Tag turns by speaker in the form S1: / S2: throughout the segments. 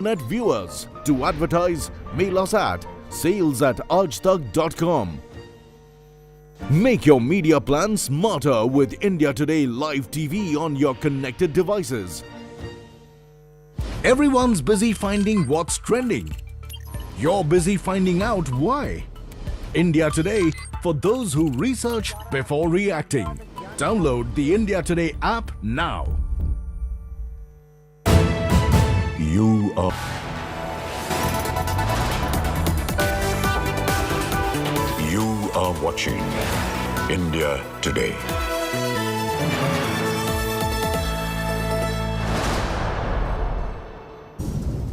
S1: Net viewers. To advertise, mail us at sales@aajtak.com. Make your media plan smarter with India Today Live TV on your connected devices. Everyone's busy finding what's trending. You're busy finding out why. India Today, for those who research before reacting. Download the India Today app now. You are watching India Today.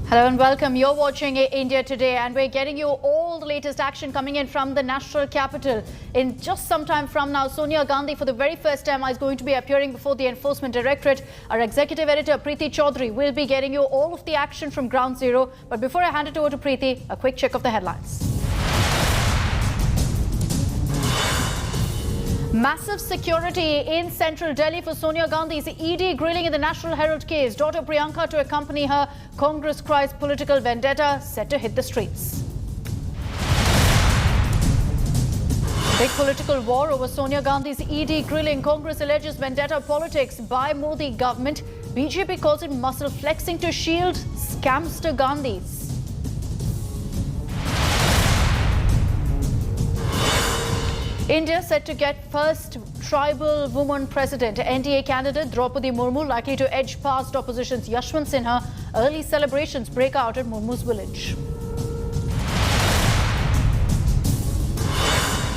S2: Hello and welcome. You're watching India Today and we're getting you all the latest action coming in from the national capital. In just some time from now, Sonia Gandhi for the very first time is going to be appearing before the Enforcement Directorate. Our executive editor Preeti Chaudhary will be getting you all of the action from ground zero. But before I hand it over to Preeti, a quick check of the headlines. Massive security in central Delhi for Sonia Gandhi's ED grilling in the National Herald case. Daughter Priyanka to accompany her. Congress cries political vendetta set to hit the streets. Big political war over Sonia Gandhi's ED grilling. Congress alleges vendetta politics by Modi government. BJP calls it muscle flexing to shield scamster Gandhis. India set to get first tribal woman president. NDA candidate Draupadi Murmu likely to edge past opposition's Yashwant Sinha. Early celebrations break out at Murmu's village.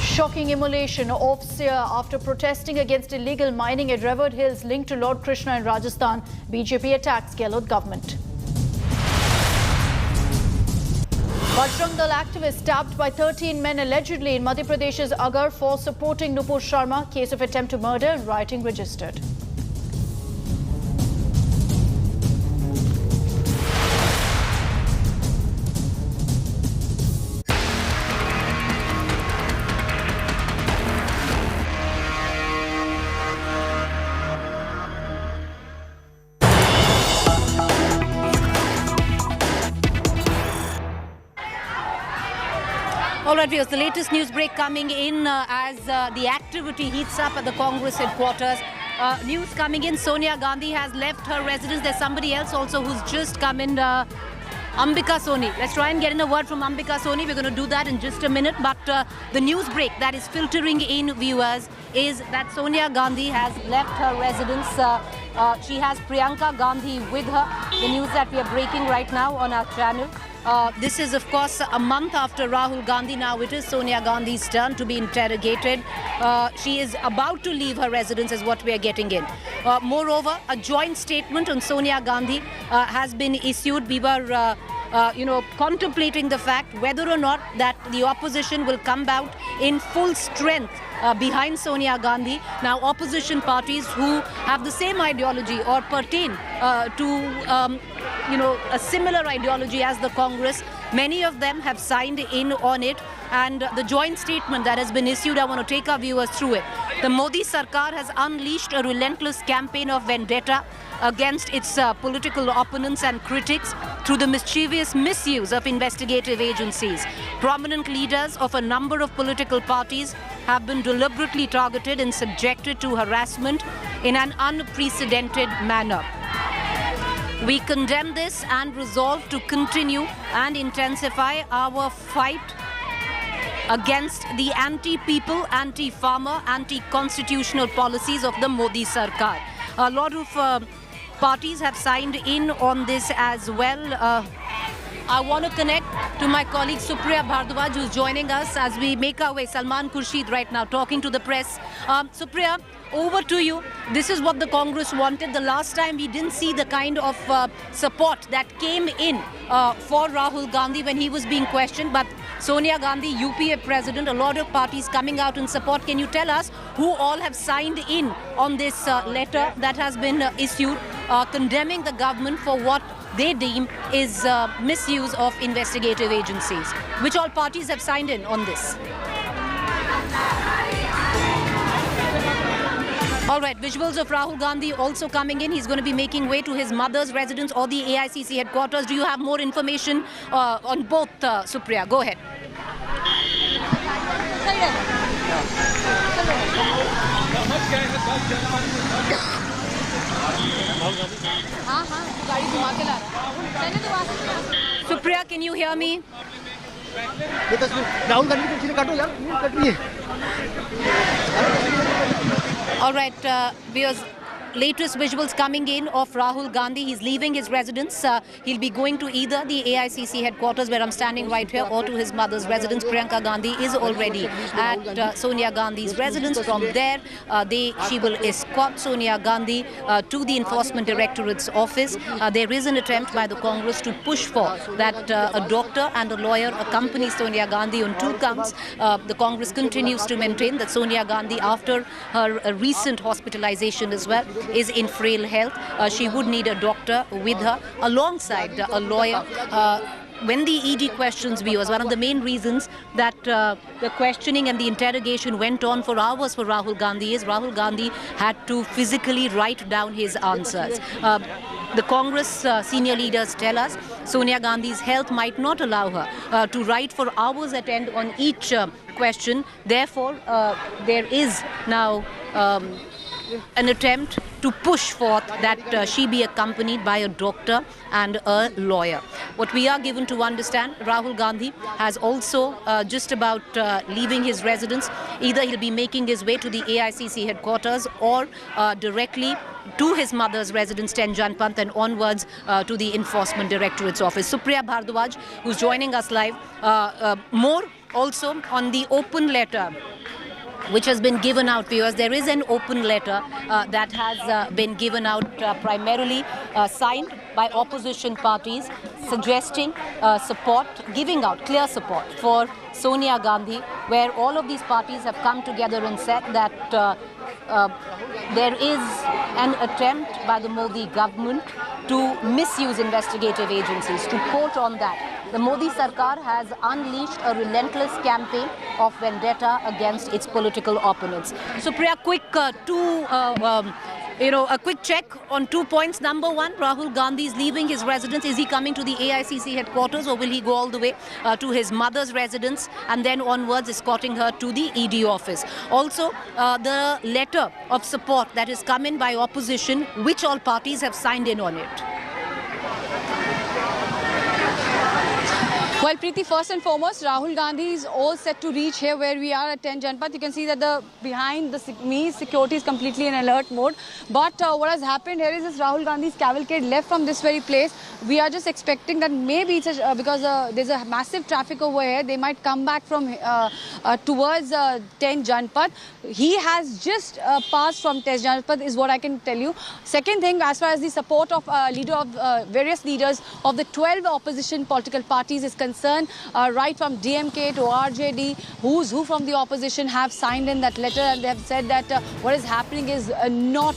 S2: Shocking immolation of seer after protesting against illegal mining at Revered Hills linked to Lord Krishna in Rajasthan. BJP attacks Gehlot government. Bajrang Dal activist stabbed by 13 men allegedly in Madhya Pradesh's Agar for supporting Nupur Sharma. Case of attempt to murder, rioting registered.
S3: All right, viewers, the latest news break coming in as the activity heats up at the Congress headquarters. News coming in, Sonia Gandhi has left her residence. There's somebody else also who's just come in, Ambika Soni. Let's try and get in a word from Ambika Soni. We're going to do that in just a minute. But the news break that is filtering in, viewers, is that Sonia Gandhi has left her residence. She has Priyanka Gandhi with her. The news that we are breaking right now on our channel. This is, of course, a month after Rahul Gandhi. Now it is Sonia Gandhi's turn to be interrogated. She is about to leave her residence is what we are getting in. Moreover, a joint statement on Sonia Gandhi has been issued. We were contemplating the fact whether or not that the opposition will come out in full strength behind Sonia Gandhi. Now, opposition parties who have the same ideology or pertain to a similar ideology as the Congress, many of them have signed in on it. And the joint statement that has been issued, I want to take our viewers through it. The Modi Sarkar has unleashed a relentless campaign of vendetta against its political opponents and critics through the mischievous misuse of investigative agencies. Prominent leaders of a number of political parties have been deliberately targeted and subjected to harassment in an unprecedented manner. We condemn this and resolve to continue and intensify our fight against the anti-people, anti-farmer, anti-constitutional policies of the Modi Sarkar. A lot of parties have signed in on this as well. I want to connect to my colleague Supriya Bhardwaj, who's joining us as we make our way. Salman Khurshid right now talking to the press. Supriya, over to you. This is what the Congress wanted. The last time we didn't see the kind of support that came in for Rahul Gandhi when he was being questioned. But Sonia Gandhi, UPA president, a lot of parties coming out in support. Can you tell us who all have signed in on this letter that has been issued condemning the government for what they deem is misuse of investigative agencies? Which all parties have signed in on this? All right, visuals of Rahul Gandhi also coming in. He's going to be making way to his mother's residence or the AICC headquarters. Do you have more information on both, Supriya? Go ahead. Supriya, can you hear me?
S4: Rahul Gandhi को पीछे काटो यार, ये cut रही है।
S3: All right, viewers, latest visuals coming in of Rahul Gandhi. He's leaving his residence. He'll be going to either the AICC headquarters, where I'm standing right here, or to his mother's residence. Priyanka Gandhi is already at Sonia Gandhi's residence. From there, she will escort Sonia Gandhi to the Enforcement Directorate's office. There is an attempt by the Congress to push for that a doctor and a lawyer accompany Sonia Gandhi on 2 counts. The Congress continues to maintain that Sonia Gandhi, after her recent hospitalization as well, is in frail health. She would need a doctor with her alongside a lawyer. When the ED questions viewers, one of the main reasons that the questioning and the interrogation went on for hours for Rahul Gandhi is Rahul Gandhi had to physically write down his answers. The Congress senior leaders tell us Sonia Gandhi's health might not allow her to write for hours at end on each question. Therefore, there is now an attempt to push forth that she be accompanied by a doctor and a lawyer. What we are given to understand, Rahul Gandhi has also just about leaving his residence. Either he'll be making his way to the AICC headquarters or directly to his mother's residence, 10 Janpath, and onwards to the Enforcement Directorate's office. Supriya Bhardwaj, who's joining us live, more also on the open letter which has been given out, viewers. There is an open letter that has been given out primarily signed by opposition parties, suggesting support, giving out clear support for Sonia Gandhi, where all of these parties have come together and said that there is an attempt by the Modi government to misuse investigative agencies. To quote on that, the Modi Sarkar has unleashed a relentless campaign of vendetta against its political opponents. Supriya, quick a quick check on 2 points. Number one, Rahul Gandhi is leaving his residence. Is he coming to the AICC headquarters, or will he go all the way to his mother's residence and then onwards escorting her to the ED office? Also, the letter of support that is come in by opposition, which all parties have signed in on it?
S5: Well, Preeti, first and foremost, Rahul Gandhi is all set to reach here where we are at 10 Janpath. You can see that behind me, security is completely in alert mode. But what has happened here is this Rahul Gandhi's cavalcade left from this very place. We are just expecting that maybe it's because there's a massive traffic over here. They might come back from towards 10 Janpath. He has just passed from 10 Janpath is what I can tell you. Second thing, as far as the support of various leaders of the 12 opposition political parties is concerned, right from DMK to RJD, who's who from the opposition have signed in that letter, and they have said that what is happening is not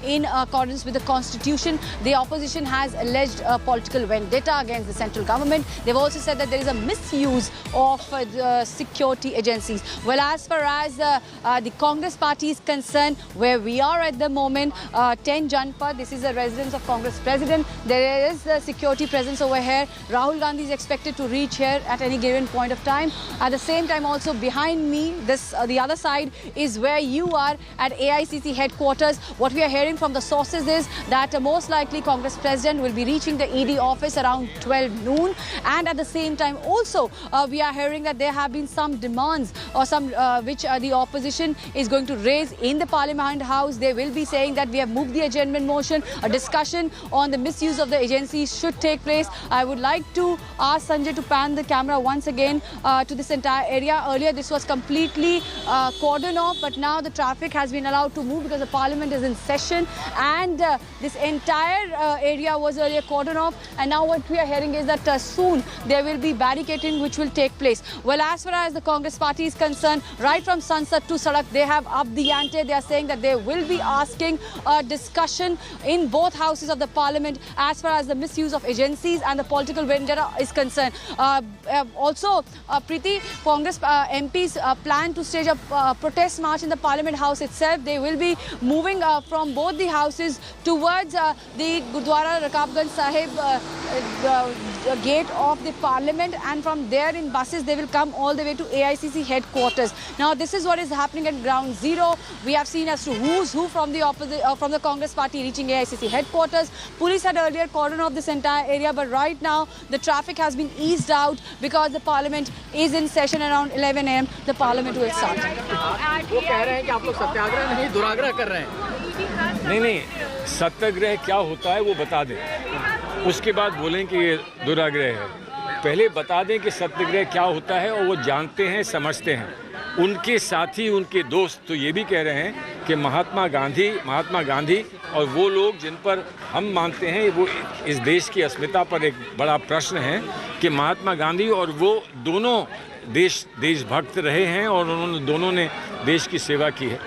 S5: in accordance with the constitution. The opposition has alleged political vendetta against the central government. They've also said that there is a misuse of security agencies. Well, as far as the Congress party is concerned, where we are at the moment, 10 Janpath, this is the residence of Congress president. There is a security presence over here. Rahul Gandhi is expected to reach here at any given point of time. At the same time, also behind me, the other side is where you are at AICC headquarters. What we are hearing from the sources is that most likely Congress president will be reaching the ED office around 12 noon. And at the same time, also we are hearing that there have been some demands or some which the opposition is going to raise in the Parliament House. They will be saying that we have moved the adjournment motion. A discussion on the misuse of the agencies should take place. I would like to ask Sanjay to pan the camera once again to this entire area. Earlier this was completely cordoned off, but now the traffic has been allowed to move because the Parliament is in session, and this entire area was earlier cordoned off, and now what we are hearing is that soon there will be barricading which will take place. Well, as far as the Congress party is concerned, right from Sansad to Sadak, they have upped the ante. They are saying that they will be asking a discussion in both houses of the Parliament as far as the misuse of agencies and the political vendetta is concerned. Also, Preeti, Congress MPs plan to stage a protest march in the Parliament House itself. They will be moving from both the houses towards the Gurdwara Rakabganj Sahib gate of the Parliament, and from there in buses they will come all the way to AICC headquarters. Now this is what is happening at ground zero. We have seen as to who's who from the Congress party reaching AICC headquarters. Police had earlier cordoned off this entire area, but right now the traffic has been eased out because the Parliament is in session. Around 11 AM the Parliament will start.
S4: वो कह रहे हैं कि आप लोग सत्याग्रह नहीं दुराग्रह कर रहे हैं।
S6: नहीं, सत्याग्रह क्या होता है वो बता दें, उसके बाद बोलें कि ये दुराग्रह है। पहले बता दें कि सत्याग्रह क्या होता है और वो जानते हैं, समझते हैं। उनके साथी, उनके दोस्त तो ये भी कह रहे हैं कि महात्मा गांधी और वो लोग जिन पर हम मानते हैं वो इस देश की अस्मिता पर एक बड़ा प्रश्न है कि महात्मा गांधी और वो दोनों देशभक्त रहे हैं और उन्होंने दोनों ने देश की सेवा की है।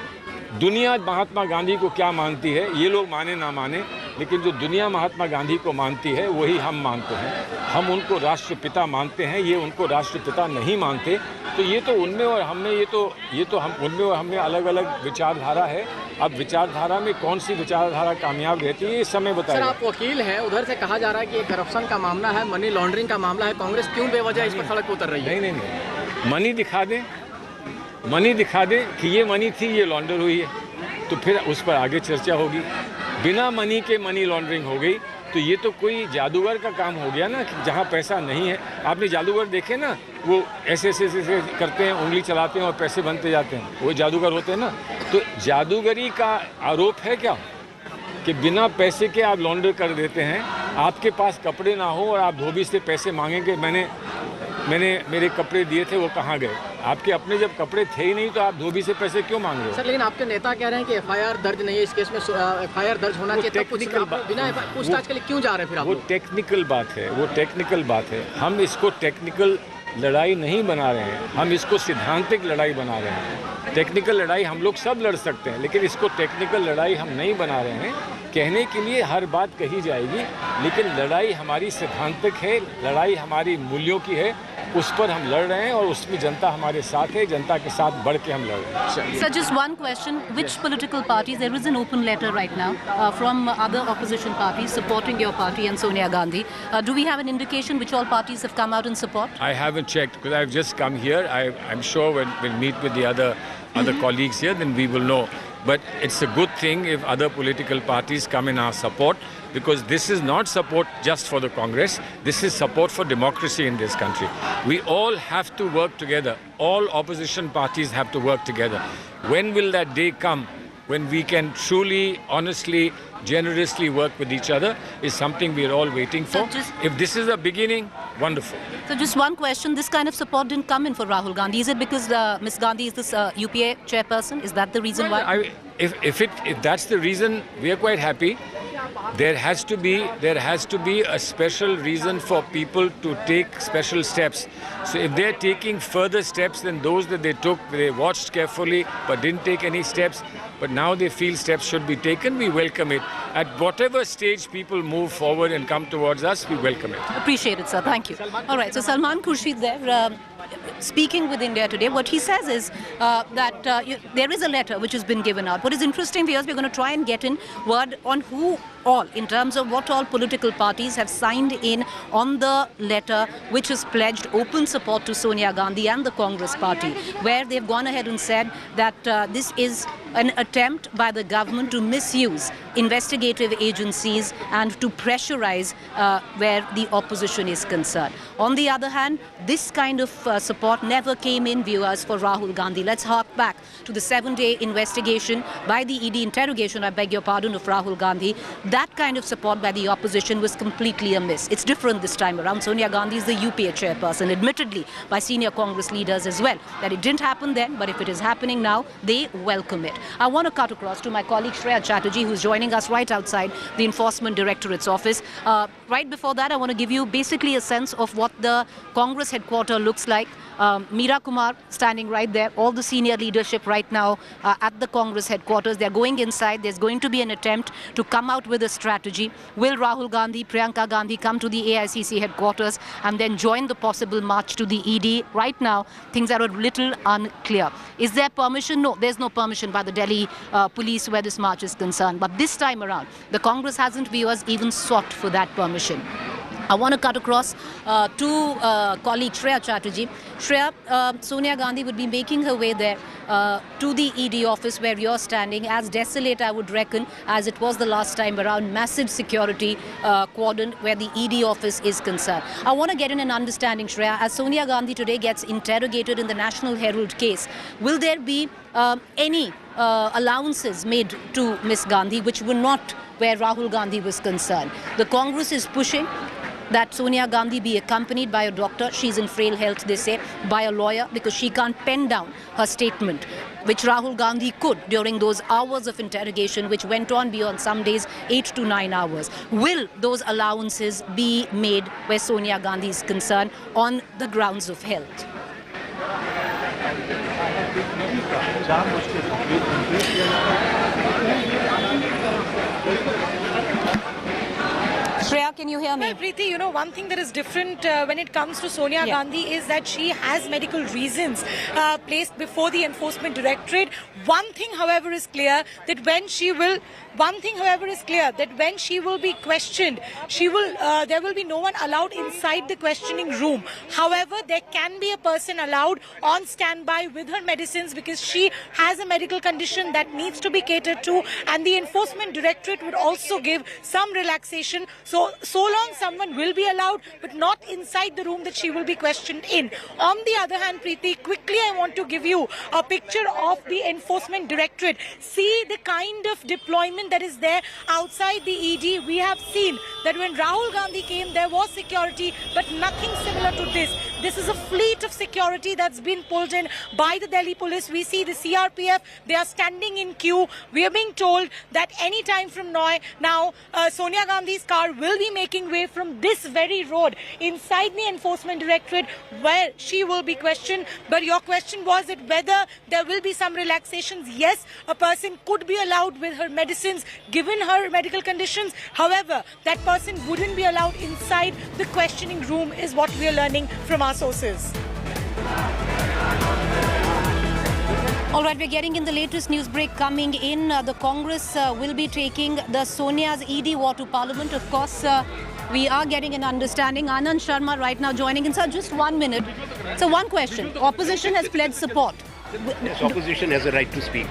S6: दुनिया महात्मा गांधी को क्या मानती है, ये लोग माने ना माने, लेकिन जो दुनिया महात्मा गांधी को मानती है वही हम मानते हैं। हम उनको राष्ट्रपिता मानते हैं, ये उनको राष्ट्रपिता नहीं मानते। तो ये तो उनमें और हम में ये तो हम उनमें और हमें अलग अलग विचारधारा है। अब विचारधारा में कौन सी विचारधारा कामयाब रहती है ये समय बताएगा।
S4: सर, आप वकील हैं, उधर से कहा जा रहा है कि ये करप्शन का मामला है, मनी लॉन्ड्रिंग का मामला है, कांग्रेस क्यों बेवजह इस पर सड़क पर उतर रही है?
S6: नहीं, मनी दिखा दें कि ये मनी थी, ये लॉन्डर हुई है, तो फिर उस पर आगे चर्चा होगी। बिना मनी के मनी लॉन्ड्रिंग हो गई तो ये तो कोई जादूगर का काम हो गया ना, कि जहाँ पैसा नहीं है। आपने जादूगर देखे ना, वो ऐसे करते हैं, उंगली चलाते हैं और पैसे बनते जाते हैं, वो जादूगर होते हैं ना। तो जादूगरी का आरोप है क्या कि बिना पैसे के आप लॉन्डर कर देते हैं। आपके पास कपड़े ना हो और आप धोबी से पैसे मांगेंगे, मैंने मेरे कपड़े दिए थे वो कहाँ गए? आपके अपने जब कपड़े थे ही नहीं तो आप धोबी से पैसे क्यों मांग रहे हो?
S4: सर, लेकिन आपके नेता कह रहे हैं कि एफआईआर दर्ज नहीं है इस केस में, एफआईआर दर्ज होना चाहिए। बिना पूछताछ के लिए क्यों जा रहे हैं फिर आप?
S6: वो टेक्निकल बात है, हम इसको टेक्निकल लड़ाई नहीं बना रहे हैं, हम इसको सिद्धांतिक लड़ाई बना रहे हैं। टेक्निकल लड़ाई हम लोग सब लड़ सकते हैं, लेकिन इसको टेक्निकल लड़ाई हम नहीं बना रहे हैं। कहने के लिए हर बात कही जाएगी, लेकिन लड़ाई हमारी सिद्धांतिक है, लड़ाई हमारी मूल्यों की है, उस पर हम लड़ रहे हैं और उसमें जनता हमारे साथ है, जनता के साथ बढ़ के हम लड़ रहे हैं।
S3: Sir, just one question. Which political parties, there is an open letter right now from other opposition parties supporting your party and Sonia Gandhi. Do we have an indication which all parties have come out in support?
S6: I haven't checked because I've just come here. I'm sure when we'll meet with the other colleagues here, then we will know. But it's a good thing if other political parties come in our support, because this is not support just for the Congress. This is support for democracy in this country. We all have to work together. All opposition parties have to work together. When will that day come when we can truly, honestly, generously work with each other is something we are all waiting for. If this is a beginning, wonderful.
S3: So just one question, this kind of support didn't come in for Rahul Gandhi. Is it because Ms. Gandhi is this UPA chairperson? Is that the reason why?
S6: If that's the reason, we are quite happy. There has to be a special reason for people to take special steps. So if they're taking further steps than those that they watched carefully but didn't take any steps, but now they feel steps should be taken, we welcome it. At whatever stage people move forward and come towards us, we welcome it.
S3: Appreciate it, sir. Thank you. All right, so Salman Khurshid there, speaking with India Today, what he says is that there is a letter which has been given out. What is interesting here is we're going to try and get in word on who all, in terms of what all political parties have signed in on the letter which has pledged open support to Sonia Gandhi and the Congress party, where they've gone ahead and said that this is an attempt by the government to misuse investigative agencies and to pressurize where the opposition is concerned. On the other hand, this kind of support never came in, viewers, for Rahul Gandhi. Let's hark back to the 7-day investigation by the ED, interrogation, I beg your pardon, of Rahul Gandhi. That kind of support by the opposition was completely amiss. It's different this time around. Sonia Gandhi is the UPA chairperson, admittedly by senior Congress leaders as well, that it didn't happen then, but if it is happening now, they welcome it. I want to cut across to my colleague Shreya Chatterjee, who's joining us right outside the Enforcement Directorate's office. Right before that, I want to give you basically a sense of what the Congress headquarters looks like. Meera Kumar standing right there, all the senior leadership right now at the Congress headquarters. They're going inside. There's going to be an attempt to come out with the strategy? Will Rahul Gandhi, Priyanka Gandhi come to the AICC headquarters and then join the possible march to the ED? Right now, things are a little unclear. Is there permission? No, there's no permission by the Delhi police where this march is concerned. But this time around, the Congress hasn't viewers even sought for that permission. I want to cut across to colleague Shreya Chatterjee. Shreya, Sonia Gandhi would be making her way there to the ED office where you're standing, as desolate, I would reckon, as it was the last time around. Massive security cordon where the ED office is concerned. I want to get in an understanding, Shreya, as Sonia Gandhi today gets interrogated in the National Herald case. Will there be any allowances made to Miss Gandhi which were not where Rahul Gandhi was concerned? The Congress is pushing that Sonia Gandhi be accompanied by a doctor. She's in frail health, they say, by a lawyer, because she can't pen down her statement, which Rahul Gandhi could during those hours of interrogation, which went on beyond some days 8 to 9 hours. Will those allowances be made where Sonia Gandhi is concerned on the grounds of health? Shreya, can you hear me?
S7: Well, Preeti, you know, one thing that is different when it comes to Sonia Gandhi is that she has medical reasons placed before the Enforcement Directorate. One thing, however, is clear that when she will be questioned, there will be no one allowed inside the questioning room. However, there can be a person allowed on standby with her medicines because she has a medical condition that needs to be catered to, and the Enforcement Directorate would also give some relaxation. So long someone will be allowed, but not inside the room that she will be questioned in. On the other hand, Preeti, quickly I want to give you a picture of the Enforcement Directorate. See the kind of deployment that is there outside the ED. We have seen that when Rahul Gandhi came, there was security, but nothing similar to this. This is a fleet of security that's been pulled in by the Delhi police. We see the CRPF, they are standing in queue. We are being told that any time from now, Sonia Gandhi's car will be making way from this very road inside the Enforcement Directorate where she will be questioned. But your question was that whether there will be some relaxations. Yes, a person could be allowed with her medicines given her medical conditions. However, that person wouldn't be allowed inside the questioning room is what we are learning from our sources.
S3: All right, we're getting in the latest news break coming in. The Congress will be taking the Sonia's ED war to Parliament. Of course, we are getting an understanding. Anand Sharma right now joining in. Sir, just 1 minute. So one question. Opposition has pledged support.
S8: Yes, opposition has a right to speak.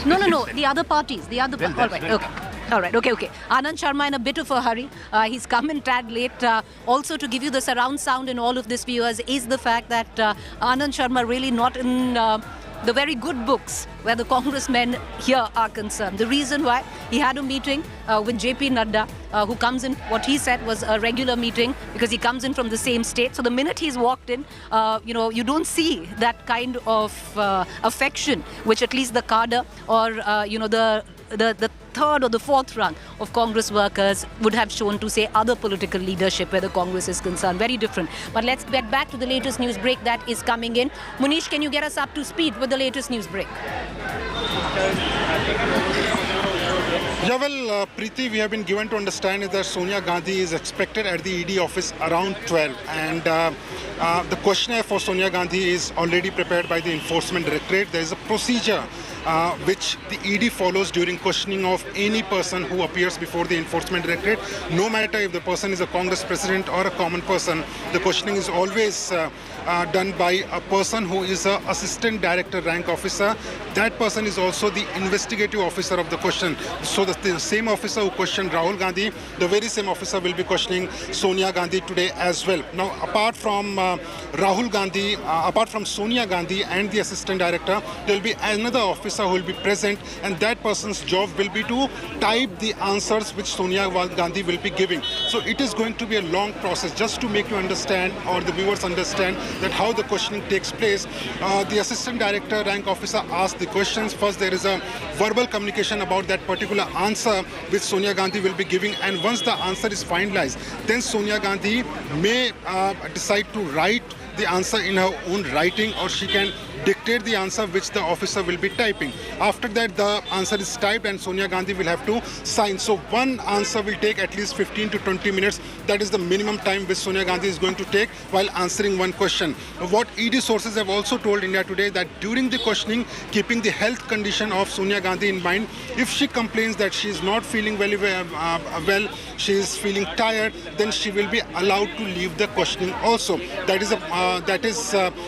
S3: No. The other parties. All right. Okay. All right, okay. Anand Sharma in a bit of a hurry. He's come in tad late. Also, to give you the surround sound in all of this, viewers, is the fact that Anand Sharma really not in the very good books where the congressmen here are concerned. The reason why, he had a meeting with JP Nadda, who comes in, what he said was a regular meeting because he comes in from the same state. So the minute he's walked in, you don't see that kind of affection which at least the cadre or, the third or the fourth rung of Congress workers would have shown to, say, other political leadership where the Congress is concerned. Very different. But let's get back to the latest news break that is coming in. Munish, can you get us up to speed with the latest news break?
S9: Yeah, well, Preeti, we have been given to understand is that Sonia Gandhi is expected at the ED office around 12. And the questionnaire for Sonia Gandhi is already prepared by the Enforcement Directorate. There is a procedure which the ED follows during questioning of any person who appears before the Enforcement Directorate. No matter if the person is a Congress president or a common person, the questioning is always done by a person who is an assistant director rank officer. That person is also the investigative officer of the question. So the same officer who questioned Rahul Gandhi, the very same officer will be questioning Sonia Gandhi today as well. Now, apart from Rahul Gandhi, apart from Sonia Gandhi and the assistant director, there will be another officer who will be present, and that person's job will be to type the answers which Sonia Gandhi will be giving. So it is going to be a long process. Just to make you understand, or the viewers understand, that how the questioning takes place. The assistant director rank officer asks the questions. First, there is a verbal communication about that particular answer which Sonia Gandhi will be giving, and once the answer is finalized, then Sonia Gandhi may decide to write the answer in her own writing, or she can dictate the answer which the officer will be typing. After that, the answer is typed and Sonia Gandhi will have to sign. So one answer will take at least 15 to 20 minutes. That is the minimum time which Sonia Gandhi is going to take while answering one question. What ED sources have also told India Today that during the questioning, keeping the health condition of Sonia Gandhi in mind, if she complains that she is not feeling very well, she is feeling tired, then she will be allowed to leave the questioning also. That is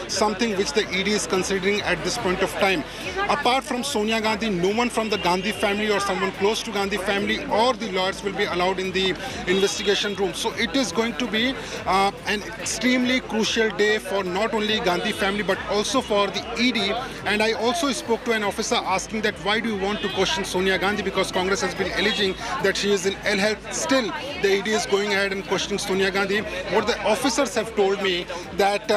S9: something which the ED is considering at this point of time. Apart from Sonia Gandhi, no one from the Gandhi family or someone close to Gandhi family or the lawyers will be allowed in the investigation room. So it is going to be an extremely crucial day for not only Gandhi family but also for the ED. And I also spoke to an officer asking that why do you want to question Sonia Gandhi, because Congress has been alleging that she is in ill health. Still, the ED is going ahead and questioning Sonia Gandhi. What the officers have told me that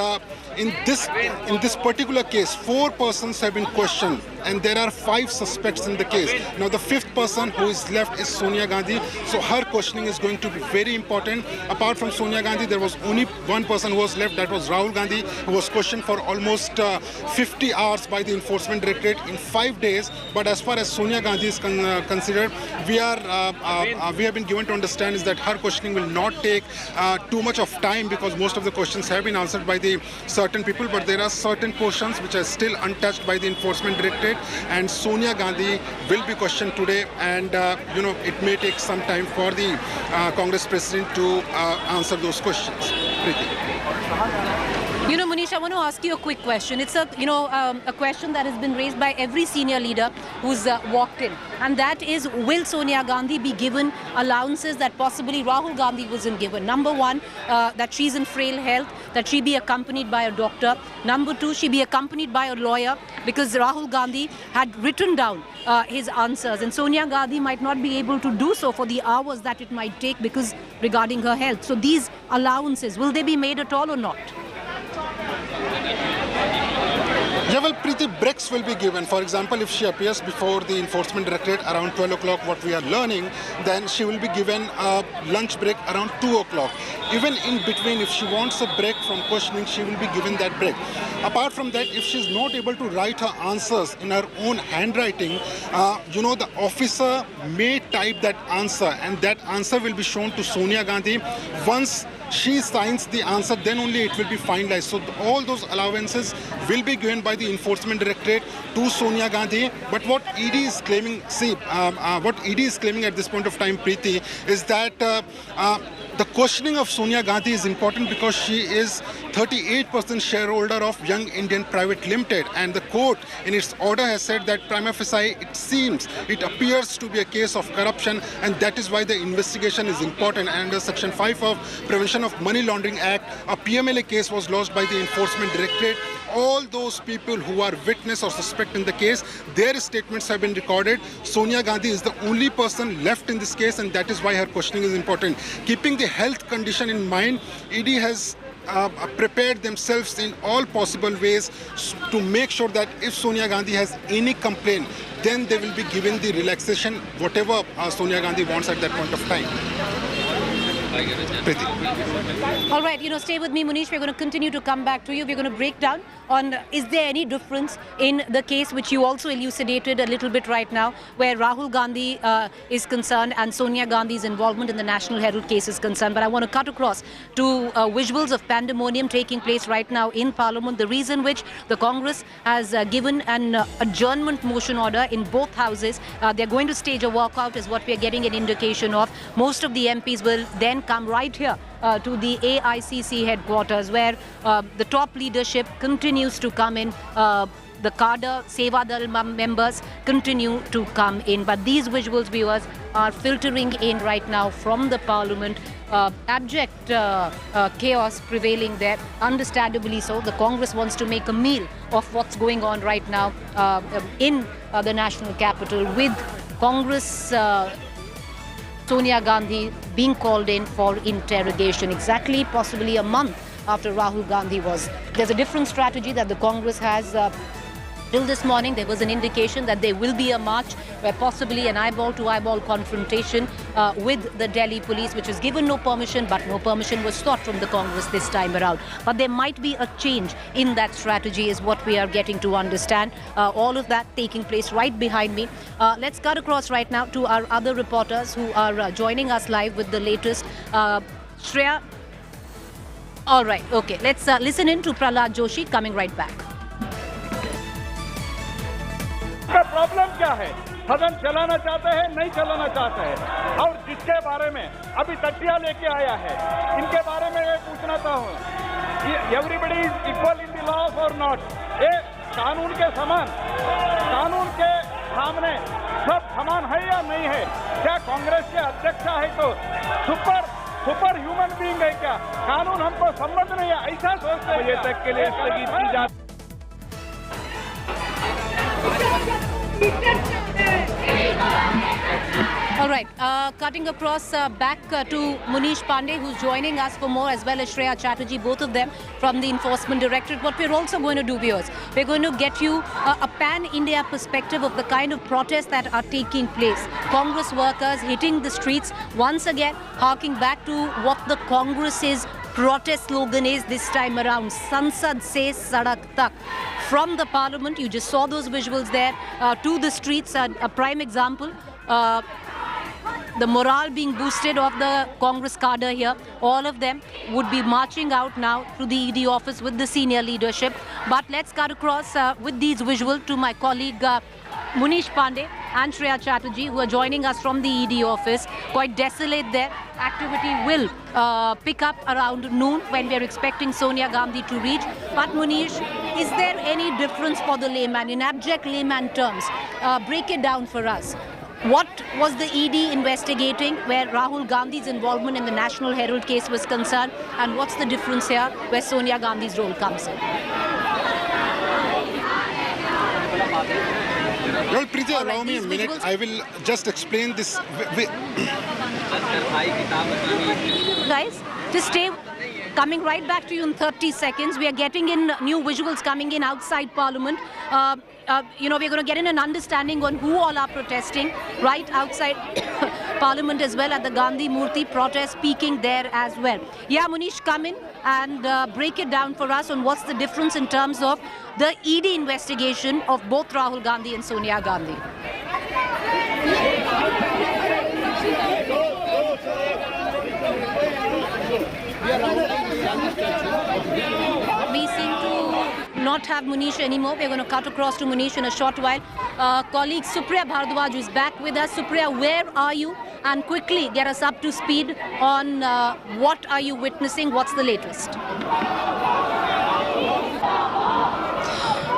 S9: in this particular case, 4 persons have been questioned and there are 5 suspects in the case. Now the 5th person who is left is Sonia Gandhi. So her questioning is going to be very important. Apart from Sonia Gandhi, there was only one person who was left, that was Rahul Gandhi, who was questioned for almost 50 hours by the Enforcement Directorate in 5 days. But as far as Sonia Gandhi is considered, we have been given to understand is that her questioning will not take too much of time because most of the questions have been answered by the certain people, but there are certain portions which are still untouched by the Enforcement Directorate, and Sonia Gandhi will be questioned today, and it may take some time for the Congress President to answer those questions.
S3: Manish, I want to ask you a quick question. It's a question that has been raised by every senior leader who's walked in, and that is, will Sonia Gandhi be given allowances that possibly Rahul Gandhi wasn't given? Number one, that she's in frail health, that she be accompanied by a doctor. Number two, she be accompanied by a lawyer, because Rahul Gandhi had written down his answers, and Sonia Gandhi might not be able to do so for the hours that it might take because regarding her health. So these allowances, will they be made at all or not?
S9: Yeah, well, Preeti, breaks will be given. For example, if she appears before the Enforcement Directorate around 12 o'clock, what we are learning, then she will be given a lunch break around 2 o'clock. Even in between, if she wants a break from questioning, she will be given that break. Apart from that, if she is not able to write her answers in her own handwriting, the officer may type that answer, and that answer will be shown to Sonia Gandhi. Once she signs the answer, then only it will be finalized. So all those allowances will be given by the Enforcement Directorate to Sonia Gandhi. But what ED is claiming, what ED is claiming at this point of time, Preeti, is that the questioning of Sonia Gandhi is important because she is 38% shareholder of Young Indian Private Limited, and the court in its order has said that prima facie it appears to be a case of corruption, and that is why the investigation is important. And under Section 5 of Prevention of Money Laundering Act, a PMLA case was lodged by the Enforcement Directorate. All those people who are witness or suspect in the case, their statements have been recorded. Sonia Gandhi is the only person left in this case, and that is why her questioning is important. Keeping the health condition in mind, ED has prepared themselves in all possible ways to make sure that if Sonia Gandhi has any complaint, then they will be given the relaxation, whatever Sonia Gandhi wants at that point of time.
S3: All right, stay with me, Munish. We're going to continue to come back to you. We're going to break down on, is there any difference in the case which you also elucidated a little bit right now, where Rahul Gandhi is concerned and Sonia Gandhi's involvement in the National Herald case is concerned. But I want to cut across to visuals of pandemonium taking place right now in Parliament, the reason which the Congress has given an adjournment motion order in both houses. They're going to stage a walkout is what we're getting an indication of. Most of the MPs will then come right here to the Aicc headquarters, where the top leadership continues to come in. The cadre, Sevadal members continue to come in. But these visuals, viewers, are filtering in right now from the Parliament. Abject chaos prevailing there, understandably so. The Congress wants to make a meal of what's going on right now in the national capital, with Congress Sonia Gandhi being called in for interrogation exactly possibly a month after Rahul Gandhi was. There's a different strategy that the Congress has Till this morning, there was an indication that there will be a march where possibly an eyeball-to-eyeball confrontation with the Delhi police, which was given no permission, but no permission was sought from the Congress this time around. But there might be a change in that strategy is what we are getting to understand. All of that taking place right behind me. Let's cut across right now to our other reporters who are joining us live with the latest. Shreya. All right, okay. Let's listen in to Prahlad Joshi coming right back.
S10: का problem क्या है? सदन चलाना चाहते हैं, नहीं चलाना चाहते हैं, और जिसके बारे में अभी तकिया लेके आया है, इनके बारे में मैं पूछना चाहूँ, everybody is equal in the law और नॉट? ये कानून के समान, कानून के सामने सब समान है या नहीं है? क्या कांग्रेस के अध्यक्ष है तो सुपर ह्यूमन बीइंग है क्या? कानून हमको संबंध नहीं है, ऐसा सोचते हैं? ये तक के लिए स्थगित की जाती।
S3: All right, cutting across back to Munish Pandey, who's joining us for more, as well as Shreya Chatterjee, both of them from the Enforcement Directorate. What we're also going to do, viewers, we're going to get you a pan-India perspective of the kind of protests that are taking place. Congress workers hitting the streets, once again, harking back to what the Congress's protest slogan is this time around, Sansad se Sadak Tak. From the Parliament, you just saw those visuals there, to the streets, a prime example. The morale being boosted of the Congress cadre here. All of them would be marching out now to the ED office with the senior leadership. But let's cut across with these visuals to my colleague Munish Pandey and Shreya Chatterjee, who are joining us from the ED office. Quite desolate there. Activity will pick up around noon when we are expecting Sonia Gandhi to reach. But Munish, is there any difference for the layman, in abject layman terms? Break it down for us. What was the ED investigating where Rahul Gandhi's involvement in the National Herald case was concerned, and what's the difference here where Sonia Gandhi's role comes in?
S9: Well, Preeti, allow me a minute. I will just explain this.
S3: Guys, just stay. Coming right back to you in 30 seconds. We are getting in new visuals coming in outside Parliament. We're going to get in an understanding on who all are protesting right outside Parliament as well, at the Gandhi Murthy protest peaking there as well. Yeah, Munish, come in and break it down for us on what's the difference in terms of the ED investigation of both Rahul Gandhi and Sonia Gandhi. We seem to not have Munish anymore. We're going to cut across to Munish in a short while. Colleague Supriya Bhardwaj is back with us. Supriya, where are you? And quickly get us up to speed on what are you witnessing? What's the latest?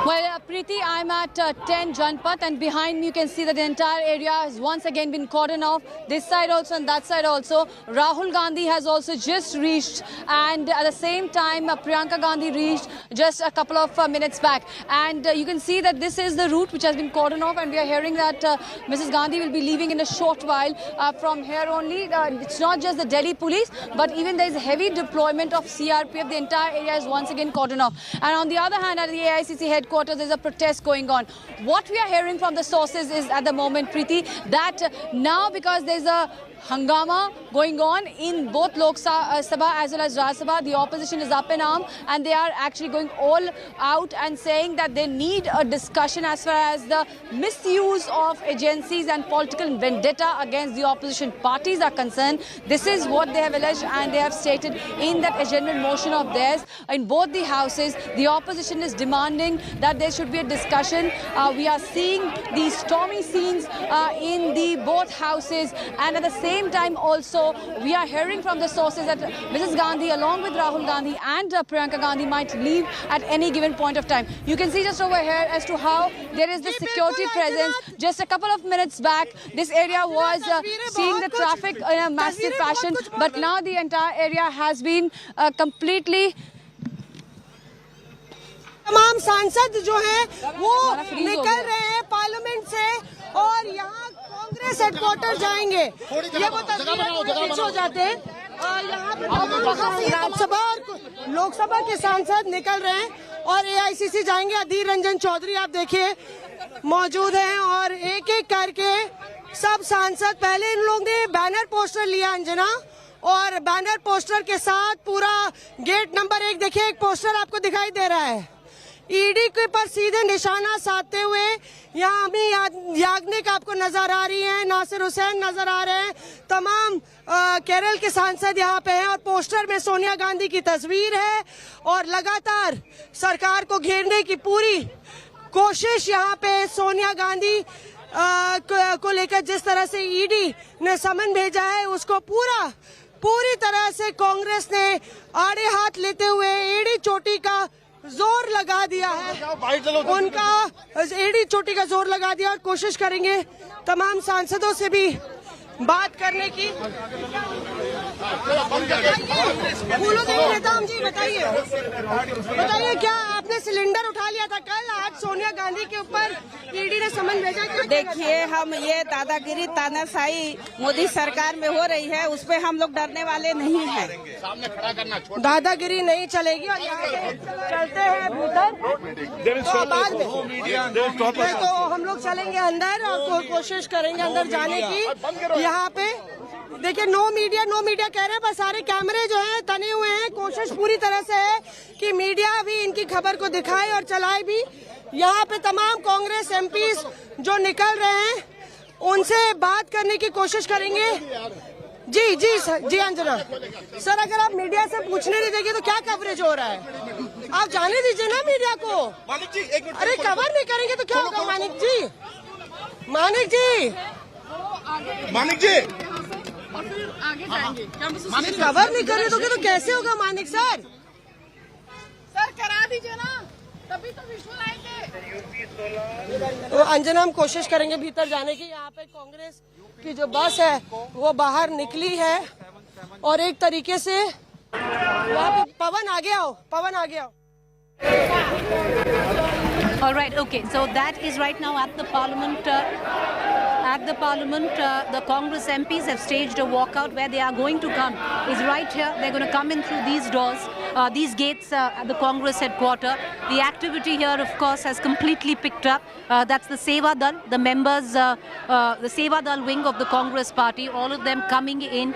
S5: Well, Preeti, I'm at 10 Janpath, and behind me you can see that the entire area has once again been cordoned off. This side also and that side also. Rahul Gandhi has also just reached, and at the same time Priyanka Gandhi reached just a couple of minutes back. And you can see that this is the route which has been cordoned off, and we are hearing that Mrs. Gandhi will be leaving in a short while from here only. It's not just the Delhi police, but even there is heavy deployment of CRPF. The entire area is once again cordoned off. And on the other hand, at the Aicc headquarters, there's a protest going on. What we are hearing from the sources is at the moment, Preeti, that now because there's a hangama going on in both Lok Sabha as well as Rajya Sabha, the opposition is up in arms, and they are actually going all out and saying that they need a discussion as far as the misuse of agencies and political vendetta against the opposition parties are concerned. This is what they have alleged, and they have stated in that agenda motion of theirs in both the houses. The opposition is demanding that there should be a discussion. We are seeing these stormy scenes in the both houses, and at the same time also we are hearing from the sources that Mrs. Gandhi along with Rahul Gandhi and Priyanka Gandhi might leave at any given point of time. You can see just over here as to how there is the security presence. Just a couple of minutes back this area was seeing the traffic in a massive fashion, but now the entire area has been completely
S11: तमाम सांसद जो हैं वो निकल रहे हैं parliament से और यहाँ कांग्रेस हेडक्वार्टर जाएंगे। ये वो तस्वीरें हो जाते हैं और यहाँ पे राज्यसभा और लोकसभा के सांसद निकल रहे हैं और AICC जाएंगे। अधीर रंजन चौधरी आप देखिए मौजूद हैं और एक एक करके सब सांसद, पहले इन लोगों ने बैनर पोस्टर लिया अंजना, और बैनर पोस्टर के साथ पूरा गेट नंबर 1 देखिए, एक पोस्टर आपको दिखाई दे रहा है ईडी के पर सीधे निशाना साधते हुए। यहाँ अभी याग्निक आपको नजर आ रही हैं, नासिर हुसैन नजर आ रहे हैं, तमाम केरल के सांसद यहाँ पे हैं और पोस्टर में सोनिया गांधी की तस्वीर है और लगातार सरकार को घेरने की पूरी कोशिश यहाँ पे सोनिया गांधी को लेकर जिस तरह से ईडी ने समन भेजा है उसको पूरी तरह से कांग्रेस ने आड़े हाथ लेते हुए एड़ी चोटी का जोर लगा दिया है। उनका एड़ी चोटी का जोर लगा दिया और कोशिश करेंगे तमाम सांसदों से भी बात करने की। फूलों देवी नेताम जी बताइए क्या आपने सिलेंडर उठा लिया था कल? आज सोनिया गांधी के ऊपर ईडी ने समन भेजा।
S12: देखिए, हम ये दादागिरी तानाशाही मोदी सरकार में हो रही है, उस पर हम लोग डरने वाले नहीं हैं।
S10: सामने खड़ा करना छोड़,
S11: दादागिरी नहीं चलेगी और यहाँ पे चलते हैं भीतर तो बाद में तो हम लोग चलेंगे अंदर और कोशिश करेंगे अंदर जाने की। यहाँ पे देखिए नो मीडिया कह रहे हैं, बस सारे कैमरे जो हैं तने हुए हैं। कोशिश पूरी तरह से है कि मीडिया भी इनकी खबर को दिखाए और चलाए भी। यहाँ पे तमाम कांग्रेस एमपीज जो निकल रहे हैं उनसे बात करने की कोशिश करेंगे। जी सर, जी अंजना सर, अगर आप मीडिया से पूछने नहीं देंगे तो क्या कवरेज हो रहा है? आप जाने दीजिए ना मीडिया को। अरे कवर नहीं करेंगे तो क्या होगा? मानिक जी कवर नहीं करने दोगे तो कैसे होगा? मानिक सर करा दीजिए ना, तभी तो विजुअल आएंगे। तो अंजना हम कोशिश करेंगे भीतर जाने की। यहाँ पे कांग्रेस की जो बस है वो बाहर निकली है और एक तरीके से यहाँ पे पवन आ गया हो।
S3: All right, okay. So that is right now at the Parliament. The Congress MPs have staged a walkout. Where they are going to come is right here. They're going to come in through these doors, these gates at the Congress headquarters. The activity here, of course, has completely picked up. That's the Seva Dal, the members, the Seva Dal wing of the Congress party. All of them coming in,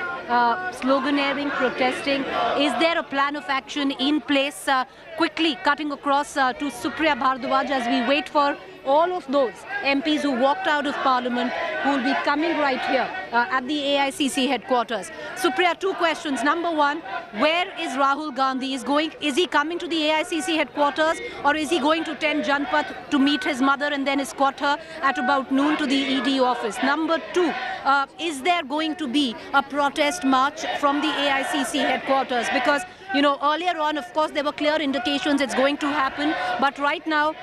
S3: sloganeering, protesting. Is there a plan of action in place? Quickly cutting across to Supriya Bhardwaj as we wait for all of those MPs who walked out of Parliament who will be coming right here at the AICC headquarters. Supriya, two questions. Number one, where is Rahul Gandhi? Is he coming to the AICC headquarters or is he going to 10 Janpath to meet his mother and then escort her at about noon to the ED office? Number two, is there going to be a protest march from the AICC headquarters? Because earlier on, of course, there were clear indications it's going to happen. But right now,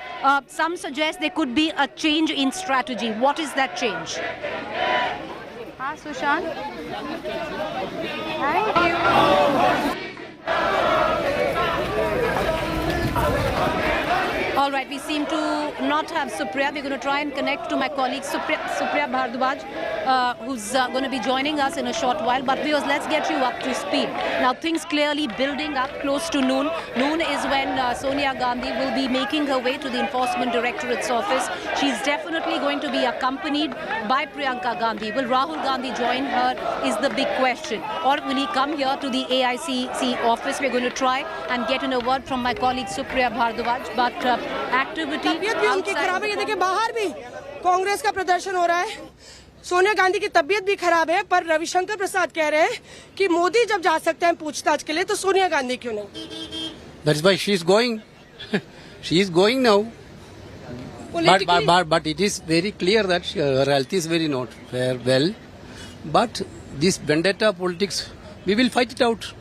S3: some suggest there could be a change in strategy. What is that change?
S5: Hi, Sushant. Thank you.
S3: All right, we seem to not have Supriya. We're going to try and connect to my colleague Supriya Bhardwaj, who's going to be joining us in a short while. But viewers, let's get you up to speed. Now, things clearly building up close to noon. Noon is when Sonia Gandhi will be making her way to the Enforcement Directorate's office. She's definitely going to be accompanied by Priyanka Gandhi. Will Rahul Gandhi join her is the big question. Or will he come here to the AICC office? We're going to try and get in a word from my colleague Supriya Bhardwaj. But activity
S11: तबीयत भी उनकी खराब है। ये देखिए बाहर भी कांग्रेस का प्रदर्शन हो रहा है। सोनिया गांधी की तबीयत भी खराब है, पर रविशंकर प्रसाद कह रहे हैं कि मोदी जब जा सकते हैं पूछताछ के लिए तो सोनिया गांधी क्यों नहीं?
S13: That's why she is going. She is going now. But it is very clear that her health is very not well. But this vendetta politics, we will fight it out.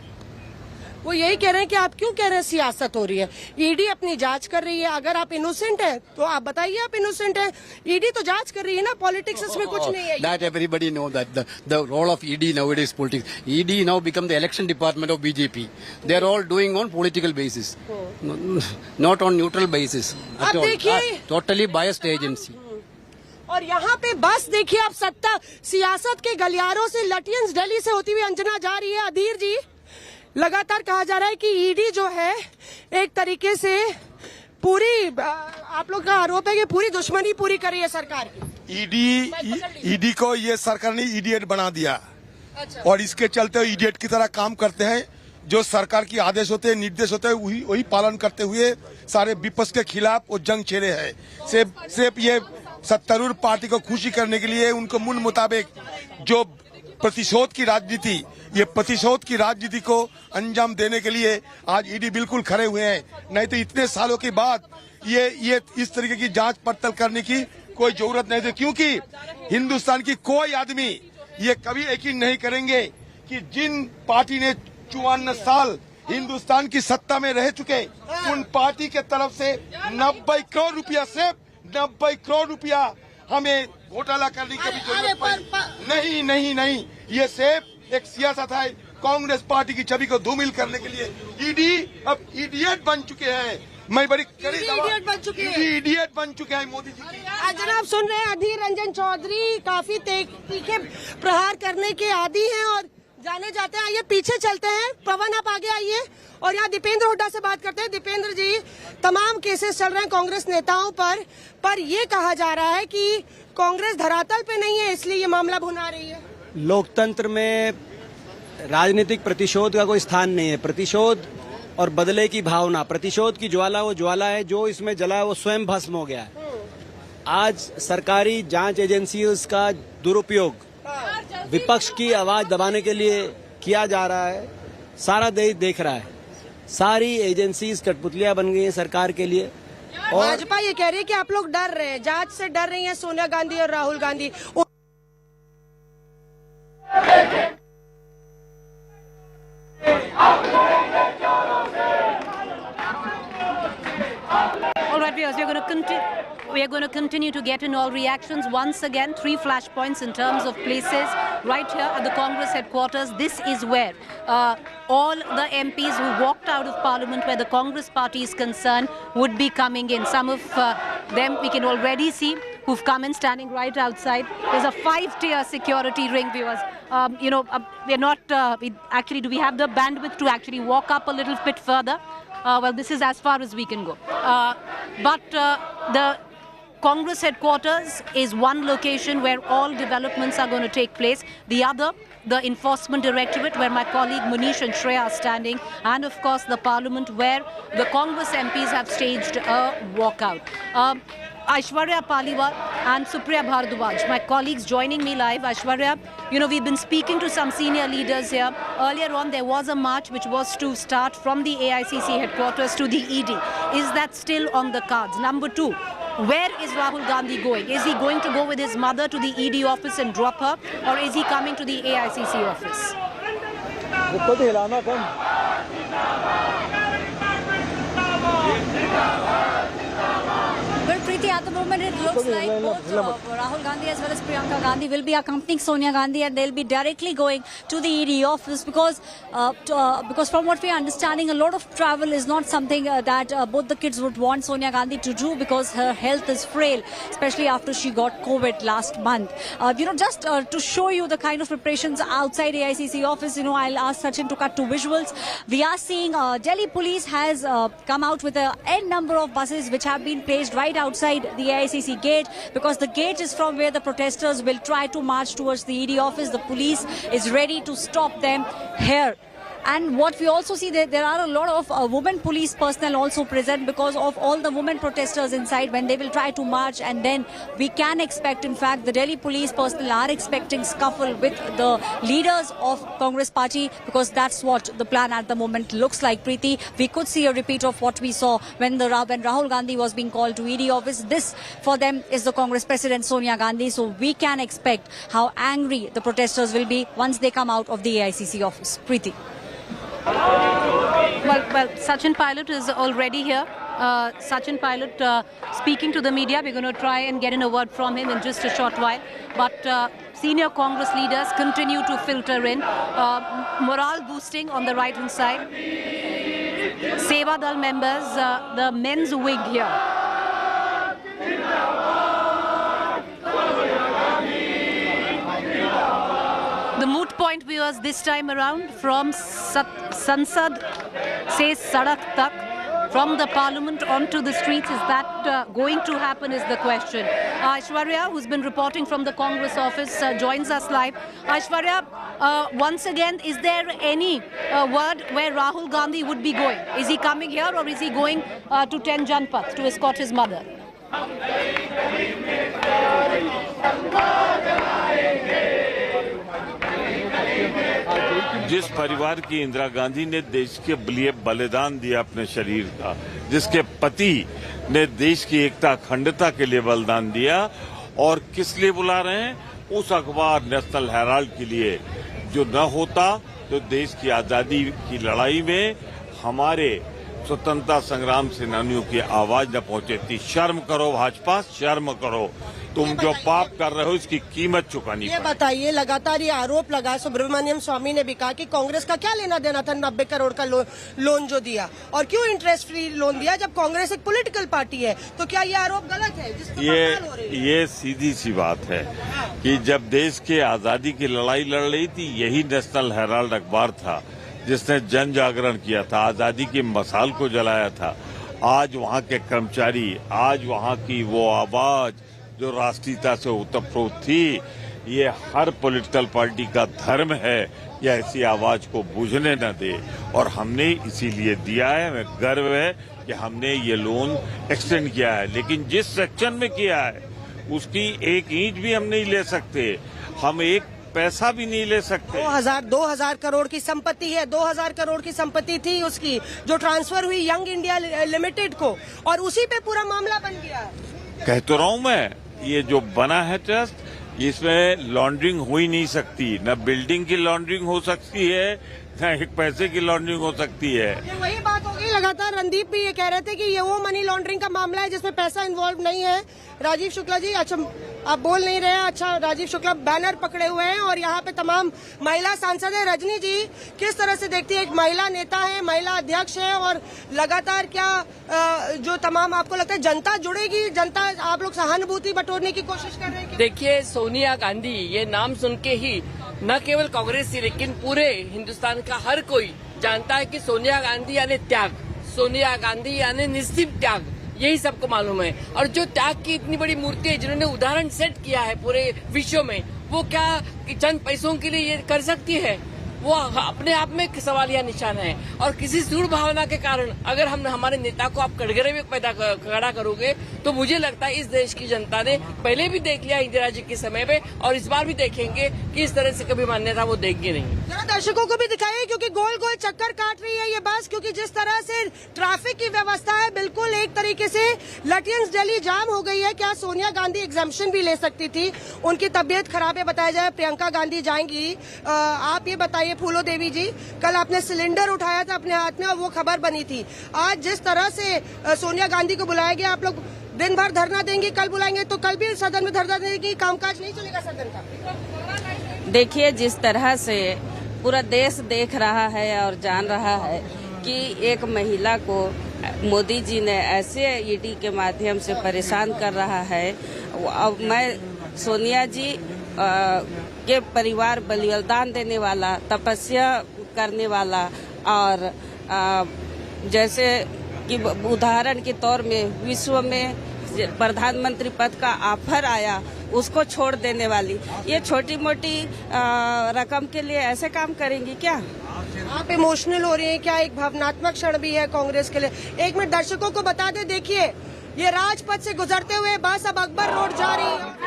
S11: वो यही कह रहे हैं कि आप क्यों कह रहे हैं सियासत हो रही है? ईडी अपनी जांच कर रही है। अगर आप इनोसेंट हैं तो आप बताइए आप इनोसेंट हैं। ईडी तो जांच कर रही है ना, पॉलिटिक्स इसमें कुछ नहीं है।
S13: That everybody know that the role of ED nowadays politics. ED now become the election department of BJP. They are all doing on political basis, not on neutral basis.
S11: अब देखिए
S13: totally biased agency.
S11: और यहाँ पे बस देखिए आप सियासत के गलियारों से लटियंस दिल्ली से होती हुई अंजना जा रही है। अधीर जी, लगातार कहा जा रहा है कि ईडी जो है एक तरीके से पूरी आप लोग का आरोप है कि पूरी दुश्मनी पूरी कर रही है सरकार की।
S14: ईडी को ये सरकार ने इडियट बना दिया। अच्छा। और इसके चलते इडियट की तरह काम करते हैं। जो सरकार की आदेश होते हैं, निर्देश होते हैं, वही पालन करते हुए सारे विपक्ष के खिलाफ वो जंग छेड़े हैं। सिर्फ ये सत्तारूढ़ पार्टी को खुशी करने के लिए उनको मूल मुताबिक जो प्रतिशोध की राजनीति, ये प्रतिशोध की राजनीति को अंजाम देने के लिए आज ईडी बिल्कुल खड़े हुए हैं। नहीं तो इतने सालों के बाद ये इस तरीके की जांच पड़ताल करने की कोई जरूरत नहीं थी, क्योंकि हिंदुस्तान की कोई आदमी ये कभी यकीन नहीं करेंगे कि जिन पार्टी ने 54 साल हिंदुस्तान की सत्ता में रह चुके, उन पार्टी के तरफ से 90 करोड़ रुपया, सिर्फ 90 करोड़ रुपया हमें घोटाला करने की भी जरूरत पड़ी। नहीं, ये सिर्फ एक सियासत है कांग्रेस पार्टी की छवि को धूमिल करने के लिए। ईडी अब इडियट बन चुके हैं। मैं बड़ी इडियट बन चुके हैं मोदी जी।
S11: जनाब सुन रहे हैं, अधीर रंजन चौधरी काफी तीखे प्रहार करने के आदी हैं और जाने जाते हैं। आइए पीछे चलते हैं, पवन आप आगे आइए और यहाँ दीपेंद्र हुड्डा से बात करते हैं। दीपेंद्र जी, तमाम केसेस चल रहे हैं कांग्रेस नेताओं पर ये कहा जा रहा है कि कांग्रेस धरातल पे नहीं है, इसलिए ये मामला भुना रही है।
S15: लोकतंत्र में राजनीतिक प्रतिशोध का कोई स्थान नहीं है। प्रतिशोध और बदले की भावना, प्रतिशोध की ज्वाला वो ज्वाला है जो इसमें जला है, वो स्वयं भस्म हो गया है। आज सरकारी जांच एजेंसियों का दुरुपयोग विपक्ष की आवाज दबाने के लिए किया जा रहा है। सारा देश देख रहा है। सारी एजेंसीज कठपुतलियां बन गई हैं सरकार के लिए। और
S11: भाजपा ये कह रही है कि आप लोग डर रहे हैं, जांच से डर रही हैं सोनिया गांधी और Rahul Gandhi.
S3: All right, viewers, we are going to continue to get in all reactions. Once again, 3 flashpoints in terms of places right here at the Congress headquarters. This is where all the MPs who walked out of Parliament, where the Congress party is concerned, would be coming in. Some of them we can already see who've come in, standing right outside. There's a 5-tier security ring, viewers. We're not, actually, do we have the bandwidth to actually walk up a little bit further? Well, this is as far as we can go. But the Congress headquarters is one location where all developments are going to take place. The other, the Enforcement Directorate, where my colleague Munish and Shreya are standing. And of course, the Parliament, where the Congress MPs have staged a walkout. Aishwarya Paliwal and Supriya Bhardwaj, my colleagues joining me live. Aishwarya, we've been speaking to some senior leaders here. Earlier on, there was a march which was to start from the AICC headquarters to the ED. Is that still on the cards? Number 2, where is Rahul Gandhi going? Is he going to go with his mother to the ED office and drop her? Or is he coming to the AICC office?
S16: Well, Preeti, at the moment it looks like both Rahul Gandhi as well as Priyanka Gandhi will be accompanying Sonia Gandhi, and they'll be directly going to the ED office because from what we are understanding, a lot of travel is not something that both the kids would want Sonia Gandhi to do because her health is frail, especially after she got COVID last month. Just to show you the kind of preparations outside AICC office, I'll ask Sachin to cut to visuals. We are seeing Delhi police has come out with a n number of buses which have been placed right outside the AICC gate, because the gate is from where the protesters will try to march towards the ED office. The police is ready to stop them here. And what we also see, there are a lot of women police personnel also present because of all the women protesters inside when they will try to march. And then we can expect, in fact, the Delhi police personnel are expecting scuffle with the leaders of Congress party, because that's what the plan at the moment looks like. Preeti, we could see a repeat of what we saw when Rahul Gandhi was being called to ED office. This, for them, is the Congress president Sonia Gandhi. So we can expect how angry the protesters will be once they come out of the AICC office. Preeti.
S3: Well, Sachin Pilot is already here. Sachin Pilot speaking to the media. We're going to try and get in a word from him in just a short while. But senior Congress leaders continue to filter in. Morale boosting on the right-hand side. Seva Dal members, the men's wing here. The moot point, viewers, this time around from Sansad se Sadak Tak, from the parliament onto the streets. Is that going to happen is the question. Aishwarya, who's been reporting from the Congress office, joins us live. Aishwarya, once again, is there any word where Rahul Gandhi would be going? Is he coming here or is he going to 10 Janpath to escort his mother?
S17: जिस परिवार की इंदिरा गांधी ने देश के लिए बलिदान दिया अपने शरीर का, जिसके पति ने देश की एकता अखंडता के लिए बलिदान दिया, और किस लिए बुला रहे हैं? उस अखबार नेशनल हेराल्ड के लिए जो न होता तो देश की आजादी की लड़ाई में हमारे स्वतंत्रता संग्राम सेनानियों की आवाज न पहुंचे थी। शर्म करो भाजपा, शर्म करो। तुम जो पाप कर रहे हो इसकी कीमत चुकानी
S11: ये बताइए, लगातार ये आरोप लगा, सुब्रमण्यम स्वामी ने भी कहा कि कांग्रेस का क्या लेना देना था 90 करोड़ का लोन जो दिया, और क्यों इंटरेस्ट फ्री लोन दिया जब कांग्रेस एक पॉलिटिकल पार्टी है? तो क्या ये आरोप गलत है?
S17: ये सीधी सी बात है कि जब देश के आजादी की लड़ाई लड़ रही थी, यही नेशनल हेराल्ड अखबार था जिसने जन जागरण किया था, आजादी की मसाल को जलाया था। आज वहाँ के कर्मचारी, आज वहाँ की वो आवाज जो राष्ट्रीयता से ओतप्रोत थी, ये हर पॉलिटिकल पार्टी का धर्म है कि ऐसी आवाज को बुझने न दे, और हमने इसीलिए दिया है। हमें गर्व है कि हमने ये लोन एक्सटेंड किया है, लेकिन जिस सेक्शन में किया है उसकी एक ईंट भी हम नहीं ले सकते, हम एक पैसा भी नहीं ले सकते।
S11: 2000 करोड़ की संपत्ति है, 2000 करोड़ की संपत्ति थी उसकी, जो ट्रांसफर हुई यंग इंडिया लिमिटेड को, और उसी पे पूरा मामला बन गया।
S17: कह तो रहा हूँ मैं, ये जो बना है ट्रस्ट, इसमें लॉन्ड्रिंग हो ही नहीं सकती, न बिल्डिंग की लॉन्ड्रिंग हो सकती है, न एक पैसे की लॉन्ड्रिंग हो सकती है।
S11: ये वही बात होगी, लगातार रणदीप भी ये कह रहे थे कि ये वो मनी लॉन्ड्रिंग का मामला है जिसमें पैसा इन्वॉल्व नहीं है। राजीव शुक्ला जी, अच्छा आप बोल नहीं रहे हैं। अच्छा, राजीव शुक्ला बैनर पकड़े हुए हैं और यहाँ पे तमाम महिला सांसद है। रजनी जी, किस तरह से देखती है, एक महिला नेता है, महिला अध्यक्ष है, और लगातार क्या जो तमाम आपको लगता है जनता जुड़ेगी, जनता आप लोग सहानुभूति बटोरने की कोशिश कर रहे हैं?
S18: देखिए, सोनिया गांधी ये नाम सुन के ही न केवल कांग्रेस ही लेकिन पूरे हिंदुस्तान का हर कोई जानता है कि सोनिया गांधी यानी त्याग, सोनिया गांधी यानी निश्चित त्याग, यही सबको मालूम है। और जो त्याग की इतनी बड़ी मूर्ति है, जिन्होंने उदाहरण सेट किया है पूरे विश्व में, वो क्या चंद पैसों के लिए ये कर सकती है? वो अपने आप में सवालिया निशान है। और किसी सूढ़ भावना के कारण अगर हम हमारे नेता को आप कटघरे में खड़ा करोगे, तो मुझे लगता है इस देश की जनता ने पहले भी देख लिया इंदिरा जी के समय में, और इस बार भी देखेंगे कि इस तरह से कभी मान्यता वो देंगे नहीं।
S11: जरा दर्शकों को भी दिखाइए, क्योंकि गोल गोल चक्कर काट रही है ये बस, क्योंकि जिस तरह से ट्रैफिक की व्यवस्था है, बिल्कुल एक तरीके से लटियंस दिल्ली जाम हो गई है। क्या सोनिया गांधी एग्जाम्पशन भी ले सकती थी? उनकी तबीयत खराब है बताया जाए, प्रियंका गांधी जाएंगी। आप ये बताइए फूलो देवी जी, कल आपने सिलेंडर उठाया था अपने हाथ में और वो खबर बनी थी। आज जिस तरह से सोनिया गांधी को बुलाया गया, आप लोग दिन भर धरना देंगे, कल बुलाएंगे तो कल भी सदन में धरना देंगे, कामकाज नहीं चलेगा सदन का?
S12: देखिए, जिस तरह से पूरा देश देख रहा है और जान रहा है कि एक महिला को मोदी जी ने ऐसे ईडी के माध्यम से परेशान कर रहा है, अब मैं सोनिया जी के परिवार बलिदान देने वाला, तपस्या करने वाला, और जैसे कि उदाहरण के तौर में विश्व में प्रधानमंत्री पद का ऑफर आया, उसको छोड़ देने वाली, ये छोटी मोटी रकम के लिए ऐसे काम करेंगी क्या?
S11: आप इमोशनल हो रही हैं क्या? एक भावनात्मक क्षण भी है कांग्रेस के लिए। एक मिनट दर्शकों को बता दे, देखिए ये राजपथ से गुजरते हुए बस अब अकबर रोड जा रही है।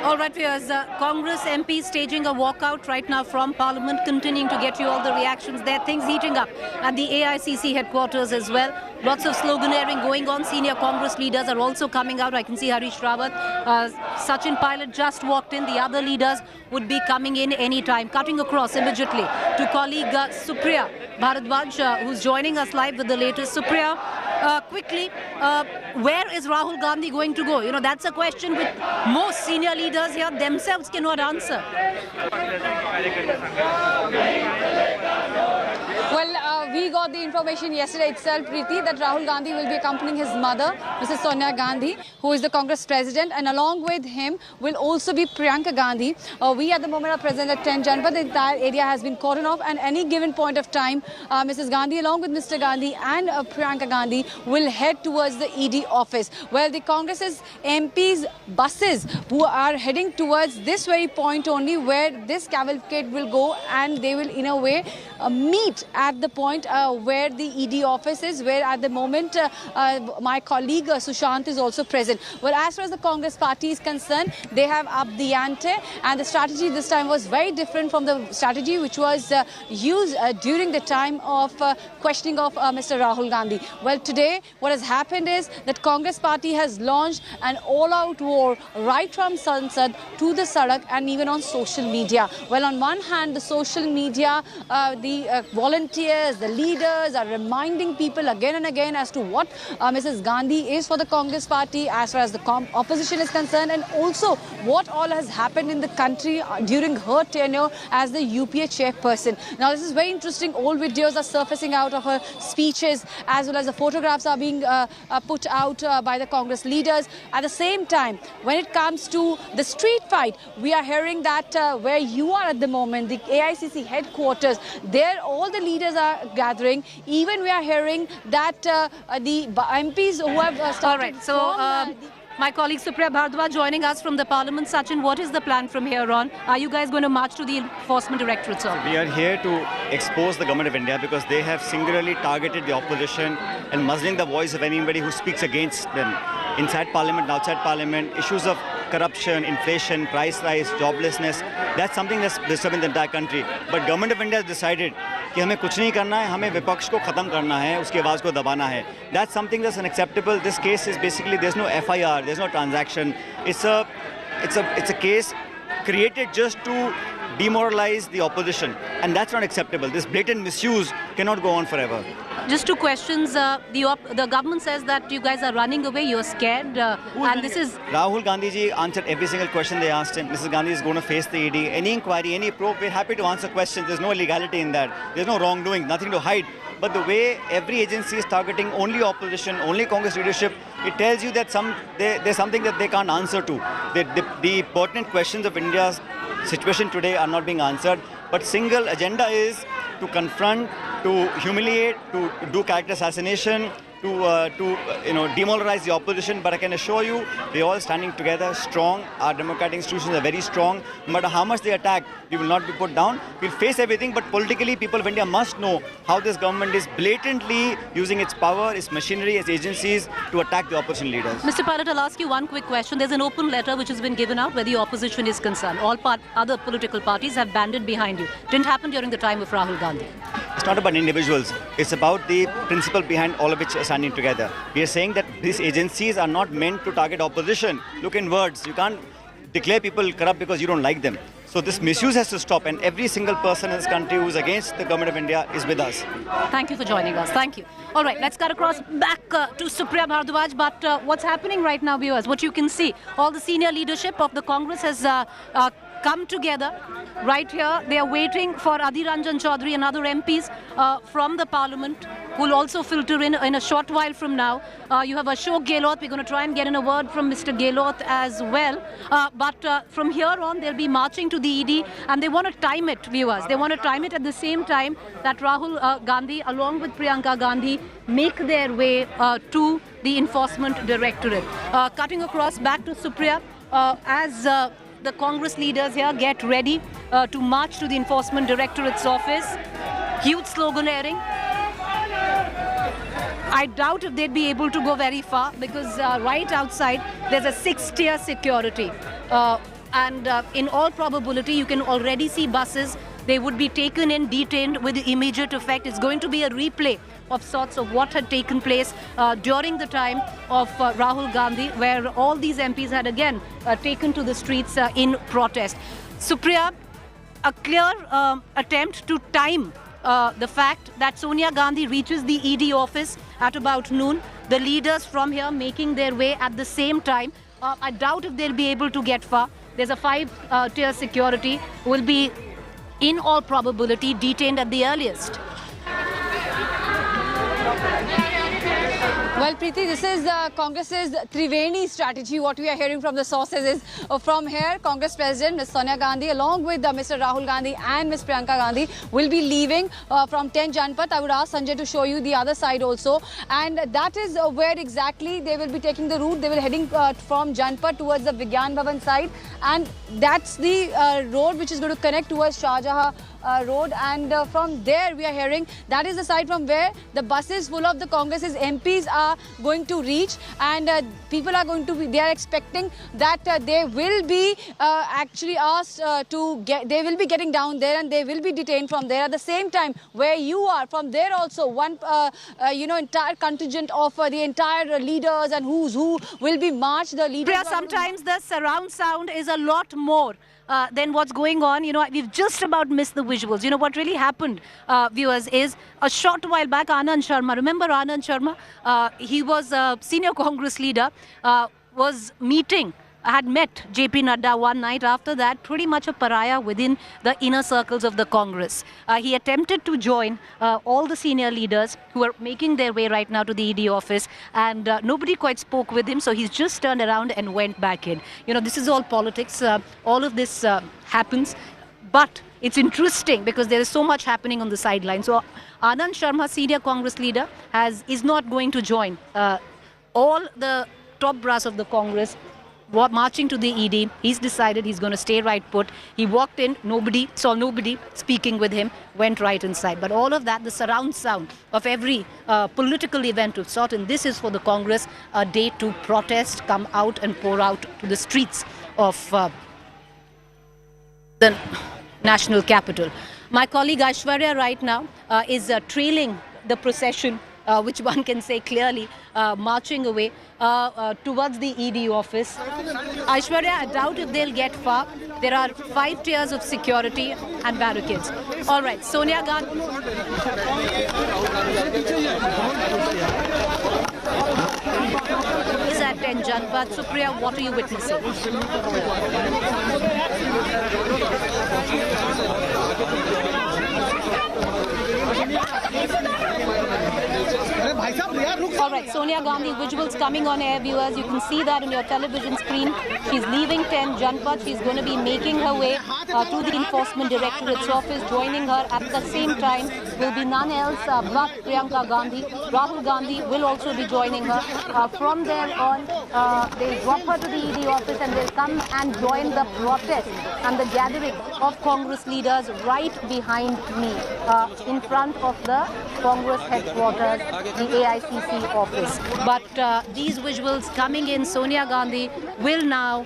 S3: All right, viewers, Congress MP staging a walkout right now from Parliament, continuing to get you all the reactions there. Things heating up at the AICC headquarters as well. Lots of sloganeering going on. Senior Congress leaders are also coming out. I can see Harish Rawat, Sachin Pilot just walked in. The other leaders would be coming in any time. Cutting across immediately to colleague Supriya Bharadwaj, who's joining us live with the latest. Supriya, quickly, where is Rahul Gandhi going to go? You know, that's a question which most senior leaders here themselves cannot answer.
S5: Well, we got the information yesterday itself, Preeti, that Rahul Gandhi will be accompanying his mother, Mrs. Sonia Gandhi, who is the Congress president, and along with him will also be Priyanka Gandhi. We at the moment are present at 10 Janpath. The entire area has been cordoned off, and any given point of time, Mrs. Gandhi along with Mr. Gandhi and Priyanka Gandhi will head towards the ED office. Well, the Congress's MPs buses who are heading towards this very point only where this cavalcade will go, and they will in a way meet at the point where the ED office is, where at the moment my colleague Sushant is also present. Well, as far as the Congress party is concerned, they have upped the ante, and the strategy this time was very different from the strategy which was used during the time of questioning of Mr. Rahul Gandhi. Well, today what has happened is that Congress party has launched an all-out war right from Sansad to the Sadak and even on social media. Well, on one hand, the social media, the volunteers, the leaders are reminding people again and again as to what Mrs. Gandhi is for the Congress party as far as the opposition is concerned, and also what all has happened in the country during her tenure as the UPA chairperson. Now, this is very interesting. All videos are surfacing out of her speeches, as well as the photographs are being put out by the Congress leaders. At the same time, when it comes to the street fight, we are hearing that where you are at the moment, the AICC headquarters, there all the leaders are gathering. Even we are hearing that the MPs who have started...
S3: All right, so my colleague Supriya Bhardwaj joining us from the Parliament. Sachin, what is the plan from here on? Are you guys going to march to the Enforcement Directorate?
S19: We are here to expose the government of India because they have singularly targeted the opposition and muzzling the voice of anybody who speaks against them. Inside Parliament and outside Parliament, issues of corruption, inflation, price rise, joblessness, that's something that's disturbing the entire country. But government of India has decided कि हमें कुछ नहीं करना है, हमें विपक्ष को खत्म करना है, उसकी आवाज़ को दबाना है. That's something that's unacceptable. This case is basically, there's no FIR, there's no transaction. It's a case created just to demoralize the opposition, and that's not acceptable. This blatant misuse cannot go on forever.
S3: Just two questions. The government says that you guys are running away, you're scared, and this is...
S19: Rahul Gandhi ji answered every single question they asked him. Mrs. Gandhi is going to face the ED. Any inquiry, any probe, we're happy to answer questions. There's no illegality in that. There's no wrongdoing, nothing to hide. But the way every agency is targeting only opposition, only Congress leadership, it tells you that there's something that they can't answer to. The pertinent questions of India's situation today are not being answered. But single agenda is to confront, to humiliate, to do character assassination, to demoralize the opposition. But I can assure you, we're all standing together, strong. Our democratic institutions are very strong. No matter how much they attack, we will not be put down. We'll face everything, but politically, people of India must know how this government is blatantly using its power, its machinery, its agencies to attack the opposition leaders.
S3: Mr. Pilot, I'll ask you one quick question. There's an open letter which has been given out where the opposition is concerned. All other political parties have banded behind you. Didn't happen during the time of Rahul Gandhi.
S19: It's not about individuals. It's about the principle behind all of which are standing together. We are saying that these agencies are not meant to target opposition. Look in words. You can't declare people corrupt because you don't like them. So this misuse has to stop, and every single person in this country who's against the government of India is with us.
S3: Thank you for joining us. Thank you. All right, let's cut across back to Supriya Bhardwaj. But what's happening right now, viewers, what you can see, all the senior leadership of the Congress has come together right here. They are waiting for Adhir Ranjan Chaudhary and other MPs from the Parliament who will also filter in a short while from now. You have Ashok Gehlot. We're going to try and get in a word from Mr. Gehlot as well. But from here on, they'll be marching to the ED, and they want to time it, viewers. They want to time it at the same time that Rahul Gandhi, along with Priyanka Gandhi, make their way to the Enforcement Directorate. Cutting across back to Supriya, as the Congress leaders here get ready to march to the Enforcement Directorate's office. Huge sloganeering. I doubt if they'd be able to go very far because right outside there's a 6-tier security. And in all probability, you can already see buses. They would be taken in, detained with immediate effect. It's going to be a replay of sorts of what had taken place during the time of Rahul Gandhi, where all these MPs had again taken to the streets in protest. Supriya, a clear attempt to time the fact that Sonia Gandhi reaches the ED office at about noon. The leaders from here making their way at the same time. I doubt if they'll be able to get far. There's a 5-tier security, will be in all probability detained at the earliest.
S5: Well, Preeti, this is Congress's Triveni strategy. What we are hearing from the sources is from here, Congress President Ms. Sonia Gandhi, along with Mr. Rahul Gandhi and Ms. Priyanka Gandhi, will be leaving from 10 Janpath. I would ask Sanjay to show you the other side also. And that is where exactly they will be taking the route. They will heading from Janpath towards the Vigyan Bhavan side. And that's the road which is going to connect towards Shah Jahan road, and from there we are hearing that is the side from where the buses full of the Congress's MPs are going to reach, and people are going to be, they are expecting that they will be actually asked to get, they will be getting down there and they will be detained from there. At the same time, where you are, from there also one entire contingent of the entire leaders and who's who will be marched. The leaders.
S3: Priya, sometimes the surround sound is a lot more than what's going on. You know, we've just about missed the visuals. You know, what really happened, viewers, is a short while back, Anand Sharma, remember Anand Sharma? He was a senior Congress leader, had met JP Nadda one night. After that, pretty much a pariah within the inner circles of the Congress. He attempted to join all the senior leaders who are making their way right now to the ED office, and nobody quite spoke with him, so he's just turned around and went back in. You know, this is all politics. All of this happens, but it's interesting because there is so much happening on the sideline. So Anand Sharma, senior Congress leader, is not going to join all the top brass of the Congress marching to the ED. He's decided he's going to stay right put. He walked in, saw nobody speaking with him, went right inside. But all of that, the surround sound of every political event of sort, and this is for the Congress, a day to protest, come out and pour out to the streets of the national capital. My colleague Aishwarya right now is trailing the procession, which one can say clearly, marching away towards the ED office. Aishwarya, I doubt if they'll get far. There are 5 tiers of security and barricades. All right, Sonia Gandhi. Is at 10 Janpath. Supriya, what are you witnessing? All right, Sonia Gandhi, visuals coming on air, viewers. You can see that on your television screen. She's leaving 10 Janpath. She's going to be making her way to the Enforcement Directorate's office. Joining her at the same time will be none else but Priyanka Gandhi. Rahul Gandhi will also be joining her. From there on, they'll drop her to the ED office and they'll come and join the protest and the gathering of Congress leaders right behind me, in front of the Congress headquarters, the Aicc office. But these visuals coming in, Sonia Gandhi will now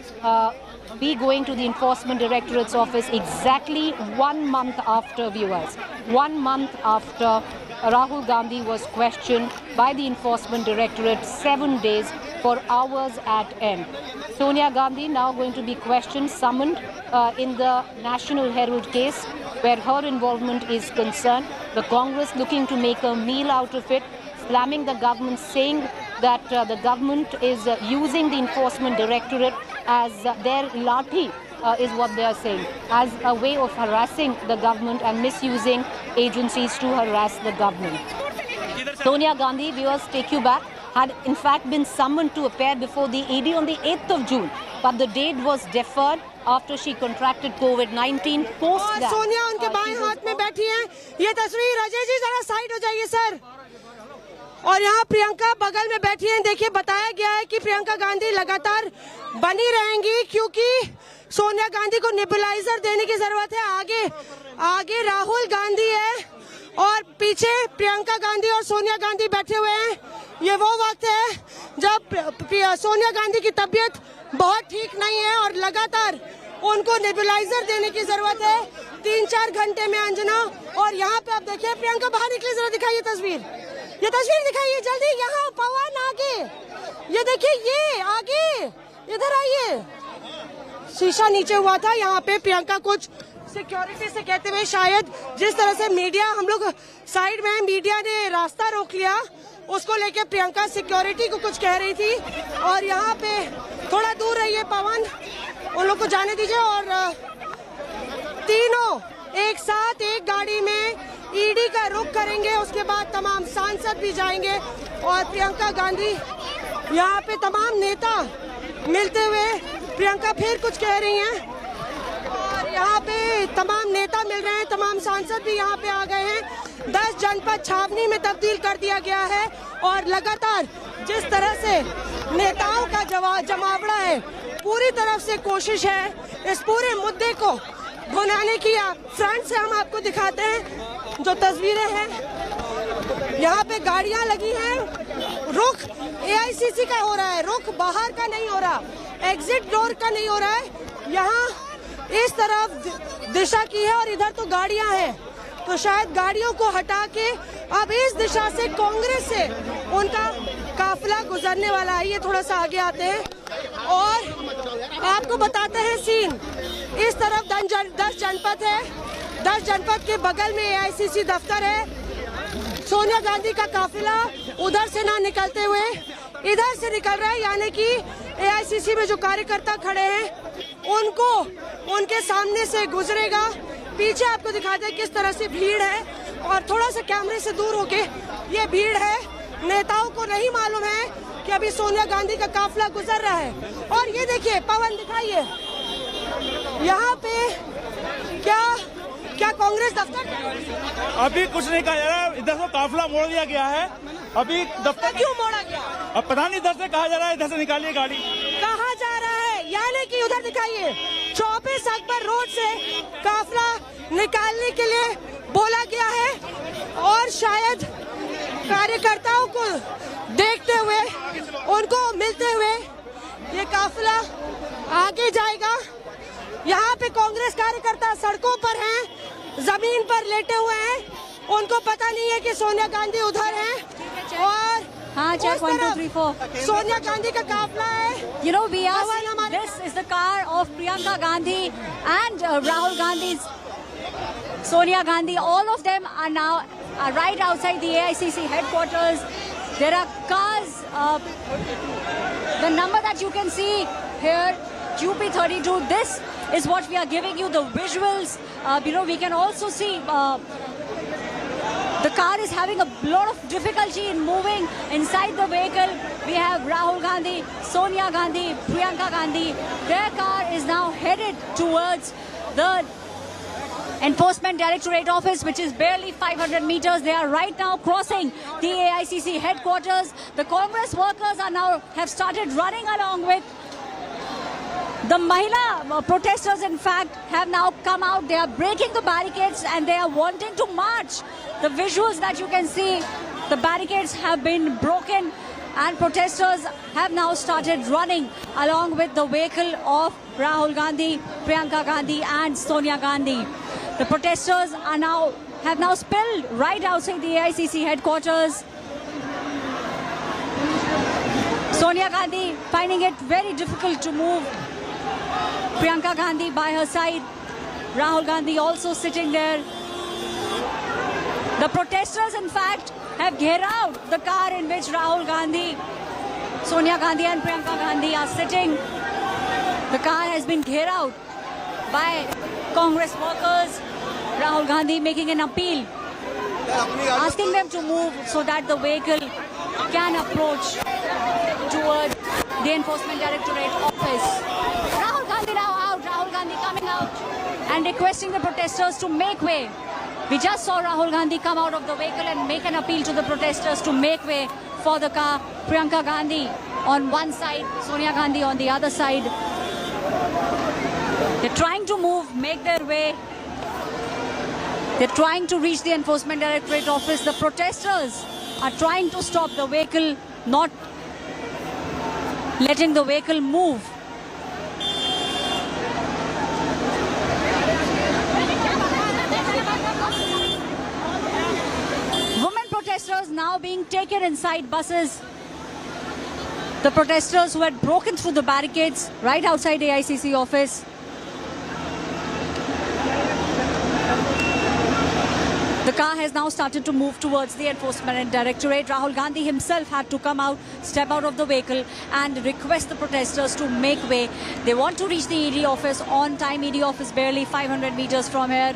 S3: be going to the Enforcement Directorate's office exactly 1 month after, viewers. 1 month after Rahul Gandhi was questioned by the Enforcement Directorate, 7 days for hours at end. Sonia Gandhi now going to be questioned, summoned in the National Herald case where her involvement is concerned. The Congress looking to make a meal out of it, slamming the government, saying that the government is using the Enforcement Directorate as their lathi, is what they are saying, as a way of harassing the government and misusing agencies to harass the government. Sonia Gandhi, viewers, take you back, had in fact been summoned to appear before the ED on the 8th of June, but the date was deferred after she contracted COVID-19. Post that,
S11: Sonia उनके बाएं हाथ में बैठी हैं. ये तस्वीर अजय जी जरा side हो जाइए सर. और यहाँ प्रियंका बगल में बैठी हैं. देखिए, बताया गया है कि प्रियंका गांधी लगातार बनी रहेंगी क्योंकि सोनिया गांधी को नेबुलाइजर देने की जरूरत है. आगे राहुल गांधी है और पीछे प्रियंका गांधी और सोनिया गांधी बैठे हुए हैं. ये वो वक्त है जब सोनिया गांधी की तबीयत बहुत ठीक नहीं है और लगातार उनको नेबुलाइजर देने की जरूरत है. 3-4 घंटे में अंजना. और यहाँ पे आप देखिए प्रियंका बाहर निकली. जरा दिखाइए तस्वीर, ये तस्वीर दिखाइए जल्दी. यहाँ पवन आगे, ये देखिए, ये आगे, इधर आइए. शीशा नीचे हुआ था. यहाँ पे प्रियंका कुछ सिक्योरिटी से कहते हुए, शायद जिस तरह से मीडिया, हम लोग साइड में, मीडिया ने रास्ता रोक लिया, उसको लेके प्रियंका सिक्योरिटी को कुछ कह रही थी. और यहाँ पे थोड़ा दूर रहिए पवन, उन लोग को जाने दीजिए. और तीनों एक साथ एक गाड़ी में ईडी का रुख करेंगे। उसके बाद तमाम सांसद भी जाएंगे और प्रियंका गांधी यहाँ पे तमाम नेता मिलते हुए, प्रियंका फिर कुछ कह रही हैं और यहाँ पे तमाम नेता मिल रहे हैं, तमाम सांसद भी यहाँ पे आ गए हैं। 10 जनपद छावनी में तब्दील कर दिया गया है और लगातार जिस तरह से नेताओं का जमावड़ा है, पूरी तरफ से कोशिश है इस पूरे मुद्दे को भुनाने की। फ्रंट से हम आपको दिखाते हैं जो तस्वीरें हैं। यहाँ पे गाड़ियाँ लगी हैं, रुख AICC का हो रहा है, रुख बाहर का नहीं हो रहा, एग्जिट डोर का नहीं हो रहा है। यहाँ इस तरफ दिशा की है और इधर तो गाड़ियाँ हैं, तो शायद गाड़ियों को हटा के अब इस दिशा से कांग्रेस से उनका काफिला गुजरने वाला है। ये थोड़ा सा आगे आते हैं और आपको बताते हैं सीन। इस तरफ 10 जनपद है, 10 जनपद के बगल में AICC दफ्तर है। सोनिया गांधी का काफिला उधर से ना निकलते हुए इधर से निकल रहा है, यानी कि AICC में जो कार्यकर्ता खड़े हैं उनको उनके सामने से गुजरेगा। पीछे आपको दिखाते हैं किस तरह से भीड़ है और थोड़ा सा कैमरे से दूर होके ये भीड़ है। नेताओं को नहीं मालूम है कि अभी सोनिया गांधी का काफिला गुजर रहा है। और ये देखिए, पवन दिखाइए, यहाँ पे क्या कांग्रेस दफ्तर
S10: अभी कुछ नहीं कहा जा रहा है। इधर से काफिला मोड़ दिया गया है। अभी दफ्तर
S11: क्यों मोड़ा गया?
S10: अब पता नहीं, इधर से कहा जा रहा है, इधर से निकालिए गाड़ी।
S11: कहा जा रहा है यानी कि उधर दिखाइए 24 अकबर रोड से काफिला निकालने के लिए बोला गया है और शायद कार्यकर्ताओं को देखते हुए, उनको मिलते हुए ये काफिला आगे जाएगा। यहाँ पे कांग्रेस कार्यकर्ता सड़कों पर हैं, जमीन पर लेटे हुए हैं, उनको पता नहीं है कि सोनिया गांधी उधर हैं और
S16: हाँ, check 1 2 3 4
S11: सोनिया गांधी का काफिला है।
S16: You know, we are seeing this is the car of Priyanka Gandhi and Rahul Gandhi's Sonia Gandhi. All of them are now right outside the AICC headquarters. There are cars. The number that you can see here, UP32. This is what we are giving you, the visuals. You know, we can also see the car is having a lot of difficulty in moving inside the vehicle. We have Rahul Gandhi, Sonia Gandhi, Priyanka Gandhi. Their car is now headed towards the Enforcement Directorate office, which is barely 500 meters. They are right now crossing the AICC headquarters. The Congress workers have started running along with the Mahila protesters. In fact, have now come out. They are breaking the barricades and they are wanting to march. The visuals that you can see, the barricades have been broken and protesters have now started running along with the vehicle of Rahul Gandhi, Priyanka Gandhi and Sonia Gandhi. The protesters have now spilled right outside the AICC headquarters. Sonia Gandhi finding it very difficult to move. Priyanka Gandhi by her side. Rahul Gandhi also sitting there. The protesters, in fact, have gherao the car in which Rahul Gandhi, Sonia Gandhi and Priyanka Gandhi are sitting. The car has been gherao by Congress workers. Rahul Gandhi making an appeal, asking them to move so that the vehicle can approach towards the Enforcement Directorate office. Rahul Gandhi now out, Rahul Gandhi coming out and requesting the protesters to make way. We just saw Rahul Gandhi come out of the vehicle and make an appeal to the protesters to make way for the car. Priyanka Gandhi on one side, Sonia Gandhi on the other side. They're trying to move, make their way. They're trying to reach the Enforcement Directorate office. The protesters are trying to stop the vehicle, not letting the vehicle move. Women protesters now being taken inside buses. The protesters who had broken through the barricades right outside the AICC office. The car has now started to move towards the Enforcement Directorate. Rahul Gandhi himself had to come out, step out of the vehicle and request the protesters to make way. They want to reach the ED office on time. ED office barely 500 meters from here.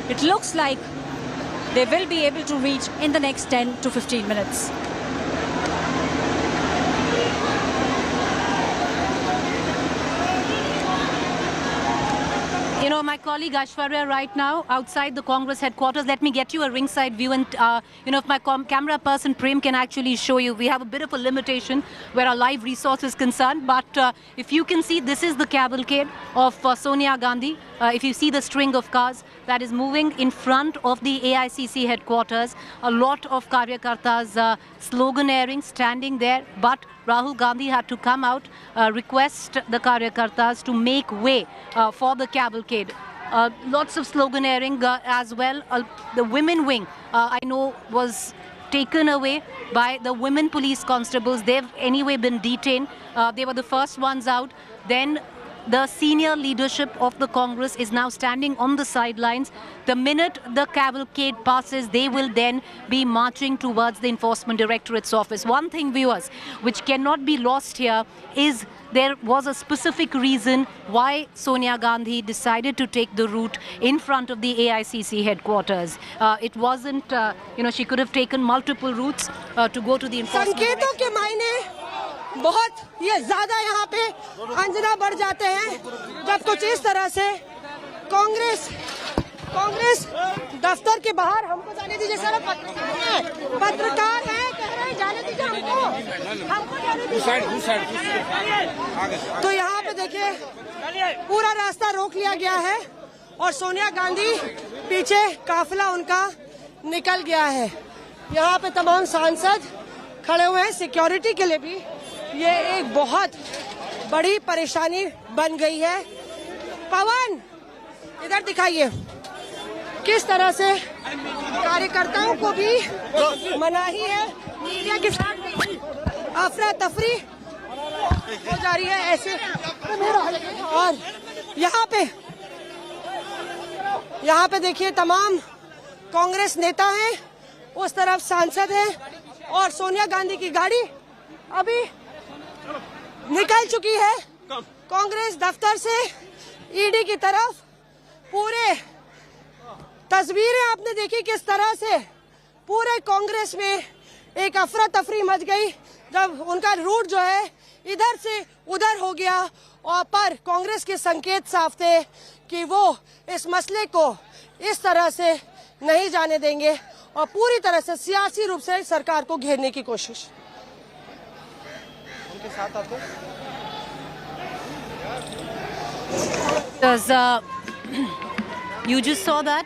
S16: It looks like they will be able to reach in the next 10 to 15 minutes.
S3: You know, my colleague Aishwarya right now outside the Congress headquarters. Let me get you a ringside view, and you know, if my camera person Prem can actually show you. We have a bit of a limitation where our live resource is concerned, but if you can see, this is the cavalcade of Sonia Gandhi. If you see the string of cars that is moving in front of the AICC headquarters, a lot of Karyakartas sloganeering, standing there, but Rahul Gandhi had to come out, request the Karyakartas to make way for the cavalcade. Lots of sloganeering as well. The women wing, I know, was taken away by the women police constables. They've anyway been detained. They were the first ones out. Then the senior leadership of the Congress is now standing on the sidelines. The minute the cavalcade passes, they will then be marching towards the Enforcement Directorate's office. One thing, viewers, which cannot be lost here is there was a specific reason why Sonia Gandhi decided to take the route in front of the AICC headquarters. It wasn't, you know, she could have taken multiple routes to go to the Enforcement Directorate.
S11: बहुत ये ज्यादा यहाँ पे अंजना बढ़ जाते हैं जब कुछ इस तरह से कांग्रेस दफ्तर के बाहर हमको जाने दीजिए सर, पत्रकार हैं, कह रहे हैं जाने दीजिए हमको जाने दीजिए। तो यहाँ पे देखिए पूरा रास्ता रोक लिया गया है और सोनिया गांधी पीछे काफिला उनका निकल गया है। यहाँ पे तमाम सांसद खड़े हुए हैं। सिक्योरिटी के लिए भी ये एक बहुत बड़ी परेशानी बन गई है। पवन इधर दिखाइए किस तरह से कार्यकर्ताओं को भी मनाही है, मीडिया के साथ अफरा तफरी हो जा रही है ऐसे। और यहाँ पे देखिए तमाम कांग्रेस नेता हैं, उस तरफ सांसद हैं और सोनिया गांधी की गाड़ी अभी निकल चुकी है कांग्रेस दफ्तर से ईडी की तरफ। पूरे तस्वीरें आपने देखी किस तरह से पूरे कांग्रेस में एक अफरा तफरी मच गई जब उनका रूट जो है इधर से उधर हो गया। और पर कांग्रेस के संकेत साफ थे कि वो इस मसले को इस तरह से नहीं जाने देंगे और पूरी तरह से सियासी रूप से सरकार को घेरने की कोशिश।
S3: You just saw that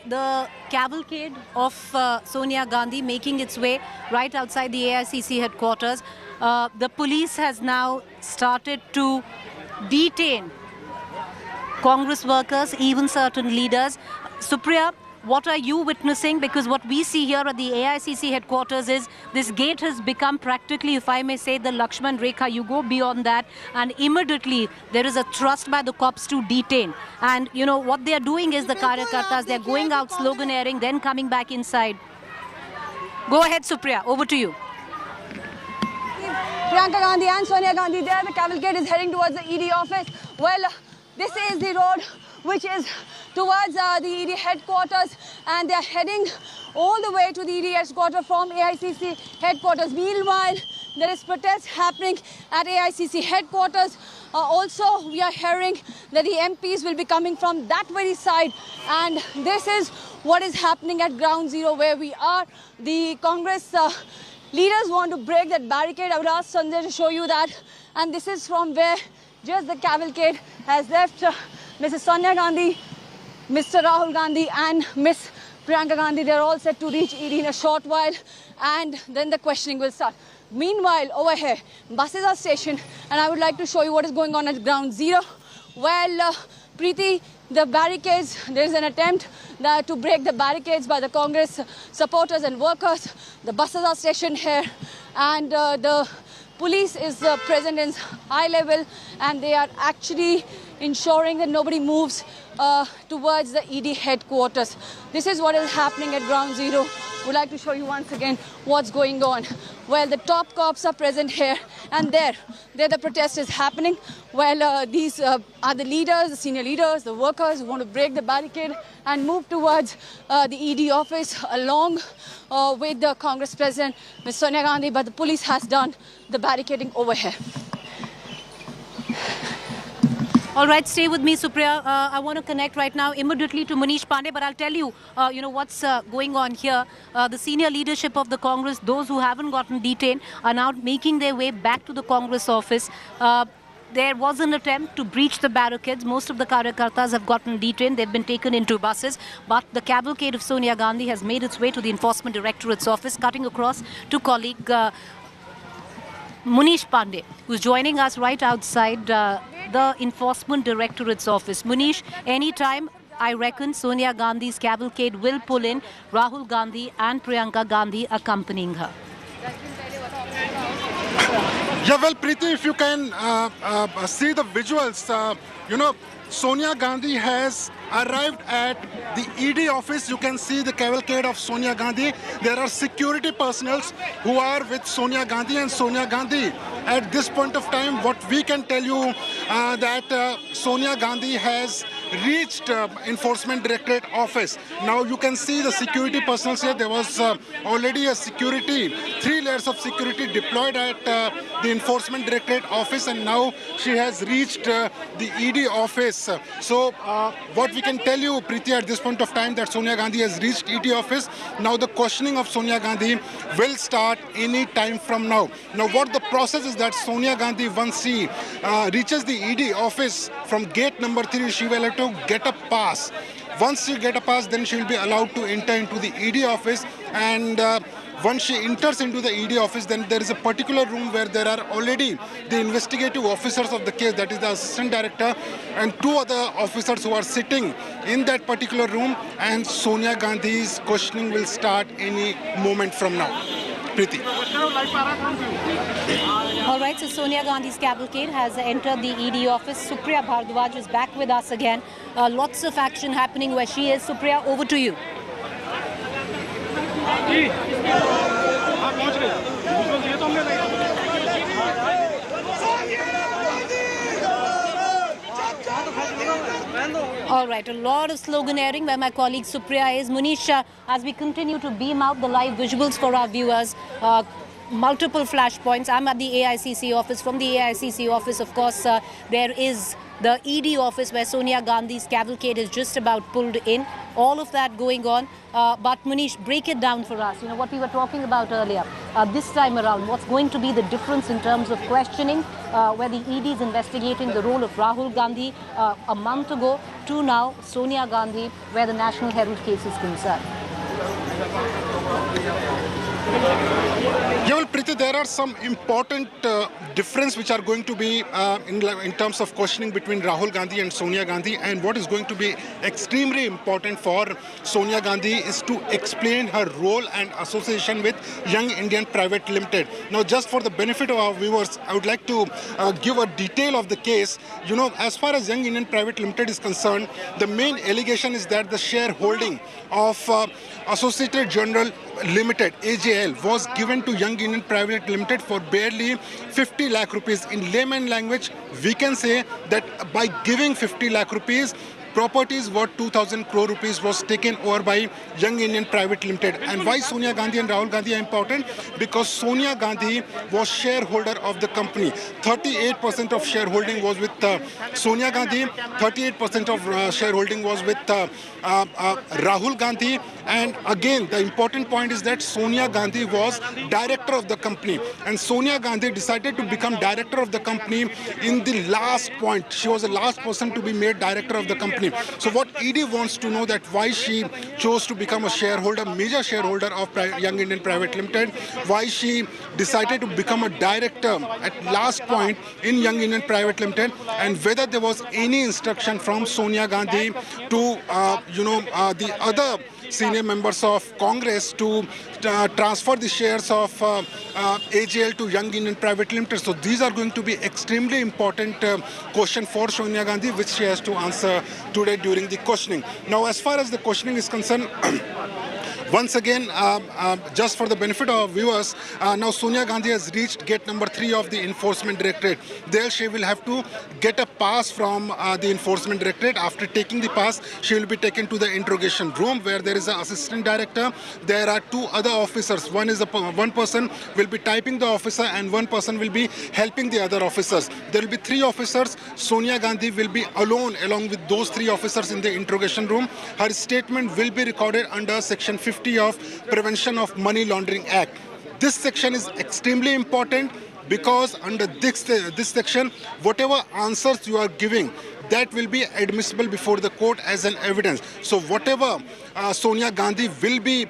S3: the cavalcade of Sonia Gandhi making its way right outside the AICC headquarters. The police has now started to detain Congress workers, even certain leaders. Supriya, what are you witnessing? Because what we see here at the AICC headquarters is this gate has become practically, if I may say, the Lakshman Rekha. You go beyond that and immediately there is a thrust by the cops to detain. And you know what they are doing is the Karyakartas, they're going out sloganeering, then coming back inside. Go ahead, Supriya, over to you.
S5: Priyanka Gandhi and Sonia Gandhi there. The cavalcade is heading towards the ED office. Well, this is the road which is towards the ED headquarters, and they are heading all the way to the ED headquarters from AICC headquarters. Meanwhile, there is protest happening at AICC headquarters. Also, we are hearing that the MPs will be coming from that very side, and this is what is happening at ground zero where we are. The Congress leaders want to break that barricade. I would ask Sanjay to show you that. And this is from where just the cavalcade has left. Mrs. Sonia Gandhi, Mr. Rahul Gandhi and Miss Priyanka Gandhi, they're all set to reach ED in a short while, and then the questioning will start. Meanwhile, over here, buses are stationed, and I would like to show you what is going on at ground zero. Well, Preeti, the barricades, there is an attempt to break the barricades by the Congress supporters and workers. The buses are stationed here, and the police is present in high level, and they are actually ensuring that nobody moves towards the ED headquarters. This is what is happening at ground zero Would like to show you once again what's going on. Well, the top cops are present here, and there the protest is happening. Well, these are the leaders, the senior leaders, the workers who want to break the barricade and move towards the ED office along with the Congress President, Ms. Sonia Gandhi, but the police has done the barricading over here.
S3: All right, stay with me, Supriya. I want to connect right now immediately to Manish Pandey, but I'll tell you, what's going on here. The senior leadership of the Congress, those who haven't gotten detained, are now making their way back to the Congress office. There was an attempt to breach the barricades. Most of the Karyakartas have gotten detained. They've been taken into buses. But the cavalcade of Sonia Gandhi has made its way to the Enforcement Directorate's office, cutting across to colleague Manish Pandey, who's joining us right outside the Enforcement Directorate's office. Manish, anytime, I reckon Sonia Gandhi's cavalcade will pull in Rahul Gandhi and Priyanka Gandhi accompanying her.
S9: Yeah, well, Preeti, if you can see the visuals, Sonia Gandhi has arrived at the ED office. You can see the cavalcade of Sonia Gandhi. There are security personnel who are with Sonia Gandhi, and Sonia Gandhi, at this point of time, what we can tell you that Sonia Gandhi has reached Enforcement Directorate office. Now you can see the security personnel here. There was already a 3 layers of security deployed at the Enforcement Directorate office, and now she has reached the ED office. So what we can tell you, Preeti, at this point of time, that Sonia Gandhi has reached ED office. Now the questioning of Sonia Gandhi will start any time from now. Now what the process is that Sonia Gandhi, once she reaches the ED office from gate number 3, she will have to get a pass. Once she get a pass, then she will be allowed to enter into the ED office, and once she enters into the ED office, then there is a particular room where there are already the investigative officers of the case, that is the assistant director and 2 other officers who are sitting in that particular room, and Sonia Gandhi's questioning will start any moment from now. Preeti.
S3: All right, so Sonia Gandhi's cavalcade has entered the ED office. Supriya Bhardwaj is back with us again. Lots of action happening where she is. Supriya, over to you. All right, a lot of sloganeering where my colleague Supriya is. Munish, as we continue to beam out the live visuals for our viewers, multiple flashpoints. I'm at the Aicc office. From the Aicc office, of course, there is the ED office where Sonia Gandhi's cavalcade is just about pulled in. All of that going on. But Manish, break it down for us. You know, what we were talking about earlier. This time around, what's going to be the difference in terms of questioning, where the ED is investigating the role of Rahul Gandhi a month ago to now Sonia Gandhi, where the National Herald case is concerned?
S9: Yeah, well, Preeti, there are some important difference which are going to be in terms of questioning between Rahul Gandhi and Sonia Gandhi, and what is going to be extremely important for Sonia Gandhi is to explain her role and association with Young Indian Private Limited. Now, just for the benefit of our viewers, I would like to give a detail of the case. You know, as far as Young Indian Private Limited is concerned, the main allegation is that the shareholding of Associated General Limited, AJL, was given to Young Indian Private Limited for barely 50 lakh rupees. In layman language, we can say that by giving 50 lakh rupees, properties worth 2,000 crore rupees was taken over by Young Indian Private Limited. And why Sonia Gandhi and Rahul Gandhi are important? Because Sonia Gandhi was shareholder of the company. 38% of shareholding was with Sonia Gandhi, 38% of shareholding was with Rahul Gandhi. And again, the important point is that Sonia Gandhi was director of the company. And Sonia Gandhi decided to become director of the company in the last point. She was the last person to be made director of the company. So what ED wants to know that why she chose to become a shareholder, major shareholder of Young Indian Private Limited, why she decided to become a director at last point in Young Indian Private Limited, and whether there was any instruction from Sonia Gandhi to, the other senior members of Congress to transfer the shares of AGL to Young Indian Private Limited. So these are going to be extremely important question for Sonia Gandhi, which she has to answer today during the questioning. Now, as far as the questioning is concerned, Once again, just for the benefit of viewers, now Sonia Gandhi has reached gate number 3 of the Enforcement Directorate. There she will have to get a pass from the Enforcement Directorate. After taking the pass, she will be taken to the interrogation room where there is an assistant director. There are 2 other officers. One person will be typing the officer and one person will be helping the other officers. There will be 3 officers. Sonia Gandhi will be alone along with those 3 officers in the interrogation room. Her statement will be recorded under Section 50 of Prevention of Money Laundering Act. This section is extremely important because under this section, whatever answers you are giving, that will be admissible before the court as an evidence. So whatever Sonia Gandhi will be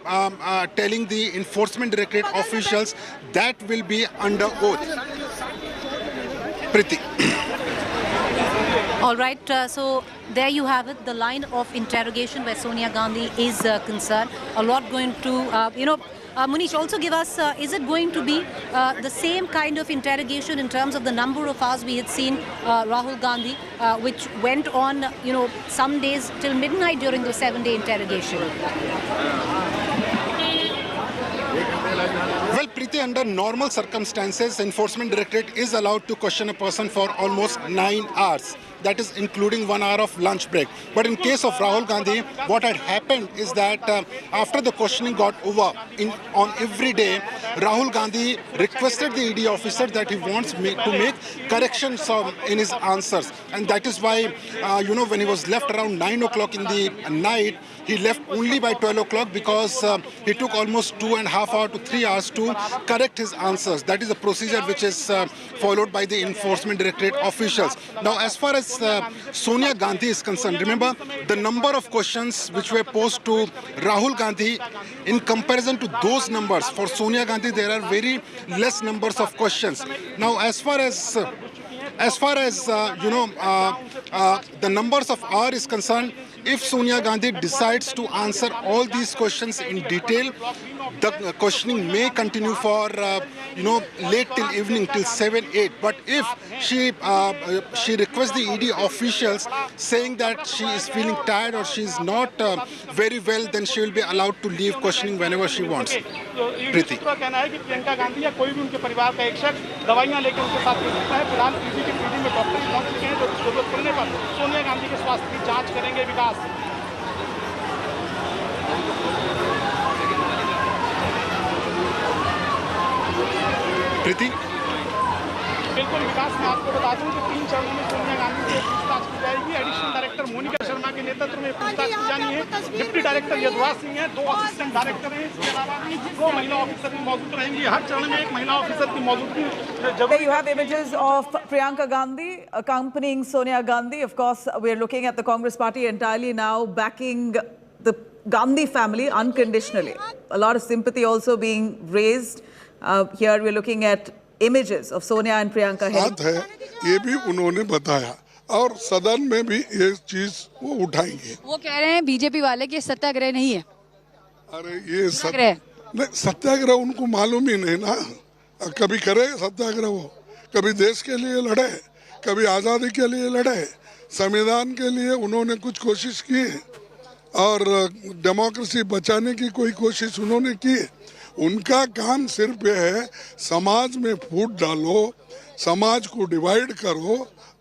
S9: telling the Enforcement Directorate officials, that will be under oath. Priti.
S3: All right, so there you have it, the line of interrogation where Sonia Gandhi is concerned. A lot going to, Munish, also give us, is it going to be the same kind of interrogation in terms of the number of hours we had seen Rahul Gandhi, which went on, some days till midnight during the 7-day interrogation?
S9: Well, Preeti, under normal circumstances, Enforcement Directorate is allowed to question a person for almost 9 hours. That is including 1 hour of lunch break. But in case of Rahul Gandhi, what had happened is that after the questioning got over, on every day, Rahul Gandhi requested the ED officer that he wants to make corrections in his answers. And that is why, when he was left around 9 o'clock in the night, he left only by 12 o'clock because he took almost 2.5 hours to 3 hours to correct his answers. That is a procedure which is followed by the Enforcement Directorate officials. Now, as far as Sonia Gandhi is concerned, remember the number of questions which were posed to Rahul Gandhi in comparison to those numbers. For Sonia Gandhi, there are very less numbers of questions. Now, as far as the numbers of hours is concerned, if Sonia Gandhi decides to answer all these questions in detail, the questioning may continue for late till evening till 7-8. But if she requests the ED officials saying that she is feeling tired or she is not very well, then she will be allowed to leave questioning whenever she wants. Preeti.
S10: कहना है कि प्रियंका गांधी या कोई भी उनके परिवार का एक शख्स दवाइयां लेकर उनके साथ मिल सकता है। फिलहाल ईडी में डॉक्टर पहुंच चुके हैं जो जरूरत पड़ने पर सोनिया गांधी के स्वास्थ्य की जांच करेंगे। विकास।
S9: प्रीति।
S10: बिल्कुल विकास, मैं आपको बता दूं कि 3 चरणों में सोनिया गांधी से पूछताछ की जाएगी। एडिशनल डायरेक्टर मोनिका शर्मा के नेतृत्व में पूछताछ की जानी है। डिप्टी डायरेक्टर यदुराज सिंह हैं, 2 असिस्टेंट डायरेक्टर हैं, इसके अलावा 2 महिला ऑफिसर भी मौजूद रहेंगी। हर चरण में एक महिला ऑफिसर की मौजूदगी
S20: There you have images of Priyanka Gandhi accompanying Sonia Gandhi. Of course, we're looking at the Congress party entirely now backing the Gandhi family unconditionally. A lot of sympathy also being raised. Here we're looking at images of Sonia and Priyanka.
S14: बात है, ये भी उन्होंने बताया और सदन में भी ये चीज वो उठाएंगे।
S5: वो कह रहे हैं बीजेपी वाले कि सत्याग्रह नहीं है।
S14: अरे ये सत्याग्रह उनको मालूम ही नहीं ना। कभी करे सत्याग्रह, वो कभी देश के लिए लड़े, कभी आज़ादी के लिए लड़े, संविधान के लिए उन्होंने कुछ कोशिश की और डेमोक्रेसी बचाने की कोई कोशिश उन्होंने की। उनका काम सिर्फ ये है समाज में फूट डालो, समाज को डिवाइड करो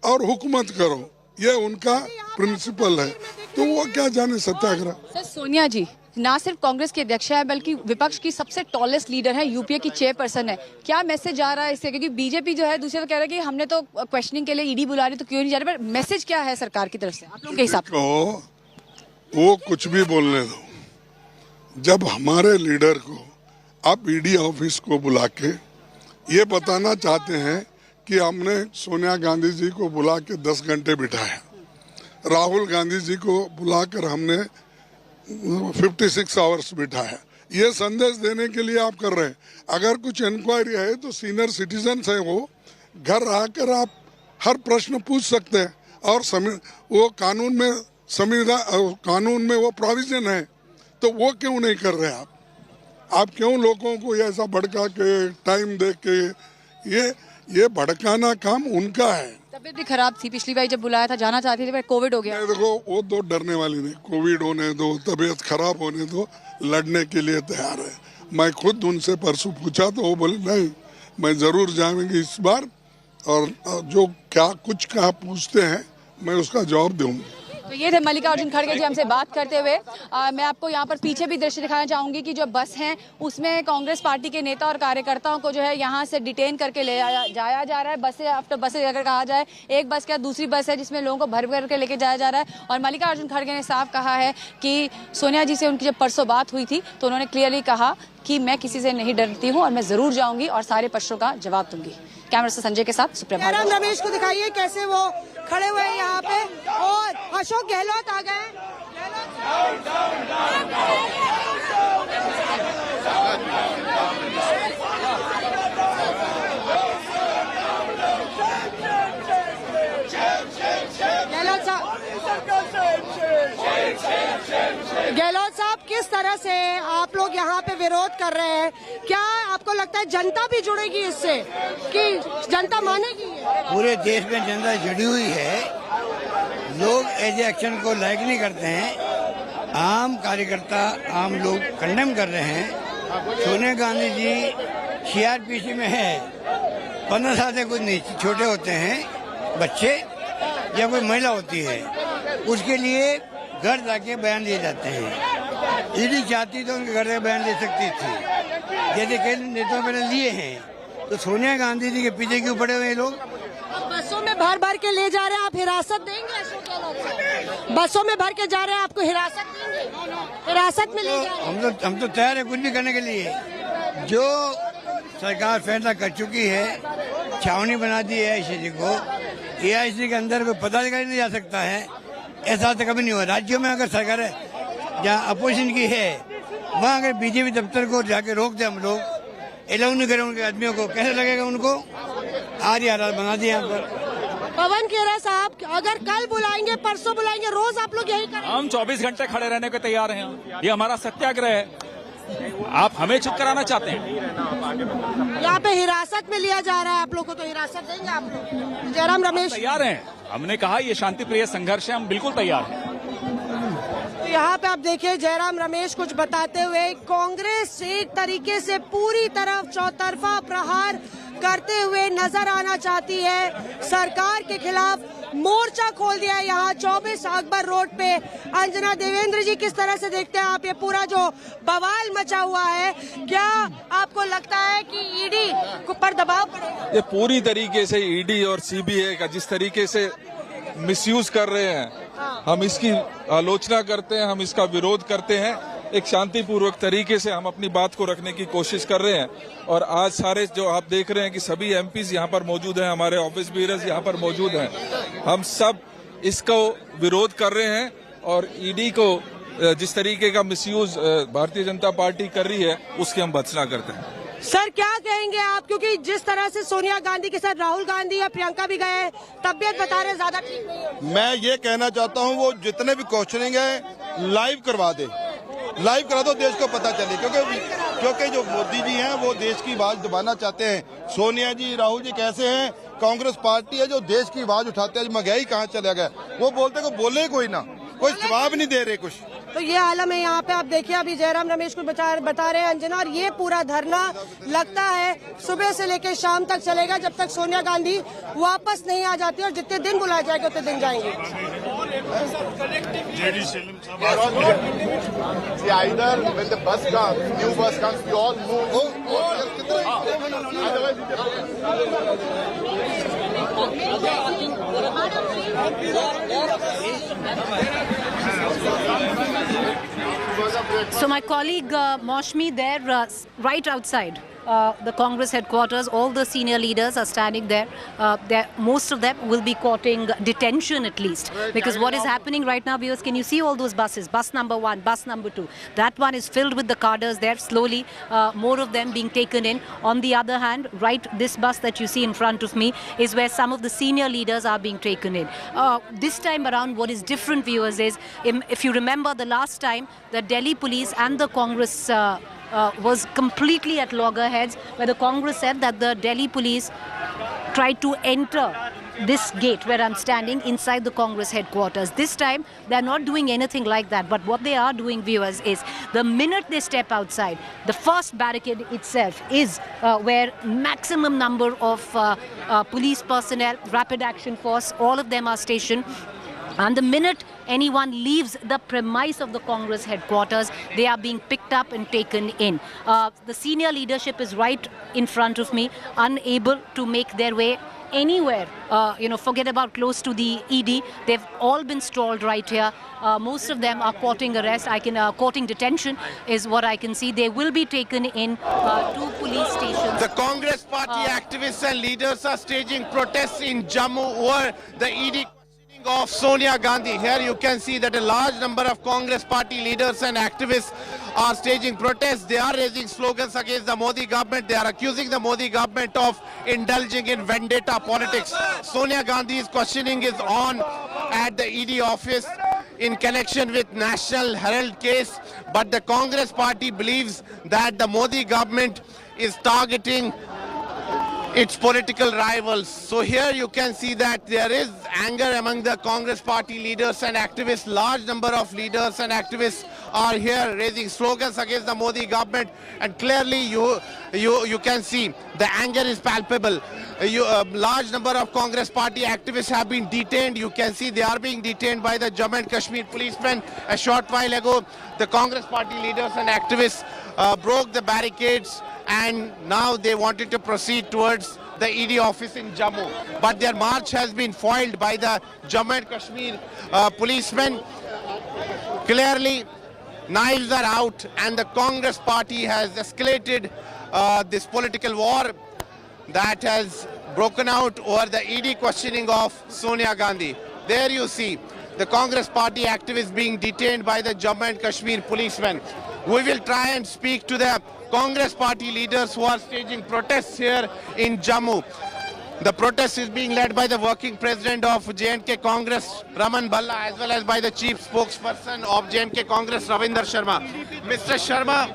S14: और हुकूमत करो, ये उनका प्रिंसिपल है। तो वो क्या जाने सत्याग्रह।
S5: सर, सोनिया जी ना सिर्फ कांग्रेस की अध्यक्ष है बल्कि विपक्ष की सबसे टॉलेस्ट लीडर है, यूपीए की चेयरपर्सन है। क्या मैसेज जा रहा है इससे, क्योंकि बीजेपी जो है दूसरी तरफ कह रहा है कि हमने तो क्वेश्चनिंग के लिए ईडी बुला रही तो क्यों नहीं जा रहे, पर मैसेज क्या है सरकार की तरफ से आप लोगों के हिसाब से?
S14: वो कुछ भी बोलने दो। जब हमारे लीडर को आप ईडी ऑफिस को बुला के ये बताना चाहते हैं कि हमने सोनिया गांधी जी को बुला के 10 घंटे बिठाया, राहुल गांधी जी को बुलाकर हमने 56 आवर्स बिठाया, ये संदेश देने के लिए आप कर रहे हैं। अगर कुछ इंक्वायरी है तो सीनियर सिटीजन है, वो घर आकर आप हर प्रश्न पूछ सकते हैं और वो कानून में वो प्रोविजन है, तो वो क्यों नहीं कर रहे आप क्यों लोगों को ऐसा भड़का के टाइम दे के
S21: ये भड़काना काम उनका है।
S5: तबीयत भी खराब थी, पिछली बार जब बुलाया था जाना चाहती थी, कोविड हो गया।
S21: देखो वो तो डरने वाली नहीं, कोविड होने दो, तबीयत खराब होने दो, लड़ने के लिए तैयार है। मैं खुद उनसे परसों पूछा तो वो बोले नहीं, मैं जरूर जाऊंगी इस बार, और जो क्या कुछ कहा पूछते हैं मैं उसका जवाब दूंगी।
S5: तो ये थे मल्लिकार्जुन खड़गे जी हमसे बात करते हुए। मैं आपको यहाँ पर पीछे भी दृश्य दिखाना चाहूंगी कि जो बस है उसमें कांग्रेस पार्टी के नेता और कार्यकर्ताओं को जो है यहाँ से डिटेन करके ले जाया जा रहा है। बसें आफ्टर बसें अगर कहा जाए, एक बस क्या दूसरी बस है जिसमें लोगों को भर भर के लेके जाया जा रहा है। और मल्लिकार्जुन खड़गे ने साफ कहा है कि सोनिया जी से उनकी जब परसों बात हुई थी तो उन्होंने क्लियरली कहा कि मैं किसी से नहीं डरती हूँ और मैं जरूर जाऊंगी और सारे प्रश्नों का जवाब दूंगी। कैमरा से संजय के साथ सुप्रिया।
S11: जयराम रमेश को दिखाइए कैसे वो खड़े हुए हैं यहाँ पे, और अशोक गहलोत आ गए। गहलोत साहब, किस तरह से आप लोग यहाँ पे विरोध कर रहे हैं? क्या आपको लगता है जनता भी जुड़ेगी इससे, कि जनता मानेगी?
S22: पूरे देश में जनता जुड़ी हुई है, लोग ऐसे एक्शन को लाइक नहीं करते हैं। आम कार्यकर्ता, आम लोग कंडेम कर रहे हैं। सोनिया गांधी जी CRPC में है, 15 साल से कुछ नहीं, छोटे होते हैं बच्चे या कोई महिला होती है, उसके लिए घर जाके बयान दिए जाते हैं। ईडी चाहती तो उनके घर से बयान दे सकती थी, जैसे कई नेताओं ने लिए हैं। तो सोनिया गांधी जी के पीछे क्यों पड़े हुए लोग?
S11: बसों में भर भर के ले जा रहे हैं, आप हिरासत देंगे अशोक गहलोत? बसों में भर के जा रहे हैं, आपको हिरासत देंगे? हिरासत में ले जा रहे हैं?
S22: हम तो तैयार है कुछ भी करने के लिए। जो सरकार फैसला कर चुकी है, छावनी बना दी है AICC को, AICC के अंदर कोई पदाधिकारी नहीं जा सकता है, ऐसा तो कभी नहीं हुआ। राज्यों में अगर सरकार जहाँ अपोजिशन की है वहाँ अगर BJP दफ्तर को जाके रोक दे हम लोग, अलाउ नहीं करें उनके आदमियों को, कैसे लगेगा उनको? आज हालात बना दिए यहाँ पर।
S11: पवन खेरा साहब, अगर कल बुलाएंगे, परसों बुलाएंगे, रोज आप लोग यही करेंगे?
S23: हम 24 घंटे खड़े रहने को तैयार हैं। ये हमारा सत्याग्रह है। आप हमें चुप कराना चाहते हैं?
S11: यहाँ पे हिरासत में लिया जा रहा है आप लोग को, तो हिरासत देंगे आप लोग? जयराम रमेश
S23: तैयार हैं। हमने कहा ये शांति प्रिय संघर्ष है, हम बिल्कुल तैयार हैं।
S11: तो यहाँ पे आप देखिए जयराम रमेश कुछ बताते हुए, कांग्रेस एक तरीके से पूरी तरफ चौतरफा प्रहार करते हुए नजर आना चाहती है। सरकार के खिलाफ मोर्चा खोल दिया है यहाँ 24 अकबर रोड पे। अंजना देवेंद्र जी, किस तरह से देखते हैं आप ये पूरा जो बवाल मचा हुआ है? क्या आपको लगता है कि ईडी पर दबाव पड़ेगा?
S24: ये पूरी तरीके से ईडी और CBI का जिस तरीके से मिसयूज कर रहे हैं, हम इसकी आलोचना करते हैं, हम इसका विरोध करते हैं। एक शांतिपूर्वक तरीके से हम अपनी बात को रखने की कोशिश कर रहे हैं। और आज सारे जो आप देख रहे हैं कि सभी MPs यहाँ पर मौजूद हैं, हमारे ऑफिस बीयर्स यहाँ पर मौजूद हैं, हम सब इसको विरोध कर रहे हैं। और ईडी को जिस तरीके का मिसयूज भारतीय जनता पार्टी कर रही है, उसकी हम भर्त्सना करते हैं।
S11: सर, क्या कहेंगे आप? क्योंकि जिस तरह से सोनिया गांधी के साथ राहुल गांधी और प्रियंका भी गए, तबियत बता रहे ज्यादा ठीक नहीं है।
S14: मैं ये कहना चाहता हूँ, वो जितने भी क्वेश्चनिंग है लाइव करवा दे, लाइव करा दो, देश को पता चले। क्योंकि जो मोदी जी हैं वो देश की आवाज दबाना चाहते हैं। सोनिया जी, राहुल जी कैसे हैं? कांग्रेस पार्टी है जो देश की आवाज उठाते हैं। महंगाई कहाँ चला गया, वो बोलते को बोले कोई ना, कोई जवाब नहीं दे रहे कुछ।
S11: तो ये आलम है यहाँ पे। आप देखिए अभी जयराम रमेश को बता रहे हैं अंजना, और ये पूरा धरना लगता है सुबह से लेकर शाम तक चलेगा, जब तक सोनिया गांधी वापस नहीं आ जाती। और जितने दिन बुलाया जाएगा उतने दिन जाएंगे।
S3: So my colleague Moshmi there, right outside the Congress headquarters, all the senior leaders are standing there. Most of them will be courting detention at least, because what is happening right now, viewers, can you see all those buses? Bus number 1, bus number 2. That one is filled with the cadres there, slowly more of them being taken in. On the other hand, right, this bus that you see in front of me is where some of the senior leaders are being taken in. This time around, what is different, viewers, is if you remember the last time, the Delhi police and the Congress was completely at loggerheads, where the Congress said that the Delhi police tried to enter this gate where I'm standing inside the Congress headquarters. This time, they're not doing anything like that. But what they are doing, viewers, is the minute they step outside, the first barricade itself is where maximum number of police personnel, rapid action force, all of them are stationed. And the minute anyone leaves the premise of the Congress headquarters, they are being picked up and taken in. The senior leadership is right in front of me, unable to make their way anywhere. Forget about close to the ED. They've all been stalled right here. Most of them are courting arrest. Courting detention is what I can see. They will be taken in to police stations.
S1: The Congress party activists and leaders are staging protests in Jammu over the ED of Sonia Gandhi. Here you can see that a large number of Congress party leaders and activists are staging protests. They are raising slogans against the Modi government. They are accusing the Modi government of indulging in vendetta politics. Sonia Gandhi's questioning is on at the ED office in connection with National Herald case, but the Congress party believes that the Modi government is targeting its political rivals. So here you can see that there is anger among the Congress party leaders and activists. Large number of leaders and activists are here raising slogans against the Modi government, and clearly you can see the anger is palpable. Large number of Congress party activists have been detained. You can see they are being detained by the Jammu and Kashmir policemen. A short while ago, the Congress party leaders and activists broke the barricades, and now they wanted to proceed towards the ED office in Jammu. But their march has been foiled by the Jammu and Kashmir policemen. Clearly, knives are out, and the Congress party has escalated this political war that has broken out over the ED questioning of Sonia Gandhi. There you see the Congress party activists being detained by the Jammu and Kashmir policemen. We will try and speak to the Congress party leaders who are staging protests here in Jammu. The protest is being led by the working president of J&K Congress, Raman Bhalla, as well as by the chief spokesperson of J&K Congress, Ravinder Sharma. Mr. Sharma,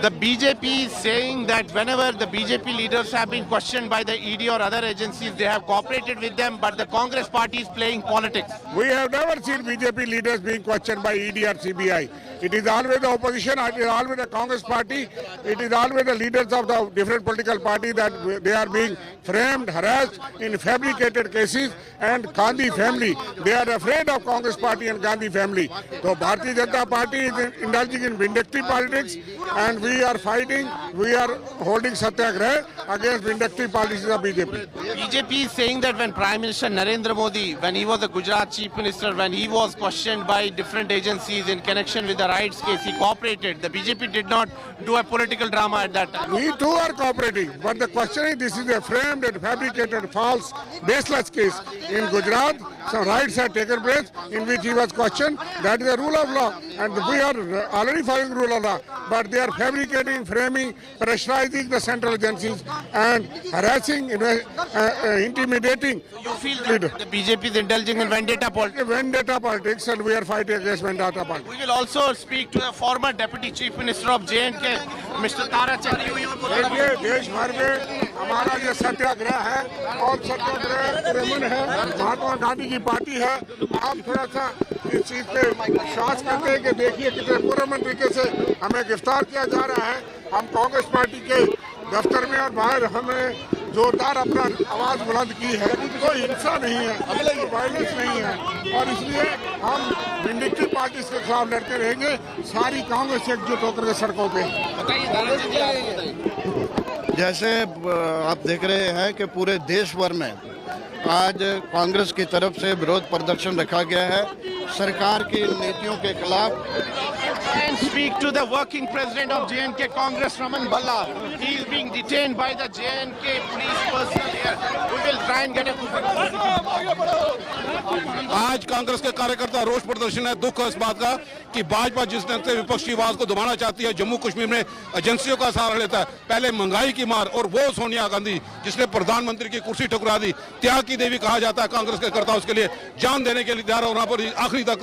S1: the BJP is saying that whenever the BJP leaders have been questioned by the ED or other agencies, they have cooperated with them, but the Congress party is playing politics.
S2: We have never seen BJP leaders being questioned by ED or CBI. It is always the opposition, it is always the Congress party, it is always the leaders of the different political parties that they are being framed, harassed in fabricated cases, and Gandhi family. They are afraid of Congress party and Gandhi family. So Bharatiya Janata Party is indulging in vindictive politics, and we are fighting, we are holding satyagraha against vindictive policies of BJP.
S1: BJP is saying that when Prime Minister Narendra Modi, when he was the Gujarat Chief Minister, when he was questioned by different agencies in connection with the rights case, he cooperated. The BJP did not do a political drama at that time.
S2: We too are cooperating, but the question is, this is a framed and fabricated, false, baseless case. In Gujarat, some rights have taken place in which he was questioned. That is the rule of law, and we are already following the rule of law. But they are fabricating, framing, pressurizing the central agencies and harassing, intimidating.
S1: You feel that the BJP is indulging in vendetta politics?
S2: Vendetta politics, and we are fighting against vendetta politics.
S1: We will also speak to the former Deputy Chief Minister of J&K, Mr. Tara Chakri.
S2: देखिए देश भर में हमारा ये सत्याग्रह है और सत्याग्रह प्रेमन है, महात्मा गांधी की पार्टी है। आप थोड़ा सा इस चीज पे विश्वास करते हैं कि देखिए कितने पूर्ण तरीके से हमें गिरफ्तार किया जा रहा है। हम कांग्रेस पार्टी के दफ्तर में और बाहर हमें जोरदार अपना आवाज बुलंद की है। कोई हिंसा नहीं है, वायलेंस नहीं है, और इसलिए हम विंडिक्टिव पार्टी के खिलाफ लड़ते रहेंगे। सारी कांग्रेस एकजुट होकर के सड़कों पे।
S4: जैसे आप देख रहे हैं कि पूरे देश भर में आज कांग्रेस की तरफ से विरोध प्रदर्शन रखा गया है सरकार की नीतियों के खिलाफ।
S1: And speak to the working president of J&K Congress, Raman Bhalla. He is being detained by the J&K police personnel here. We will try and get a...
S6: आज कांग्रेस के कार्यकर्ता रोष प्रदर्शन है। दुख है इस बात का कि भाजपा जिस ढंग से विपक्षी आवाज को दबाना चाहती है, जम्मू कश्मीर में एजेंसियों का सहारा लेता है। पहले महंगाई की मार, और वो सोनिया गांधी जिसने प्रधानमंत्री की कुर्सी ठुकरा दी, त्याग की देवी कहा जाता है कांग्रेस के कर्ता, उसके लिए जान देने के लिए तैयार और वहां पर आखिरी तक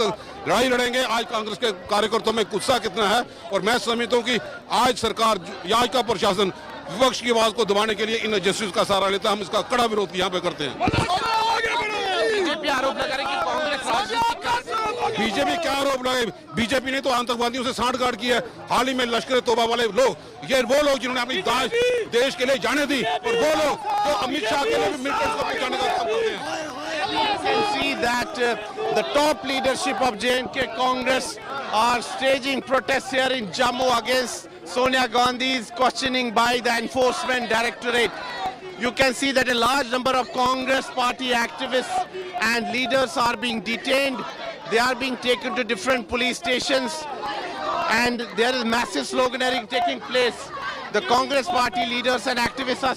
S6: लड़ाई लड़ेंगे। आज कांग्रेस के कार्यकर्ताओं में गुस्सा कितना है, और मैं समझता हूं कि आज सरकार, आज का प्रशासन विपक्ष की आवाज को दबाने के लिए इन एजेंसीज का सहारा लेता है। हम इसका कड़ा विरोध यहाँ पे करते हैं।
S1: बीजेपी आरोप लगा रही है कि कांग्रेस
S6: बीजेपी क्या आरोप लगाए? बीजेपी ने तो आतंकवादियों से सांठगांठ की है। हाल ही में लश्कर तोबा वाले लोग, ये वो लोग जिन्होंने अपनी देश के लिए जाने दी, और वो लोग जो अमित शाह के लिए भी मिलकर उसको पहुंचाने का काम करते हैं।
S1: You can see that the top leadership of J&K Congress are staging protests here in Jammu against Sonia Gandhi's questioning by the Enforcement Directorate. You can see that a large number of Congress party activists and leaders are being detained. They are being taken to different police stations, and there is massive sloganeering taking place. The Congress party leaders and activists are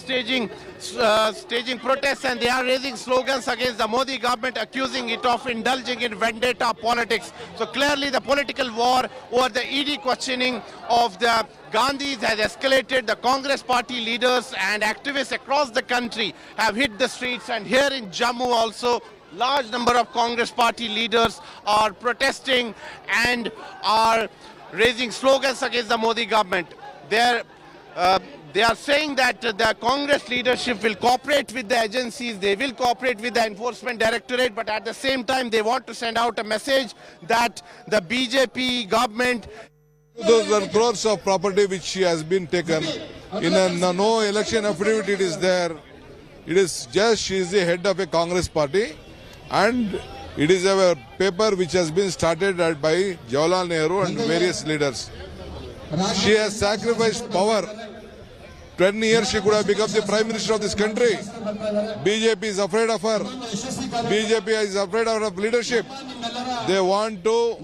S1: staging protests, and they are raising slogans against the Modi government, accusing it of indulging in vendetta politics. So clearly the political war over the ED questioning of the Gandhis has escalated. The Congress party leaders and activists across the country have hit the streets, and here in Jammu also large number of Congress party leaders are protesting and are raising slogans against the Modi government. They are saying that the Congress leadership will cooperate with the agencies, they will cooperate with the Enforcement Directorate, but at the same time they want to send out a message that the BJP government...
S7: Those are crores of property which she has been taken. In a no election affidavit it is there. It is just she is the head of a Congress party, and it is a paper which has been started by Jawaharlal Nehru and various leaders. She has sacrificed power. 10 years she could have become the Prime Minister of this country. BJP is afraid of her. BJP is afraid of her leadership. They want to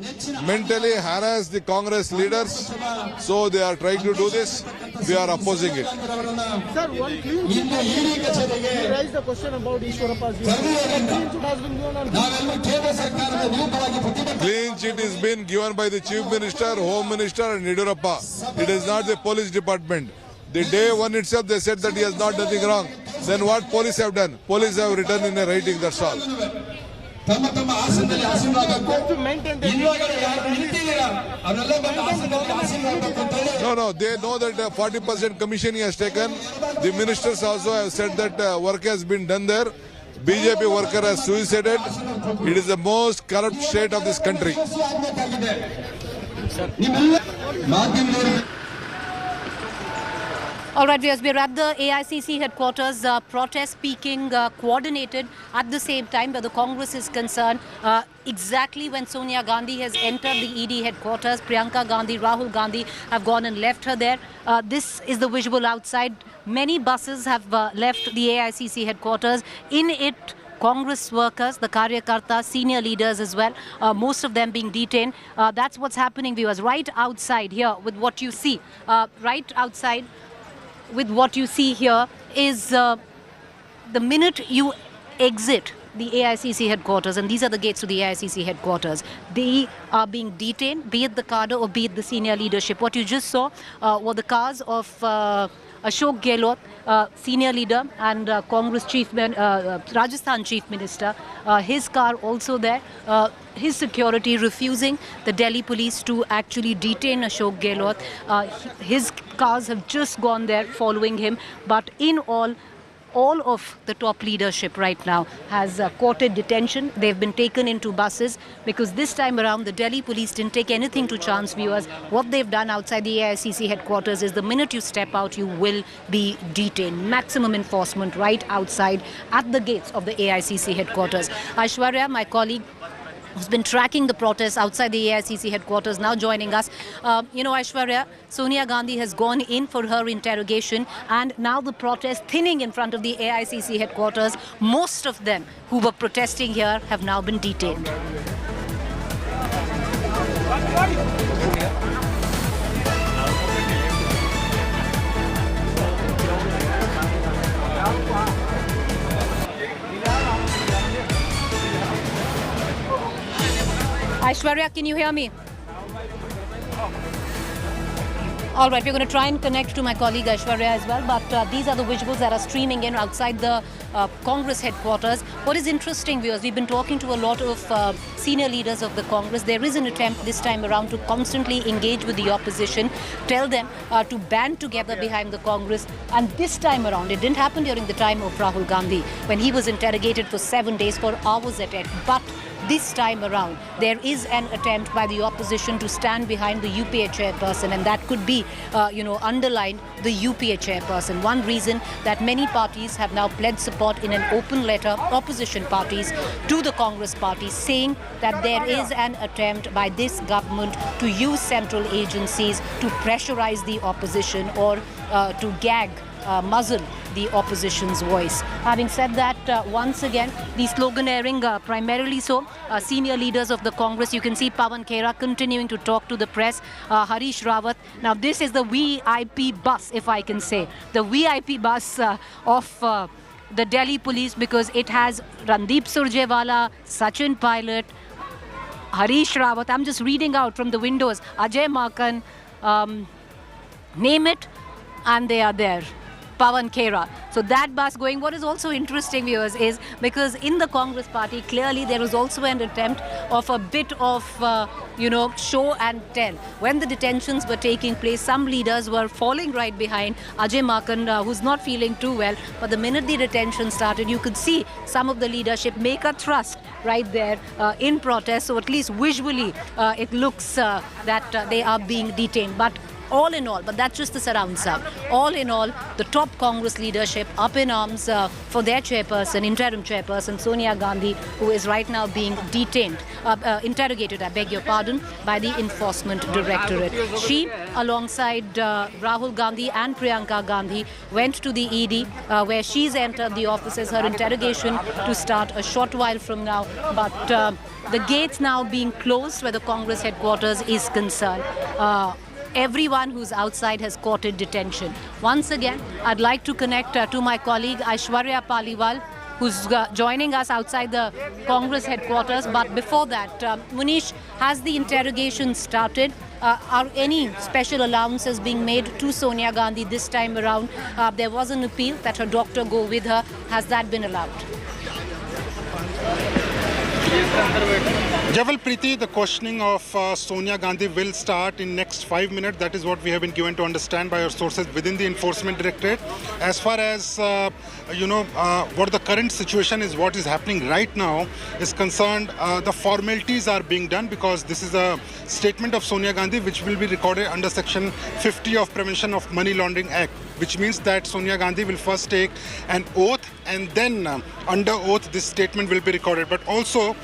S7: mentally harass the Congress leaders, so they are trying to do this. We are opposing it.
S8: Sir, one clean sheet you raised the question about Ishwarappa's clean sheet has been given on.
S7: Clean sheet is been given by the Chief Minister, Home Minister and Yediyurappa. It is not the police department. The day one itself they said that he has not done anything wrong. Then what police have done? Police have written in a writing, that's all. No, they know that 40% commission he has taken. The ministers also have said that work has been done there. BJP worker has suicided. It is the most corrupt state of this country.
S3: All right, viewers, we're at the AICC headquarters, protest peaking, coordinated at the same time where the Congress is concerned. Exactly when Sonia Gandhi has entered the ED headquarters, Priyanka Gandhi, Rahul Gandhi have gone and left her there. This is the visual outside. Many buses have left the AICC headquarters. In it, Congress workers, the Karyakarta, senior leaders as well, most of them being detained. That's what's happening, viewers, right outside here with what you see. Right outside with what you see here is the minute you exit the AICC headquarters, and these are the gates to the AICC headquarters, they are being detained, be it the cadre or be it the senior leadership. What you just saw were the cars of Ashok Gehlot, senior leader, and Congress Rajasthan Chief Minister. His car also there. His security refusing the Delhi police to actually detain Ashok Gehlot. His cars have just gone there following him. But in all of the top leadership right now has courted detention. They've been taken into buses because this time around the Delhi police didn't take anything to chance, viewers. What they've done outside the AICC headquarters is the minute you step out, you will be detained. Maximum enforcement right outside at the gates of the AICC headquarters. Aishwarya, my colleague, who's been tracking the protests outside the AICC headquarters, now joining us. Aishwarya, Sonia Gandhi has gone in for her interrogation, and now the protest thinning in front of the AICC headquarters. Most of them who were protesting here have now been detained. Aishwarya, can you hear me? All right, we're going to try and connect to my colleague Aishwarya as well, but these are the visuals that are streaming in outside the Congress headquarters. What is interesting, viewers, we've been talking to a lot of senior leaders of the Congress. There is an attempt this time around to constantly engage with the opposition, tell them to band together behind the Congress. And this time around, it didn't happen during the time of Rahul Gandhi, when he was interrogated for 7 days, for hours at it. But this time around, there is an attempt by the opposition to stand behind the UPA chairperson, and that could be, underline the UPA chairperson. One reason that many parties have now pledged support in an open letter, opposition parties, to the Congress party, saying that there is an attempt by this government to use central agencies to pressurize the opposition or to gag, muzzle the opposition's voice. Having said that, once again, the sloganeering primarily so, senior leaders of the Congress. You can see Pawan Khera continuing to talk to the press, Harish Rawat. Now this is the VIP bus, if I can say, the VIP bus of the Delhi police, because it has Randeep Surjewala, Sachin Pilot, Harish Rawat. I'm just reading out from the windows, Ajay Makan, name it, and they are there. Pawan Khera. So that bus going. What is also interesting, viewers, is because in the Congress party, clearly there was also an attempt of a bit of, show and tell. When the detentions were taking place, some leaders were falling right behind Ajay Makan, who's not feeling too well. But the minute the detention started, you could see some of the leadership make a thrust right there in protest. So at least visually, it looks that they are being detained. But all in all, but that's just the surround sound. All in all, the top Congress leadership up in arms for their chairperson, interim chairperson, Sonia Gandhi, who is right now being detained, interrogated, I beg your pardon, by the Enforcement Directorate. She, alongside Rahul Gandhi and Priyanka Gandhi, went to the ED, where she's entered the offices, her interrogation to start a short while from now. But the gates now being closed where the Congress headquarters is concerned. Everyone who's outside has courted detention. Once again, I'd like to connect to my colleague Aishwarya Paliwal, who's joining us outside the Congress headquarters. But before that, Munish, has the interrogation started? Are any special allowances being made to Sonia Gandhi this time around? There was an appeal that her doctor go with her. Has that been allowed?
S9: Javal Preeti, the questioning of Sonia Gandhi will start in next 5 minutes. That is what we have been given to understand by our sources within the Enforcement Directorate. As far as, what the current situation is, what is happening right now is concerned, the formalities are being done because this is a statement of Sonia Gandhi which will be recorded under Section 50 of Prevention of Money Laundering Act, which means that Sonia Gandhi will first take an oath and then under oath this statement will be recorded. But also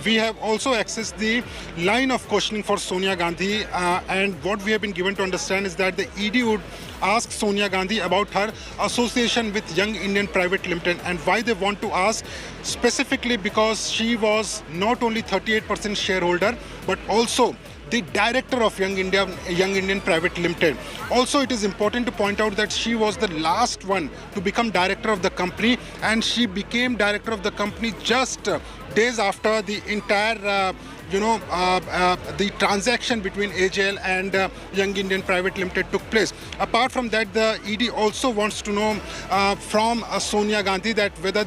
S9: we have also accessed the line of questioning for Sonia Gandhi and what we have been given to understand is that the ED would ask Sonia Gandhi about her association with Young Indian Private Limited and why they want to ask specifically because she was not only 38% shareholder but also the director of Young Indian Private Limited. Also, it is important to point out that she was the last one to become director of the company and she became director of the company just days after the entire the transaction between AJL and Young Indian Private Limited took place. Apart from that, the ED also wants to know from Sonia Gandhi that whether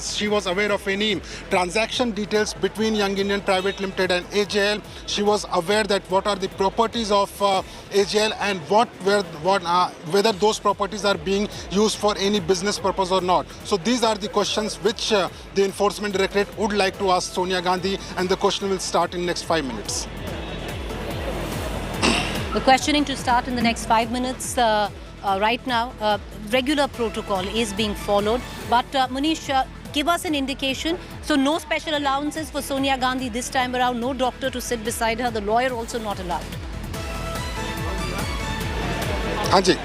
S9: she was aware of any transaction details between Young Indian Private Limited and AJL. She was aware that what are the properties of AJL and whether those properties are being used for any business purpose or not. So these are the questions which the Enforcement Directorate would like to ask Sonia Gandhi, and the question will start in next 5 minutes.
S3: The questioning to start in the next 5 minutes. Right now, regular protocol is being followed. But Munish, give us an indication. So no special allowances for Sonia Gandhi this time around, no doctor to sit beside her, the lawyer also not allowed.
S9: Anji.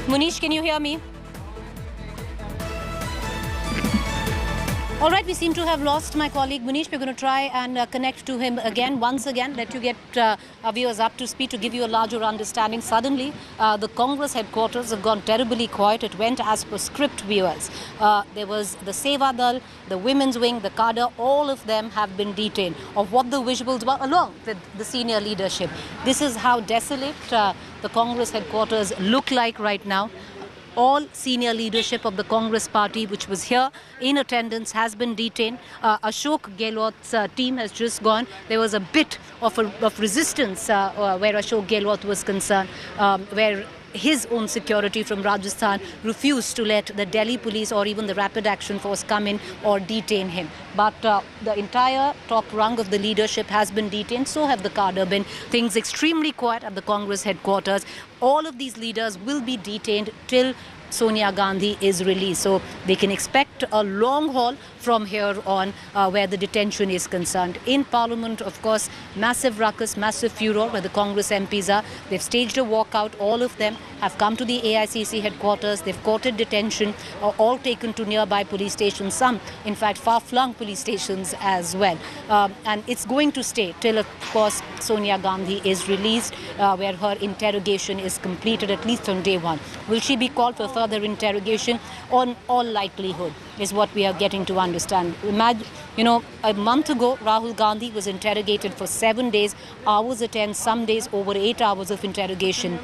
S3: Munish, can you hear me? All right, we seem to have lost my colleague Munish. We're going to try and connect to him again, once again, let you get our viewers up to speed to give you a larger understanding. Suddenly, the Congress headquarters have gone terribly quiet. It went as per script, viewers. There was the Seva Dal, the women's wing, the cadre, all of them have been detained of what the visuals were along with the senior leadership. This is how desolate the Congress headquarters look like right now. All senior leadership of the Congress party, which was here in attendance, has been detained. Ashok Gehlot's team has just gone. There was a bit of resistance where Ashok Gehlot was concerned, where his own security from Rajasthan refused to let the Delhi police or even the Rapid Action Force come in or detain him. But the entire top rung of the leadership has been detained. So have the cadre been. Things extremely quiet at the Congress headquarters. All of these leaders will be detained till Sonia Gandhi is released. So they can expect a long haul from here on where the detention is concerned. In Parliament, of course, massive ruckus, massive furor where the Congress MPs are. They've staged a walkout. All of them have come to the Aicc headquarters. They've courted detention, all taken to nearby police stations. Some, in fact, far-flung police stations as well. And it's going to stay till, of course, Sonia Gandhi is released, where her interrogation is completed, at least on day one. Will she be called for further interrogation? On all likelihood is what we are getting to understand. Imagine, a month ago, Rahul Gandhi was interrogated for 7 days, hours attend, some days over 8 hours of interrogation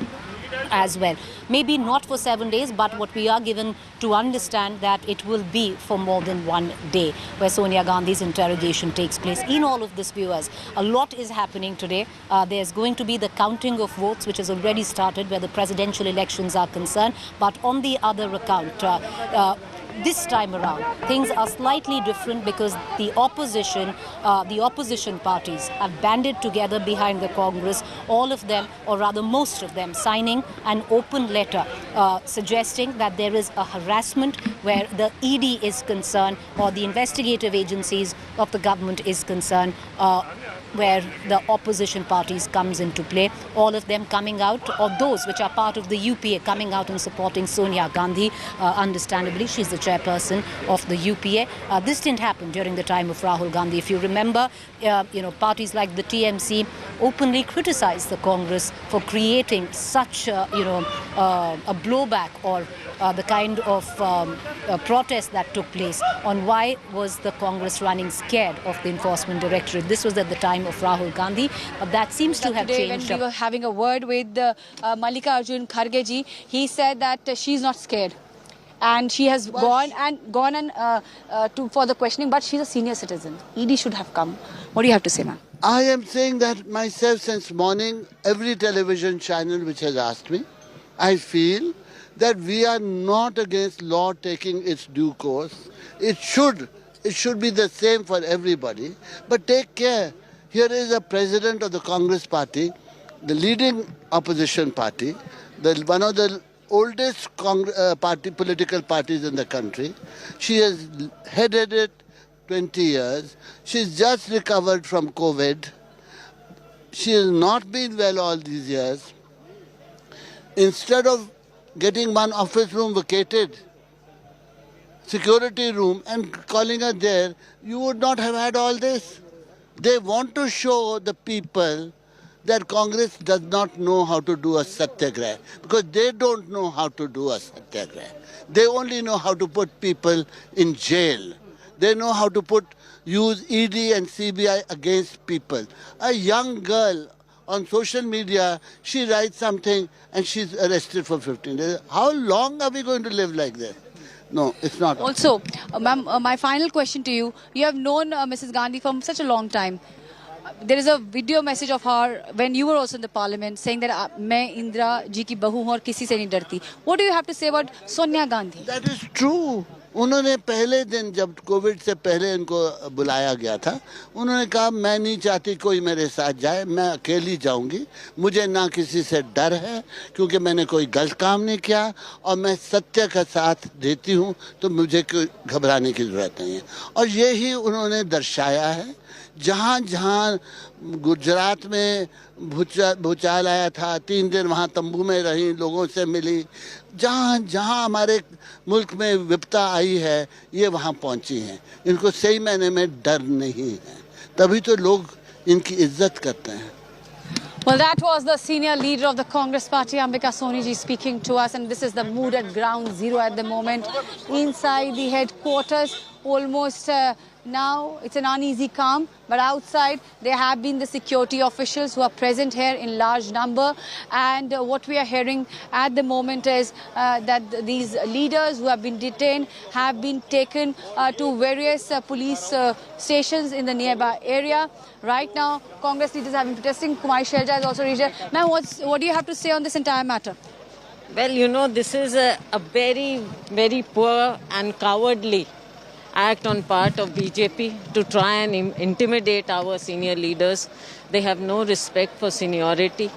S3: as well. Maybe not for 7 days, but what we are given to understand that it will be for more than 1 day where Sonia Gandhi's interrogation takes place. In all of this, viewers, a lot is happening today. There's going to be the counting of votes, which has already started where the presidential elections are concerned. But on the other account, this time around, things are slightly different because the opposition parties have banded together behind the Congress, all of them, or rather most of them, signing an open letter suggesting that there is a harassment where the ED is concerned or the investigative agencies of the government is concerned, where the opposition parties comes into play, all of them coming out, or those which are part of the UPA coming out and supporting Sonia Gandhi. Understandably, she's the chairperson of the UPA. This didn't happen during the time of Rahul Gandhi. If you remember, parties like the TMC openly criticized the Congress for creating such, a blowback or the kind of protest that took place on why was the Congress running scared of the Enforcement Directorate. This was at the time of Rahul Gandhi, but that seems to have changed.
S5: When we were having a word with Mallikarjun Kharge ji, he said that she's not scared. And she has gone for the questioning, but she's a senior citizen. ED should have come. What do you have to say, ma'am?
S13: I am saying that myself since morning, every television channel which has asked me, I feel that we are not against law taking its due course. It should be the same for everybody. But take care. Here is a president of the Congress party, the leading opposition party, one of the oldest political parties in the country. She has headed it 20 years. She's just recovered from COVID. She has not been well all these years. Instead of getting one office room vacated, security room, and calling her there, you would not have had all this. They want to show the people that Congress does not know how to do a satyagraha, because they don't know how to do a satyagraha. They only know how to put people in jail. They know how to use ED and CBI against people. A young girl on social media, she writes something and she's arrested for 15 days. How long are we going to live like this? No, it's not.
S5: Also, ma'am, my final question to you. You have known Mrs. Gandhi for such a long time. There is a video message of her when you were also in the parliament saying that मैं इंदिरा जी की बहू हूँ और किसी से नहीं डरती. What do you have to say about Sonia Gandhi?
S13: That is true. उन्होंने पहले दिन जब कोविड से पहले इनको बुलाया गया था, उन्होंने कहा मैं नहीं चाहती कोई मेरे साथ जाए, मैं अकेली जाऊंगी, मुझे ना किसी से डर है क्योंकि मैंने कोई गलत काम नहीं किया और मैं सत्य का साथ देती हूं, तो मुझे घबराने की जरूरत नहीं है. और यही उन्होंने दर्शाया है. जहाँ जहाँ गुजरात में भूचाल आया था, 3 दिन वहाँ तंबू में रही, लोगों से मिली, जहाँ जहाँ हमारे मुल्क में विपदा आई है ये वहाँ पहुँची हैं। इनको सही मायने में डर नहीं है, तभी तो लोग इनकी इज्जत करते हैं।
S5: Well, that was the senior leader of the Congress party, Ambika Soni ji, speaking to us, and this is the mood at ground zero at the moment. Inside the headquarters, almost now it's an uneasy calm, but outside there have been the security officials who are present here in large number, and what we are hearing at the moment is that these leaders who have been detained have been taken to various police stations in the nearby area. Right now, Congress leaders have been protesting. Kumari Shelja is also reached here. Ma'am, what do you have to say on this entire matter?
S12: Well, you know, this is a very, very poor and cowardly act on part of BJP to try and intimidate our senior leaders. They have no respect for seniority.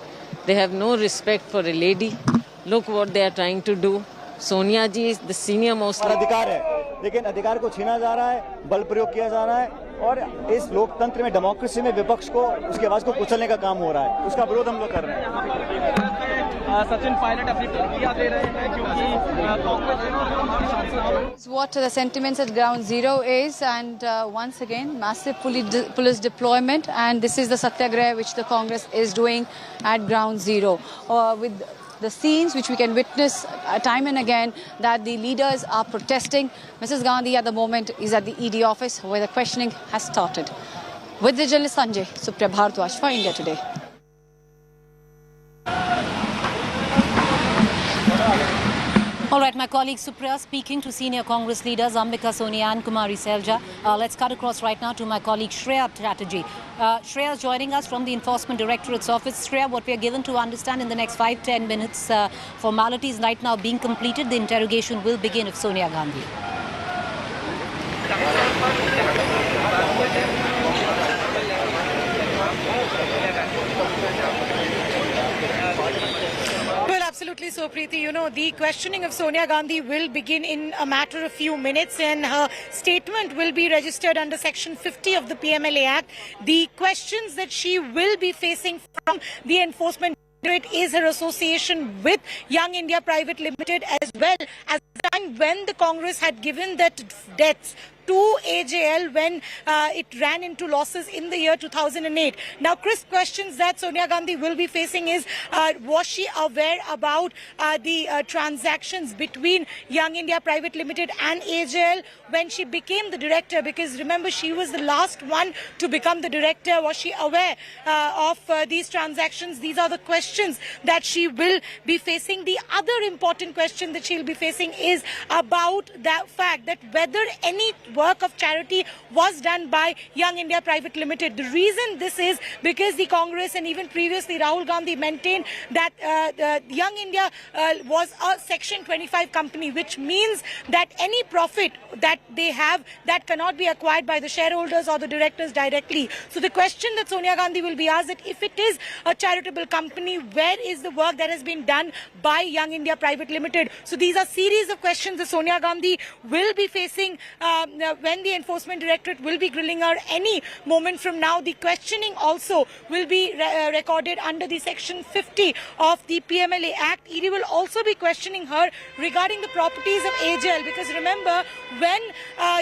S12: They have no respect for a lady. Look what they are trying to do. Sonia ji is the senior most.
S19: अधिकार है, लेकिन अधिकार को छीना जा रहा है, बल प्रयोग किया जा रहा है, और इस लोकतंत्र में, डेमोक्रेसी में विपक्ष को, उसकी आवाज को कुचलने का काम हो रहा है। उसका विरोध हम लोग कर रहे हैं।
S15: सचिन पायलट अपनी प्रतिक्रिया दे रहे हैं क्योंकि Congress.
S5: What the sentiments at ground zero is, and once again massive police deployment, and this is the satyagraha which the Congress is doing at ground zero with the scenes which we can witness time and again that the leaders are protesting. Mrs. Gandhi at the moment is at the ED office where the questioning has started. With the journalist Sanjay, Supriya Bharadwaj for India Today.
S3: All right, my colleague Supriya speaking to senior Congress leaders Ambika Soni and Kumari Selja. Let's cut across right now to my colleague Shreya Chatterjee. Shreya is joining us from the Enforcement Directorate's office. Shreya, what we are given to understand in the next 5-10 minutes, formalities right now being completed, the interrogation will begin of Sonia Gandhi.
S17: Absolutely so, Preeti. You know, the questioning of Sonia Gandhi will begin in a matter of few minutes, and her statement will be registered under Section 50 of the PMLA Act. The questions that she will be facing from the Enforcement Directorate is her association with Young India Private Limited, as well as the time when the Congress had given that debts to AJL when it ran into losses in the year 2008. Now, crisp questions that Sonia Gandhi will be facing is, was she aware about the transactions between Young India Private Limited and AJL when she became the director? Because remember, she was the last one to become the director. Was she aware of these transactions? These are the questions that she will be facing. The other important question that she will be facing is about the fact that whether any work of charity was done by Young India Private Limited. The reason this is because the Congress and even previously Rahul Gandhi maintained that Young India was a Section 25 company, which means that any profit that they have, that cannot be acquired by the shareholders or the directors directly. So the question that Sonia Gandhi will be asked, that if it is a charitable company, where is the work that has been done by Young India Private Limited? So these are series of questions that Sonia Gandhi will be facing when the Enforcement Directorate will be grilling her any moment from now. The questioning also will be recorded under the Section 50 of the PMLA Act. ED will also be questioning her regarding the properties of AJL, because remember, when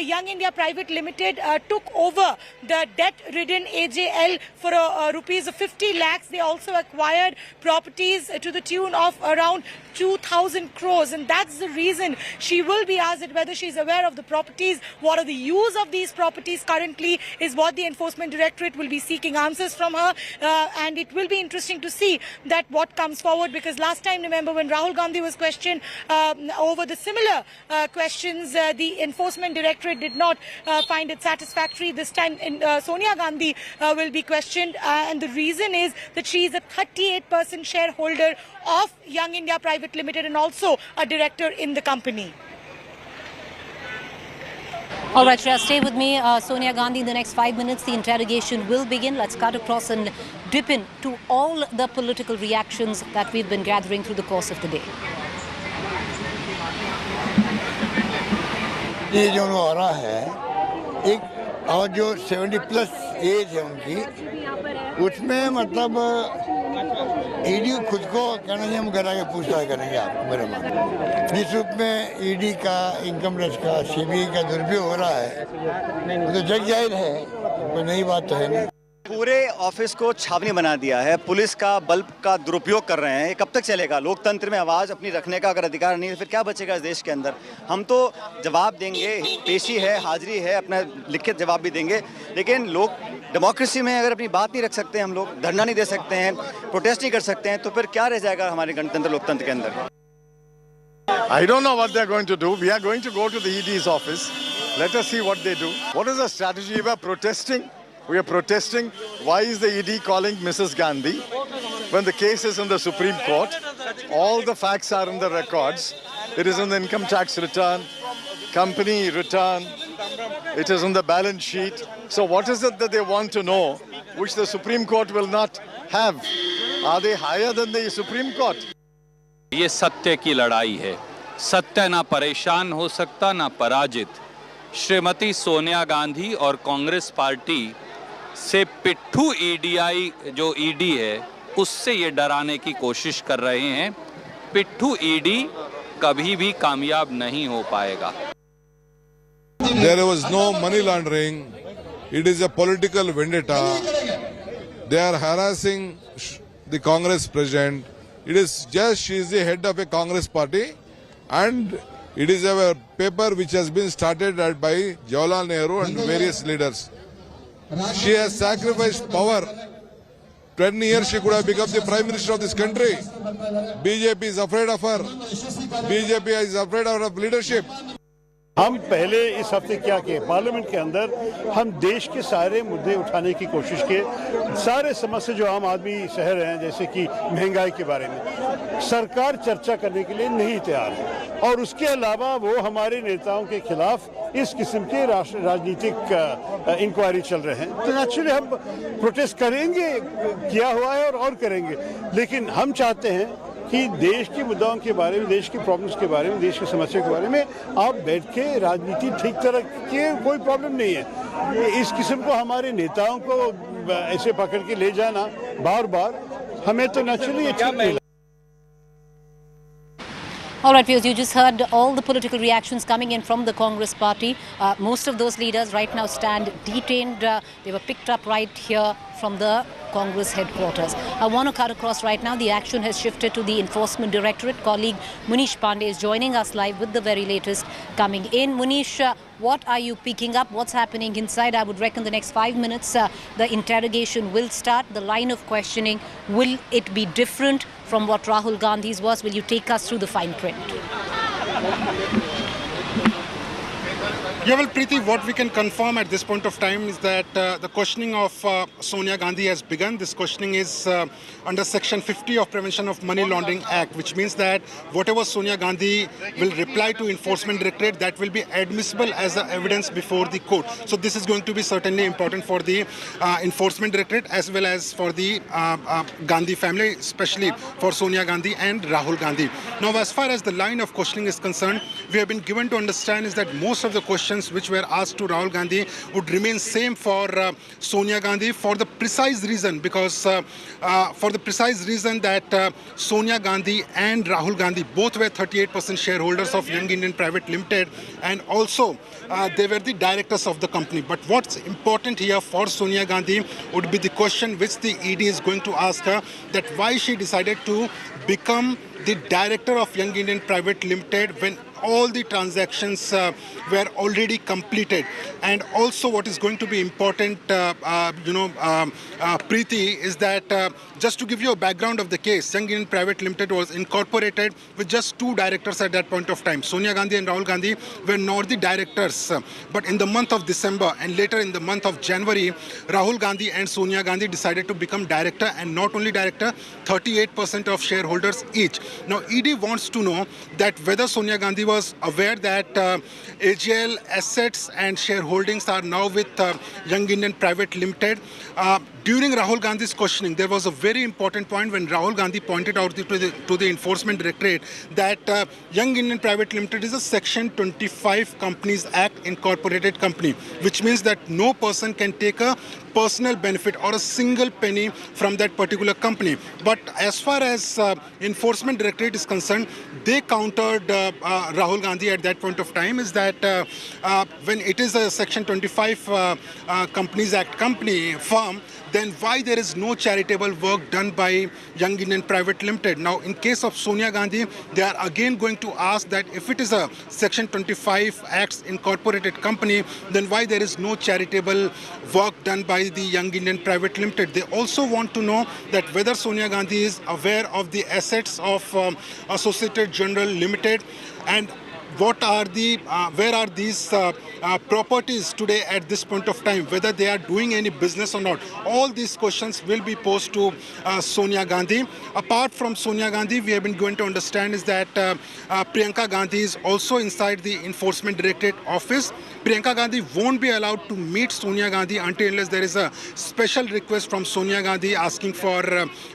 S17: Young India Private Limited took over the debt-ridden AJL for rupees of 50 lakhs, they also acquired properties to the tune of around 2,000 crores, and that's the reason she will be asked whether she is aware of the properties, what are the use of these properties currently, is what the Enforcement Directorate will be seeking answers from her, and it will be interesting to see that what comes forward, because last time, remember, when Rahul Gandhi was questioned over the similar questions, the Enforcement Directorate did not find it satisfactory. This time Sonia Gandhi will be questioned, and the reason is that she is a 38% shareholder of Young India Private Limited and also a director in the company.
S3: All right, Shreya, stay with me. Sonia Gandhi, in the next 5 minutes, the interrogation will begin. Let's cut across and dip into all the political reactions that we've been gathering through the course of the day.
S22: ये जो हो रहा है, एक और जो 70+ as है उनकी, उसमें मतलब ईडी खुद को कहना चाहिए हम करा के पूछताछ करेंगे आपको मेरे मान। जिस रूप में ईडी का, इनकम टैक्स का, सीबीआई का दुरुपयोग हो रहा है वो तो जग जाहिर है, कोई नई बात तो है नहीं।
S19: पूरे ऑफिस को छावनी बना दिया है, पुलिस का बल का दुरुपयोग कर रहे हैं। ये कब तक चलेगा? लोकतंत्र में आवाज़ अपनी रखने का अगर अधिकार नहीं है फिर क्या बचेगा इस देश के अंदर? हम तो जवाब देंगे, पेशी है, हाजिरी है, अपना लिखित जवाब भी देंगे, लेकिन लोग डेमोक्रेसी में अगर अपनी बात नहीं रख सकते, हम लोग धरना नहीं दे सकते हैं, प्रोटेस्ट नहीं कर सकते हैं, तो फिर क्या रह जाएगा हमारे गणतंत्र लोकतंत्र के अंदर?
S10: I don't know what they're going to do. We are going to go to the ED's office. Let us see what they do. What is the strategy? We are protesting. We are protesting. Why is the ED calling Mrs. Gandhi when the case is in the Supreme Court? All the facts are in the records. It is in the income tax return, company return. It is in the balance sheet. So what is it that they want to know, which the Supreme Court will not have? Are they higher than the Supreme Court?
S16: ये सत्य की लड़ाई है। सत्य ना परेशान हो सकता ना पराजित। श्रीमती सोनिया गांधी और कांग्रेस पार्टी से पिट्ठू ईडीआई जो ईडी है उससे ये डराने की कोशिश कर रहे हैं। पिट्ठू ईडी कभी भी कामयाब नहीं हो पाएगा।
S7: There was no money laundering. It is a political vendetta. They are harassing the Congress president. It is just she is the head of a Congress party, and it is a paper which has been started by Jawaharlal Nehru and various leaders. She has sacrificed power. 10 years she could have become the Prime Minister of this country. BJP is afraid of her. BJP is afraid of her leadership.
S18: हम पहले इस हफ्ते क्या किए, parliament के अंदर हम देश के सारे मुद्दे उठाने की कोशिश किए। सारे समस्या जो आम आदमी सह रहे हैं, जैसे कि महंगाई के बारे में, सरकार चर्चा करने के लिए नहीं तैयार है। और उसके अलावा वो हमारे नेताओं के खिलाफ इस किस्म के राजनीतिक इंक्वायरी चल रहे हैं। तो नेचुरली हम प्रोटेस्ट करेंगे, किया हुआ है और करेंगे, लेकिन हम चाहते हैं कि देश के मुद्दों के बारे में, देश की प्रॉब्लम्स के बारे में, देश की समस्या के बारे में आप बैठ के राजनीति ठीक तरह की, कोई प्रॉब्लम नहीं है। इस किस्म को हमारे नेताओं को ऐसे पकड़ के ले जाना बार बार हमें तो नेचुरली अच्छा नहीं लगता।
S3: All right, viewers, you just heard all the political reactions coming in from the Congress party. Most of those leaders right now stand detained. They were picked up right here from the Congress headquarters. I want to cut across right now. The action has shifted to the Enforcement Directorate. Colleague Munish Pandey is joining us live with the very latest coming in. Munish, what are you picking up? What's happening inside? I would reckon the next 5 minutes the interrogation will start. The line of questioning, will it be different from what Rahul Gandhi's was? Will you take us through the fine print?
S9: Yeah, well, Preeti, what we can confirm at this point of time is that the questioning of Sonia Gandhi has begun. This questioning is under Section 50 of Prevention of Money Laundering Act, which means that whatever Sonia Gandhi will reply to Enforcement Directorate, that will be admissible as evidence before the court. So this is going to be certainly important for the Enforcement Directorate as well as for the Gandhi family, especially for Sonia Gandhi and Rahul Gandhi. Now, as far as the line of questioning is concerned, we have been given to understand is that most of the questions which were asked to Rahul Gandhi would remain same for Sonia Gandhi, for the precise reason that Sonia Gandhi and Rahul Gandhi both were 38% shareholders of Young Indian Private Limited, and also they were the directors of the company. But what's important here for Sonia Gandhi would be the question which the ED is going to ask her, that why she decided to become the director of Young Indian Private Limited when all the transactions were already completed. And also what is going to be important, Preeti, is that just to give you a background of the case, Young Indian Private Limited was incorporated with just 2 directors at that point of time. Sonia Gandhi and Rahul Gandhi were not the directors. But in the month of December and later in the month of January, Rahul Gandhi and Sonia Gandhi decided to become director, and not only director, 38% of shareholders each. Now, ED wants to know that whether Sonia Gandhi was aware that AGL assets and shareholdings are now with Young Indian Private Limited. during Rahul Gandhi's questioning, there was a very important point when Rahul Gandhi pointed out to the Enforcement Directorate that Young Indian Private Limited is a Section 25 Companies Act incorporated company, which means that no person can take a personal benefit or a single penny from that particular company. But as far as Enforcement Directorate is concerned, they countered Rahul Gandhi at that point of time is that when it is a Section 25 Companies Act company firm, then why there is no charitable work done by Young Indian Private Limited? Now, in case of Sonia Gandhi, they are again going to ask that if it is a Section 25 Acts incorporated company, then why there is no charitable work done by the Young Indian Private Limited? They also want to know that whether Sonia Gandhi is aware of the assets of Associated General Limited, and what are the where are these properties today at this point of time, whether they are doing any business or not. All these questions will be posed to Sonia Gandhi. Apart from Sonia Gandhi, we have been going to understand is that Priyanka Gandhi is also inside the Enforcement Directorate office. Priyanka Gandhi won't be allowed to meet Sonia Gandhi until unless there is a special request from Sonia Gandhi asking for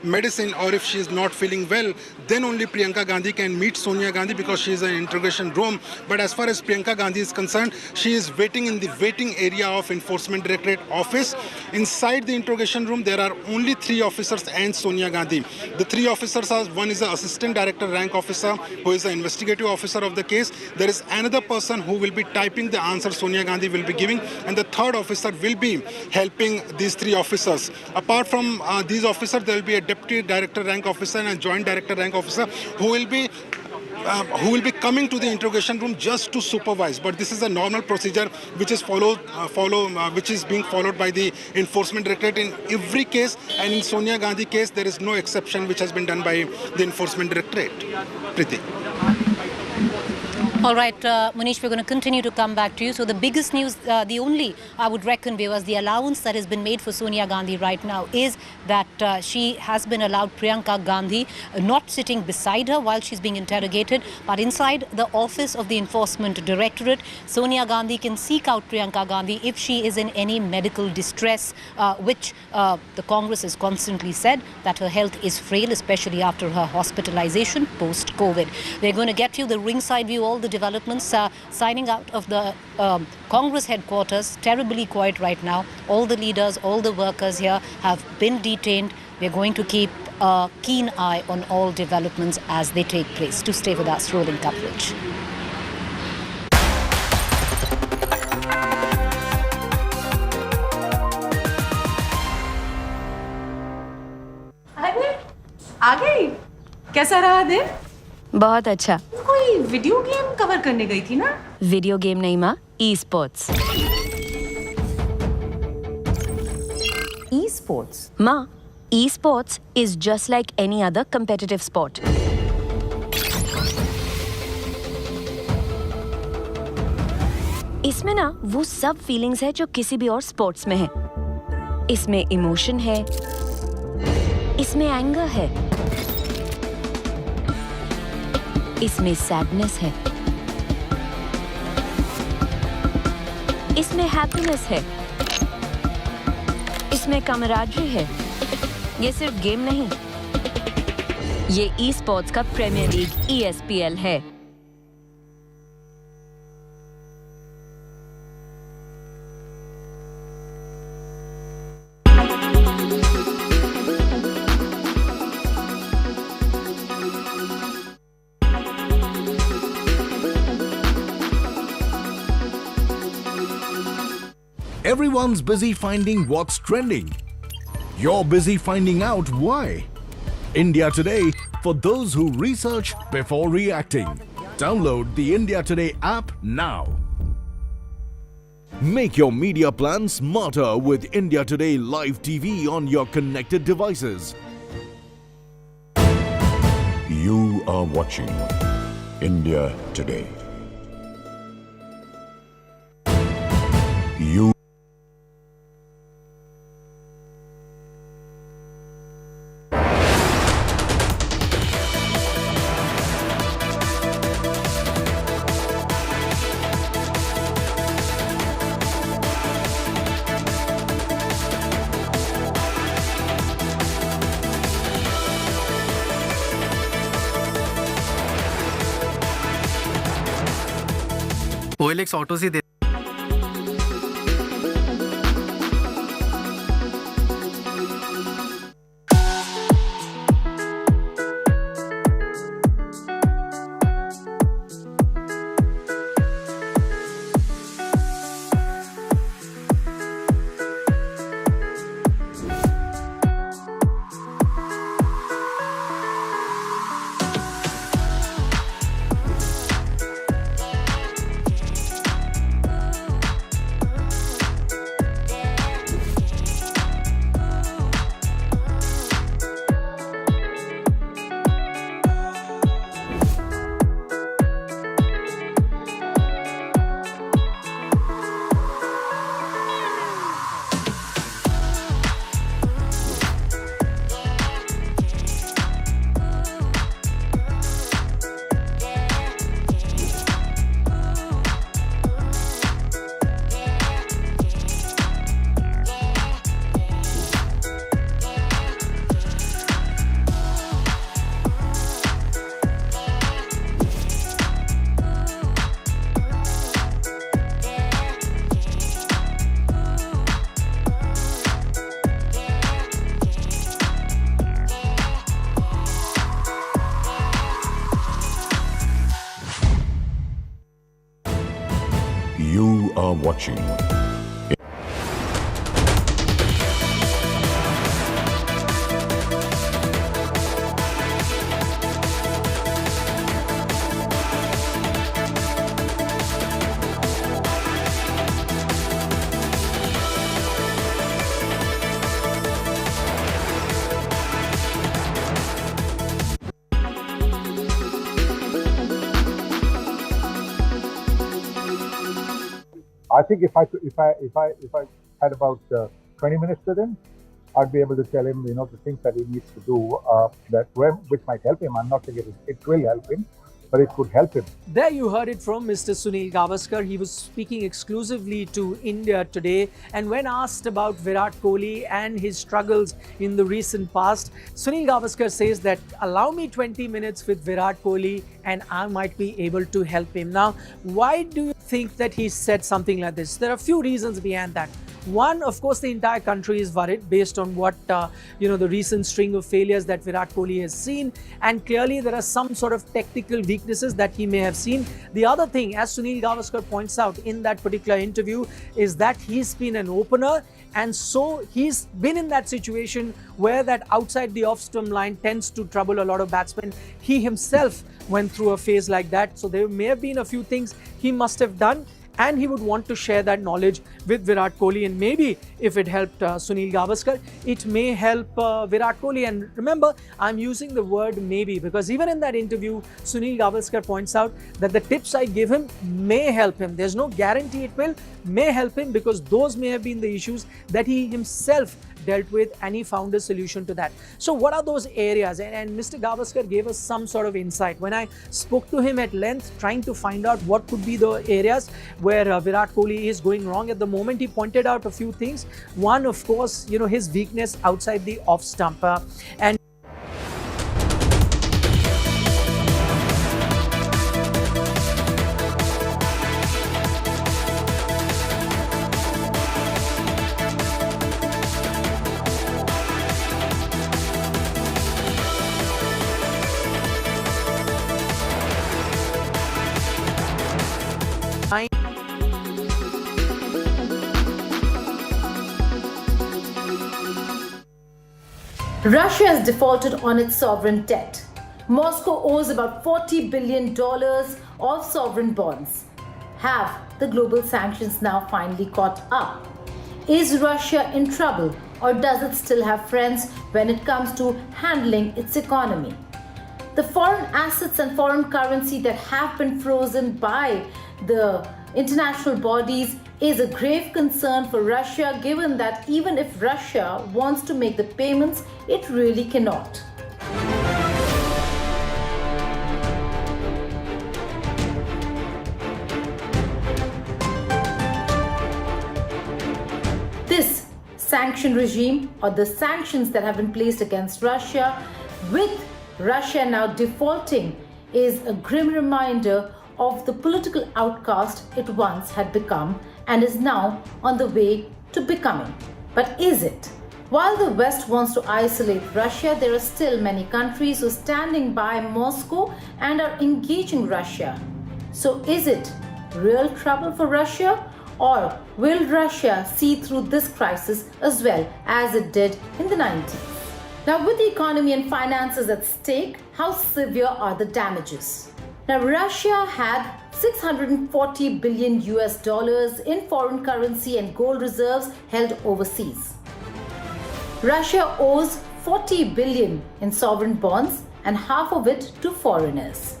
S9: medicine, or if she is not feeling well, then only Priyanka Gandhi can meet Sonia Gandhi because she is in interrogation room. But as far as Priyanka Gandhi is concerned, she is waiting in the waiting area of Enforcement Directorate office. Inside the interrogation room, there are only 3 officers and Sonia Gandhi. The 3 officers are, one is the Assistant Director Rank Officer, who is the investigative officer of the case. There is another person who will be typing the answer Sonia Gandhi will be giving, and the 3rd officer will be helping these 3 officers. Apart from these officers, there will be a Deputy Director Rank Officer and a Joint Director Rank Officer who will be coming to the interrogation room just to supervise. But this is a normal procedure which is which is being followed by the Enforcement Directorate in every case, and in Sonia Gandhi case there is no exception which has been done by the Enforcement Directorate. Preeti.
S3: All right, Manish, we're going to continue to come back to you. So the biggest news, the only, I would reckon, viewers, the allowance that has been made for Sonia Gandhi right now is that she has been allowed Priyanka Gandhi not sitting beside her while she's being interrogated, but inside the office of the Enforcement Directorate. Sonia Gandhi can seek out Priyanka Gandhi if she is in any medical distress, which the Congress has constantly said that her health is frail, especially after her hospitalization post-COVID. We're going to get you the ringside view, all the developments signing out of the Congress headquarters. Terribly quiet right now. All the leaders, all the workers here have been detained. We're going to keep a keen eye on all developments as they take place. To stay with us, rolling coverage.
S20: आ गई। कैसा रहा दिन?
S21: बहुत अच्छा।
S20: कोई video game cover करने गई थी ना?
S21: वीडियो गेम नहीं माँ, ई-स्पोर्ट्स।
S20: ई-स्पोर्ट्स?
S21: माँ, esports is just like any other competitive sport. इसमें ना वो सब फीलिंग्स है जो किसी भी और स्पोर्ट्स में है। इसमें इमोशन है, इसमें एंगर है, इसमें सैडनेस है, इसमें हैप्पीनेस है, इसमें कमराडरी है। ये सिर्फ गेम नहीं, ये ई स्पोर्ट्स का प्रीमियर लीग ESPL है।
S23: Everyone's busy finding what's trending. You're busy finding out why. India Today, for those who research before reacting. Download the India Today app now. Make your media plan smarter with India Today Live TV on your connected devices.
S24: You are watching India Today. You
S2: OLX auto से दे
S24: You are watching.
S4: I think if I had about 20 minutes with him, I'd be able to tell him, the things that he needs to do which might help him. I'm not saying it will help him, but it could help him.
S11: There you heard it from Mr. Sunil Gavaskar. He was speaking exclusively to India Today. And when asked about Virat Kohli and his struggles in the recent past, Sunil Gavaskar says that allow me 20 minutes with Virat Kohli and I might be able to help him. Now, why do you think that he said something like this? There are a few reasons behind that. One, of course, the entire country is worried based on what, the recent string of failures that Virat Kohli has seen. And clearly there are some sort of technical weaknesses that he may have seen. The other thing, as Sunil Gavaskar points out in that particular interview, is that he's been an opener. And so he's been in that situation where that outside the off-stump line tends to trouble a lot of batsmen. He himself went through a phase like that. So there may have been a few things he must have done. And he would want to share that knowledge with Virat Kohli. And maybe if it helped Sunil Gavaskar, it may help Virat Kohli. And remember, I'm using the word maybe because even in that interview, Sunil Gavaskar points out that the tips I give him may help him. There's no guarantee it will, may help him because those may have been the issues that he himself dealt with and he found a solution to that. So what are those areas? And Mr. Gavaskar gave us some sort of insight. When I spoke to him at length, trying to find out what could be the areas where Virat Kohli is going wrong at the moment, he pointed out a few things. One, of course, his weakness outside the off stump. And
S14: Russia has defaulted on its sovereign debt. Moscow owes about $40 billion of sovereign bonds. Have the global sanctions now finally caught up? Is Russia in trouble, or does it still have friends when it comes to handling its economy? The foreign assets and foreign currency that have been frozen by the international bodies is a grave concern for Russia, given that even if Russia wants to make the payments, it really cannot. This sanction regime, or the sanctions that have been placed against Russia, with Russia now defaulting, is a grim reminder of the political outcast it once had become and is now on the way to becoming. But is it? While the West wants to isolate Russia, there are still many countries who are standing by Moscow and are engaging Russia. So is it real trouble for Russia? Or will Russia see through this crisis as well as it did in the 90s? Now, with the economy and finances at stake, how severe are the damages? Now, Russia had $640 billion in foreign currency and gold reserves held overseas. Russia owes $40 billion in sovereign bonds and half of it to foreigners.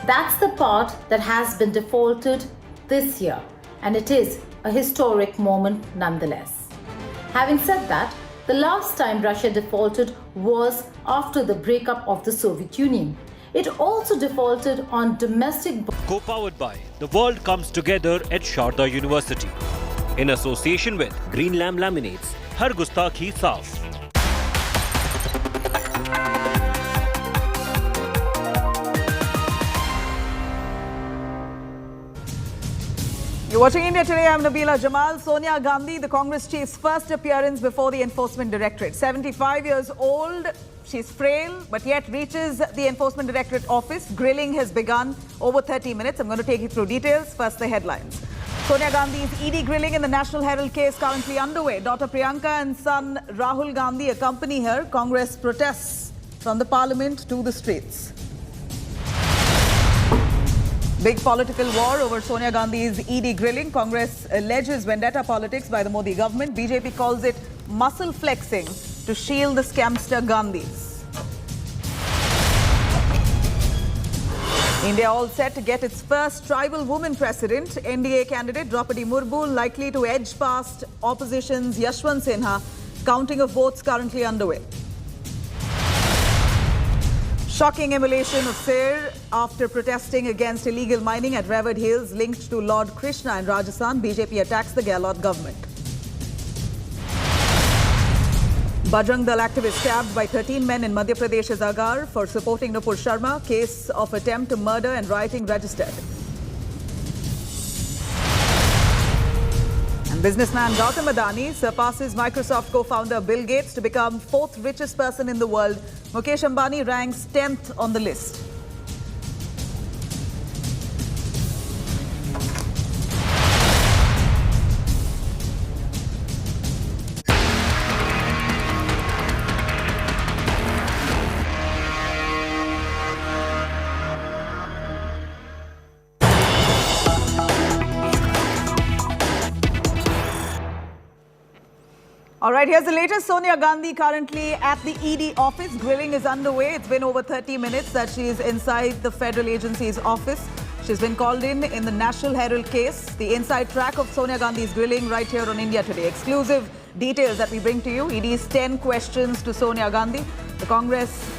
S14: That's the part that has been defaulted this year, and it is a historic moment nonetheless. Having said that, the last time Russia defaulted was after the breakup of the Soviet Union. It also defaulted on domestic...
S1: Co-powered by The World Comes Together at Sharda University. In association with Green Lamb Laminates, Har Gustakhi Saaf.
S2: You're watching India Today. I'm Nabila Jamal. Sonia Gandhi, the Congress chief's first appearance before the Enforcement Directorate. 75 years old, she's frail, but yet reaches the Enforcement Directorate office. Grilling has begun over 30 minutes. I'm going to take you through details. First, the headlines. Sonia Gandhi's ED grilling in the National Herald case currently underway. Daughter Priyanka and son Rahul Gandhi accompany her. Congress protests from the parliament to the streets. Big political war over Sonia Gandhi's ED grilling. Congress alleges vendetta politics by the Modi government. BJP calls it muscle flexing to shield the scamster Gandhis. India all set to get its first tribal woman president. NDA candidate Draupadi Murmu likely to edge past opposition's Yashwant Sinha. Counting of votes currently underway. Shocking immolation of Sir after protesting against illegal mining at Revered Hills linked to Lord Krishna in Rajasthan. BJP attacks the Gehlot government. Bajrang Dal activist stabbed by 13 men in Madhya Pradesh's Agar for supporting Nupur Sharma. Case of attempt to murder and rioting registered. And businessman Gautam Adani surpasses Microsoft co-founder Bill Gates to become 4th richest person in the world. Mukesh Ambani ranks 10th on the list. All right, here's the latest. Sonia Gandhi currently at the ED office. Grilling is underway. It's been over 30 minutes that she is inside the federal agency's office. She's been called in the National Herald case. The inside track of Sonia Gandhi's grilling right here on India Today. Exclusive details that we bring to you. ED's 10 questions to Sonia Gandhi. The Congress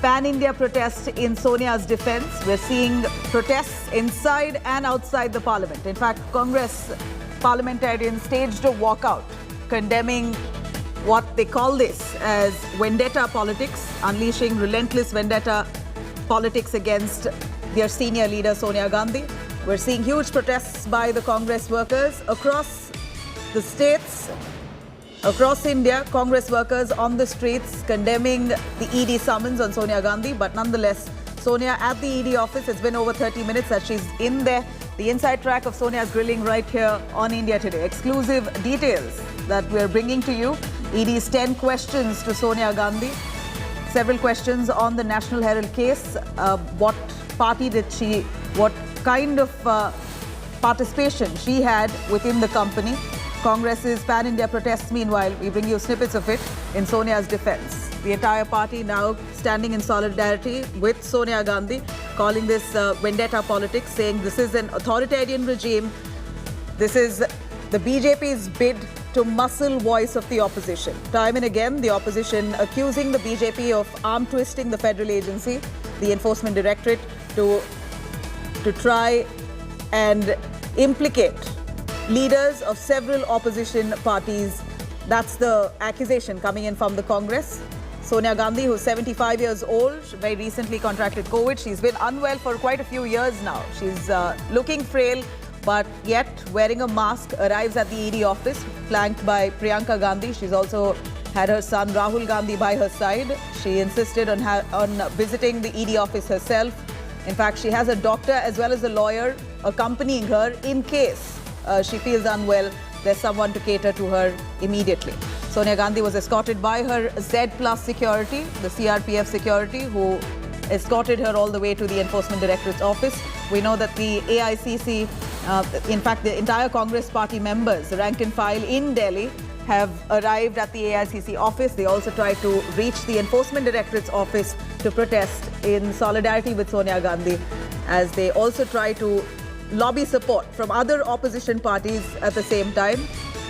S2: pan-India protest in Sonia's defense. We're seeing protests inside and outside the parliament. In fact, Congress parliamentarians staged a walkout condemning what they call this as vendetta politics, unleashing relentless vendetta politics against their senior leader Sonia Gandhi. We're seeing huge protests by the Congress workers across the states, across India. Congress workers on the streets condemning the ED summons on Sonia Gandhi, but nonetheless, Sonia at the ED office. It's been over 30 minutes that she's in there. The inside track of Sonia's grilling right here on India Today. Exclusive details that we're bringing to you. ED's 10 questions to Sonia Gandhi. Several questions on the National Herald case. What party did she, what kind of participation she had within the company. Congress's pan-India protests, meanwhile, we bring you snippets of it in Sonia's defense. The entire party now standing in solidarity with Sonia Gandhi, calling this vendetta politics, saying this is an authoritarian regime. This is the BJP's bid to muscle voice of the opposition. Time and again, the opposition accusing the BJP of arm twisting the federal agency, the Enforcement Directorate, to try and implicate leaders of several opposition parties. That's the accusation coming in from the Congress. Sonia Gandhi, who's 75 years old, very recently contracted COVID. She's been unwell for quite a few years now. She's looking frail, but yet wearing a mask, arrives at the ED office, flanked by Priyanka Gandhi. She's also had her son Rahul Gandhi by her side. She insisted on visiting the ED office herself. In fact, she has a doctor as well as a lawyer accompanying her in case she feels unwell. There's someone to cater to her immediately. Sonia Gandhi was escorted by her Z Plus security, the CRPF security, who escorted her all the way to the Enforcement Directorate's office. We know that the Aicc, in fact, the entire Congress party members, the rank and file in Delhi, have arrived at the Aicc office. They also tried to reach the Enforcement Directorate's office to protest in solidarity with Sonia Gandhi, as they also try to lobby support from other opposition parties at the same time,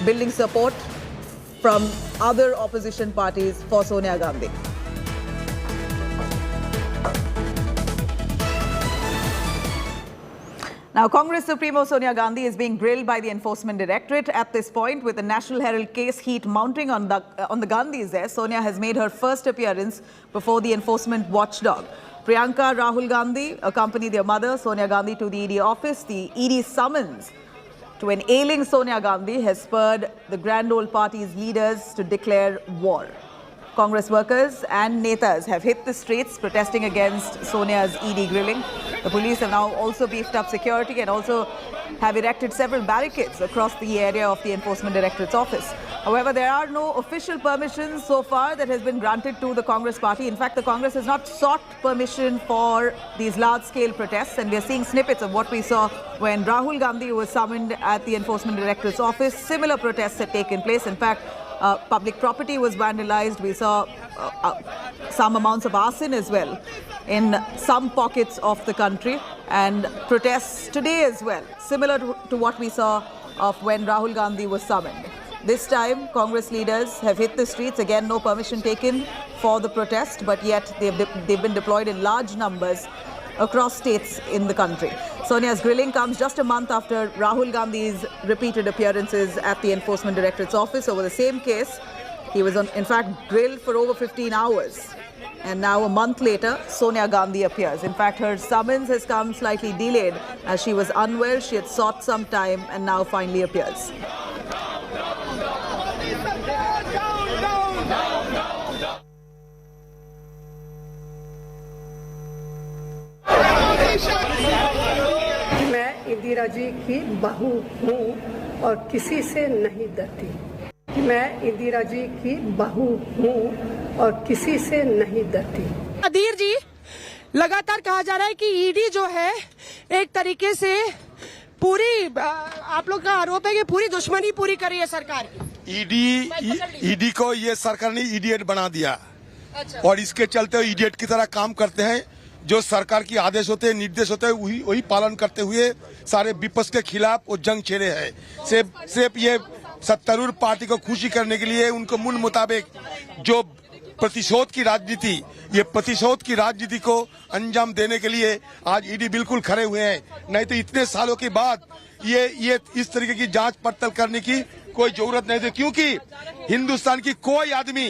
S2: building support from other opposition parties for Sonia Gandhi. Now, Congress Supremo Sonia Gandhi is being grilled by the Enforcement Directorate at this point, with the National Herald case heat mounting on the Gandhis there. Sonia has made her first appearance before the enforcement watchdog. Priyanka, Rahul Gandhi accompany their mother, Sonia Gandhi, to the ED office. The ED summons to an ailing Sonia Gandhi has spurred the Grand Old Party's leaders to declare war. Congress workers and netas have hit the streets protesting against Sonia's ED grilling. The police have now also beefed up security and also have erected several barricades across the area of the Enforcement Directorate's office. However, there are no official permissions so far that has been granted to the Congress party. In fact, the Congress has not sought permission for these large-scale protests, and we are seeing snippets of what we saw when Rahul Gandhi was summoned at the Enforcement Directorate's office. Similar protests had taken place. In fact, public property was vandalized. We saw some amounts of arson as well in some pockets of the country, and protests today as well, similar to what we saw of when Rahul Gandhi was summoned. This time, Congress leaders have hit the streets. Again, no permission taken for the protest, but yet they've been deployed in large numbers across states in the country. Sonia's grilling comes just a month after Rahul Gandhi's repeated appearances at the Enforcement Directorate's office over the same case. He was, in fact, grilled for over 15 hours. And now, a month later, Sonia Gandhi appears. In fact, her summons has come slightly delayed as she was unwell. She had sought some time and now finally appears.
S6: मैं इंदिरा जी की बहू हूँ और किसी से नहीं डरती। मैं इंदिरा जी की बहू हूँ और किसी से नहीं डरती।
S8: अधीर जी, लगातार कहा जा रहा है कि ईडी जो है एक तरीके से पूरी, आप लोग का आरोप है कि पूरी दुश्मनी पूरी कर रही है सरकार की।
S12: ईडी को ये सरकार ने इडियट बना दिया। अच्छा। और इसके चलते इडियट की तरह काम करते हैं। जो सरकार की आदेश होते हैं, निर्देश होते हैं, वही पालन करते हुए सारे विपक्ष के खिलाफ वो जंग छेड़े हैं। सिर्फ ये सत्तारूढ़ पार्टी को खुशी करने के लिए उनको मूल मुताबिक जो प्रतिशोध की राजनीति, ये प्रतिशोध की राजनीति को अंजाम देने के लिए आज ईडी बिल्कुल खड़े हुए हैं। नहीं तो इतने सालों के बाद ये इस तरीके की जांच पड़ताल करने की कोई जरूरत नहीं थी, क्योंकि हिंदुस्तान की कोई आदमी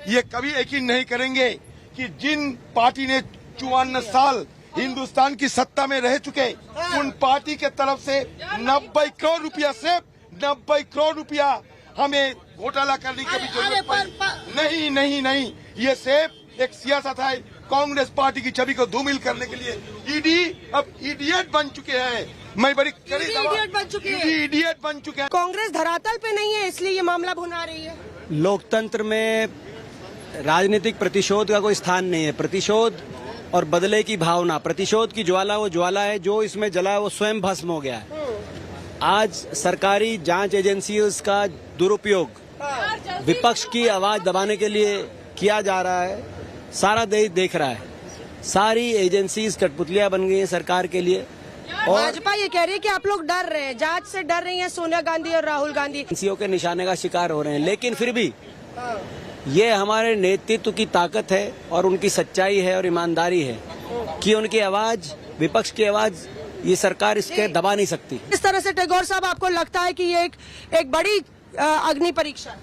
S12: ये कभी यकीन नहीं करेंगे कि जिन पार्टी ने 54 साल हिंदुस्तान की सत्ता में रह चुके, उन पार्टी के तरफ से 90 करोड़ रुपया, सिर्फ 90 करोड़ रुपया हमें घोटाला करने की भी जरूरत पड़ी। नहीं, ये सिर्फ एक सियासत है कांग्रेस पार्टी की छवि को धूमिल करने के लिए। ईडी अब इडियट बन चुके हैं। मैं बड़ी इडियट बन चुके हैं।
S8: कांग्रेस धरातल पे नहीं है, इसलिए ये मामला भुना रही है।
S13: लोकतंत्र में राजनीतिक प्रतिशोध का कोई स्थान नहीं है। प्रतिशोध और बदले की भावना, प्रतिशोध की ज्वाला वो ज्वाला है, जो इसमें जला है वो स्वयं भस्म हो गया है। आज सरकारी जांच एजेंसियों का दुरुपयोग विपक्ष की आवाज दबाने के लिए किया जा रहा है। सारा देश देख रहा है। सारी एजेंसीज कठपुतलियां बन गई हैं सरकार के लिए। और
S8: भाजपा ये कह रही है कि आप लोग डर रहे हैं, जांच से डर रही हैं सोनिया गांधी और राहुल गांधी।
S13: एजेंसियों के निशाने का शिकार हो रहे हैं, लेकिन फिर भी ये हमारे नेतृत्व की ताकत है और उनकी सच्चाई है और ईमानदारी है कि उनकी आवाज, विपक्ष की आवाज, ये सरकार इसके दबा नहीं सकती।
S8: इस तरह से टैगोर साहब, आपको लगता है कि ये एक बड़ी अग्नि परीक्षा?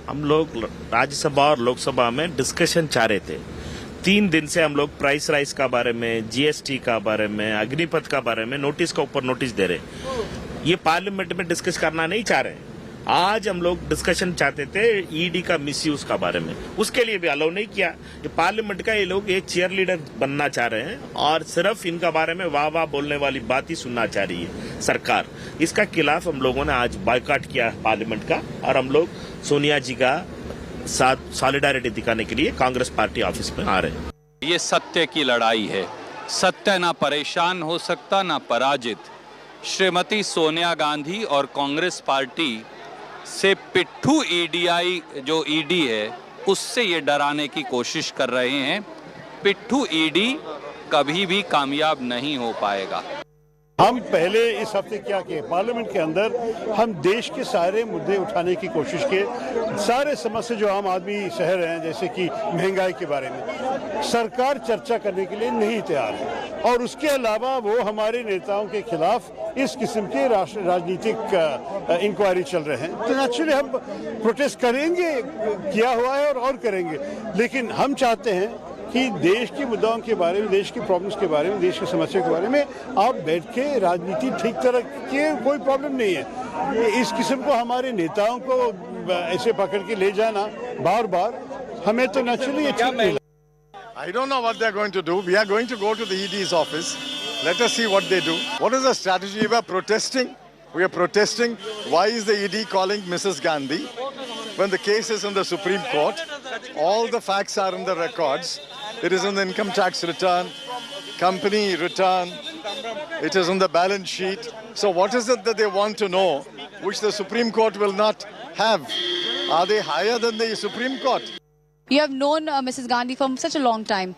S5: हम लोग राज्यसभा और लोकसभा में डिस्कशन चाह रहे थे। 3 दिन से हम लोग प्राइस राइस का बारे में, जीएसटी का बारे में, अग्निपथ का बारे में नोटिस का ऊपर नोटिस दे रहे। ये पार्लियामेंट में डिस्कस करना नहीं चाह रहे। आज हम लोग डिस्कशन चाहते थे ईडी का मिसयूज का बारे में, उसके लिए भी अलाउ नहीं किया। ये पार्लियामेंट का ये लोग एक चीयर लीडर बनना चाह रहे हैं और सिर्फ इनका बारे में वाह वाह बोलने वाली बात ही सुनना चाह रही है सरकार। इसका खिलाफ हम लोगों ने आज बायकॉट किया पार्लियामेंट का और हम लोग सोनिया जी का साथ सॉलिडारिटी दिखाने के लिए कांग्रेस पार्टी ऑफिस में आ रहे हैं।
S16: ये सत्य की लड़ाई है। सत्य ना परेशान हो सकता ना पराजित। श्रीमती सोनिया गांधी और कांग्रेस पार्टी से पिट्ठू ईडीआई जो ईडी है उससे ये डराने की कोशिश कर रहे हैं। पिट्ठू ईडी कभी भी कामयाब नहीं हो पाएगा।
S18: हम पहले इस हफ्ते क्या किए, पार्लियामेंट के अंदर हम देश के सारे मुद्दे उठाने की कोशिश किए। सारे समस्या जो आम आदमी सह रहे हैं, जैसे कि महंगाई के बारे में, सरकार चर्चा करने के लिए नहीं तैयार है। और उसके अलावा वो हमारे नेताओं के खिलाफ इस किस्म के राजनीतिक इंक्वायरी चल रहे हैं। तो नेचुरली हम प्रोटेस्ट करेंगे, किया हुआ है और करेंगे। लेकिन हम चाहते हैं कि देश के मुद्दों के बारे में, देश की प्रॉब्लम्स के बारे में, देश की समस्या के बारे में आप बैठ के राजनीति ठीक तरह की, कोई प्रॉब्लम नहीं है। इस किस्म को हमारे नेताओं को ऐसे पकड़ के ले जाना बार बार हमें तो नेचुरली अच्छा नहीं लगता।
S10: I don't know what they're going to do. We are going to go to the ED's office. Let us see what they do. What is the strategy? We are protesting. We are protesting. Why is the ED calling Mrs. Gandhi when the case is in the Supreme Court? All the facts are in the records. It is in the income tax return, company return. It is in the balance sheet. So what is it that they want to know, which the Supreme Court will not have? Are they higher than the Supreme Court?
S15: You have known Mrs. Gandhi for such a long time.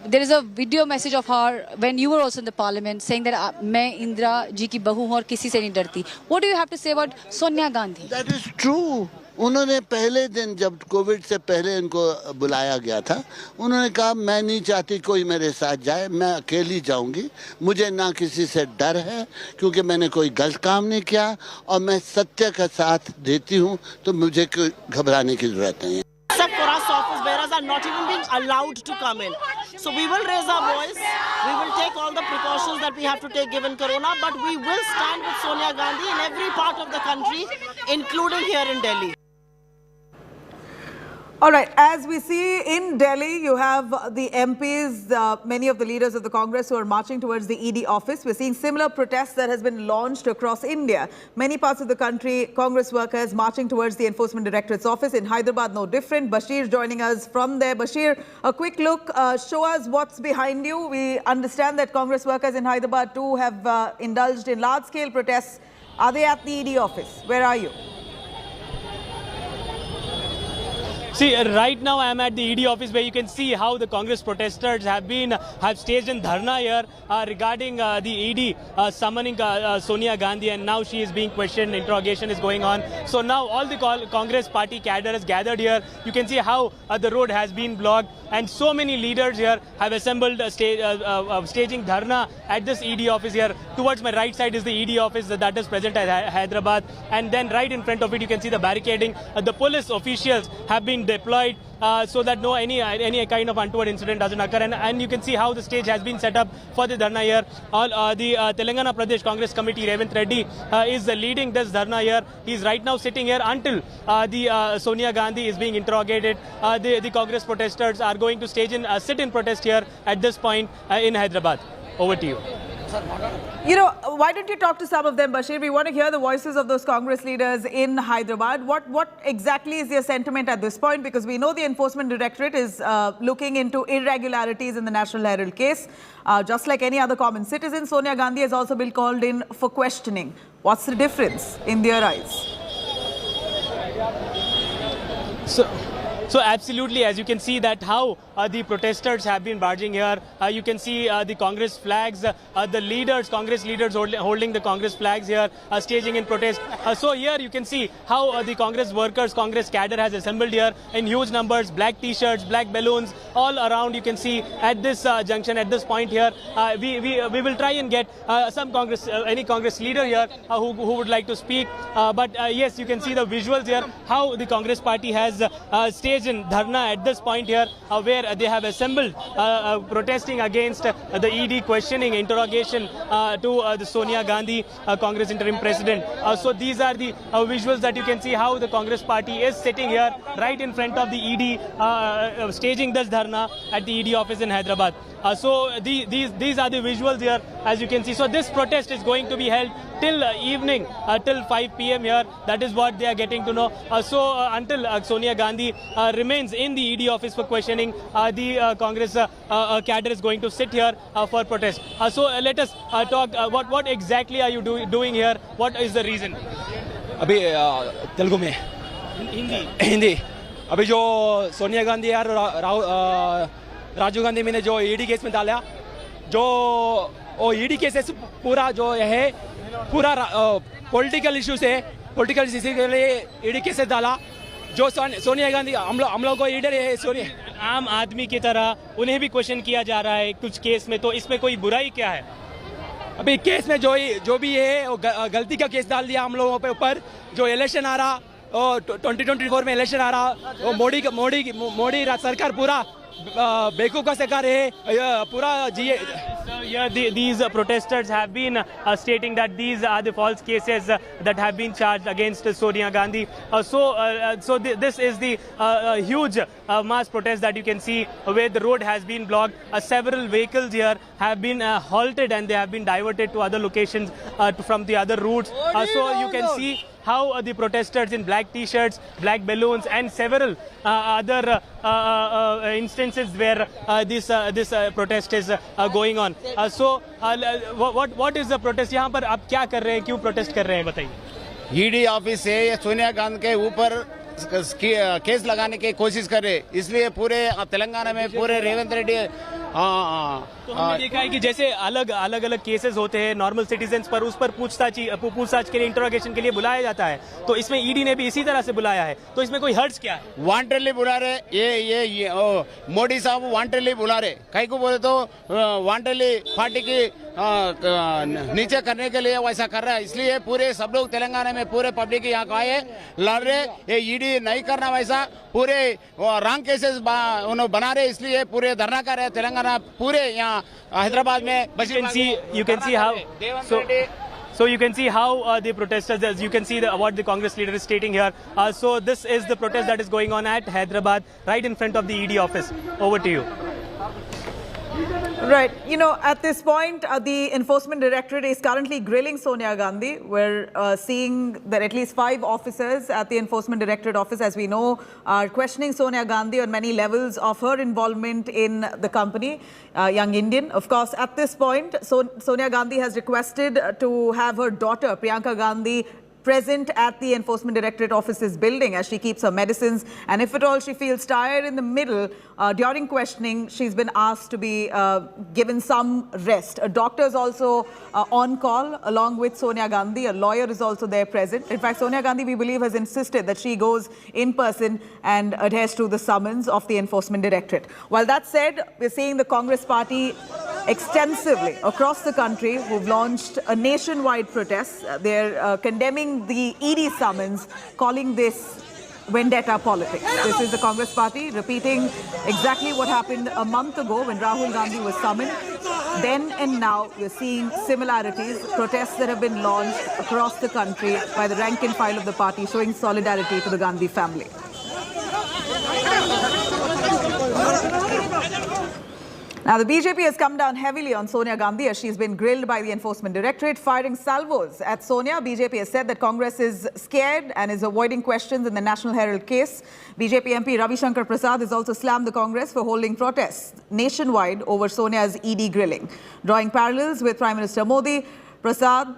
S15: There is a video message of her when you were also in the parliament saying that मैं इंदिरा जी की बहू हूँ और किसी से नहीं डरती. What do you have to say about Sonia Gandhi?
S17: That is true. उन्होंने पहले दिन जब कोविड से पहले इनको बुलाया गया था, उन्होंने कहा मैं नहीं चाहती कोई मेरे साथ जाए, मैं अकेली जाऊंगी, मुझे ना किसी से डर है क्योंकि मैंने कोई गलत काम नहीं किया और मैं सत्य का साथ देती हूँ, तो मुझे घबराने की जरूरत नहीं है।
S22: For us, office bearers are not even being allowed to come in. So we will raise our voice. We will take all the precautions that we have to take given Corona, but we will stand with Sonia Gandhi in every part of the country, including here in Delhi.
S2: All right, as we see in Delhi, you have the MPs, many of the leaders of the Congress who are marching towards the ED office. We're seeing similar protests that has been launched across India. Many parts of the country, Congress workers marching towards the Enforcement Directorate's office. In Hyderabad, no different. Bashir joining us from there. Bashir, a quick look. Show us what's behind you. We understand that Congress workers in Hyderabad too have indulged in large-scale protests. Are they at the ED office? Where are you?
S25: See, right now I am at the ED office where you can see how the Congress protesters have staged in dharna here regarding the ED summoning Sonia Gandhi, and now she is being questioned, interrogation is going on. So now all the Congress party cadre is gathered here. You can see how the road has been blocked, and so many leaders here have assembled staging dharna at this ED office here. Towards my right side is the ED office that is present at Hyderabad, and then right in front of it you can see the barricading. The police officials have been deployed so that any kind of untoward incident doesn't occur, and you can see how the stage has been set up for the dharna here. The Telangana Pradesh Congress Committee, Revant Reddy, is leading this dharna here. He is right now sitting here until the Sonia Gandhi is being interrogated. The Congress protesters are going to sit in protest here at this point in Hyderabad. Over to you.
S2: You know, why don't you talk to some of them, Bashir? We want to hear the voices of those Congress leaders in Hyderabad. What exactly is their sentiment at this point? Because we know the Enforcement Directorate is looking into irregularities in the National Herald case. Just like any other common citizen, Sonia Gandhi has also been called in for questioning. What's the difference in their eyes?
S25: So absolutely, as you can see that how the protesters have been barging here. You can see the Congress flags, the leaders, Congress leaders holding the Congress flags here, staging in protest. So here you can see how the Congress workers, Congress cadre has assembled here in huge numbers, black t-shirts, black balloons, all around. You can see at this junction, at this point here, we will try and get some Congress, any Congress leader here who would like to speak. But yes, you can see the visuals here, how the Congress party has staged in dharna at this point here, where they have assembled protesting against the ED questioning, interrogation to the Sonia Gandhi, Congress interim president. So these are the visuals that you can see how the Congress party is sitting here right in front of the ED, staging this dharna at the ED office in Hyderabad. So these are the visuals here, as you can see. So this protest is going to be held till evening, till 5 p.m. here. That is what they are getting to know. So until Sonia Gandhi remains in the ED office for questioning, the Congress cadre is going to sit here for protest. So let us talk. What exactly are you doing here? What is the reason?
S13: अभी तेलुगु में हिंदी अभी जो सोनिया गांधी यार राजीव गांधी ने जो ED case में डाला, जो वो ईडी केसेस पूरा जो है पूरा पॉलिटिकल इश्यू से पॉलिटिकल इश्यू के लिए ईडी केसेस डाला. जो सोनिया गांधी हम लोग को लीडर है, सोनिया
S25: आम आदमी की तरह उन्हें भी क्वेश्चन किया जा रहा है कुछ केस में, तो इसमें कोई बुराई क्या है?
S13: अभी केस में जो भी है वो गलती का केस डाल दिया हम लोगों पे ऊपर. जो इलेक्शन आ रहा 2024 में इलेक्शन आ रहा, वो मोदी सरकार पूरा बेवकूफ का सरकार है पूरा जी.
S25: These protesters have been stating that these are the false cases that have been charged against Sonia Gandhi. So this is the huge mass protest that you can see where the road has been blocked. Several vehicles here have been halted and they have been diverted to other locations from the other routes. So you can see how the protesters in black t-shirts, black balloons and several other instances where this protest is going on. So what is the protest? यहाँ पर आप क्या कर रहे हैं, क्यों protest कर रहे हैं, बताइए.
S3: ईडी ऑफिस से सोनिया गांधी के ऊपर केस लगाने की कोशिश कर रहे, इसलिए पूरे तेलंगाना में पूरे रेवंत रेड्डी
S25: तो हमने देखा है कि जैसे अलग केसेस होते हैं नॉर्मल सिटीजन्स पर, उस पर पूछताछ के लिए, इंटरोगेशन के लिए बुलाया जाता है. तो इसमें ईडी ने भी इसी तरह से बुलाया है, तो इसमें कोई हर्ज क्या है?
S3: वांटेडली बुला रहे, ये मोदी साहब वांटेडली बुला रहे. कहीं को बोले तो वांटेडली पार्टी की नीचे करने के लिए वैसा कर रहा है. इसलिए पूरे सब लोग तेलंगाना में पूरे पब्लिक यहाँ का आए लड़ रहे. ये ईडी नहीं करना वैसा, पूरे रॉन्ग केसेस उन्होंने बना रहे, इसलिए पूरे धरना कर रहे तेलंगाना पूरे यहाँ हैदराबाद में.
S25: You can see how so you can see how the protesters, as you can see what the Congress leader is stating here. So this is the protest that is going on at Hyderabad, right in front of the ED office. Over to you.
S2: Right. You know, at this point, the Enforcement Directorate is currently grilling Sonia Gandhi. We're seeing that at least 5 officers at the Enforcement Directorate office, as we know, are questioning Sonia Gandhi on many levels of her involvement in the company, Young Indian. Of course, at this point, Sonia Gandhi has requested to have her daughter, Priyanka Gandhi, present at the Enforcement Directorate office's building as she keeps her medicines. And if at all she feels tired in the middle, during questioning, she's been asked to be given some rest. A doctor is also on call along with Sonia Gandhi. A lawyer is also there present. In fact, Sonia Gandhi, we believe, has insisted that she goes in person and adheres to the summons of the Enforcement Directorate. While that said, we're seeing the Congress party extensively across the country who've launched a nationwide protest. They're condemning the ED summons, calling this vendetta politics. This is the Congress party repeating exactly what happened a month ago when Rahul Gandhi was summoned. Then and now, we're seeing similarities, protests that have been launched across the country by the rank and file of the party, showing solidarity to the Gandhi family. Now, the BJP has come down heavily on Sonia Gandhi as she's been grilled by the Enforcement Directorate, firing salvos at Sonia. BJP has said that Congress is scared and is avoiding questions in the National Herald case. BJP MP Ravi Shankar Prasad has also slammed the Congress for holding protests nationwide over Sonia's ED grilling. Drawing parallels with Prime Minister Modi, Prasad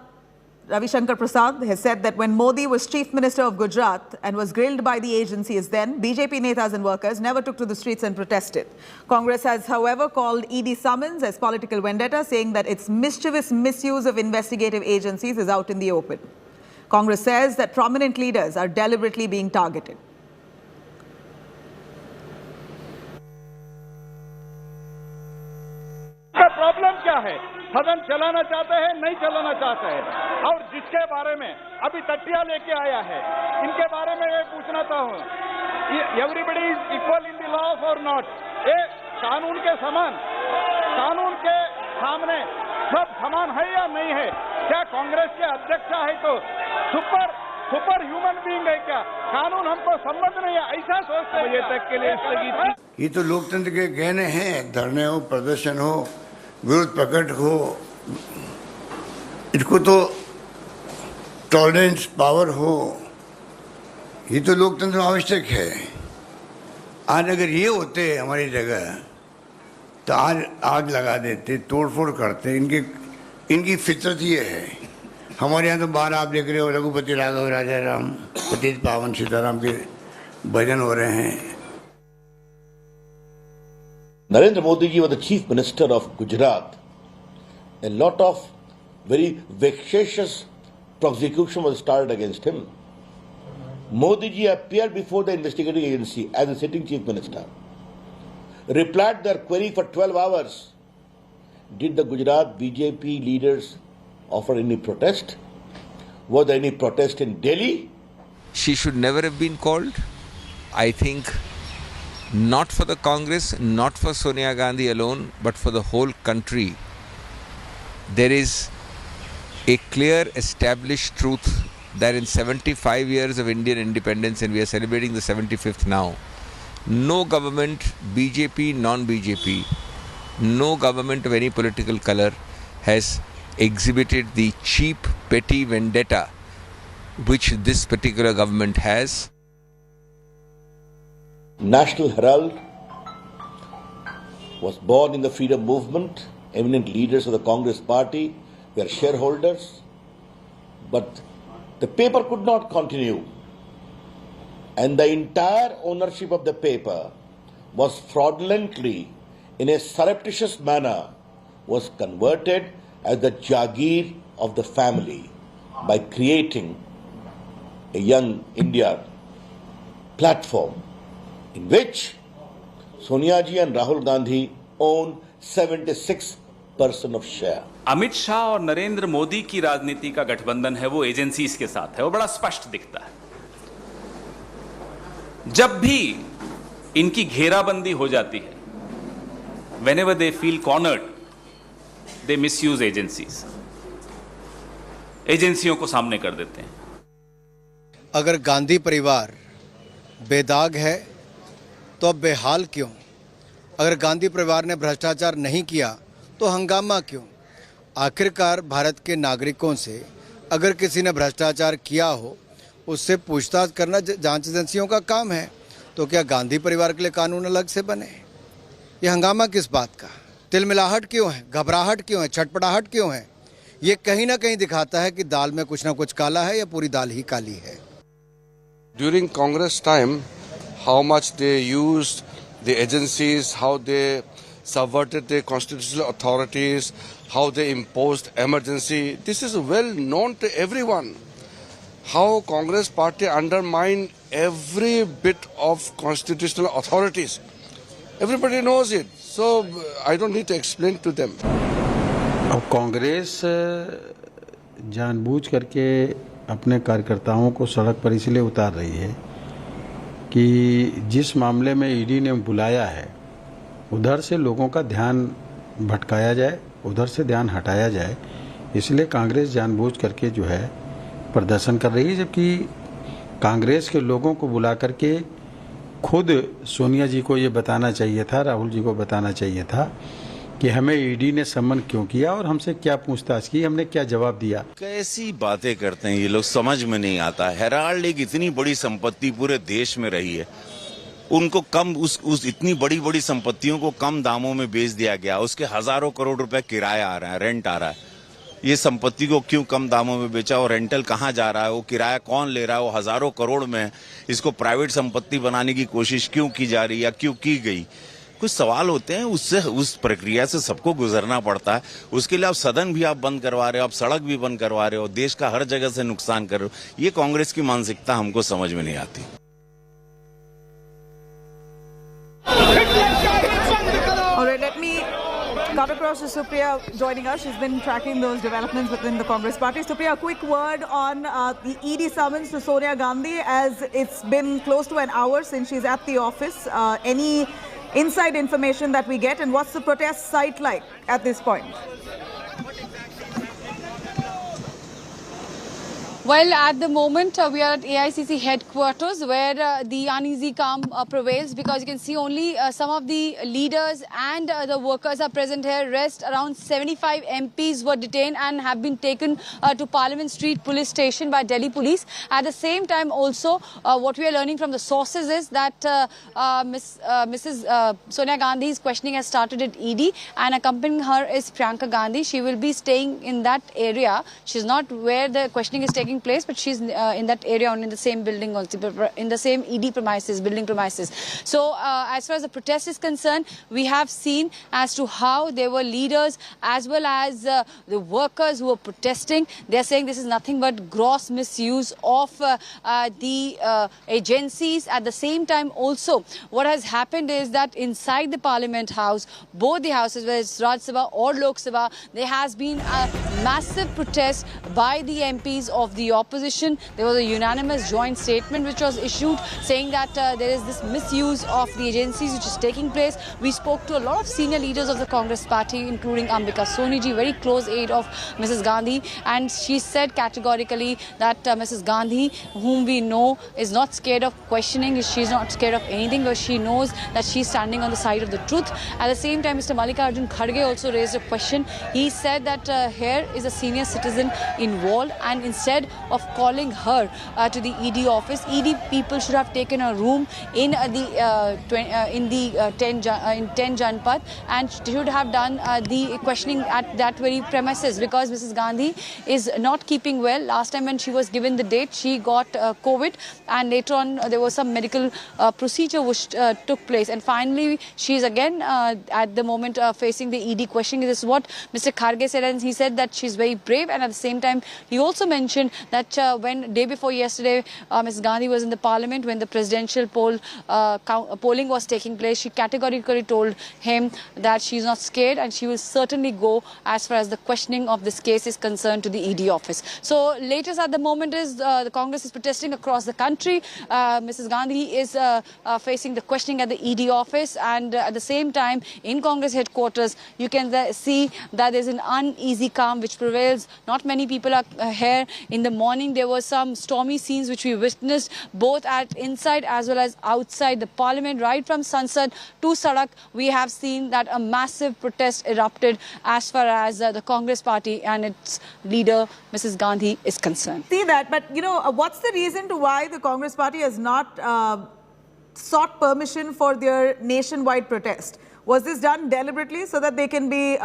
S2: Ravi Shankar Prasad has said that when Modi was Chief Minister of Gujarat and was grilled by the agencies then, BJP netas and workers never took to the streets and protested. Congress has, however, called ED summons as political vendetta, saying that its mischievous misuse of investigative agencies is out in the open. Congress says that prominent leaders are deliberately being targeted.
S7: Problem क्या है? सदन चलाना चाहते हैं, नहीं चलाना चाहते हैं, और जिसके बारे में अभी तटिया लेके आया है, इनके बारे में मैं पूछना चाहूँ, everybody is equal in the law और नॉट? ये कानून के समान, कानून के सामने सब समान है या नहीं है? क्या कांग्रेस के अध्यक्ष है तो सुपर ह्यूमन बीइंग है क्या? कानून हमको संबंध नहीं है, ऐसा सोचते हैं? तक के लिए स्थगित।
S9: ये तो लोकतंत्र के गहने हैं, धरने हो, प्रदर्शन हो, विरोध प्रकट हो, इसको तो टॉलरेंस पावर हो, ये तो लोकतंत्र में आवश्यक है। आज अगर ये होते हमारी जगह तो आज आग लगा देते, तोड़फोड़ करते। इनकी फितरत ये है। हमारे यहाँ तो बाहर आप देख रहे हो, रघुपति राघव राजा राम, पतित पावन सीताराम के भजन हो रहे हैं।
S19: Narendra Modi ji was the Chief Minister of Gujarat. A lot of very vexatious prosecution was started against him. Modi ji appeared before the investigating agency as a sitting Chief Minister, replied their query for 12 hours. Did the Gujarat BJP leaders offer any protest? Was there any protest in Delhi?
S20: She should never have been called. I think not for the Congress, not for Sonia Gandhi alone, but for the whole country. There is a clear established truth that in 75 years of Indian independence, and we are celebrating the 75th now, no government, BJP, non-BJP, no government of any political color has exhibited the cheap, petty vendetta which this particular government has.
S19: National Herald was born in the freedom movement. Eminent leaders of the Congress party were shareholders, but the paper could not continue, and the entire ownership of the paper was fraudulently, in a surreptitious manner, was converted as the Jagir of the family by creating a Young India platform in which Sonia ji and Rahul Gandhi own 76% of share.
S16: Amit Shah और नरेंद्र मोदी की राजनीति का गठबंधन है वो agencies के साथ है, वो बड़ा स्पष्ट दिखता है। जब भी इनकी घेराबंदी हो जाती है, whenever they feel cornered, they misuse agencies. एजेंसियों को सामने कर देते हैं।
S21: अगर गांधी परिवार बेदाग है तो अब बेहाल क्यों? अगर गांधी परिवार ने भ्रष्टाचार नहीं किया तो हंगामा क्यों? आखिरकार भारत के नागरिकों से अगर किसी ने भ्रष्टाचार किया हो, उससे पूछताछ करना जांच एजेंसियों का काम है। तो क्या गांधी परिवार के लिए कानून अलग से बने? ये हंगामा किस बात का? तिलमिलाहट क्यों है? घबराहट क्यों है? छटपटाहट क्यों है? ये कहीं ना कहीं दिखाता है कि दाल में कुछ ना कुछ काला है या पूरी दाल ही काली है।
S12: During Congress time, how much they used the agencies, how they subverted the constitutional authorities, how they imposed emergency. This is well known to everyone. How Congress party undermined every bit of constitutional authorities. Everybody knows it. So I don't need to explain to them.
S26: अब कांग्रेस जानबूझ करके अपने कार्यकर्ताओं को सड़क पर इसलिए उतार रही है कि जिस मामले में ईडी ने बुलाया है उधर से लोगों का ध्यान भटकाया जाए, उधर से ध्यान हटाया जाए, इसलिए कांग्रेस जानबूझ करके जो है प्रदर्शन कर रही है। जबकि कांग्रेस के लोगों को बुला करके खुद सोनिया जी को ये बताना चाहिए था, राहुल जी को बताना चाहिए था कि हमें ईडी ने सम्मन क्यों किया और हमसे क्या पूछताछ की, हमने क्या जवाब दिया।
S27: कैसी बातें करते हैं ये लोग, समझ में नहीं आता। हेराल्ड एक इतनी बड़ी संपत्ति पूरे देश में रही है, उनको कम उस इतनी बड़ी बड़ी संपत्तियों को कम दामों में बेच दिया गया। उसके हजारों करोड़ रुपए किराया आ रहा है, रेंट आ रहा है, ये संपत्ति को क्यों कम दामों में बेचा और रेंटल कहाँ जा रहा है, वो किराया कौन ले रहा है, वो हजारों करोड़ में इसको प्राइवेट संपत्ति बनाने की कोशिश क्यों की जा रही है या क्यों की गई। कुछ सवाल होते हैं, उससे उस प्रक्रिया से सबको गुजरना पड़ता है। उसके लिए आप सदन भी आप बंद करवा रहे हो, आप सड़क भी बंद करवा रहे हो, देश का हर जगह से नुकसान कर रहे हो। ये कांग्रेस की मानसिकता हमको समझ में नहीं आती।
S2: All right, let me cut across to Supriya joining us. She's been tracking those developments within the Congress party. Supriya, a quick word on the ED summons to Sonia Gandhi, as it's been close to an hour since she's at the office. Any inside information that we get, and what's the protest site like at this point?
S15: Well, at the moment, we are at Aicc headquarters, where the uneasy calm prevails, because you can see only some of the leaders and the workers are present here. Rest, around 75 MPs were detained and have been taken to Parliament Street Police Station by Delhi Police. At the same time, also, what we are learning from the sources is that Mrs. Sonia Gandhi's questioning has started at ED, and accompanying her is Priyanka Gandhi. She will be staying in that area. She's not where the questioning is taking place, but she's in that area, in the same building, also in the same ED premises, building premises. So as far as the protest is concerned, we have seen as to how there were leaders as well as the workers who were protesting. They're saying this is nothing but gross misuse of the agencies. At the same time, also what has happened is that inside the Parliament House, both the houses, whether it's Raj Sabha or Lok Sabha, there has been a massive protest by the MPs of the opposition. There was a unanimous joint statement which was issued saying that there is this misuse of the agencies which is taking place. We spoke to a lot of senior leaders of the Congress party, including Ambika Soniji, very close aide of Mrs. Gandhi, and she said categorically that Mrs. Gandhi, whom we know is not scared of questioning, she's not scared of anything, but she knows that she's standing on the side of the truth. At the same time, Mr. Mallikarjun Kharge also raised a question. He said that here is a senior citizen involved, and instead of calling her to the ED office, ED people should have taken a room in the 10 Janpath, and should have done the questioning at that very premises, because Mrs. Gandhi is not keeping well. Last time when she was given the date, she got COVID, and later on there was some medical procedure which took place, and finally she is again at the moment facing the ED questioning. This is what Mr. Kharge said, and he said that she's very brave, and at the same time he also mentioned that when day before yesterday Ms. Gandhi was in the parliament when the presidential polling was taking place, she categorically told him that she's not scared and she will certainly go as far as the questioning of this case is concerned to the ED office. So latest at the moment is the Congress is protesting across the country. Mrs. Gandhi is facing the questioning at the ED office, and at the same time in Congress headquarters you can see that there's an uneasy calm which prevails. Not many people are here. In the morning there were some stormy scenes which we witnessed both at inside as well as outside the parliament. Right from Sansad to Sadak, we have seen that a massive protest erupted as far as the Congress party and its leader Mrs. Gandhi is concerned.
S2: See that, but you know, what's the reason to why the Congress party has not sought permission for their nationwide protest? Was this done deliberately so that they can be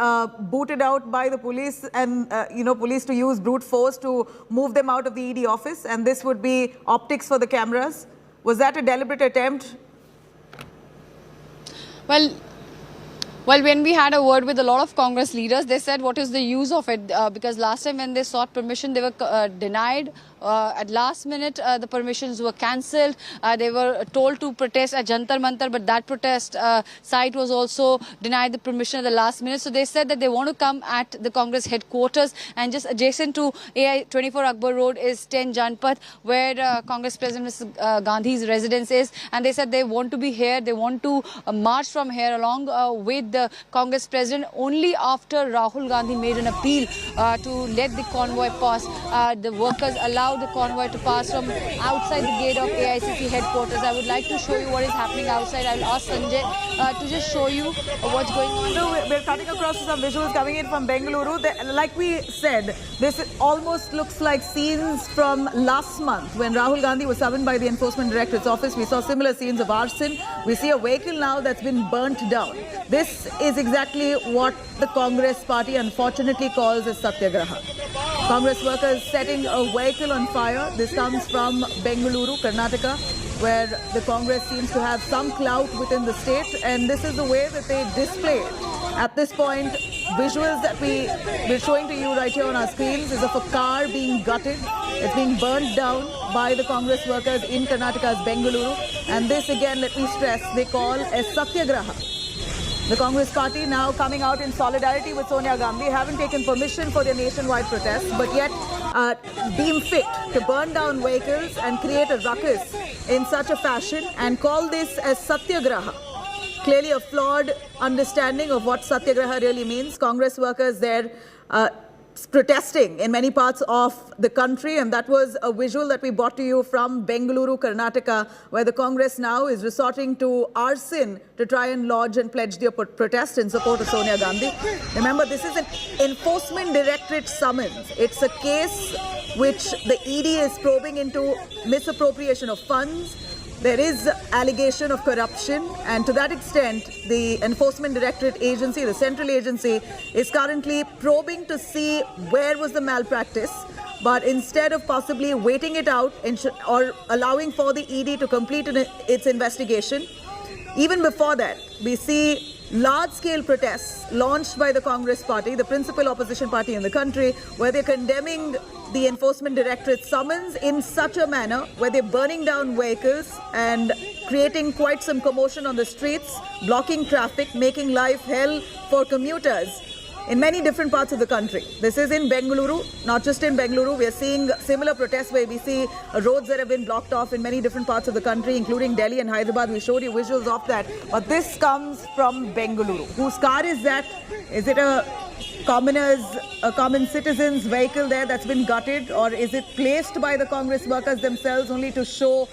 S2: booted out by the police and, police to use brute force to move them out of the ED office, and this would be optics for the cameras? Was that a deliberate attempt?
S15: Well, when we had a word with a lot of Congress leaders, they said what is the use of it, because last time when they sought permission, they were denied. At last minute, the permissions were cancelled. They were told to protest at Jantar Mantar, but that protest site was also denied the permission at the last minute. So they said that they want to come at the Congress headquarters, and just adjacent to AI 24 Akbar Road is 10 Janpath, where Congress President Mrs. Gandhi's residence is. And they said they want to be here. They want to march from here along with the Congress President. Only after Rahul Gandhi made an appeal to let the convoy pass, the workers allowed the convoy to pass from outside the gate of Aicc headquarters. I would like to show you what is happening outside. I will ask Sanjay to just show you what's going on.
S2: So we're cutting across to some visuals coming in from Bengaluru. Like we said, this almost looks like scenes from last month when Rahul Gandhi was summoned by the Enforcement Directorate's office. We saw similar scenes of arson. We see a vehicle now that's been burnt down. This this is exactly what the Congress party unfortunately calls a satyagraha. Congress workers setting a vehicle on fire. This comes from Bengaluru, Karnataka, where the Congress seems to have some clout within the state, and this is the way that they display it. At this point, visuals that we're showing to you right here on our screens is of a car being gutted. It's being burnt down by the Congress workers in Karnataka's Bengaluru. And this, again, let me stress, they call a satyagraha. The Congress party now coming out in solidarity with Sonia Gandhi, haven't taken permission for their nationwide protest, but yet deem fit to burn down vehicles and create a ruckus in such a fashion and call this as satyagraha. Clearly a flawed understanding of what satyagraha really means. Congress workers there protesting in many parts of the country, and that was a visual that we brought to you from Bengaluru, Karnataka, where the Congress now is resorting to arson to try and lodge and pledge their protest in support of Sonia Gandhi. Remember, this is an Enforcement Directorate summons. It's a case which the ED is probing into misappropriation of funds. There is allegation of corruption, and to that extent, the Enforcement Directorate agency, the central agency, is currently probing to see where was the malpractice. But instead of possibly waiting it out or allowing for the ED to complete its investigation, even before that, we see large-scale protests launched by the Congress party, the principal opposition party in the country, where they're condemning the Enforcement Directorate summons in such a manner where they're burning down vehicles and creating quite some commotion on the streets, blocking traffic, making life hell for commuters in many different parts of the country. This is in Bengaluru, not just in Bengaluru. We are seeing similar protests where we see roads that have been blocked off in many different parts of the country, including Delhi and Hyderabad. We showed you visuals of that. But this comes from Bengaluru. Whose car is that? Is it a common citizen's vehicle there that's been gutted, or is it placed by the Congress workers themselves only to show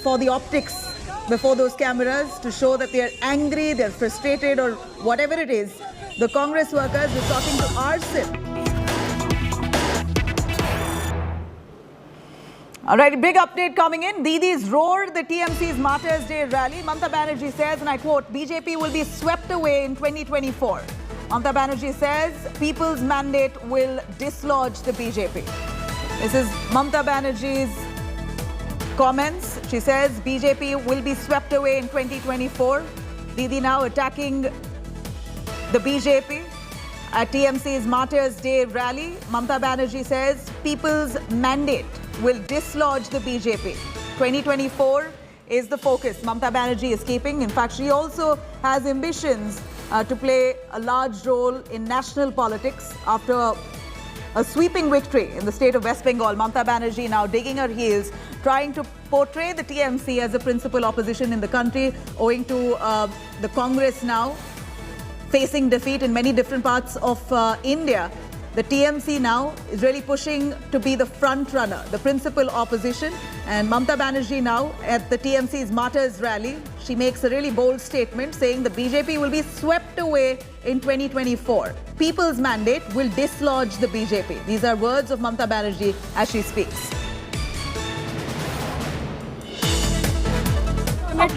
S2: for the optics before those cameras, to show that they're angry, they're frustrated, or whatever it is? The Congress workers resorting to arson. All right, big update coming in. Didis roared the TMC's Martyrs' Day rally. Mamata Banerjee says, and I quote, BJP will be swept away in 2024. Mamata Banerjee says, people's mandate will dislodge the BJP. This is Mamata Banerjee's comments. She says, BJP will be swept away in 2024. Didi now attacking the BJP at TMC's Martyrs' Day rally. Mamata Banerjee says, people's mandate will dislodge the BJP. 2024 is the focus Mamata Banerjee is keeping. In fact, she also has ambitions to play a large role in national politics after a sweeping victory in the state of West Bengal. Mamata Banerjee now digging her heels, trying to portray the TMC as a principal opposition in the country, owing to the Congress now facing defeat in many different parts of India. The TMC now is really pushing to be the front runner, the principal opposition. And Mamata Banerjee now at the TMC's Martyrs rally, she makes a really bold statement saying the BJP will be swept away in 2024. People's mandate will dislodge the BJP. These are words of Mamata Banerjee as she speaks.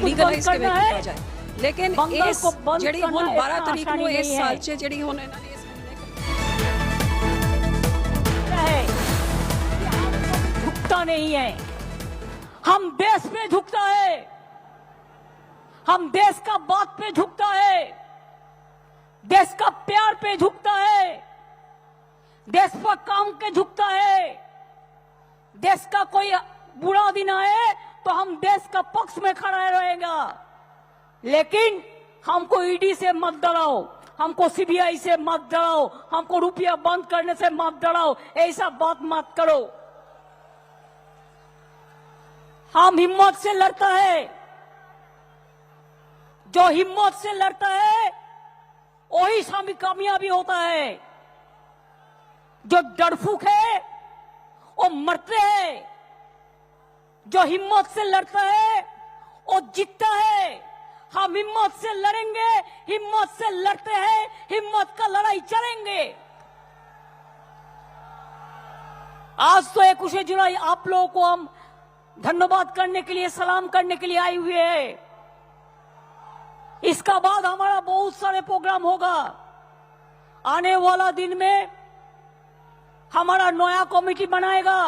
S1: Legalise के व्यक्ति आ जाए, लेकिन इस जड़ी हुन 12 तारीख को इस साल से जड़ी हुन
S22: झुकता नहीं है, हम देश पे झुकता है, हम देश का बात पे झुकता है, देश का प्यार पे झुकता है, देश पर काम के झुकता है, देश का कोई बुरा दिन आए तो हम देश का पक्ष में खड़ा रहेगा। लेकिन हमको ईडी से मत डराओ, हमको सीबीआई से मत डराओ, हमको रुपया बंद करने से मत डराओ, ऐसा बात मत करो। हम हिम्मत से लड़ता है, जो हिम्मत से लड़ता है वही सामी कामयाबी होता है, जो डरफूक है वो मरते हैं, जो हिम्मत से लड़ता है वो जीतता है। हम हिम्मत से लड़ेंगे, हिम्मत से लड़ते हैं, हिम्मत का लड़ाई चलेंगे। आज तो 21 जुलाई आप लोगों को हम धन्यवाद करने के लिए, सलाम करने के लिए आए हुए हैं।
S4: इसका बाद हमारा बहुत सारे प्रोग्राम होगा। आने वाला दिन में हमारा नया कमेटी बनाएगा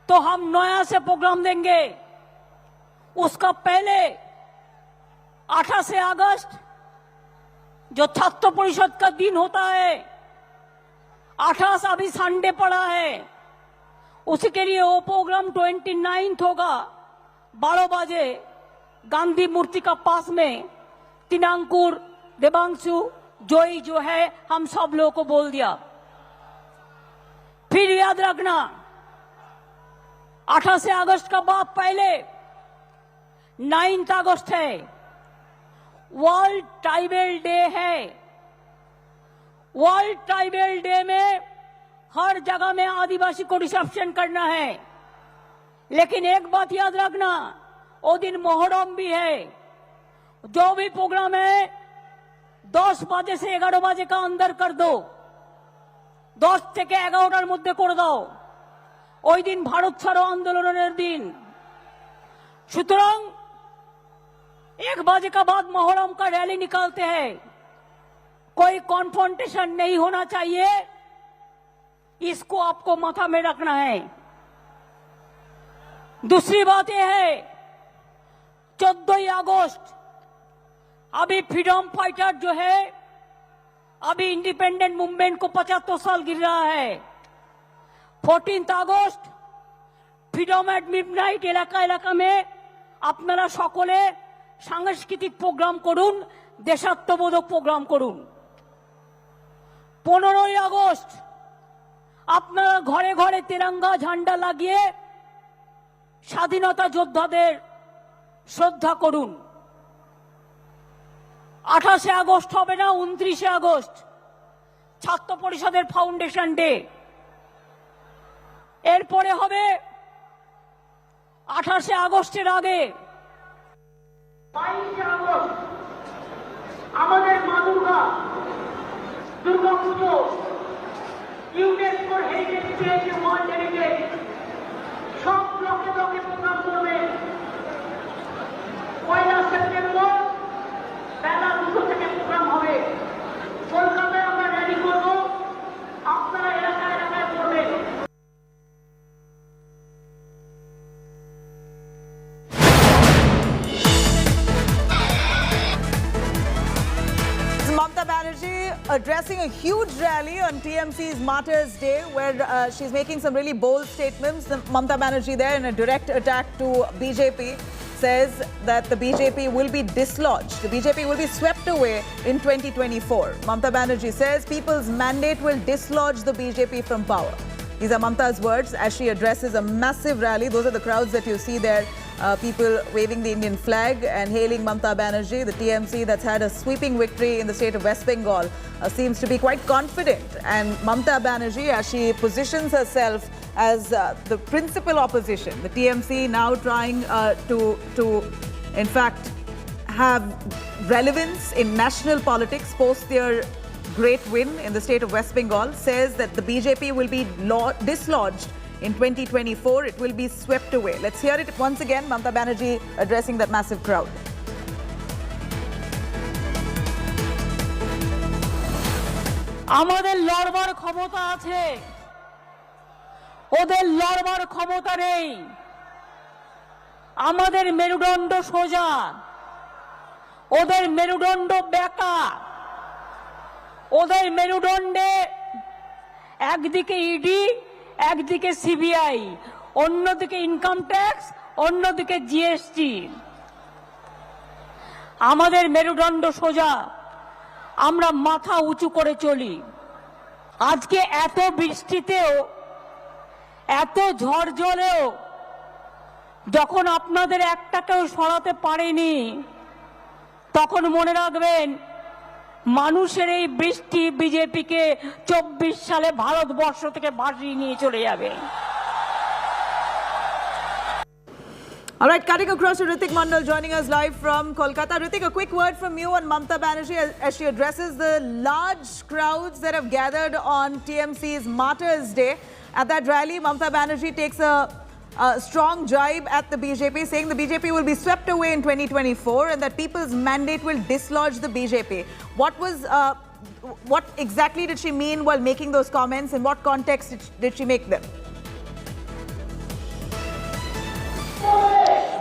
S4: तो हम नया से प्रोग्राम देंगे। उसका पहले 28 अगस्त जो छात्र परिषद का दिन होता है, 28 अभी संडे पड़ा है, उसी के लिए वो प्रोग्राम 29 होगा 12 बजे गांधी मूर्ति का पास में। तिनांकुर, देवांशु, जोई जो है हम सब लोगों को बोल दिया। फिर याद रखना 28 अगस्त का बाद पहले 9 अगस्त है, वर्ल्ड ट्राइबल डे है। वर्ल्ड ट्राइबल डे में हर जगह में आदिवासी को रिसेप्शन करना है। लेकिन एक बात याद रखना, वो दिन मोहर्रम भी है। जो भी प्रोग्राम है 10 बजे से 11 बजे का अंदर कर दो, 10 থেকে 11টার মধ্যে করে দাও। ওই দিন ভারত ছাড়ো আন্দোলনের দিন। সুতরাং 1 बजे का बाद मोहर्रम का रैली निकालते हैं। कोई कॉन्फ्रंटेशन नहीं होना चाहिए, इसको आपको माथा में रखना है। दूसरी बात यह है 14 अगस्त अभी फ्रीडम फाइटर जो है, अभी इंडिपेंडेंट मूवमेंट को 75 साल गिर रहा है। 14 अगस्त फ्रीडम एट मिडनाइट এলাকা এলাকা में আপনারা সকলে সাংস্কৃতিক প্রোগ্রাম করুন, দেশাত্মবোধক প্রোগ্রাম করুন। 15 আগস্ট আপনারা ঘরে ঘরে তিরঙ্গা ঝান্ডা লাগিয়ে স্বাধীনতা যোদ্ধাদের শ্রদ্ধা করুন। 28 আগস্ট হবে না, 29 আগস্ট ছাত্র পরিষদের ফাউন্ডেশন ডে। এরপরে হবে 28 আগস্টের আগে 22 আগস্ট আমাদের মা দুর্গা পুজো, ইউনেস্কোর হেরিটেজ প্লেস, ওয়ার্ল্ড হেরিটেজ, সব ব্লকে ব্লকে প্রোগ্রাম করবে। 1 সেপ্টেম্বর বেলা 2 থেকে প্রোগ্রাম হবে। কলকাতায় আমরা র্যালি করব, আপনারা এলাকায় এলাকায় করবেন।
S2: Mamata Banerjee addressing a huge rally on TMC's Martyrs Day, where she's making some really bold statements. Mamata Banerjee there, in a direct attack to BJP, says that the BJP will be dislodged. The BJP will be swept away in 2024. Mamata Banerjee says people's mandate will dislodge the BJP from power. These are Mamata's words as she addresses a massive rally. Those are the crowds that you see there. People waving the Indian flag and hailing Mamata Banerjee. The TMC that's had a sweeping victory in the state of West Bengal seems to be quite confident. And Mamata Banerjee, as she positions herself as the principal opposition, the TMC now trying to in fact have relevance in national politics post their great win in the state of West Bengal, says that the BJP will be dislodged in 2024. It will be swept away. Let's hear it once again. Mamata Banerjee addressing that massive crowd.
S4: আমাদের লড়বার ক্ষমতা আছে, ওদের লড়বার ক্ষমতা নেই। আমাদের মেরুদণ্ড সোজা, ওদের মেরুদণ্ড বেঁকা। ওদের মেরুদণ্ডে একদিকে ইডি, একদিকে সিবিআই, অন্যদিকে ইনকাম ট্যাক্স, অন্যদিকে জিএসটি। আমাদের মেরুদণ্ড সোজা, আমরা মাথা উঁচু করে চলি। আজকে এত বৃষ্টিতেও, এত ঝড় জলেও যখন আপনাদের একটাকেও সরাতে পারেনি, তখন মনে রাখবেন মানুষের এই বৃষ্টি বিজেপিকে 24 সালে ভারতবর্ষ থেকে ভাসিয়ে নিয়ে চলে যাবে।
S2: All right, cutting across to Ritik Mandal joining us live from Kolkata. Ritik, a quick word from you on Mamata Banerjee as she addresses the large crowds that have gathered on TMC's Martyrs Day. At that rally, Mamata Banerjee takes a strong jibe at the BJP, saying the BJP will be swept away in 2024 and that people's mandate will dislodge the BJP. What exactly did she mean while making those comments? In what context did she make them?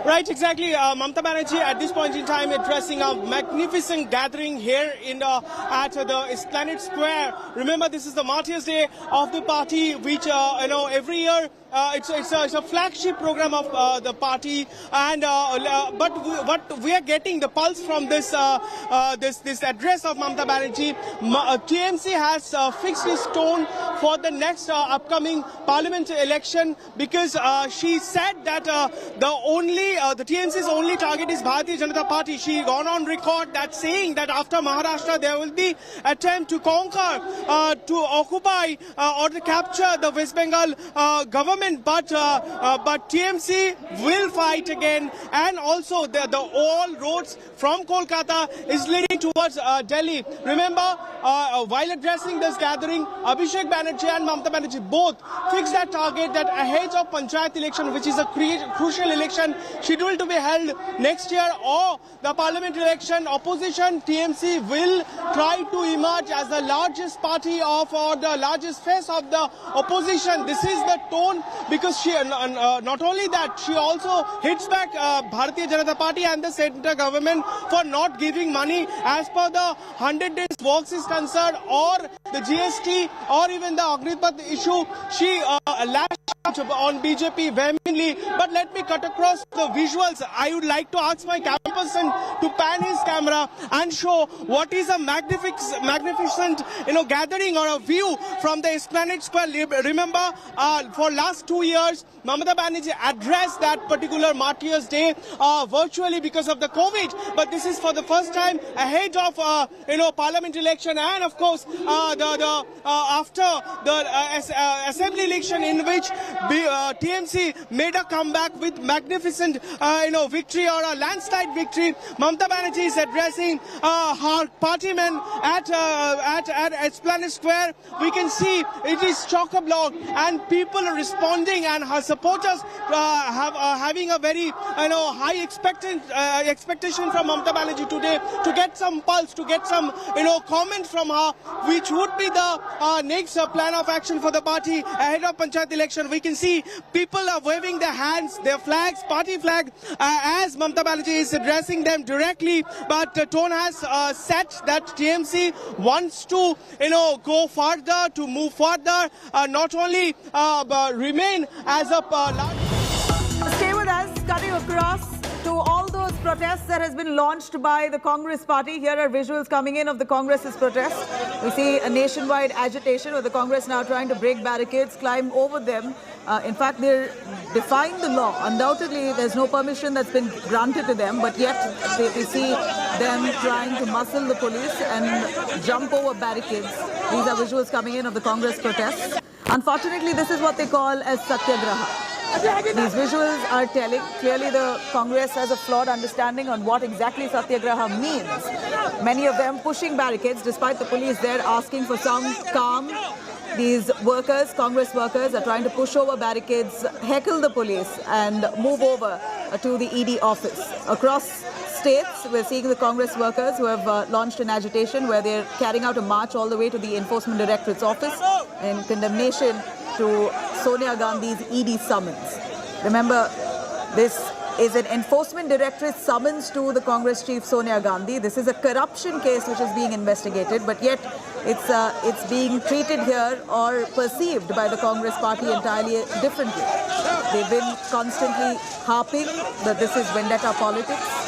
S5: Right, exactly. Mamata Banerjee at this point in time addressing a magnificent gathering here at the Esplanade Square. Remember, this is the Martyrs' Day of the party, which every year it's a flagship program of the party, and but what we are getting the pulse from this this address of Mamata Banerjee. TMC has fixed its tone for the next upcoming parliament election, because she said that the TMC's only target is Bharatiya Janata Party. She gone on record that saying that after Maharashtra there will be attempt to conquer, to occupy or to capture the West Bengal government, but TMC will fight again, and also the all roads from Kolkata is leading towards Delhi. Remember, while addressing this gathering, Abhishek Banerjee and Mamata Banerjee both fixed that target that ahead of Panchayat election, which is a crucial election scheduled to be held next year, or the parliament election, opposition TMC will try to emerge as the largest party or the largest face of the opposition. This is the tone, because she not only that, she also hits back Bharatiya Janata Party and the central government for not giving money as per the 100 days works is concerned, or the GST, or even the Agnipath issue. She lashed out on BJP vehemently. But let me cut across the visuals. I would like to ask my cameraperson to pan his camera and show what is a magnificent gathering or a view from the Esplanade Square. Remember, for last 2 years, Mamata Banerjee addressed that particular Martyrs' Day virtually because of the COVID. But this is for the first time ahead of parliament election, and of course after the assembly election, in which TMC made a comeback with magnificent victory, or a landslide victory. Mamata Banerjee is addressing her partymen at Esplanade Square. We can see it is chock-a-block, and people are responding, and her supporters having a very high expectation from Mamata Banerjee today, to get some pulse, to get some comment from her, which would be the next plan of action for the party ahead of Panchayat election. We can see people are waving their hands, their flags, party flag, as Mamata Banerjee is addressing them directly. But the tone has set that TMC wants to go further, to move further, not only remain as a
S2: Stay with us, cutting across to all those protests that has been launched by the Congress party. Here are visuals coming in of the Congress's protest. We see a nationwide agitation with the Congress now trying to break barricades, climb over them. In fact, they're defying the law. Undoubtedly, there's no permission that's been granted to them, but yet we see them trying to muscle the police and jump over barricades. These are visuals coming in of the Congress protests. Unfortunately, this is what they call as satyagraha. These visuals are telling. Clearly, the Congress has a flawed understanding on what exactly satyagraha means. Many of them pushing barricades, despite the police there asking for some calm. These workers, Congress workers, are trying to push over barricades, heckle the police, and move over to the ED office. Across states, we're seeing the Congress workers who have launched an agitation where they're carrying out a march all the way to the Enforcement Directorate's office in condemnation to Sonia Gandhi's ED summons. Remember, this is an Enforcement Directorate summons to the Congress chief Sonia Gandhi. This is a corruption case which is being investigated, but yet it's being treated here or perceived by the Congress party entirely differently. They've been constantly harping that this is vendetta politics.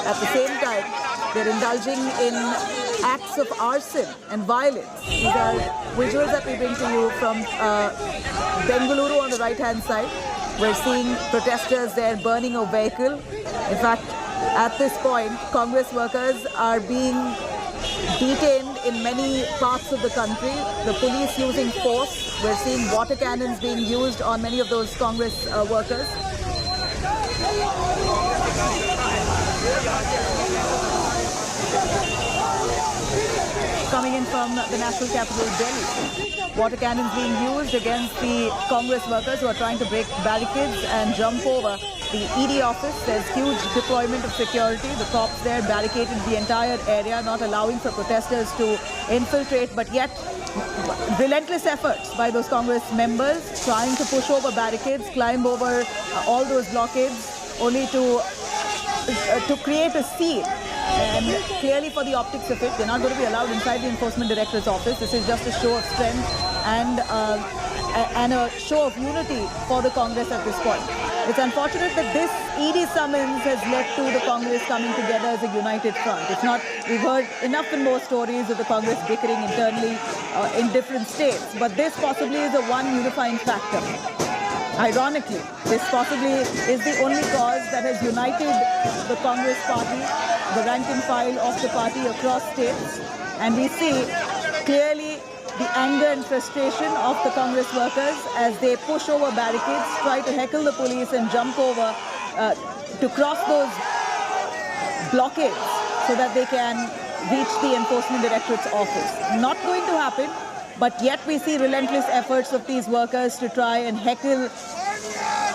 S2: At the same time, they're indulging in acts of arson and violence. These are visuals that we bring to you from Bengaluru on the right-hand side. We're seeing protesters there burning a vehicle. In fact, at this point, Congress workers are being detained in many parts of the country. The police using force. We're seeing water cannons being used on many of those Congress workers. Coming coming in from the national capital, Delhi. Water cannons being used against the Congress workers who are trying to break barricades and jump over the ED office. There's huge deployment of security. The cops there barricaded the entire area, not allowing for protesters to infiltrate, but yet relentless efforts by those Congress members trying to push over barricades, climb over all those blockades, only to create a scene. And clearly for the optics of it, they're not going to be allowed inside the Enforcement Directorate's office. This is just a show of strength and a show of unity for the Congress at this point. It's unfortunate that this ED summons has led to the Congress coming together as a united front. If not, we've heard enough and more stories of the Congress bickering internally in different states. But this possibly is the one unifying factor. Ironically, this possibly is the only cause that has united the Congress party, the rank and file of the party across states. And we see clearly the anger and frustration of the Congress workers as they push over barricades, try to heckle the police and jump over to cross those blockades so that they can reach the Enforcement Directorate's office. Not going to happen, but yet we see relentless efforts of these workers to try and heckle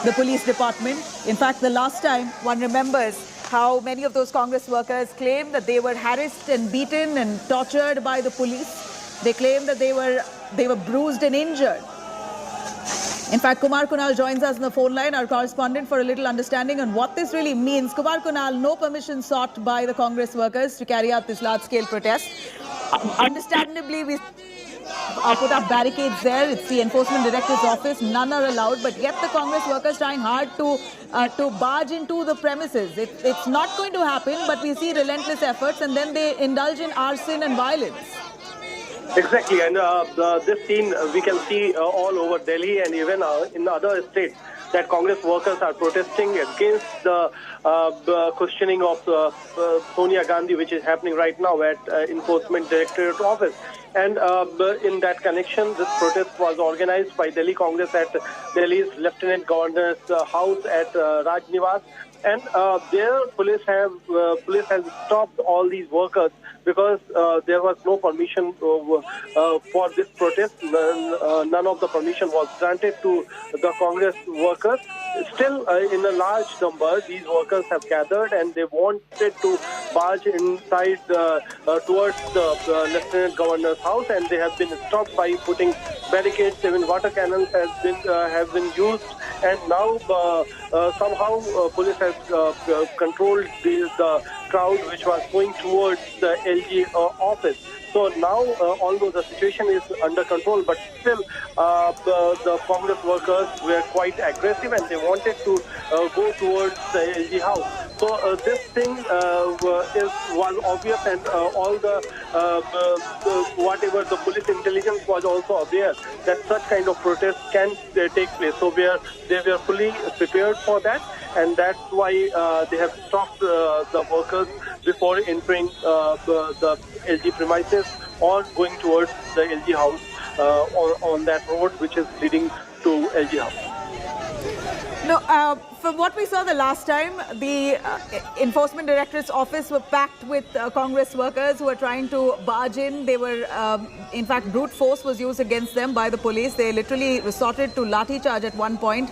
S2: the police department. In fact, the last time, one remembers how many of those Congress workers claimed that they were harassed and beaten and tortured by the police. They claimed that they were bruised and injured. In fact, Kumar Kunal joins us on the phone line, our correspondent, for a little understanding on what this really means. Kumar Kunal, no permission sought by the Congress workers to carry out this large-scale protest. Understandably, we put up barricades there. It's the Enforcement Directorate's office. None are allowed, but yet the Congress workers trying hard to barge into the premises. It's not going to happen, but we see relentless efforts, and then they indulge in arson and violence.
S6: Exactly, and this scene we can see all over Delhi and even in other states, that Congress workers are protesting against the questioning of Sonia Gandhi, which is happening right now at Enforcement Directorate office. And in that connection, this protest was organized by Delhi Congress at Delhi's Lieutenant Governor's house at Raj Niwas. And there police has stopped all these workers because there was no permission for this protest. None of the permission was granted to the Congress workers. Still, in a large number, these workers have gathered and they wanted to barge inside towards the Lieutenant Governor's house, and they have been stopped by putting barricades. Even water cannons have been used, and now somehow police has controlled the crowd which was going towards the LG office. So now, although the situation is under control, but still the Congress workers were quite aggressive and they wanted to go towards the LG house. So this thing was obvious, and all the whatever the police intelligence was also aware that such kind of protests can take place. So they were fully prepared for that, and that's why they have stopped the workers before entering the LG premises or going towards the LG house on that road which is leading to LG house.
S2: No, from what we saw the last time, the Enforcement Directorate's office were packed with Congress workers who were trying to barge in. They were, in fact, brute force was used against them by the police. They literally resorted to lathi charge at one point.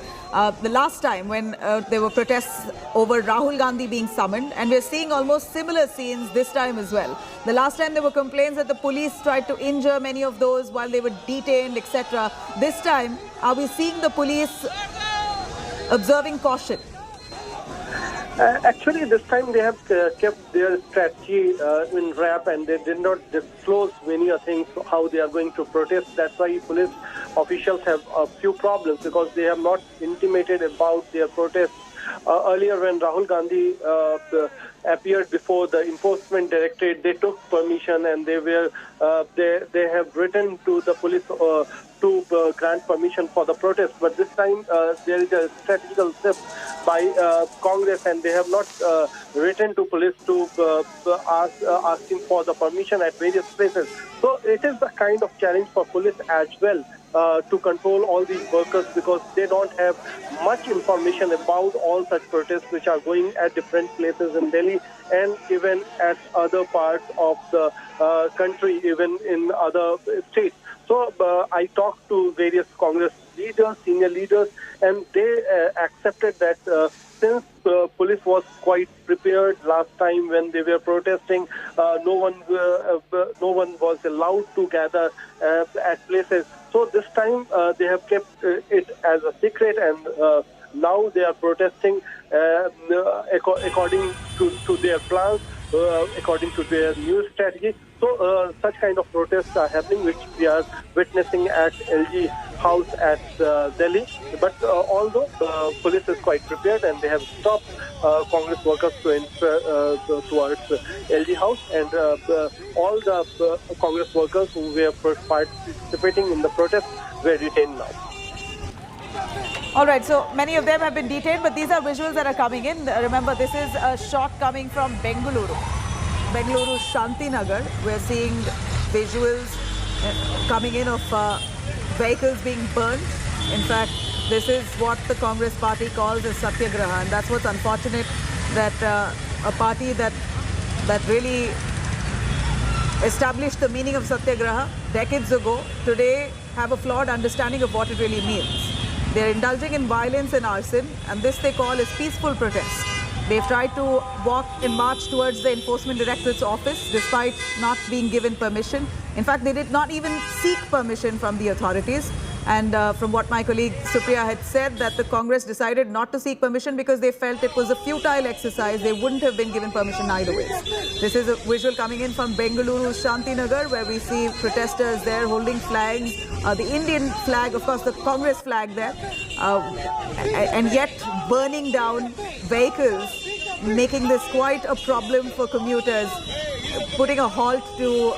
S2: The last time when there were protests over Rahul Gandhi being summoned, and we're seeing almost similar scenes this time as well. The last time there were complaints that the police tried to injure many of those while they were detained, etc. This time, are we seeing the police observing caution?
S6: Actually, this time they have kept their strategy in wrap, and they did not disclose many things how they are going to protest. That's why police officials have a few problems, because they have not intimated about their protests. Earlier, when Rahul Gandhi appeared before the Enforcement Directorate, they took permission, and they have written to the police to grant permission for the protest. But this time there is a strategical shift by Congress, and they have not written to police to asking for the permission at various places. So it is the kind of challenge for police as well, to control all these workers, because they don't have much information about all such protests which are going at different places in Delhi and even at other parts of the country, even in other states. So I talked to various Congress leaders, senior leaders, and they accepted that since police was quite prepared last time when they were protesting, no one was allowed to gather at places. So this time they have kept it as a secret, and now they are protesting according to their plans, according to their new strategy. So such kind of protests are happening, which we are witnessing at LG House at Delhi. But although police is quite prepared and they have stopped Congress workers to enter towards LG House, and all the Congress workers who were participating in the protest were detained now.
S2: All right, so many of them have been detained, but these are visuals that are coming in. Remember, this is a shot coming from Bengaluru Shantinagar. We're seeing visuals coming in of vehicles being burnt. In fact, this is what the Congress party calls a satyagraha, and that's what's unfortunate, that a party that really established the meaning of satyagraha decades ago, today have a flawed understanding of what it really means. They're indulging in violence and arson, and this they call as peaceful protest. They've tried to walk and march towards the Enforcement Directorate's office despite not being given permission. In fact, they did not even seek permission from the authorities. And from what my colleague Supriya had said, that the Congress decided not to seek permission because they felt it was a futile exercise. They wouldn't have been given permission either way. This is a visual coming in from Bengaluru Shantinagar, where we see protesters there holding flags, the Indian flag, of course, the Congress flag there, and yet burning down vehicles, making this quite a problem for commuters, putting a halt to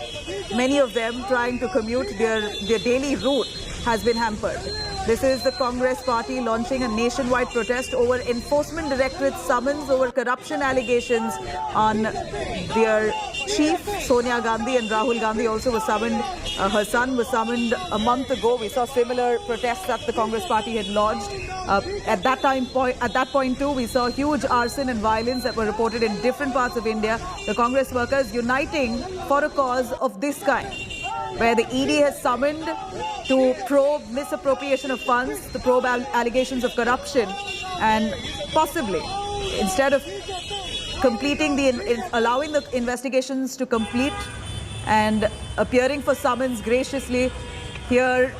S2: many of them trying to commute. Their daily route has been hampered. This is the Congress party launching a nationwide protest over Enforcement Directorate summons over corruption allegations on their chief. Sonia Gandhi and Rahul Gandhi also was summoned. Her son was summoned a month ago. We saw similar protests that the Congress party had lodged. At that point too, we saw huge arson and violence that were reported in different parts of India. The Congress workers uniting for a cause of this kind, where the ED has summoned to probe misappropriation of funds, to probe allegations of corruption, and possibly, instead of completing allowing the investigations to complete and appearing for summons graciously, here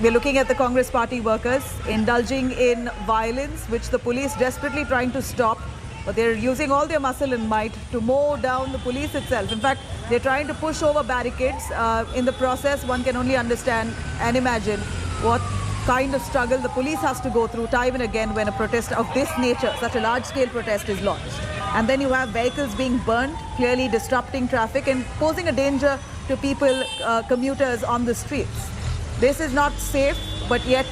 S2: we're looking at the Congress party workers indulging in violence, which the police desperately trying to stop. But they're using all their muscle and might to mow down the police itself. In fact, they're trying to push over barricades. In the process, one can only understand and imagine what kind of struggle the police has to go through time and again when a protest of this nature, such a large-scale protest, is launched. And then you have vehicles being burnt, clearly disrupting traffic and posing a danger to people, commuters on the streets. This is not safe, but yet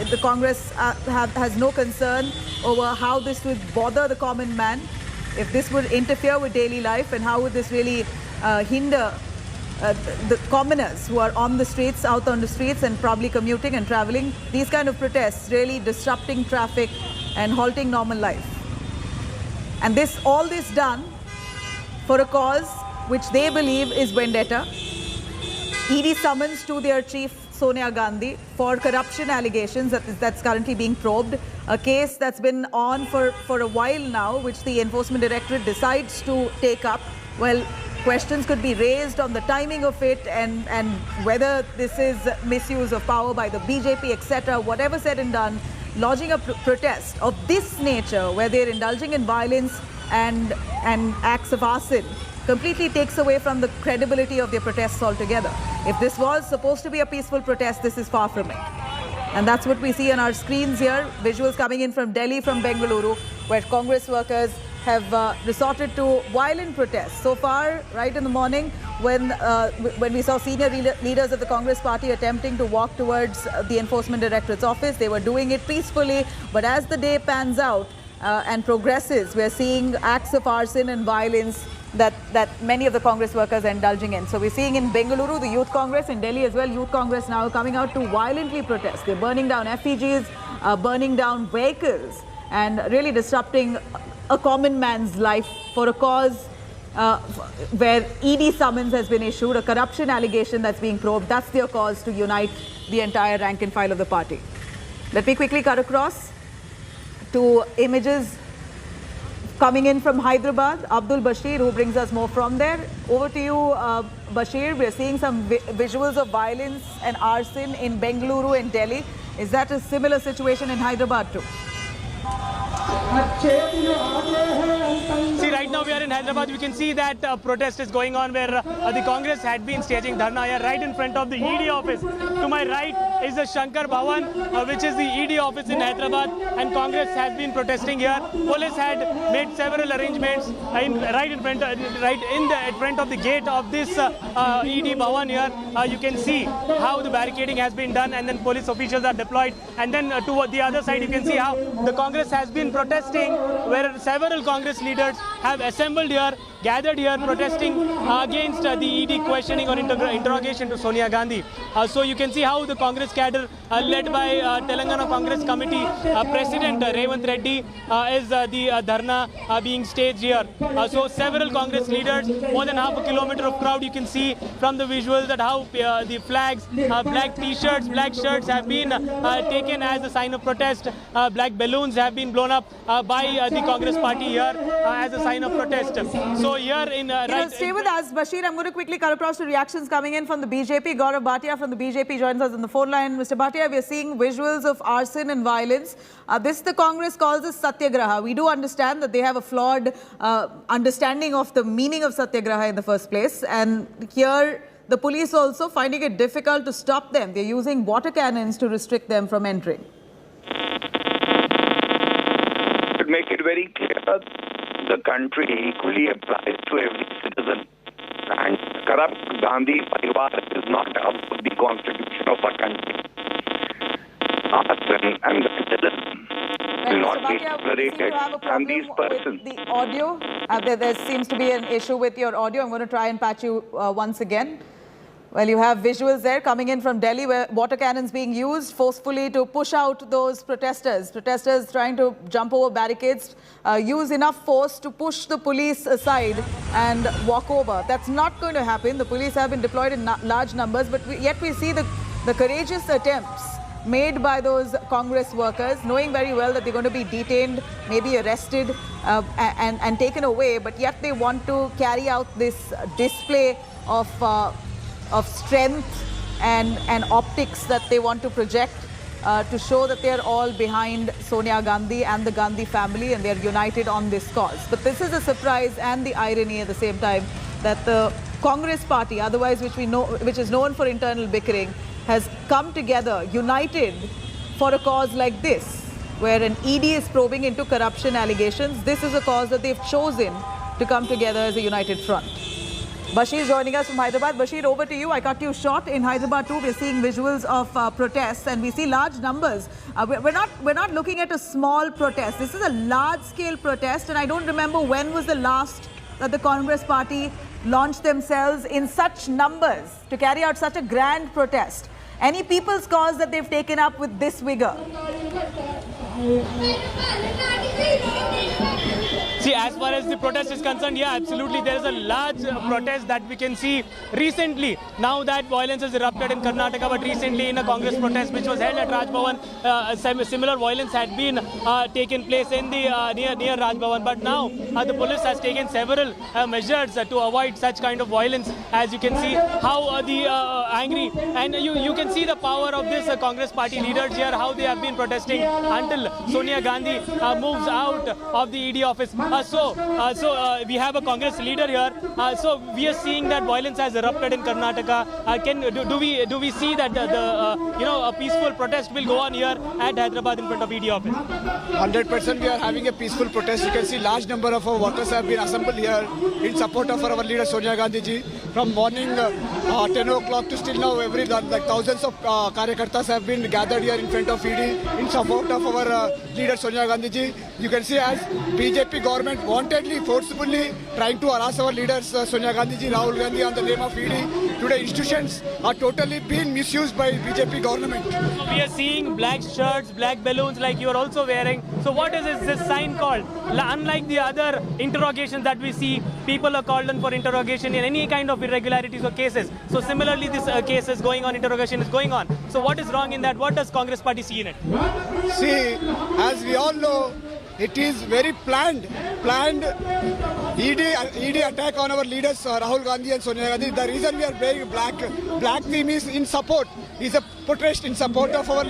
S2: the Congress has no concern over how this would bother the common man, if this would interfere with daily life, and how would this really hinder the commoners who are on the streets, out on the streets, and probably commuting and traveling. These kind of protests really disrupting traffic and halting normal life. And all this done for a cause which they believe is vendetta. ED summons to their chief Sonia Gandhi for corruption allegations that's currently being probed, a case that's been on for a while now, which the Enforcement Directorate decides to take up. Well, questions could be raised on the timing of it and whether this is misuse of power by the BJP, etc. Whatever said and done, lodging a protest of this nature, where they're indulging in violence and acts of arson, completely takes away from the credibility of their protests altogether. If this was supposed to be a peaceful protest, this is far from it. And that's what we see on our screens here. Visuals coming in from Delhi, from Bengaluru, where Congress workers have resorted to violent protests. So far, right in the morning, when we saw senior leaders of the Congress party attempting to walk towards the Enforcement Directorate's office, they were doing it peacefully. But as the day pans out and progresses, we're seeing acts of arson and violence that many of the Congress workers are indulging in. So we're seeing in Bengaluru, the Youth Congress, in Delhi as well, Youth Congress now coming out to violently protest. They're burning down effigies, burning down vehicles, and really disrupting a common man's life for a cause where ED summons has been issued, a corruption allegation that's being probed. That's their cause to unite the entire rank and file of the party. Let me quickly cut across to images coming in from Hyderabad. Abdul Bashir, who brings us more from there. Over to you, Bashir. We're seeing some visuals of violence and arson in Bengaluru and Delhi. Is that a similar situation in Hyderabad too?
S25: See, right now we are in Hyderabad. You can see that protest is going on where the Congress had been staging dharna here right in front of the ED office. To my right is the Shankar Bhavan, which is the ED office in Hyderabad, and Congress has been protesting here. Police had made several arrangements right in front of the gate of this ED Bhavan here. You can see how the barricading has been done, and then police officials are deployed. And then to the other side, you can see how the Congress has been protesting, where several Congress leaders have assembled here, gathered here, protesting against the ED questioning or interrogation to Sonia Gandhi. So you can see how the Congress cadre, led by Telangana Congress Committee President Revant Reddy, is the dharna being staged here. So several Congress leaders, more than half a kilometer of crowd. You can see from the visuals that how the flags, black t-shirts, black shirts have been taken as a sign of protest. Black balloons have been blown up by the Congress party here as a sign of protest. So here in
S2: stay with us, Bashir. I'm going to quickly cut across to reactions coming in from the BJP. Gaurav Bhatia from the BJP joins us on the phone line. Mr. Bhatia, we are seeing visuals of arson and violence. This the Congress calls as Satyagraha. We do understand that they have a flawed understanding of the meaning of Satyagraha in the first place. And here, the police also finding it difficult to stop them. They're using water cannons to restrict them from entering.
S8: To make it very clear, the country equally applies to every citizen. And corrupt Gandhi Parivar is not up to the constitution of our country. Arson and vandalism will not be tolerated. And these persons...
S2: The audio, there seems to be an issue with your audio. I'm going to try and patch you once again. Well, you have visuals there coming in from Delhi where water cannons being used forcefully to push out those protesters. Protesters trying to jump over barricades, use enough force to push the police aside and walk over. That's not going to happen. The police have been deployed in large numbers, but yet we see the courageous attempts made by those Congress workers, knowing very well that they're going to be detained, maybe arrested and taken away, but yet they want to carry out this display of strength and optics that they want to project to show that they're all behind Sonia Gandhi and the Gandhi family and they're united on this cause. But this is a surprise and the irony at the same time that the Congress party, otherwise which is known for internal bickering, has come together, united for a cause like this, where an ED is probing into corruption allegations. This is a cause that they've chosen to come together as a united front. Bashir joining us from Hyderabad. Bashir, over to you. I cut you short. In Hyderabad too, we're seeing visuals of protests and we see large numbers. We're not looking at a small protest. This is a large-scale protest, and I don't remember when was the last that the Congress party launched themselves in such numbers to carry out such a grand protest. Any people's cause that they've taken up with this vigor?
S25: See, as far as the protest is concerned, yeah, absolutely. There is a large protest that we can see recently. Now that violence has erupted in Karnataka, but recently in a Congress protest which was held at Raj Bhavan, similar violence had been taken place in the near Raj Bhavan. But now the police has taken several measures to avoid such kind of violence. As you can see how the angry, and you can see the power of this Congress party leaders here, how they have been protesting until Sonia Gandhi moves out of the ED office. So we have a Congress leader here. So we are seeing that violence has erupted in Karnataka. Do we see that a peaceful protest will go on here at Hyderabad in front of ED office?
S10: 100% we are having a peaceful protest. You can see large number of our workers have been assembled here in support of our leader Sonia Gandhi ji. from morning 10 o'clock to still now, like thousands of Karyakartas have been gathered here in front of ED in support of our leader Sonia Gandhi ji. You can see as BJP government wantedly, forcibly trying to harass our leaders Sonia Gandhi ji, Rahul Gandhi on the name of ED. Today institutions are totally being misused by BJP government.
S25: We are seeing black shirts, black balloons like you are also wearing. So what is this sign called? Unlike the other interrogations that we see, people are called in for interrogation in any kind of irregularities or cases. So similarly, this case is going on, interrogation is going on. So what is wrong in that? What does Congress party see in it?
S10: See, as we all know, it is very planned ED attack on our leaders Rahul Gandhi and Sonia Gandhi. The reason we are wearing black theme is in support, is a protest in support of our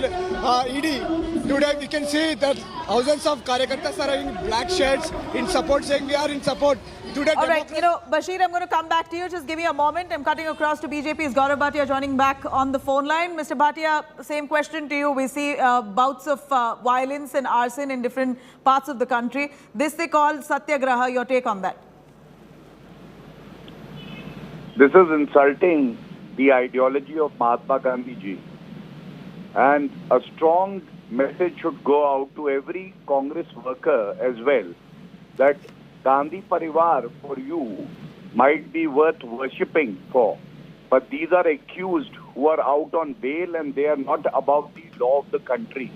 S10: ED. Today we can see that thousands of Karyakartas are having black shirts in support, saying we are in support. Today,
S2: all right, Bashir, I'm going to come back to you. Just give me a moment. I'm cutting across to BJP's Gaurav Bhatia joining back on the phone line. Mr. Bhatia, same question to you. We see bouts of violence and arson in different parts of the country. This they call Satyagraha. Your take on that?
S8: This is insulting the ideology of Mahatma Gandhi ji. And a strong message should go out to every Congress worker as well, that Gandhi Parivar for you might be worth worshipping for, but these are accused who are out on bail and they are not above the law of the country.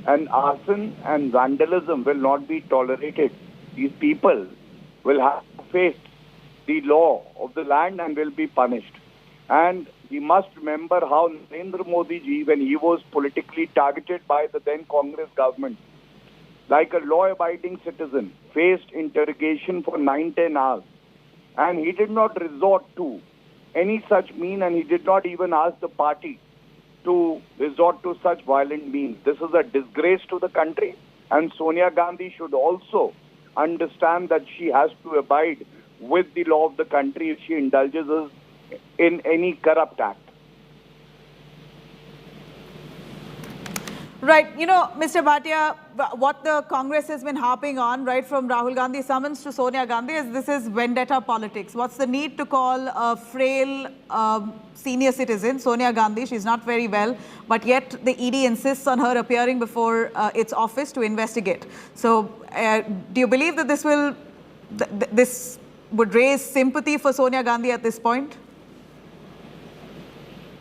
S8: And arson and vandalism will not be tolerated. These people will have to face the law of the land and will be punished. And we must remember how Narendra Modi ji, when he was politically targeted by the then Congress government, like a law-abiding citizen, faced interrogation for 9-10 hours. And he did not resort to any such mean, and he did not even ask the party to resort to such violent means. This is a disgrace to the country, and Sonia Gandhi should also understand that she has to abide with the law of the country if she indulges in any corrupt act.
S2: Right. Mr. Bhatia, what the Congress has been harping on, right, from Rahul Gandhi's summons to Sonia Gandhi, is this is vendetta politics. What's the need to call a frail senior citizen, Sonia Gandhi? She's not very well, but yet the ED insists on her appearing before its office to investigate. So do you believe that this would raise sympathy for Sonia Gandhi at this point?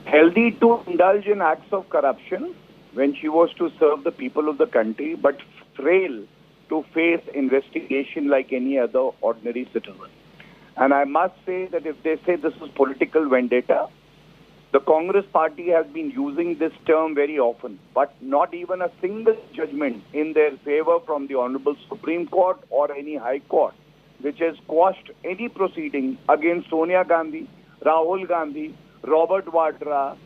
S8: Healthy to indulge in acts of corruption when she was to serve the people of the country, but frail to face investigation like any other ordinary citizen. And I must say that if they say this is political vendetta, the Congress party has been using this term very often, but not even a single judgment in their favor from the Honorable Supreme Court or any High Court, which has quashed any proceeding against Sonia Gandhi, Rahul Gandhi, Robert Vadra,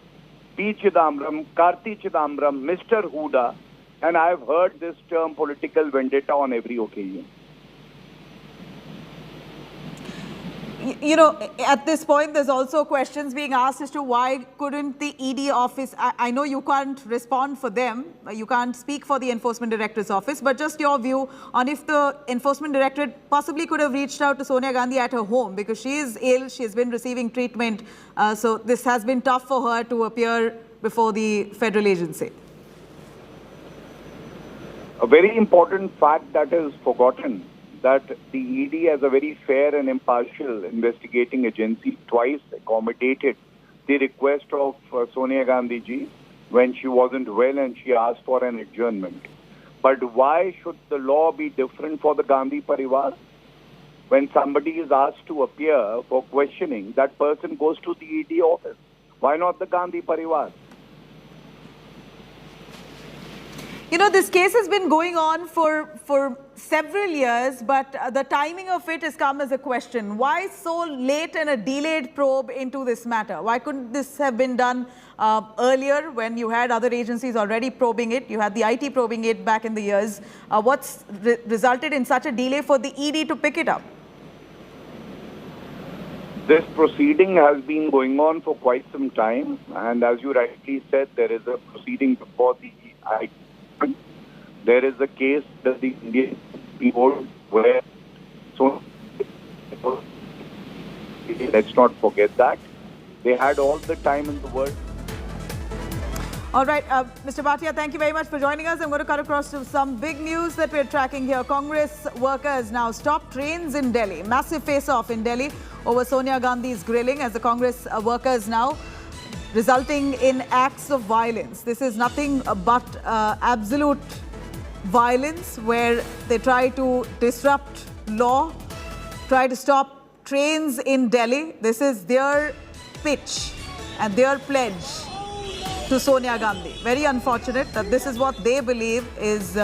S8: P. Chidambaram, Karti Chidambaram, Mr. Huda, and I have heard this term political vendetta on every occasion.
S2: At this point, there's also questions being asked as to why couldn't the ED office, I know you can't respond for them, you can't speak for the Enforcement Directorate's office, but just your view on if the Enforcement Directorate possibly could have reached out to Sonia Gandhi at her home, because she is ill, she has been receiving treatment, so this has been tough for her to appear before the federal agency.
S8: A very important fact that is forgotten, that the ED as a very fair and impartial investigating agency twice accommodated the request of Sonia Gandhi ji when she wasn't well and she asked for an adjournment. But why should the law be different for the Gandhi Parivar? When somebody is asked to appear for questioning, that person goes to the ED office. Why not the Gandhi Parivar?
S2: This case has been going on for several years, but the timing of it has come as a question. Why so late and a delayed probe into this matter? Why couldn't this have been done earlier when you had other agencies already probing it? You had the IT probing it back in the years. What's resulted in such a delay for the ED to pick it up?
S8: This proceeding has been going on for quite some time, and as you rightly said, there is a proceeding before the IT. There is a case that the Indian people where so Delhi. Let's not forget that. They had all the time in the world.
S2: All right, Mr. Bhatia, thank you very much for joining us. I'm going to cut across to some big news that we're tracking here. Congress workers now stop trains in Delhi. Massive face-off in Delhi over Sonia Gandhi's grilling as the Congress workers now, resulting in acts of violence. This is nothing but absolute violence where they try to disrupt law, try to stop trains in Delhi. This is their pitch and their pledge to Sonia Gandhi. Very unfortunate that this is what they believe is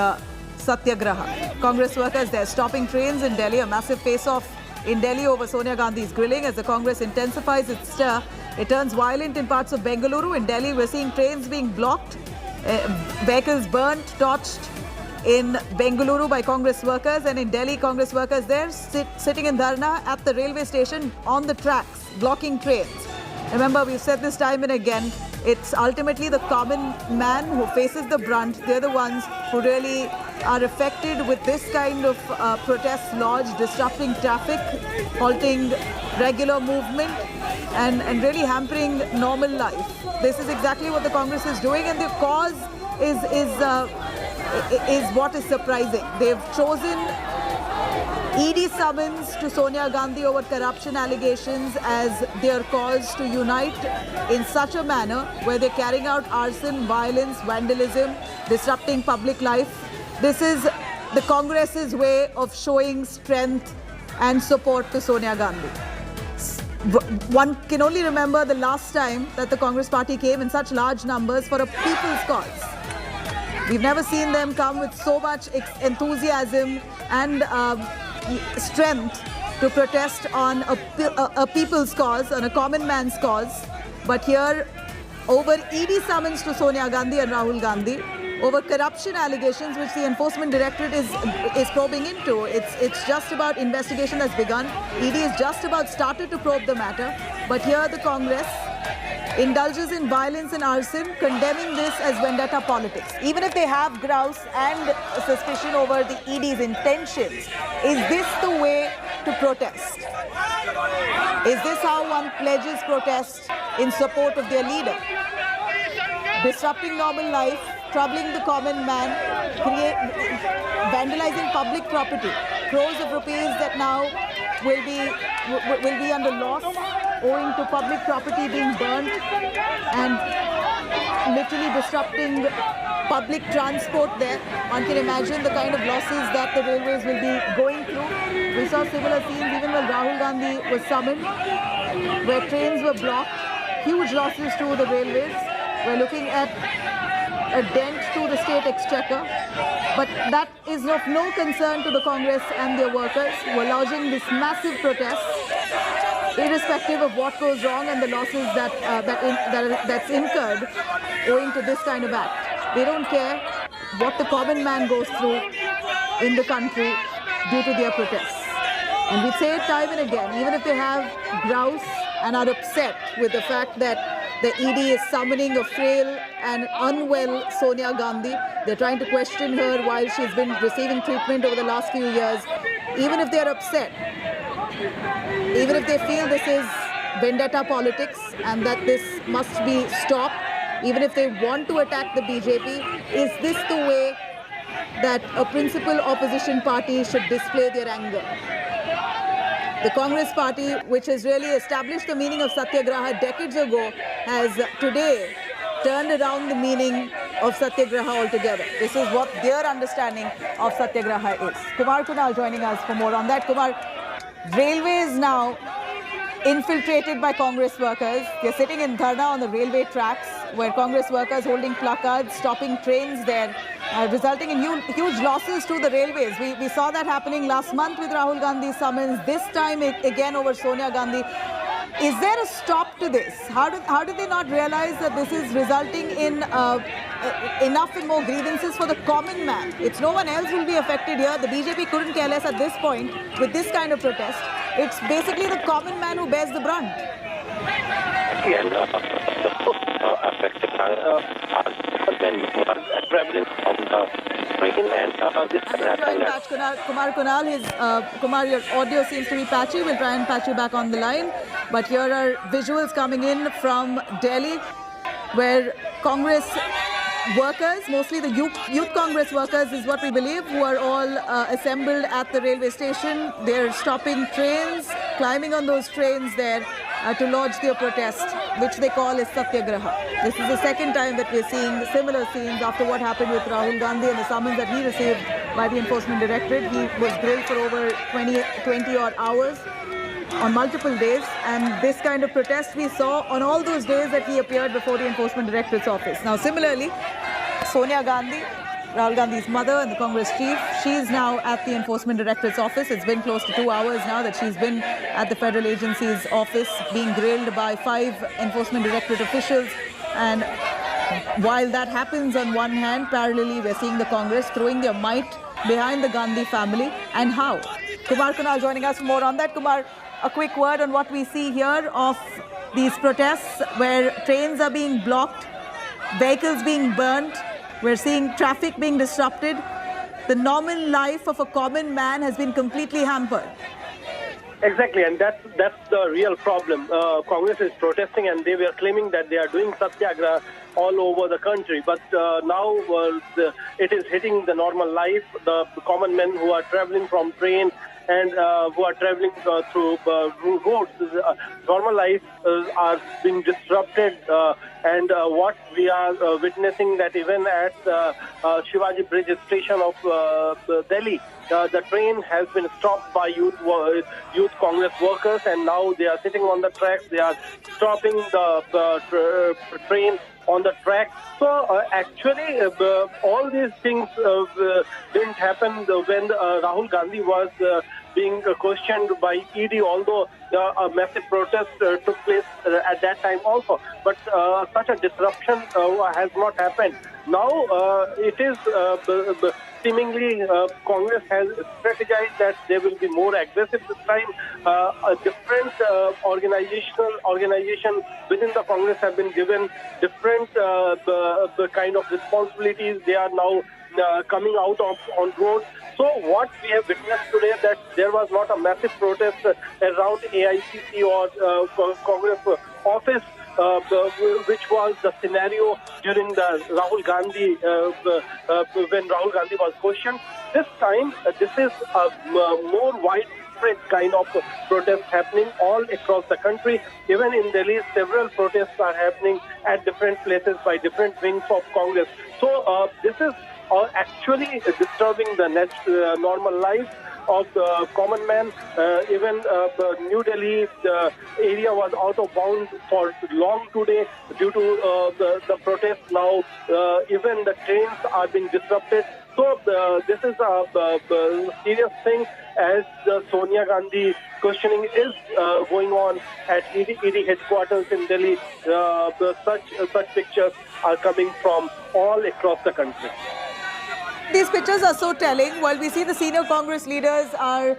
S2: Satyagraha. Congress workers there stopping trains in Delhi. A massive face-off in Delhi over Sonia Gandhi's grilling as the Congress intensifies its stir. It turns violent in parts of Bengaluru. In Delhi, we're seeing trains being blocked, vehicles burnt, torched in Bengaluru by Congress workers. And in Delhi, Congress workers there sitting in dharna at the railway station on the tracks, blocking trains. Remember, we've said this time and again, it's ultimately the common man who faces the brunt. They're the ones who really are affected with this kind of protests lodged, disrupting traffic, halting regular movement, and really hampering normal life. This is exactly what the Congress is doing, and the cause is what is surprising. They've chosen ED summons to Sonia Gandhi over corruption allegations as their cause to unite in such a manner where they're carrying out arson, violence, vandalism, disrupting public life. This is the Congress's way of showing strength and support to Sonia Gandhi. One can only remember the last time that the Congress party came in such large numbers for a people's cause. We've never seen them come with so much enthusiasm and strength to protest on a people's cause, on a common man's cause. But here, over ED summons to Sonia Gandhi and Rahul Gandhi, over corruption allegations which the Enforcement Directorate is probing into. It's just about investigation has begun. ED is just about started to probe the matter. But here the Congress indulges in violence and arson, condemning this as vendetta politics. Even if they have grouse and suspicion over the ED's intentions, is this the way to protest? Is this how one pledges protest in support of their leader? Disrupting normal life, troubling the common man, vandalizing public property, crores of rupees that now will be under loss owing to public property being burnt and literally disrupting public transport there. One can imagine the kind of losses that the railways will be going through. We saw similar scenes even when Rahul Gandhi was summoned, where trains were blocked, huge losses to the railways. We're looking at a dent to the state exchequer, but that is of no concern to the Congress and their workers who are lodging this massive protest, irrespective of what goes wrong and the losses that's incurred owing to this kind of act. They don't care what the common man goes through in the country due to their protests. And we say it time and again, even if they have grouse and are upset with the fact that the ED is summoning a frail and unwell Sonia Gandhi. They're trying to question her while she's been receiving treatment over the last few years. Even if they're upset, even if they feel this is vendetta politics and that this must be stopped, even if they want to attack the BJP, is this the way that a principal opposition party should display their anger? The Congress party, which has really established the meaning of Satyagraha decades ago, has today turned around the meaning of Satyagraha altogether. This is what their understanding of Satyagraha is. Kumar Kunal joining us for more on that. Kumar, railways now infiltrated by Congress workers. They're sitting in dharna on the railway tracks where Congress workers holding placards, stopping trains there, resulting in huge losses to the railways. We saw that happening last month with Rahul Gandhi's summons, this time again over Sonia Gandhi. Is there a stop to this? How did they not realize that this is resulting in enough and more grievances for the common man? It's no one else will be affected here. The BJP couldn't care less at this point with this kind of protest. It's basically the common man who bears the brunt.
S8: exactly, and the most affected are men who are traveling on the train, and this can happen.
S2: Patch Kumar Kunal, Kumar, your audio seems to be patchy. We'll try and patch you back on the line. But here are visuals coming in from Delhi, where Congress workers, mostly the youth Congress workers is what we believe, who are all assembled at the railway station. They're stopping trains, climbing on those trains there to lodge their protest, which they call as Satyagraha. This is the second time that we're seeing similar scenes after what happened with Rahul Gandhi and the summons that he received by the Enforcement Directorate. He was grilled for over 20 odd hours on multiple days, and this kind of protest we saw on all those days that he appeared before the Enforcement Directorate's office. Now similarly, Sonia Gandhi, Rahul Gandhi's mother and the Congress chief, she's now at the Enforcement Directorate's office. It's been close to 2 hours now that she's been at the federal agency's office being grilled by 5 Enforcement Directorate officials. And while that happens on one hand, parallelly we're seeing the Congress throwing their might behind the Gandhi family. And how? Kumar Kunal joining us for more on that. Kumar, a quick word on what we see here of these protests where trains are being blocked, vehicles being burnt, we're seeing traffic being disrupted. The normal life of a common man has been completely hampered.
S6: Exactly, and that's the real problem. Congress is protesting, and they were claiming that they are doing satyagraha all over the country. But now it is hitting the normal life, the common men who are traveling from train and who are traveling through roads. Normal life are being disrupted, and what we are witnessing that even at Shivaji Bridge station of Delhi, the train has been stopped by youth Congress workers, and now they are sitting on the tracks. They are stopping the train on the track. So actually all these things didn't happen when Rahul Gandhi was being questioned by ED, although a massive protest took place at that time also. But such a disruption has not happened. Now it is seemingly Congress has strategized that they will be more aggressive this time. A different organization within the Congress have been given different the kind of responsibilities. They are now coming out on roads. So what we have witnessed today, that there was not a massive protest around Aicc or Congress office, which was the scenario during the Rahul Gandhi, when Rahul Gandhi was questioned. This time, this is a more widespread kind of protest happening all across the country. Even in Delhi, several protests are happening at different places by different wings of Congress. So this is actually disturbing the normal life of the common man. Even New Delhi, the area was out of bounds for long today due to the protests. Now even the trains are being disrupted. So this is a serious thing, as the Sonia Gandhi questioning is going on at ED headquarters in Delhi. Such pictures are coming from all across the country.
S2: These pictures are so telling. While we see the senior Congress leaders are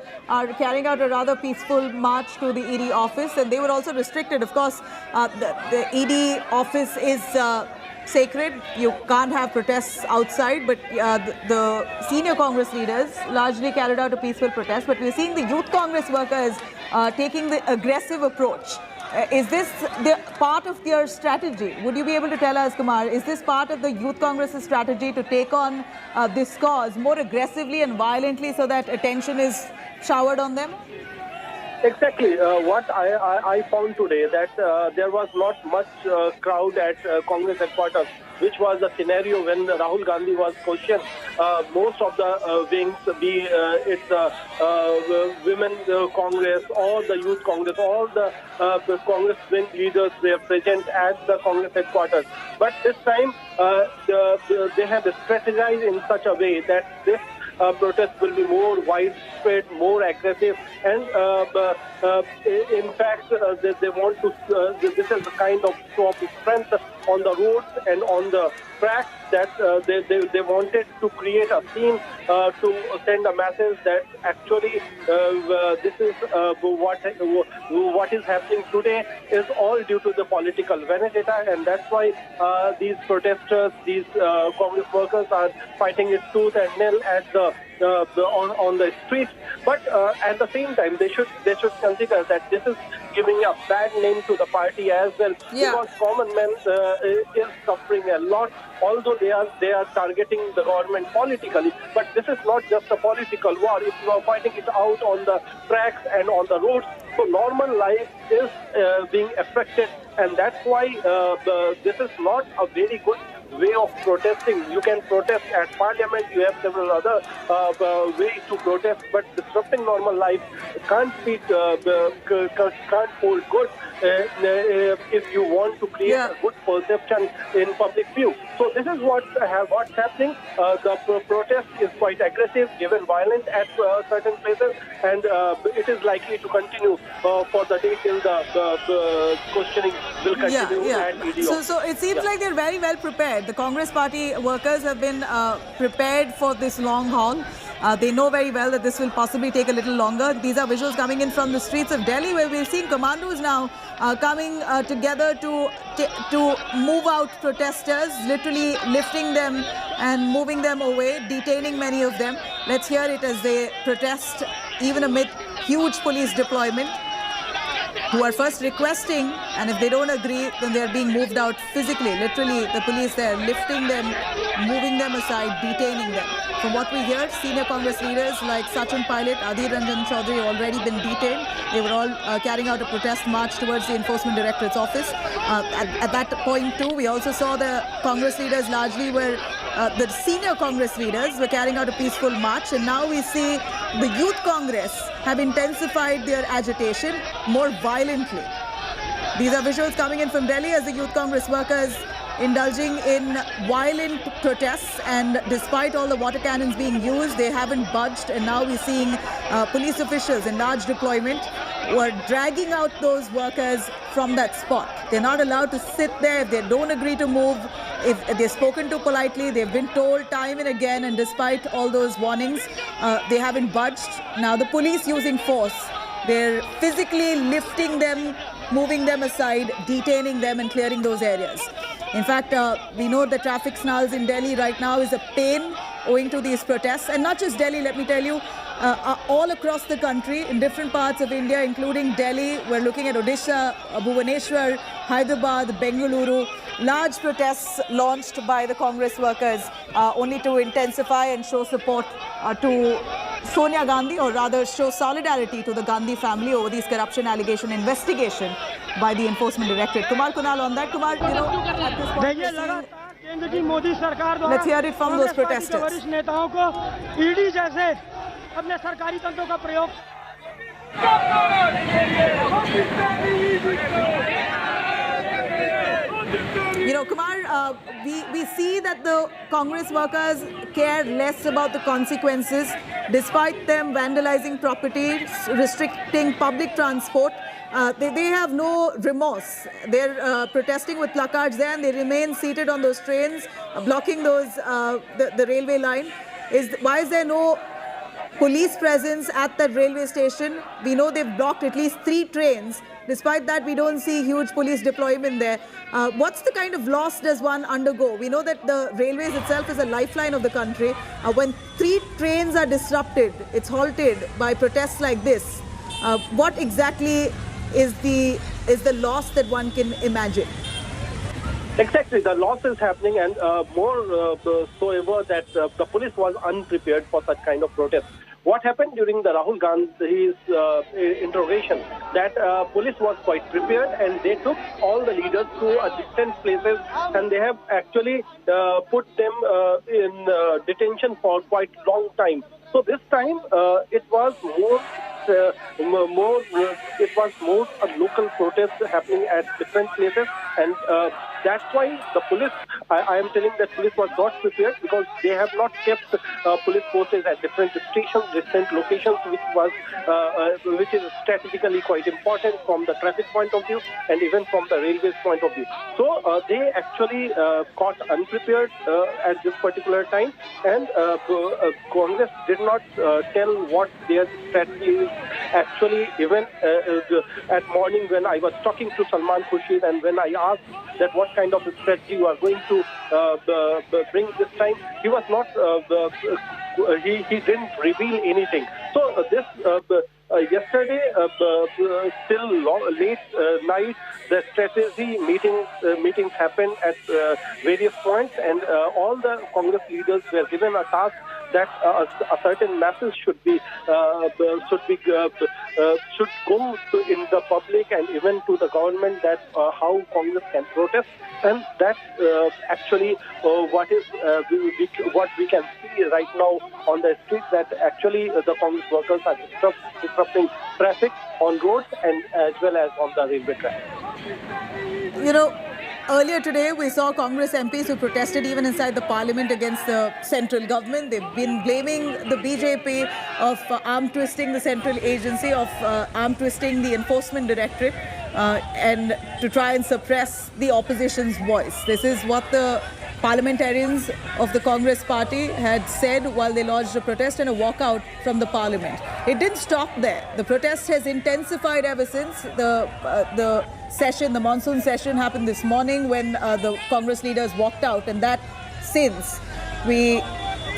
S2: carrying out a rather peaceful march to the ED office, and they were also restricted. Of course, the ED office is sacred. You can't have protests outside, but the senior Congress leaders largely carried out a peaceful protest. But we're seeing the youth Congress workers taking the aggressive approach. Is this the part of their strategy? Would you be able to tell us, Kumar, is this part of the Youth Congress's strategy to take on this cause more aggressively and violently so that attention is showered on them?
S6: Exactly. What I found today, that there was not much crowd at Congress headquarters, which was the scenario when Rahul Gandhi was questioned. Most of the wings, be it women Congress or the youth Congress, all the Congress wing leaders were present at the Congress headquarters. But this time they have strategized in such a way that this protest will be more widespread, more aggressive, and in fact they want to, this is the kind of show of strength on the roads and on the tracks that they wanted to create a scene to send a message that actually this is what is happening today is all due to the political vendetta, and that's why these protesters, these Congress workers are fighting it tooth and nail at on the streets. But at the same time, they should consider that this is giving a bad name to the party as well, because common man is suffering a lot. Although they are targeting the government politically, but this is not just a political war. If you are fighting it out on the tracks and on the roads, so normal life is being affected, and that's why this is not a very good way of protesting. You can protest at parliament, you have several other ways to protest, but disrupting normal life can't hold good if you want to create a good perception in public view. So this is what's happening. The protest is quite aggressive, given violent at certain places, and it is likely to continue for the day till the questioning will continue at ED.
S2: So it seems like they're very well prepared. The Congress Party workers have been prepared for this long haul. They know very well that this will possibly take a little longer. These are visuals coming in from the streets of Delhi, where we're seeing commandos now coming together to move out protesters, literally lifting them and moving them away, detaining many of them. Let's hear it as they protest, even amid huge police deployment, who are first requesting, and if they don't agree, then they're being moved out physically. Literally, the police there lifting them, moving them aside, detaining them. From what we hear, senior Congress leaders like Sachin Pilot, Adhir Ranjan Chaudhary already been detained. They were all carrying out a protest march towards the Enforcement Directorate's office. At that point too, we also saw the Congress leaders largely were, the senior Congress leaders were carrying out a peaceful march, and now we see the Youth Congress have intensified their agitation more violently. These are visuals coming in from Delhi as the Youth Congress workers indulging in violent protests, and despite all the water cannons being used, they haven't budged, and now we're seeing police officials in large deployment who are dragging out those workers from that spot. They're not allowed to sit there if they don't agree to move. If they're spoken to politely, they've been told time and again, and despite all those warnings, they haven't budged. Now the police using force, they're physically lifting them, moving them aside, detaining them and clearing those areas. In fact, we know the traffic snarls in Delhi right now is a pain owing to these protests. And not just Delhi, let me tell you, all across the country, in different parts of India, including Delhi. We're looking at Odisha, Bhubaneswar, Hyderabad, Bengaluru. Large protests launched by the Congress workers only to intensify and show support to Sonia Gandhi, or rather show solidarity to the Gandhi family over these corruption allegation investigation by the Enforcement Directorate. Kumar Kunal on that. Kumar, you know, at this point, let's hear it from those protesters.
S11: अपने सरकारी तंत्रों का प्रयोग
S2: You know, Kumar, we see that the Congress workers care less about the consequences, despite them vandalizing property, restricting public transport. They have no remorse. They're protesting with placards there, and they remain seated on those trains, blocking those the railway line. Why is there no police presence at that railway station? We know they've blocked at least 3 trains. Despite that, we don't see huge police deployment there. What's the kind of loss does one undergo? We know that the railways itself is a lifeline of the country. When 3 trains are disrupted, it's halted by protests like this. What exactly is the loss that one can imagine?
S6: Exactly, the loss is happening, and more so ever that the police was unprepared for such kind of protest. What happened during the Rahul Gandhi's interrogation, that police was quite prepared, and they took all the leaders to distant places, and they have actually put them in detention for quite long time. So this time it was more a local protest happening at different places, and that's why the police, I am telling that police was not prepared because they have not kept police forces at different stations, different locations, which is strategically quite important from the traffic point of view and even from the railways point of view. So they actually caught unprepared at this particular time, and Congress did not tell what their strategy is. Actually, even at morning when I was talking to Salman Khurshid and when I asked that what kind of strategy you are going to bring this time, he was not, he didn't reveal anything. So this yesterday till late night, the strategy meetings happened at various points, and all the Congress leaders were given a task that a certain message should go in the public and even to the government that how Congress can protest, and that's actually what we can see right now on the streets, that actually the Congress workers are disrupting traffic on roads and as well as on the railway track.
S2: You know, earlier today, we saw Congress MPs who protested even inside the parliament against the central government. They've been blaming the BJP of arm twisting the central agency, of arm twisting the Enforcement Directorate, and to try and suppress the opposition's voice. This is what the parliamentarians of the Congress party had said while they lodged a protest and a walkout from the parliament. It didn't stop there. The protest has intensified ever since. The session, the monsoon session, happened this morning when the Congress leaders walked out, and that since we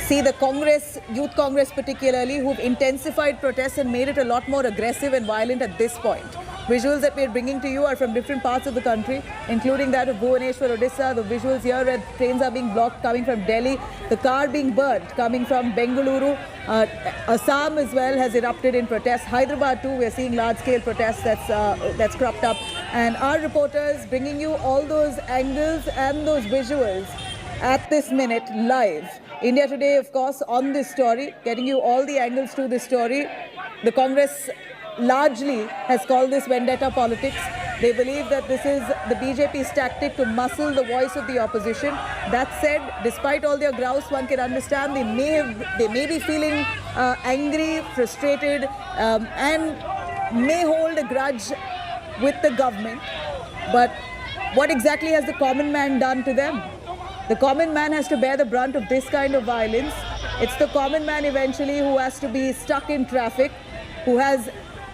S2: see the Congress, Youth Congress particularly, who've intensified protests and made it a lot more aggressive and violent at this point. Visuals that we're bringing to you are from different parts of the country, including that of Bhubaneswar, Odisha. The visuals here where trains are being blocked coming from Delhi, the car being burnt coming from Bengaluru. Assam as well has erupted in protest. Hyderabad too, we're seeing large-scale protests that's cropped up. And our reporters bringing you all those angles and those visuals at this minute live. India Today, of course, on this story, getting you all the angles to this story. The Congress largely has called this vendetta politics. They believe that this is the BJP's tactic to muscle the voice of the opposition. That said, despite all their grouse, one can understand they may be feeling angry, frustrated, and may hold a grudge with the government. But what exactly has the common man done to them? The common man has to bear the brunt of this kind of violence. It's the common man eventually who has to be stuck in traffic, who has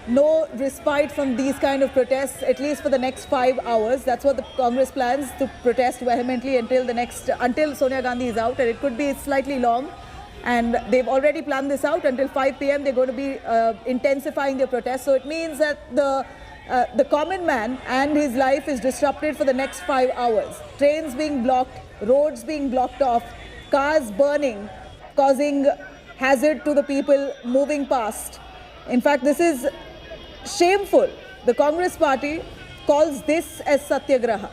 S2: no respite from these kind of protests, at least for the next 5 hours. That's what the Congress plans, to protest vehemently until Sonia Gandhi is out, and it could be slightly long. And they've already planned this out. Until 5 p.m. they're going to be intensifying their protests. So it means that the common man and his life is disrupted for the next 5 hours. Trains being blocked, roads being blocked off, cars burning, causing hazard to the people moving past. In fact, this is shameful. The Congress party calls this as satyagraha.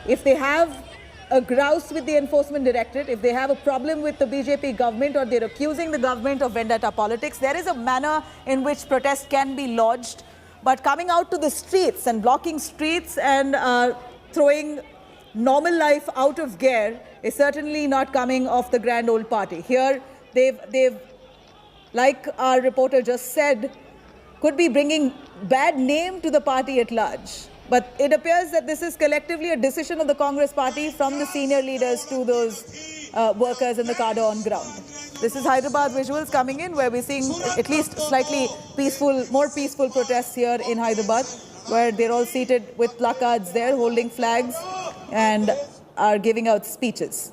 S2: If they have a grouse with the Enforcement Directorate, if they have a problem with the BJP government, or they're accusing the government of vendetta politics, there is a manner in which protest can be lodged. But coming out to the streets and blocking streets and throwing normal life out of gear is certainly not coming off the grand old party. Here, they've like our reporter just said, could be bringing bad name to the party at large. But it appears that this is collectively a decision of the Congress party, from the senior leaders to those workers in the cadre on ground. This is Hyderabad visuals coming in, where we're seeing at least slightly more peaceful protests here in Hyderabad, where they're all seated with placards there, holding flags and are giving out speeches.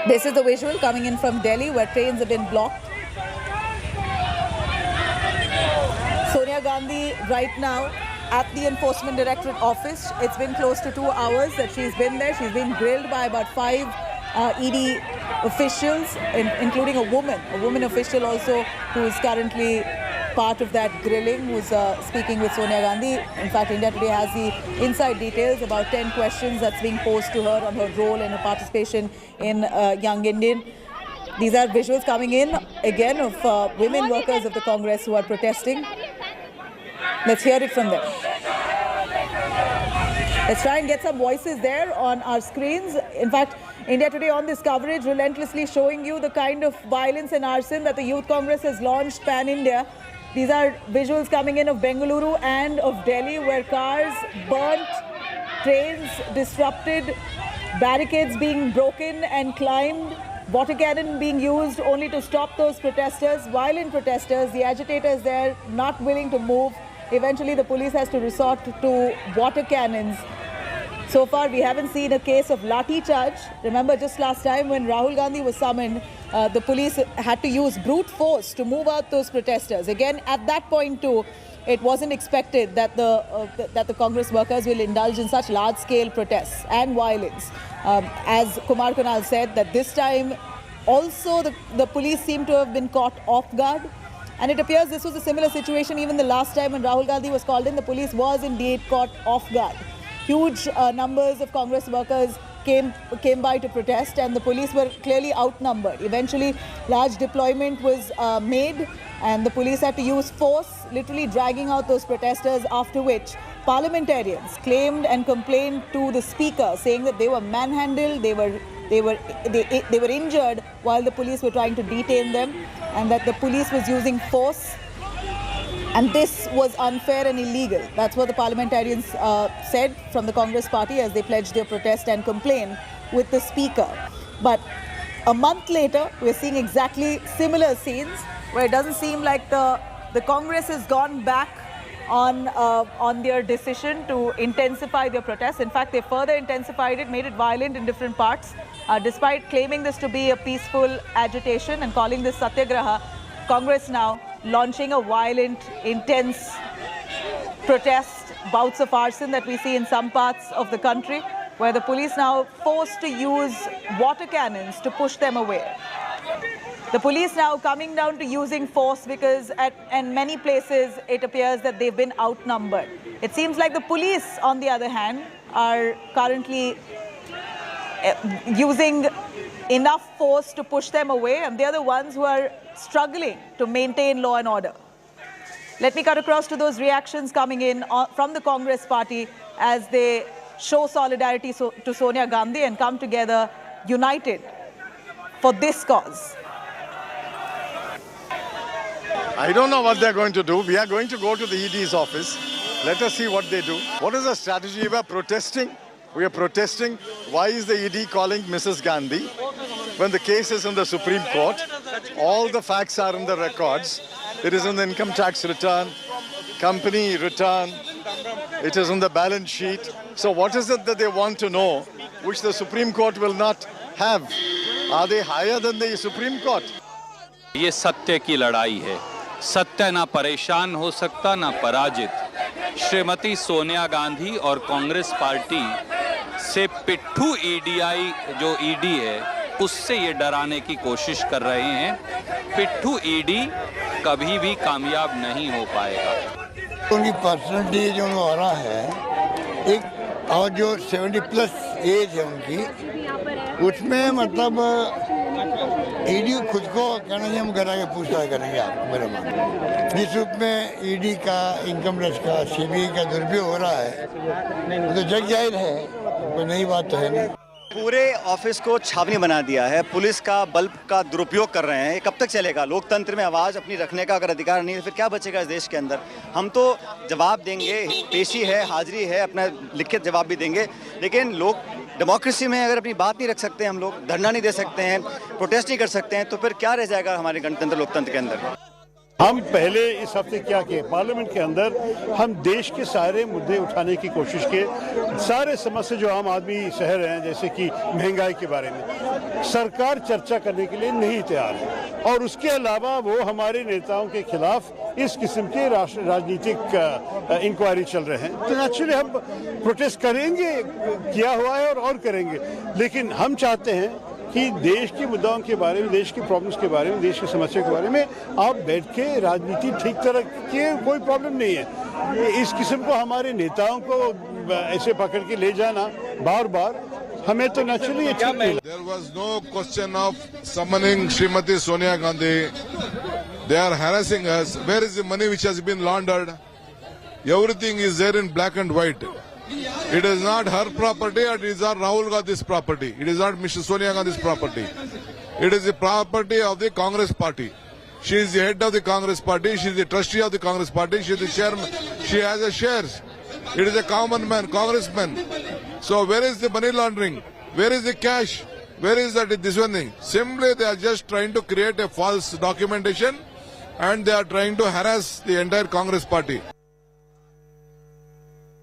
S2: This is the visual coming in from Delhi, where trains have been blocked. Sonia Gandhi right now at the Enforcement Directorate office. It's been close to 2 hours that she's been there. She's been grilled by about 5 ED officials, including a woman official also, who is currently part of that grilling, who's speaking with Sonia Gandhi. In fact, India Today has the inside details, about 10 questions that's being posed to her on her role and her participation in Young Indian. These are visuals coming in, again, of women workers of the Congress who are protesting. Let's hear it from them. Let's try and get some voices there on our screens. In fact, India Today on this coverage relentlessly showing you the kind of violence and arson that the Youth Congress has launched pan-India. These are visuals coming in of Bengaluru and of Delhi, where cars burnt, trains disrupted, barricades being broken and climbed, water cannon being used only to stop those protesters, violent protesters, the agitators there not willing to move. Eventually the police has to resort to water cannons. So far we haven't seen a case of lathi charge. Remember just last time when Rahul Gandhi was summoned, the police had to use brute force to move out those protesters. Again, at that point too, it wasn't expected that the Congress workers will indulge in such large-scale protests and violence. As Kumar Kunal said, that this time also the police seem to have been caught off guard. And it appears this was a similar situation even the last time when Rahul Gandhi was called in. The police was indeed caught off guard. Huge numbers of Congress workers came by to protest, and the police were clearly outnumbered. Eventually, large deployment was made, and the police had to use force, literally dragging out those protesters, after which parliamentarians claimed and complained to the speaker, saying that they were manhandled, they were injured while the police were trying to detain them, and that the police was using force. And this was unfair and illegal. That's what the parliamentarians said from the Congress party as they pledged their protest and complaint with the speaker. But a month later, we're seeing exactly similar scenes where it doesn't seem like the Congress has gone back on their decision to intensify their protests. In fact, they further intensified it, made it violent in different parts. Despite claiming this to be a peaceful agitation and calling this satyagraha, Congress now launching a violent, intense protest, bouts of arson that we see in some parts of the country, where the police now forced to use water cannons to push them away. The police now coming down to using force because in many places it appears that they've been outnumbered. It seems like the police, on the other hand, are currently using enough force to push them away, and they're the ones who are struggling to maintain law and order. Let me cut across to those reactions coming in from the Congress party as they show solidarity to Sonia Gandhi and come together united for this cause.
S3: I don't know what they're going to do. We are going to go to the ED's office. Let us see what they do. What is the strategy? We are protesting. We are protesting. Why is the ED calling Mrs. Gandhi when the case is in the Supreme Court? All the facts are in the records. It is in the income tax return, company return. It is in the balance sheet. So what is it that they want to know, which the Supreme Court will not have? Are they higher than the Supreme Court?
S16: ये सत्य की लड़ाई है। सत्य ना परेशान हो सकता ना पराजित। श्रीमती सोनिया गांधी और कांग्रेस पार्टी से पिट्ठू ईडीआई जो ईडी है उससे ये डराने की कोशिश कर रहे हैं। पिट्ठू ईडी कभी भी कामयाब नहीं हो पाएगा।
S9: उनकी पर्सनैलिटी जो हो रहा है एक और जो 70+ एज है उनकी उसमें मतलब ईडी खुद को कहना चाहिए हम करा के पूछताछ करेंगे आपको मेरे मान जिस रूप में ईडी का इनकम टैक्स का सीबीआई का दुरुपयोग हो रहा है तो जग जाहिर है कोई नई बात तो है नहीं।
S13: पूरे ऑफिस को छावनी बना दिया है, पुलिस का बल का दुरुपयोग कर रहे हैं। ये कब तक चलेगा? लोकतंत्र में आवाज़ अपनी रखने का अगर अधिकार नहीं है फिर क्या बचेगा इस देश के अंदर? हम तो जवाब देंगे, पेशी है, हाजिरी है, अपना लिखित जवाब भी देंगे, लेकिन लोग डेमोक्रेसी में अगर अपनी बात नहीं रख सकते, हम लोग धरना नहीं दे सकते हैं, प्रोटेस्ट नहीं कर सकते हैं, तो फिर क्या रह जाएगा हमारे गणतंत्र लोकतंत्र के अंदर?
S14: हम पहले इस हफ्ते क्या किए, पार्लियामेंट के अंदर हम देश के सारे मुद्दे उठाने की कोशिश किए। सारे समस्या जो आम आदमी सह रहे हैं, जैसे कि महंगाई के बारे में सरकार चर्चा करने के लिए नहीं तैयार है, और उसके अलावा वो हमारे नेताओं के खिलाफ इस किस्म के राजनीतिक इंक्वायरी चल रहे हैं। तो नेचुरली हम प्रोटेस्ट करेंगे, किया हुआ है और करेंगे, लेकिन हम चाहते हैं कि देश के मुद्दाओं के बारे में, देश की प्रॉब्लम्स के बारे में, देश की समस्या के बारे में आप बैठ के राजनीति ठीक तरह की कोई प्रॉब्लम नहीं है। इस किस्म को हमारे नेताओं को ऐसे पकड़ के ले जाना बार बार हमें तो नेचुरली अच्छा नहीं लगता।
S17: There was no question of summoning Srimati Sonia Gandhi. They are harassing us. Where is the money which has been laundered? Everything is there in black and white. It is not her property, it is not Rahul Gandhi's property. It is not Mrs. Sonia Gandhi's property. It is the property of the Congress party. She is the head of the Congress party. She is the trustee of the Congress party. She is the chairman. She has a shares. It is a common man, congressman. So where is the money laundering? Where is the cash? Where is that this one thing? Simply they are just trying to create a false documentation and they are trying to harass the entire Congress party.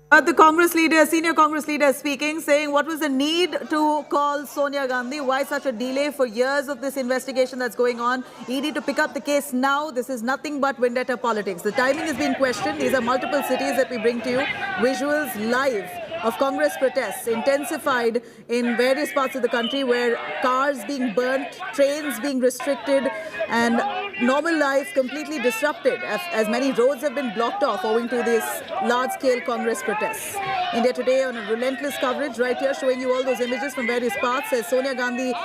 S2: The Congress leader, senior Congress leader speaking, saying what was the need to call Sonia Gandhi? Why such a delay for years of this investigation that's going on? ED to pick up the case now. This is nothing but vendetta politics. The timing has been questioned. These are multiple cities that we bring to you. Visuals live of Congress protests intensified in various parts of the country where cars being burnt, trains being restricted and normal life completely disrupted as many roads have been blocked off owing to this large-scale Congress protests. India Today on a relentless coverage right here showing you all those images from various parts says Sonia Gandhi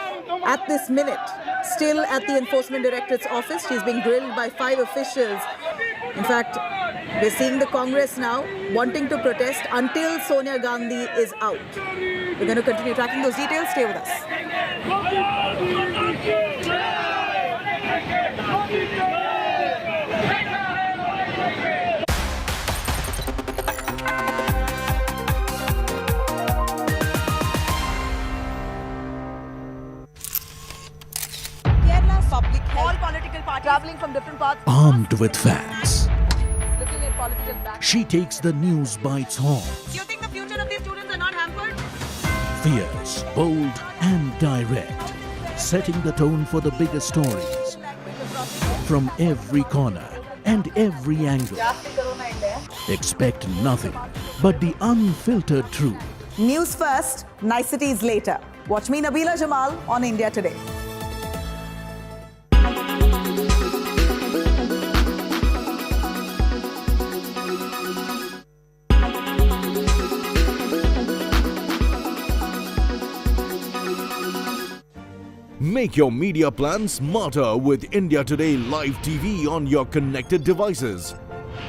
S2: at this minute still at the Enforcement Directorate's office. She's being grilled by 5 officials. In fact, we're seeing the Congress now wanting to protest until Sonia Gandhi is out. We're going to continue tracking those details. Stay with us. Kerala's public health. All political parties traveling from different parts.
S7: Armed with facts,
S2: Looking at political back.
S7: she takes the news by its horns.
S2: Do you think the future of these students are not hampered?
S7: Fierce, bold, and direct, setting the tone for the biggest stories from every corner and every angle. Expect nothing but the unfiltered truth.
S2: News first, niceties later. Watch me, Nabila Jamal, on India Today.
S7: Make your media plan smarter with India Today Live TV on your connected devices.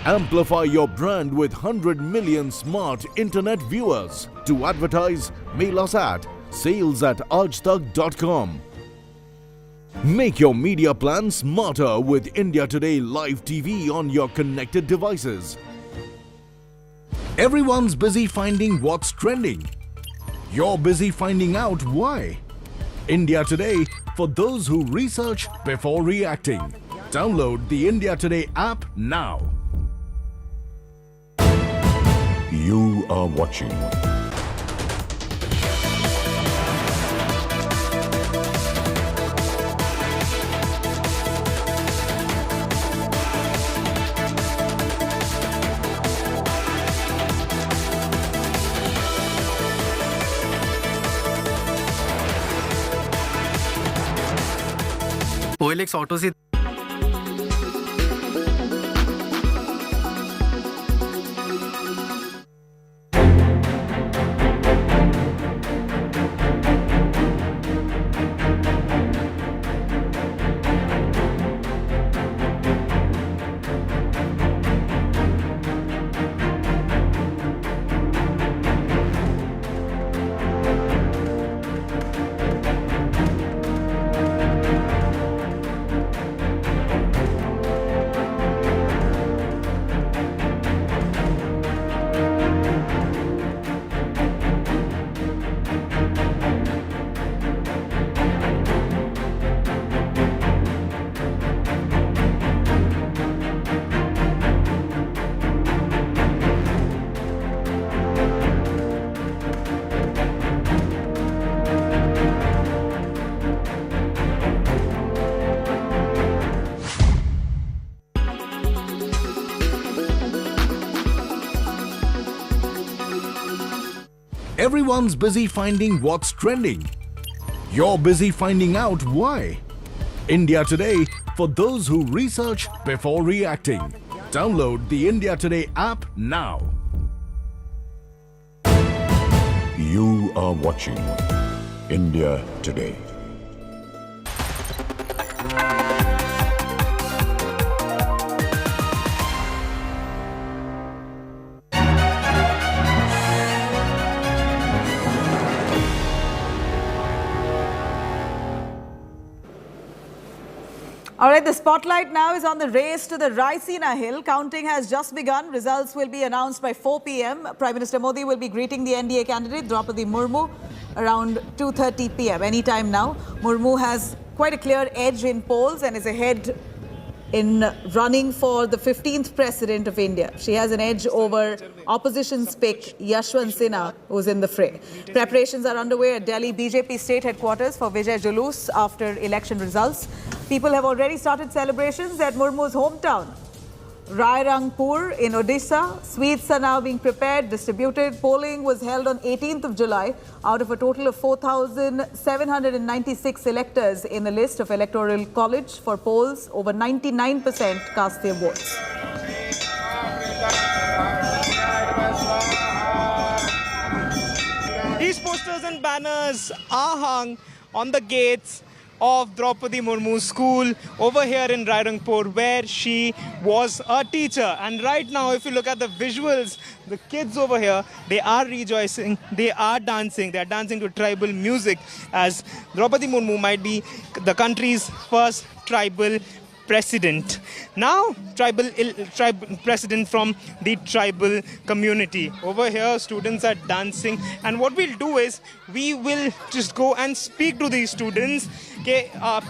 S7: Amplify your brand with 100 million smart internet viewers. To advertise, mail us at sales@aajtak.com. Make your media plan smarter with India Today Live TV on your connected devices. Everyone's busy finding what's trending. You're busy finding out why. India Today, for those who research before reacting. Download the India Today app now.
S18: You are watching
S19: OLX auto से
S7: Everyone's busy finding what's trending. You're busy finding out why. India Today, for those who research before reacting. Download the India Today app now.
S18: You are watching India Today.
S2: All right, the spotlight now is on the race to the Raisina Hill. Counting has just begun. Results will be announced by 4 p.m. Prime Minister Modi will be greeting the NDA candidate, Draupadi Murmu, around 2:30 p.m. Anytime now. Murmu has quite a clear edge in polls and is ahead in running for the 15th President of India. She has an edge over opposition's pick, Yashwant Sinha, who's in the fray. Preparations are underway at Delhi BJP state headquarters for Vijay Julus after election results. People have already started celebrations at Murmu's hometown, Rairangpur in Odisha. Sweets are now being prepared, distributed. Polling was held on 18th of July out of a total of 4,796 electors in the list of Electoral College for polls. Over 99% cast their votes.
S12: These posters and banners are hung on the gates of Draupadi Murmu's school over here in Rairangpur, where she was a teacher. And right now, if you look at the visuals, the kids over here, they are rejoicing, they are dancing to tribal music, as Draupadi Murmu might be the country's first tribal president. Now, tribal president from the tribal community. Over here, students are dancing, and what we'll do is we will just go and speak to these students. कि आप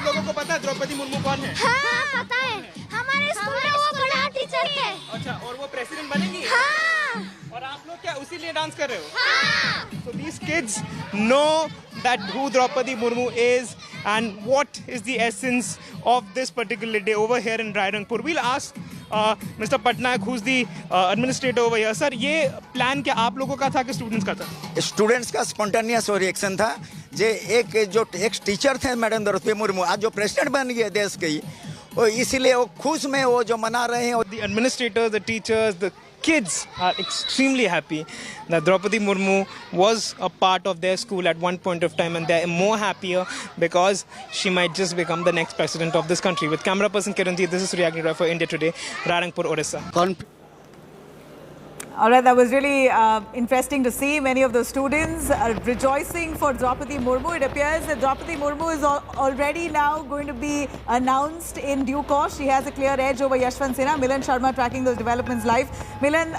S12: लोगों को पता है द्रौपदी मुर्मू कौन है?
S19: हाँ, पता है. हमारे स्कूल में वो बड़ा टीचर है.
S12: अच्छा, और वो प्रेसिडेंट बनेगी?
S19: हाँ.
S12: और आप लोग क्या उसी लिए डांस कर रहे हो?
S19: हाँ.
S12: So these kids know that who Draupadi Murmu is and what is the essence of this particular day over here in Rairangpur. We'll ask Mr. Patnaik, who's the administrator over here. Sir, ये plan क्या आप लोगों का था कि students का था?
S20: Students का स्पॉन्टेनियस रिएक्शन था. जो एक टीचर थे मैडम द्रौपदी मुर्मू, आज जो प्रेसिडेंट बन गए देश के, वो इसीलिए वो खुश में वो जो मना रहे हैं.
S12: The administrators, the teachers, the kids are extremely happy that Draupadi Murmu was a part of their school at one point of time, and they're more happier because she might just become the next president of this country. With camera person Kiranji, this is Reacting for India Today, Rairangpur, Odisha.
S2: All right, that was really interesting to see. Many of the students are rejoicing for Draupadi Murmu. It appears that Draupadi Murmu is already now going to be announced in due course. She has a clear edge over Yashwant Sinha. Milan Sharma tracking those developments live. Milan,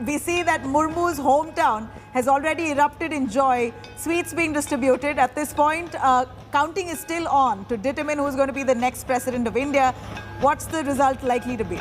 S2: we see that Murmu's hometown has already erupted in joy. Sweets being distributed. At this point, counting is still on to determine who's going to be the next president of India. What's the result likely to be?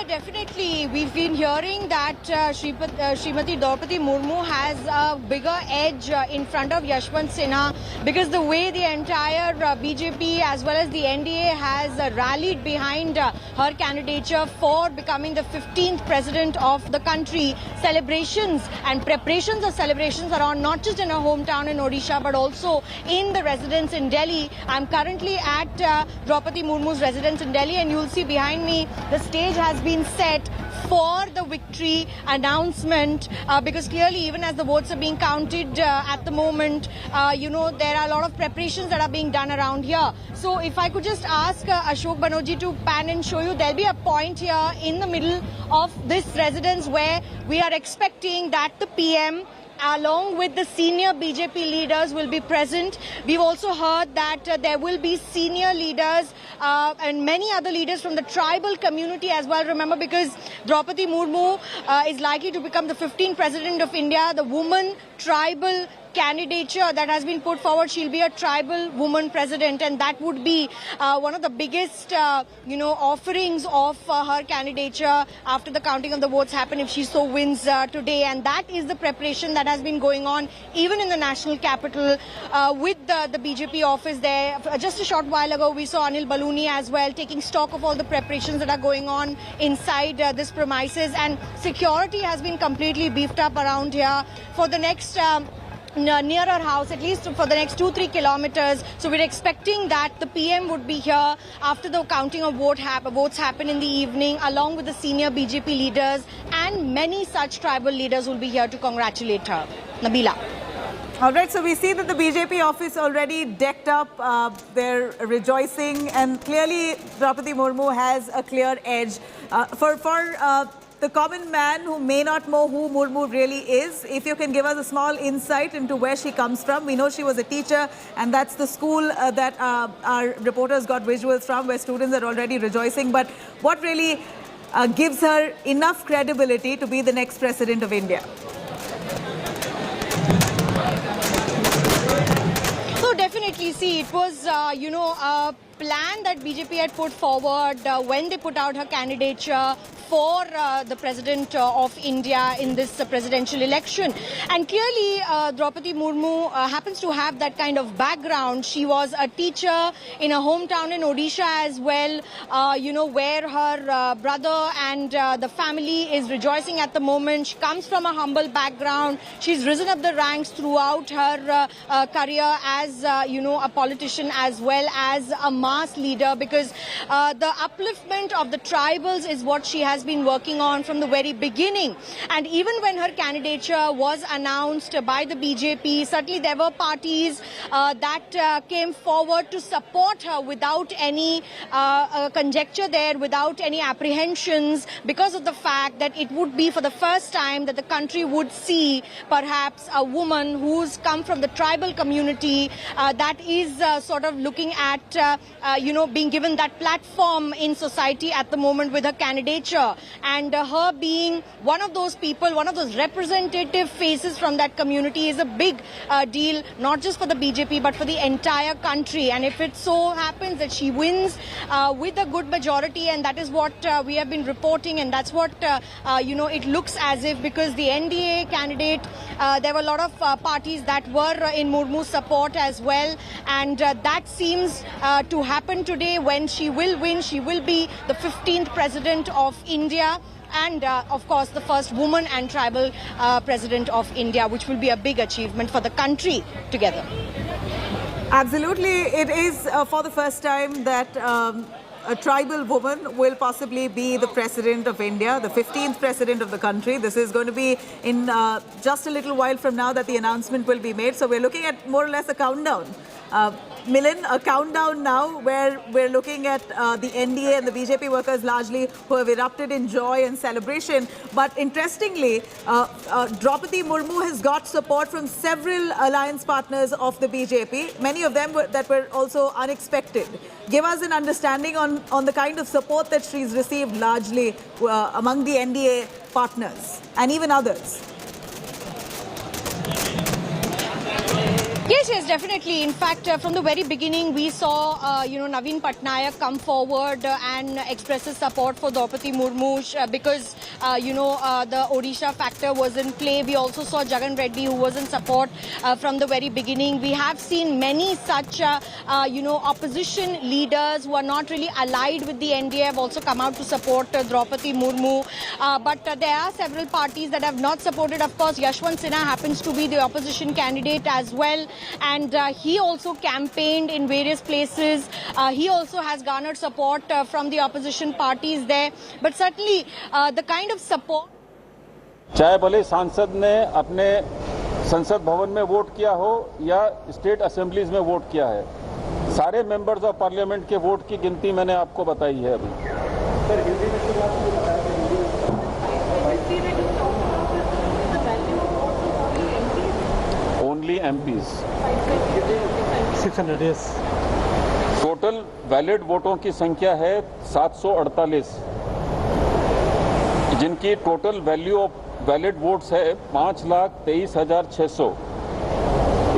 S15: Definitely, we've been hearing that Srimati Draupadi Murmu has a bigger edge in front of Yashwant Sinha, because the way the entire BJP as well as the NDA has rallied behind her candidature for becoming the 15th president of the country. Celebrations and preparations of celebrations are on, not just in her hometown in Odisha, but also in the residence in Delhi. I'm currently at Draupadi Murmu's residence in Delhi, and you'll see behind me the stage has been set for the victory announcement, because clearly, even as the votes are being counted at the moment, there are a lot of preparations that are being done around here. So if I could just ask Ashok Banoji to pan and show you, there'll be a point here in the middle of this residence where we are expecting that the PM along with the senior BJP leaders will be present. We've also heard that there will be senior leaders and many other leaders from the tribal community as well. Remember, because Draupadi Murmu is likely to become the 15th president of India, the woman tribal candidature that has been put forward, she'll be a tribal woman president, and that would be one of the biggest offerings of her candidature after the counting of the votes happen, if she so wins today. And that is the preparation that has been going on even in the national capital with the BJP office there. Just a short while ago, we saw Anil Baluni as well taking stock of all the preparations that are going on inside this premises, and security has been completely beefed up around here for the next near our house, at least for the next 2-3 kilometers. So we're expecting that the PM would be here after the counting of votes happen in the evening, along with the senior BJP leaders, and many such tribal leaders will be here to congratulate her. Nabila.
S2: All right, so we see that the BJP office already decked up. They're rejoicing, and clearly Draupadi Murmu has a clear edge. For the common man who may not know who Murmu really is, if you can give us a small insight into where she comes from. We know she was a teacher, and that's the school that our reporters got visuals from, where students are already rejoicing. But what really gives her enough credibility to be the next president of India?
S1: So definitely, see, it was, a plan that BJP had put forward when they put out her candidature for the President of India in this presidential election. And clearly, Draupadi Murmu happens to have that kind of background. She was a teacher in a hometown in Odisha as well, where her brother and the family is rejoicing at the moment. She comes from a humble background. She's risen up the ranks throughout her career as, a politician as well as a mass leader, because the upliftment of the tribals is what she has been working on from the very beginning. And even when her candidature was announced by the BJP, certainly there were parties that came forward to support her without any conjecture there, without any apprehensions, because of the fact that it would be for the first time that the country would see perhaps a woman who's come from the tribal community that is sort of looking at being given that platform in society at the moment with her candidature. And her being one of those people, one of those representative faces from that community is a big deal, not just for the BJP, but for the entire country. And if it so happens that she wins with a good majority, and that is what we have been reporting, and that's what, it looks as if, because the NDA candidate, there were a lot of parties that were in Murmu's support as well. And that seems to happen today. When she will win, she will be the 15th president of India, and of course the first woman and tribal president of India, which will be a big achievement for the country together.
S2: Absolutely. It is for the first time that a tribal woman will possibly be the president of India, the 15th president of the country. This is going to be in just a little while from now that the announcement will be made. So we're looking at more or less a countdown. Milind, a countdown now where we're looking at the NDA and the BJP workers largely who have erupted in joy and celebration. But interestingly, Draupadi Murmu has got support from several alliance partners of the BJP, many of them that were also unexpected. Give us an understanding on the kind of support that she's received largely among the NDA partners and even others.
S1: Yes, definitely. In fact, from the very beginning, we saw, Naveen Patnaik come forward and express his support for Draupadi Murmu because, the Odisha factor was in play. We also saw Jagan Reddy, who was in support from the very beginning. We have seen many such, opposition leaders who are not really allied with the NDA have also come out to support Draupadi Murmu. But there are several parties that have not supported. Of course, Yashwant Sinha happens to be the opposition candidate as well. And he also campaigned in various places. He also has garnered support from the opposition parties there. But certainly the kind of support...
S21: चाहे भले सांसद ने अपने संसद भवन में vote किया हो या स्टेट असेंबलीज में वोट किया है, सारे मेंबर्स ऑफ पार्लियामेंट के वोट की गिनती मैंने आपको बताई है अभी। सर हिंदी में तो आपको बताया था MPs 600 yes. टोटल वैलिड वोटों की संख्या है 748, जिनकी total value of valid votes है 5,23,600।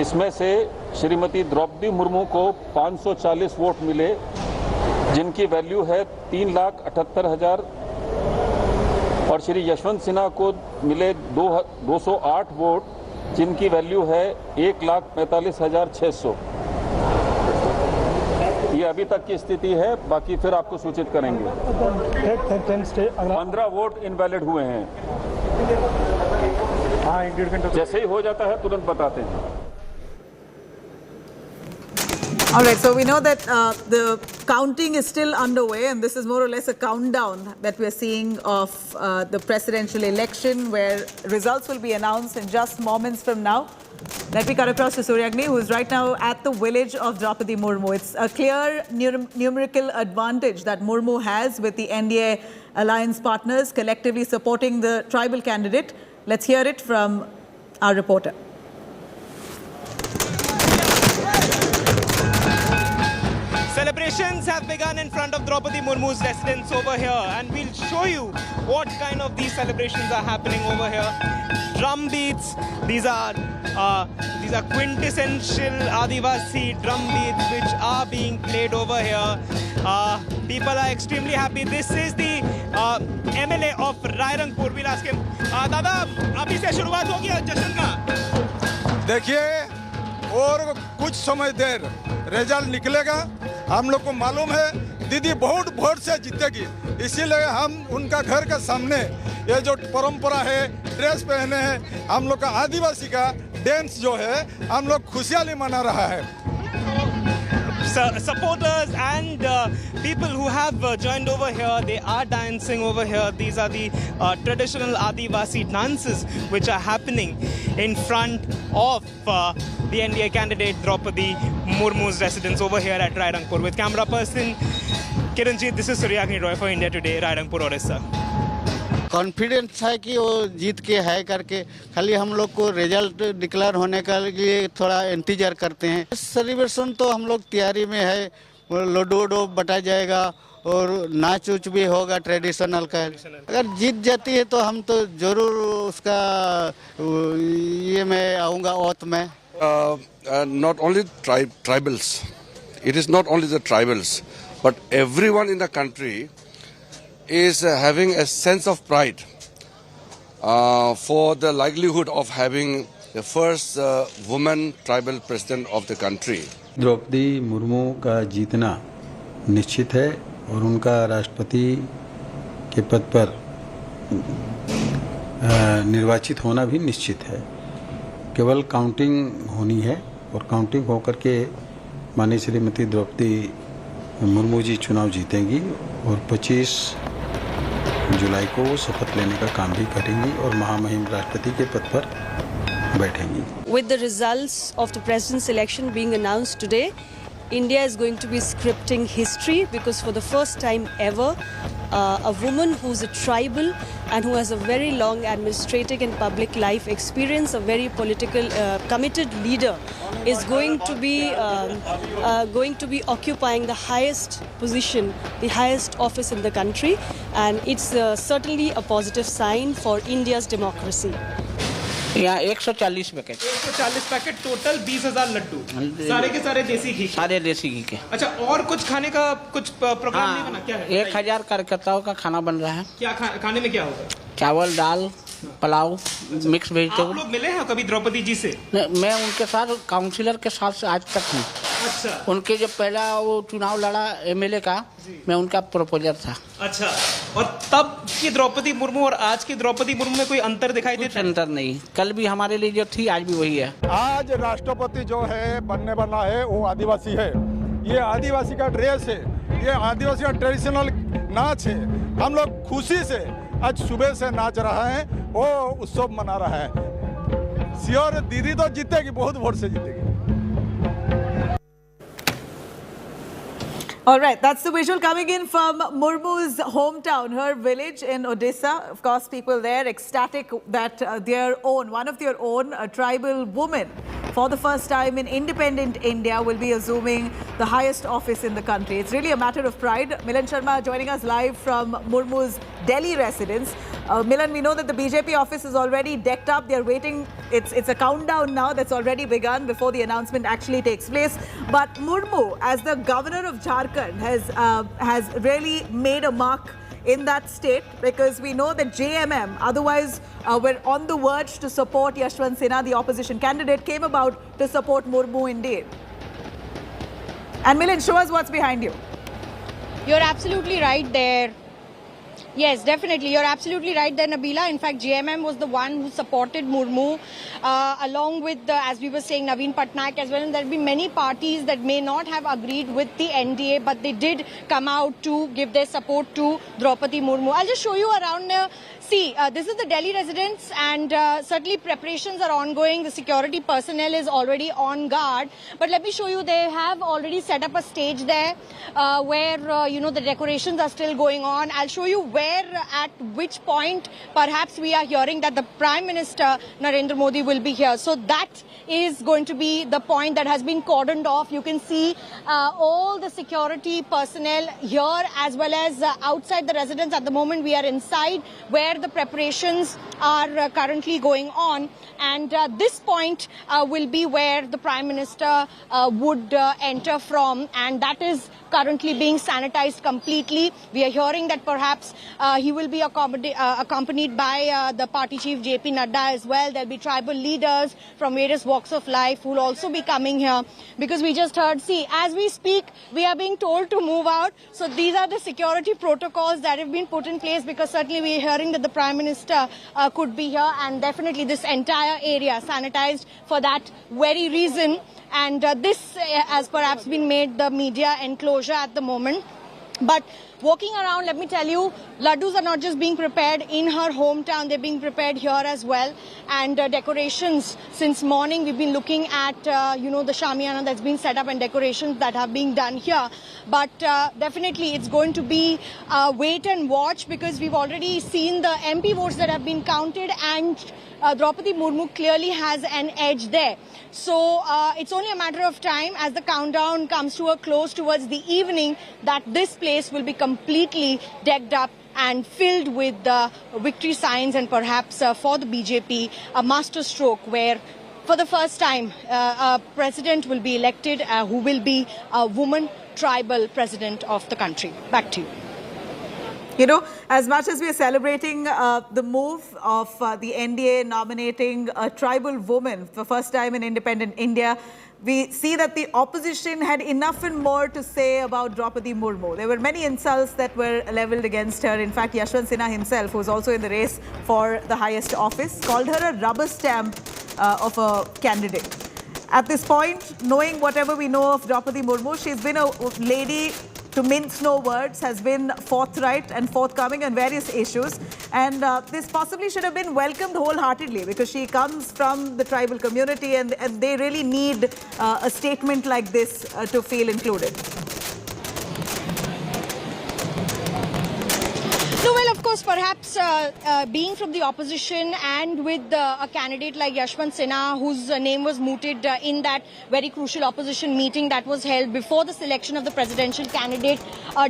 S21: इसमें से श्रीमती द्रौपदी मुर्मू को 540 वोट मिले, जिनकी वैल्यू है 3,78,000, और श्री यशवंत सिन्हा को मिले 208 वोट, जिनकी वैल्यू है 1,45,600। ये अभी तक की स्थिति है, बाकी फिर आपको सूचित करेंगे। 15 वोट इनवैलिड हुए हैं। जैसे ही हो जाता है तुरंत बताते हैं।
S2: All right, so we know that the counting is still underway, and this is more or less a countdown that we're seeing of the presidential election, where results will be announced in just moments from now. Let me cut across to Sonia Gandhi, who is right now at the village of Draupadi Murmu. It's a clear numerical advantage that Murmu has with the NDA alliance partners collectively supporting the tribal candidate. Let's hear it from our reporter.
S12: Celebrations have begun in front of Draupadi Murmu's residence over here, and we'll show you what kind of these celebrations are happening over here. Drum beats, these are quintessential Adivasi drum beats which are being played over here. People are extremely happy. This is the MLA of Rairangpur. We'll ask him, Dada, abhi se shuruaat ho gaya jashan ka?
S4: देखिए और कुछ समय देर result निकलेगा। हम लोग को मालूम है दीदी बहुत वोट से जीतेगी, इसीलिए हम उनका घर के सामने ये जो परंपरा है ड्रेस पहने हैं, हम लोग का आदिवासी का डांस जो है हम लोग खुशहाली मना रहा है।
S12: Supporters and people who have joined over here, they are dancing over here. These are the traditional Adivasi dances which are happening in front of the NDA candidate Draupadi Murmu's residence over here at Rairangpur. With camera person Kiranjit, this is Suryagni Roy for India Today, Rairangpur, Orissa.
S5: Confidence है कि वो जीत के है करके, खाली हम लोग को रिजल्ट डिक्लेयर होने के लिए थोड़ा इंतजार करते हैं। सेलिब्रेशन तो हम लोग तैयारी में है, लड्डू वड्डू बटाया जाएगा और नाच उच भी होगा ट्रेडिशनल का। अगर जीत जाती है तो हम तो जरूर उसका ये मैं आऊँगा औत में।
S22: Not only tribals, it is not only the tribals, but everyone in the country is having a sense of pride for the likelihood of having the first woman tribal president of the country.
S23: Draupadi Murmu का जीतना निश्चित है और उनका राष्ट्रपति के पद पर निर्वाचित होना भी निश्चित है। केवल काउंटिंग होनी है और काउंटिंग होकर के माननीय श्रीमती द्रौपदी मुर्मू जी चुनाव जीतेंगी और 25 जुलाई को शपथ लेने का काम भी करेंगी और महामहिम राष्ट्रपति के पद पर बैठेंगी।
S24: With the results of the president's election being announced today, India is going to be scripting history because for the first time ever, a woman who's a tribal and who has a very long administrative and public life experience, a very political committed leader, is going to be occupying the highest position, the highest office in the country, and it's certainly a positive sign for India's democracy.
S26: यहाँ 140 packet
S12: 140 packet total 20,000 Laddu सारे के सारे देसी घी
S26: सारे देसी घी के।
S12: अच्छा, और कुछ खाने का कुछ प्रोग्राम नहीं बना क्या है?
S26: 1000 कार्यकर्ताओं का खाना बन रहा है।
S12: क्या खाने में क्या होगा?
S26: चावल, दाल, पुलाव, मिक्स वेजिटेबल।
S12: आप लोग मिले हैं कभी द्रौपदी जी से?
S26: मैं उनके साथ काउंसिलर के साथ से आज तक हूँ।
S12: अच्छा।
S26: उनके जब पहला वो चुनाव लड़ा एमएलए का, मैं उनका प्रोपोजर था।
S12: अच्छा, और तब की द्रौपदी मुर्मू और आज की द्रौपदी मुर्मू में कोई अंतर दिखाई देता?
S26: अंतर नहीं, कल भी हमारे लिए जो थी आज भी वही है।
S4: आज राष्ट्रपति जो है बनने वाला है वो आदिवासी है। ये आदिवासी का ड्रेस है, ये आदिवासी का ट्रेडिशनल नाच है। हम लोग खुशी से आज सुबह से नाच रहा है, वो उत्सव मना रहा है। श्योर दीदी तो जीतेगी, बहुत वोट से जीतेगी।
S2: All right, that's the visual coming in from Murmu's hometown, her village in Odisha. Of course, people there ecstatic that one of their own, a tribal woman, for the first time in independent India, will be assuming the highest office in the country. It's really a matter of pride. Milan Sharma joining us live from Murmu's Delhi residence. Milan, we know that the BJP office is already decked up. They're waiting. It's a countdown now that's already begun before the announcement actually takes place. But Murmu, as the governor of Jharkhand, has really made a mark in that state, because we know that JMM, otherwise were on the verge to support Yashwant Sinha, the opposition candidate, came about to support Murmu indeed. And Milan, show us what's behind you.
S1: You're absolutely right there. Yes, definitely. You're absolutely right there, Nabila. In fact, JMM was the one who supported Murmu, along with, as we were saying, Naveen Patnaik as well. And there have been many parties that may not have agreed with the NDA, but they did come out to give their support to Draupadi Murmu. I'll just show you around. See, this is the Delhi residence, and certainly preparations are ongoing. The security personnel is already on guard. But let me show you, they have already set up a stage there where, the decorations are still going on. I'll show you where at which point perhaps we are hearing that the Prime Minister Narendra Modi will be here. So that is going to be the point that has been cordoned off. You can see all the security personnel here as well as outside the residence. At the moment we are inside where the preparations are currently going on, and this point will be where the Prime Minister would enter from, and that is currently being sanitized completely. We are hearing that perhaps he will be accompanied by the party chief JP Nadda as well. There will be tribal leaders from various walks of life who will also be coming here, because we just heard, see, as we speak, we are being told to move out. So these are the security protocols that have been put in place, because certainly we are hearing that the Prime Minister could be here, and definitely this entire area sanitized for that very reason. And this has perhaps been made the media enclosure at the moment. But walking around, let me tell you, laddus are not just being prepared in her hometown, they're being prepared here as well. And decorations, since morning we've been looking at, the shamiana that's been set up and decorations that have been done here. But definitely it's going to be wait and watch, because we've already seen the MP votes that have been counted, and Draupadi Murmu clearly has an edge there. So it's only a matter of time as the countdown comes to a close towards the evening that this place will be completely decked up and filled with victory signs, and perhaps for the BJP a masterstroke where for the first time a president will be elected who will be a woman tribal president of the country. Back to you.
S2: You know, as much as we are celebrating the move of the NDA nominating a tribal woman for the first time in independent India, we see that the opposition had enough and more to say about Draupadi Murmu. There were many insults that were leveled against her. In fact, Yashwant Sinha himself, who was also in the race for the highest office, called her a rubber stamp of a candidate. At this point, knowing whatever we know of Draupadi Murmu, she's been a lady, to mince no words, has been forthright and forthcoming on various issues. And this possibly should have been welcomed wholeheartedly, because she comes from the tribal community, and they really need a statement like this to feel included.
S1: No, well, of course, perhaps being from the opposition and with a candidate like Yashwant Sinha, whose name was mooted in that very crucial opposition meeting that was held before the selection of the presidential candidate,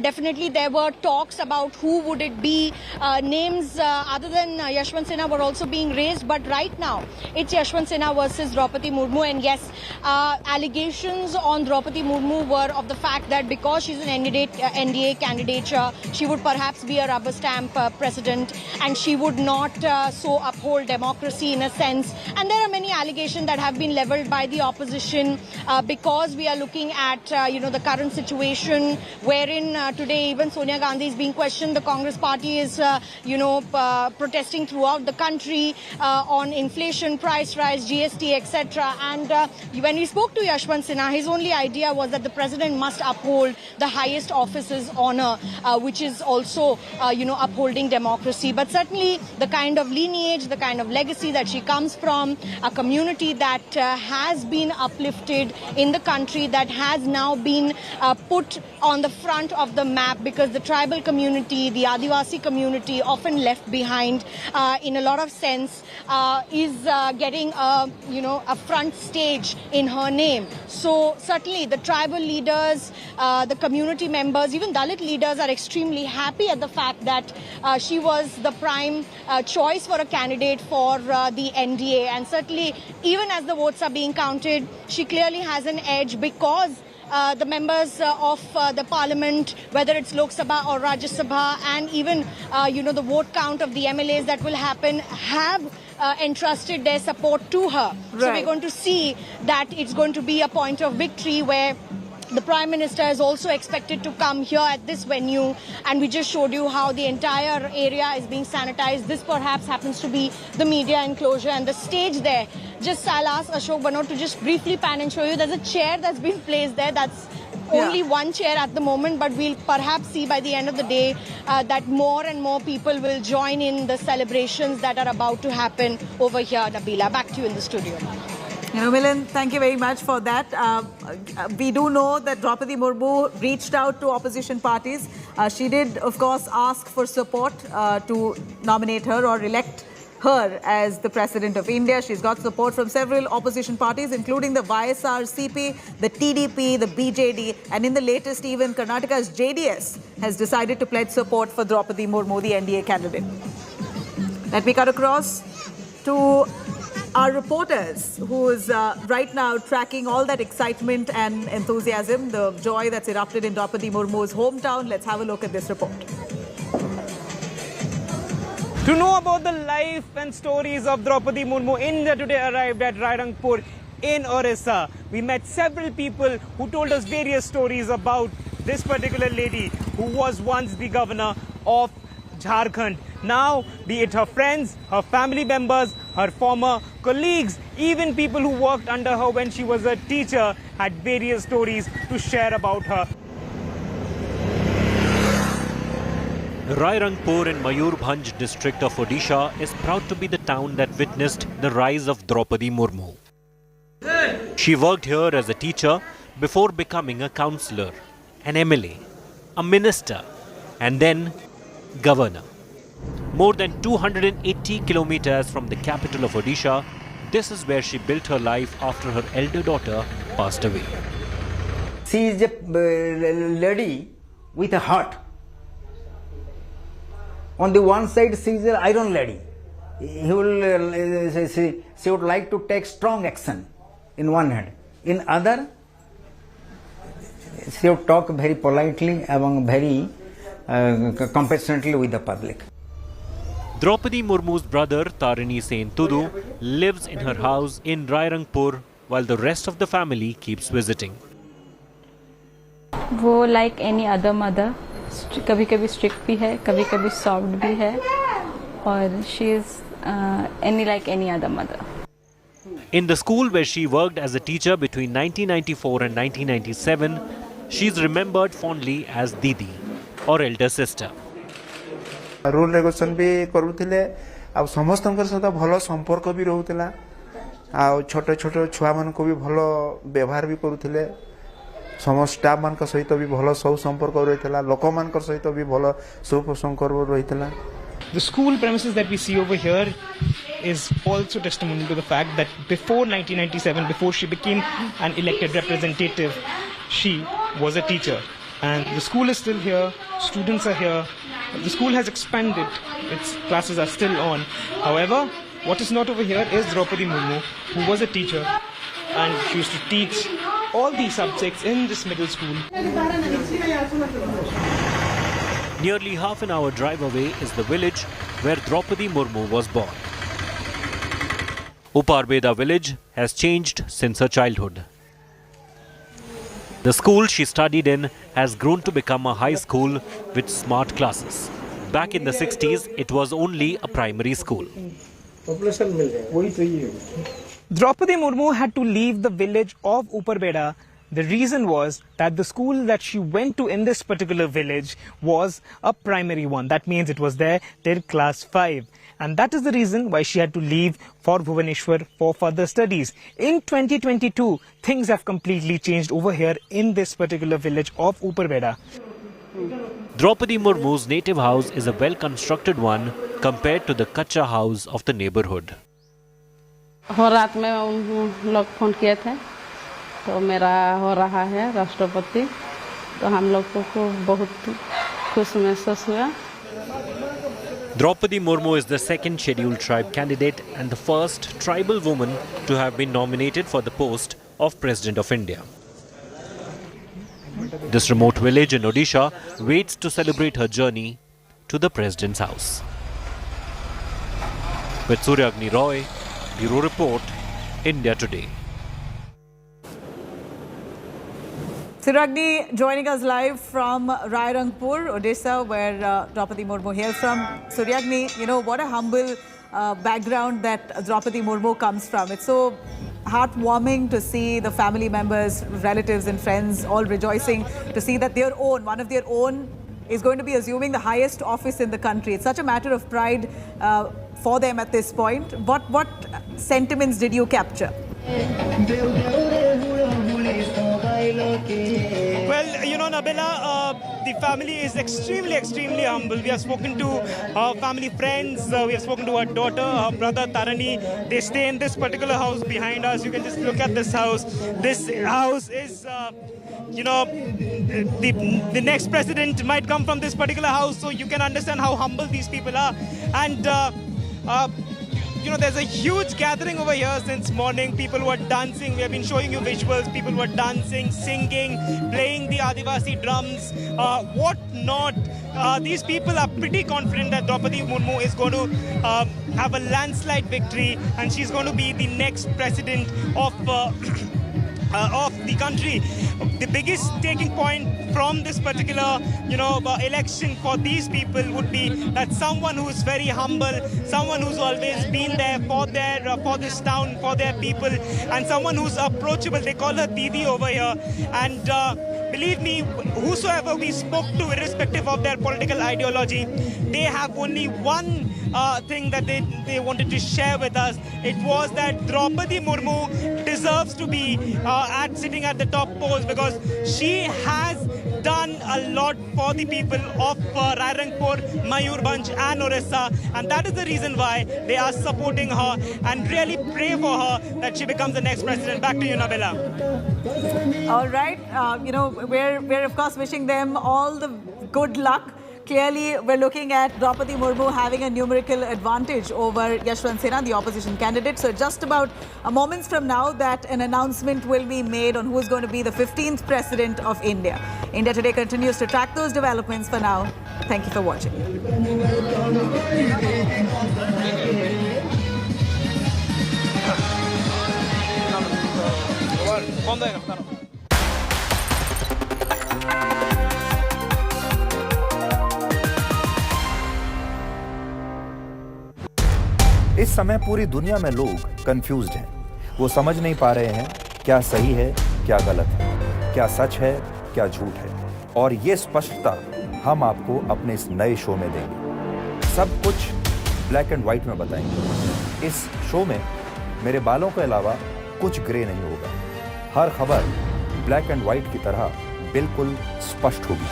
S1: definitely there were talks about who would it be. Names other than Yashwant Sinha were also being raised, but right now it's Yashwant Sinha versus Draupadi Murmu. And yes, allegations on Draupadi Murmu were of the fact that because she's an NDA candidate, she would perhaps be a rubber stamp president, and she would not so uphold democracy in a sense. And there are many allegations that have been leveled by the opposition because we are looking at the current situation wherein today even Sonia Gandhi is being questioned. The Congress party is protesting throughout the country on inflation, price rise, GST, etc. And when we spoke to Yashwant Sinha, his only idea was that the president must uphold the highest office's honor, which is also upholding democracy. But certainly the kind of lineage, the kind of legacy that she comes from, a community that has been uplifted in the country, that has now been put on the front of the map, because the tribal community, the Adivasi community, often left behind in a lot of sense, is getting a front stage in her name. So certainly the tribal leaders, the community members, even Dalit leaders are extremely happy at the fact that she was the prime choice for a candidate for the NDA. And certainly, even as the votes are being counted, she clearly has an edge, because the members of the parliament, whether it's Lok Sabha or Rajya Sabha, and even the vote count of the MLAs that will happen, have entrusted their support to her. Right. So we're going to see that it's going to be a point of victory where the Prime Minister is also expected to come here at this venue, and we just showed you how the entire area is being sanitized. This perhaps happens to be the media enclosure, and the stage there. Just I'll ask Ashok Banot to just briefly pan and show you. There's a chair that's been placed there. That's only one chair at the moment, but we'll perhaps see by the end of the day that more and more people will join in the celebrations that are about to happen over here. Nabila, back to you in the studio.
S2: Milind, thank you very much for that. We do know that Draupadi Murmu reached out to opposition parties. She did, of course, ask for support to nominate her or elect her as the President of India. She's got support from several opposition parties, including the YSRCP, the TDP, the BJD, and in the latest, even Karnataka's JDS has decided to pledge support for Draupadi Murmu, the NDA candidate. Let me cut across to our reporters who is right now tracking all that excitement and enthusiasm, the joy that's erupted in Draupadi Murmu's hometown. Let's have a look at this report.
S12: To know about the life and stories of Draupadi Murmu, India Today arrived at Rairangpur in Orissa. We met several people who told us various stories about this particular lady who was once the governor of Jharkhand. Now, be it her friends, her family members, her former colleagues, even people who worked under her when she was a teacher had various stories to share about her.
S3: Rairangpur in Mayurbhanj district of Odisha is proud to be the town that witnessed the rise of Draupadi Murmu. She worked here as a teacher before becoming a councillor, an MLA, a minister, and then governor. More than 280 kilometers from the capital of Odisha, this is where she built her life after her elder daughter passed away.
S6: She is a lady with a heart. On the one side, she is an iron lady. She would like to take strong action in one hand. In other, she would talk very politely and very compassionately with the public.
S3: Draupadi Murmu's brother Tarini Sen Tudu lives in her house in Rairangpur while the rest of the family keeps visiting.
S8: वो like any other mother, कभी-कभी strict भी है, कभी-कभी soft भी है, और she is like any other mother.
S3: In the school where she worked as a teacher between 1994 and 1997, she is remembered fondly as Didi, or elder sister.
S10: Rule regulation भी करूथिले आ समस्तनकर सहित भलो संपर्क भी रहउतिला आ छोटे छोटे छुआ मन को भी भलो व्यवहार भी करूथिले समस्त स्टाफ मान का सहित भी भलो सब संपर्क रहितला लोक मान कर सहित भी भलो सब संपर्क रहितला.
S12: The school premises that we see over here is also testimony to the fact that before 1997, before she became an elected representative, she was a teacher. And the school is still here, students are here. The school has expanded, its classes are still on. However, what is not over here is Draupadi Murmu, who was a teacher, and she used to teach all these subjects in this middle school.
S3: Nearly half an hour drive away is the village where Draupadi Murmu was born. Uparbeda village has changed since her childhood. The school she studied in has grown to become a high school with smart classes. Back in the 60s, it was only a primary school.
S12: Draupadi Murmu had to leave the village of Uparbeda. The reason was that the school that she went to in this particular village was a primary one. That means it was there till class 5. And that is the reason why she had to leave for Bhubaneswar for further studies. In 2022, things have completely changed over here in this particular village of Uparbeda.
S3: Draupadi Murmu's native house is a well-constructed one compared to the kacha house of the neighborhood.
S8: और रात में उन लोग phone किए थे तो मेरा हो रहा है राष्ट्रपति तो हम लोग को बहुत खुश महसूस हुआ.
S3: Draupadi Murmu is the second scheduled tribe candidate and the first tribal woman to have been nominated for the post of President of India. This remote village in Odisha waits to celebrate her journey to the President's house. With Suryagni Roy, Bureau Report, India Today.
S2: Suryagni joining us live from Rairangpur, Odisha, where Draupadi Murmu hails from. Suryagni, you know, what a humble background that Draupadi Murmu comes from. It's so heartwarming to see the family members, relatives and friends all rejoicing to see that their own, one of their own, is going to be assuming the highest office in the country. It's such a matter of pride for them at this point. What sentiments did you capture?
S12: Well, you know, Nabila, the family is extremely humble. We have spoken to her family friends, we have spoken to her daughter, her brother Tarani. They stay in this particular house behind us. You can just look at this house. This house is, the next president might come from this particular house, so you can understand how humble these people are. And there's a huge gathering over here since morning. People were dancing. We have been showing you visuals. People were dancing, singing, playing the Adivasi drums, what not. These people are pretty confident that Draupadi Murmu is going to have a landslide victory, and she's going to be the next president of the country. The biggest taking point from this particular, election for these people would be that someone who's very humble, someone who's always been there for this town, for their people, and someone who's approachable. They call her Didi over here, and believe me, whosoever we spoke to, irrespective of their political ideology, they have only one thing that they wanted to share with us. It was that Draupadi Murmu deserves to be sitting at the top post, because she has done a lot for the people of Rairangpur, Mayurbhanj and Orissa, and that is the reason why they are supporting her and really pray for her that she becomes the next president. Back to you, Nabila.
S2: All right, we're of course wishing them all the good luck. Clearly, we're looking at Draupadi Murmu having a numerical advantage over Yashwant Sinha, the opposition candidate. So just about moments from now that an announcement will be made on who is going to be the 15th president of India. India Today continues to track those developments. For now, thank you for watching.
S9: इस समय पूरी दुनिया में लोग confused हैं। वो समझ नहीं पा रहे हैं क्या सही है, क्या गलत है, क्या सच है, क्या झूठ है। और ये स्पष्टता हम आपको अपने इस नए शो में देंगे। सब कुछ ब्लैक एंड व्हाइट में बताएंगे। इस शो में मेरे बालों के अलावा कुछ ग्रे नहीं होगा। हर खबर ब्लैक एंड व्हाइट की तरह बिल्कुल स्पष्ट होगी।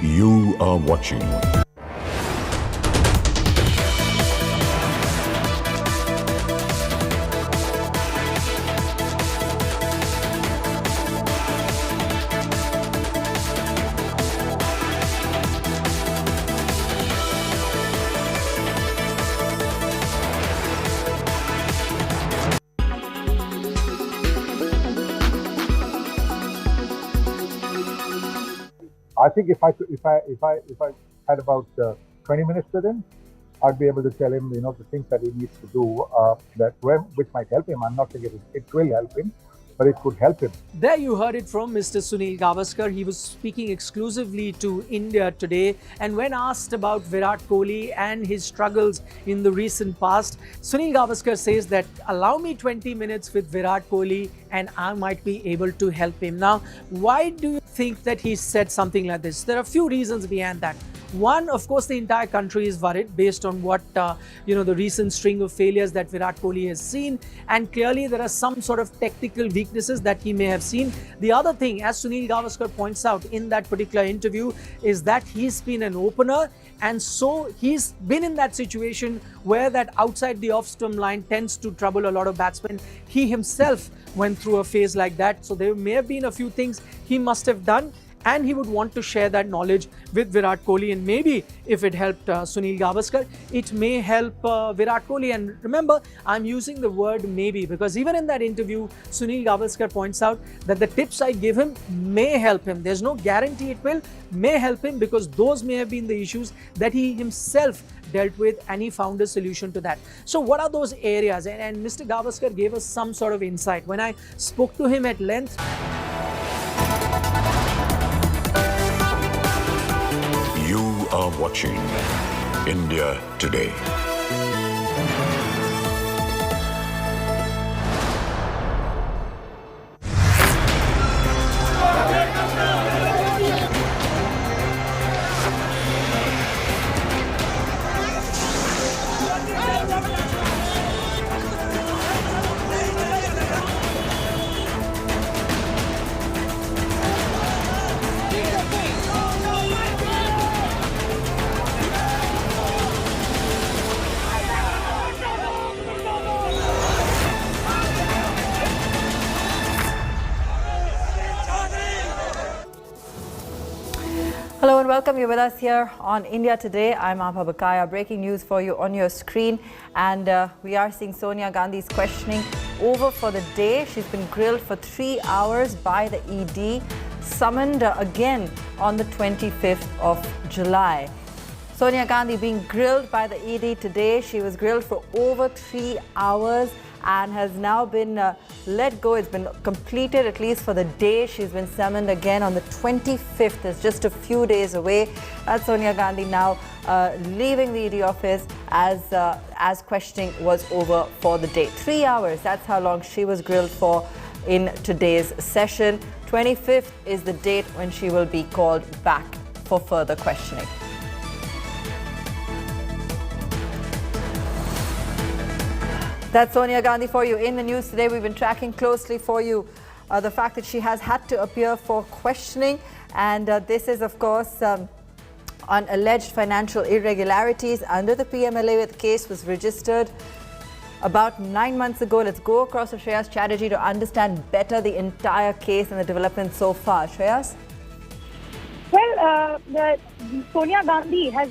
S18: You are watching
S11: I think if I had about 20 minutes with him, I'd be able to tell him, the things that he needs to do, which might help him. I'm not saying it will help him, but it could help him.
S13: There you heard it from Mr. Sunil Gavaskar. He was speaking exclusively to India Today. And when asked about Virat Kohli and his struggles in the recent past, Sunil Gavaskar says that allow me 20 minutes with Virat Kohli and I might be able to help him. Now, why do you think that he said something like this? There are a few reasons behind that. One, of course, the entire country is worried based on what, the recent string of failures that Virat Kohli has seen. And clearly, there are some sort of technical weaknesses that he may have seen. The other thing, as Sunil Gavaskar points out in that particular interview, is that he's been an opener. And so he's been in that situation where that outside the off-stump line tends to trouble a lot of batsmen. He himself went through a phase like that. So there may have been a few things he must have done, and he would want to share that knowledge with Virat Kohli. And maybe if it helped Sunil Gavaskar, it may help Virat Kohli. And remember, I'm using the word maybe because even in that interview, Sunil Gavaskar points out that the tips I give him may help him. There's no guarantee it will, may help him because those may have been the issues that he himself dealt with, and he found a solution to that. So what are those areas? And Mr. Gavaskar gave us some sort of insight. When I spoke to him at length,
S18: You are watching India Today.
S7: Hello and welcome. You're with us here on India Today. I'm Abha Bakaya. Breaking news for you on your screen. And we are seeing Sonia Gandhi's questioning over for the day. She's been grilled for 3 hours by the ED, summoned again on the 25th of July. Sonia Gandhi being grilled by the ED today. She was grilled for over 3 hours and has now been let go. It's been completed, at least for the day. She's been summoned again on the 25th. It's just a few days away. That's Sonia Gandhi now leaving the ED office as questioning was over for the day. 3 hours, that's how long she was grilled for in today's session. 25th is the date when she will be called back for further questioning. That's Sonia Gandhi for you in the news today. We've been tracking closely for you the fact that she has had to appear for questioning. And this is, of course, on alleged financial irregularities under the PMLA. The case was registered about 9 months ago. Let's go across to Shreyas Chatterjee to understand better the entire case and the developments so far. Shreyas?
S14: Well, Sonia Gandhi has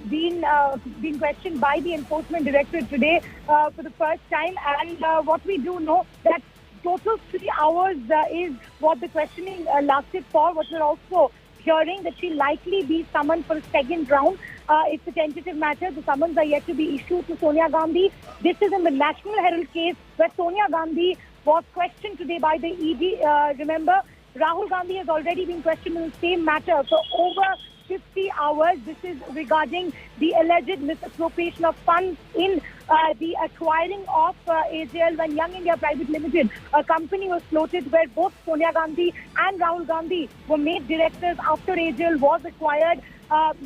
S14: been questioned by the Enforcement Directorate today for the first time, and what we do know that total 3 hours is what the questioning lasted for. What we're also hearing that she'll likely be summoned for a second round. It's a tentative matter. The summons are yet to be issued to Sonia Gandhi. This is in the National Herald case where Sonia Gandhi was questioned today by the ED. Remember, Rahul Gandhi has already been questioned in the same matter for over 50 hours. This is regarding the alleged misappropriation of funds in the acquiring of AJL when Young India Private Limited, a company was floated where both Sonia Gandhi and Rahul Gandhi were made directors after AJL was acquired.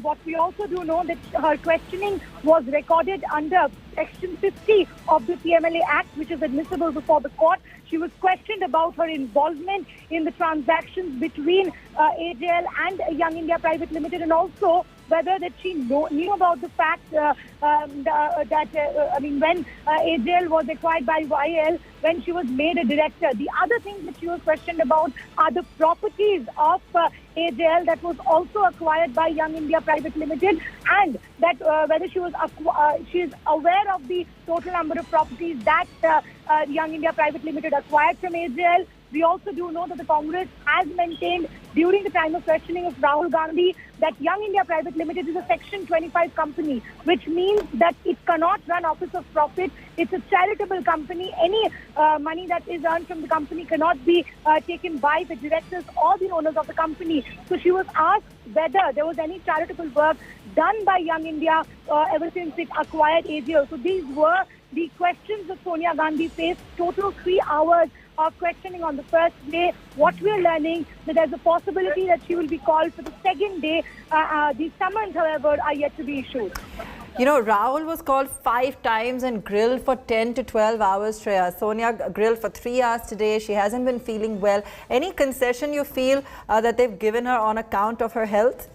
S14: What we also do know that her questioning was recorded under Section 50 of the PMLA Act, which is admissible before the court. She was questioned about her involvement in the transactions between AJL and Young India Private Limited, and also whether that she knew about the fact when AJL was acquired by YL, when she was made a director. The other thing that she was questioned about are the properties of AJL that was also acquired by Young India Private Limited, and that whether she is aware of the total number of properties that Young India Private Limited acquired from AJL. We also do know that the Congress has maintained during the time of questioning of Rahul Gandhi that Young India Private Limited is a Section 25 company, which means that it cannot run office of profit. It's a charitable company. Any money that is earned from the company cannot be taken by the directors or the owners of the company. So she was asked whether there was any charitable work done by Young India ever since it acquired AJL. So these were the questions that Sonia Gandhi faced. Total 3 hours of questioning on the first day. What we're learning, that there's a possibility that she will be called for the second day. The summons, however, are yet to be issued.
S7: You know, Rahul was called 5 times and grilled for 10 to 12 hours, Shreya. Sonia grilled for 3 hours today. She hasn't been feeling well. Any concession you feel that they've given her on account of her health?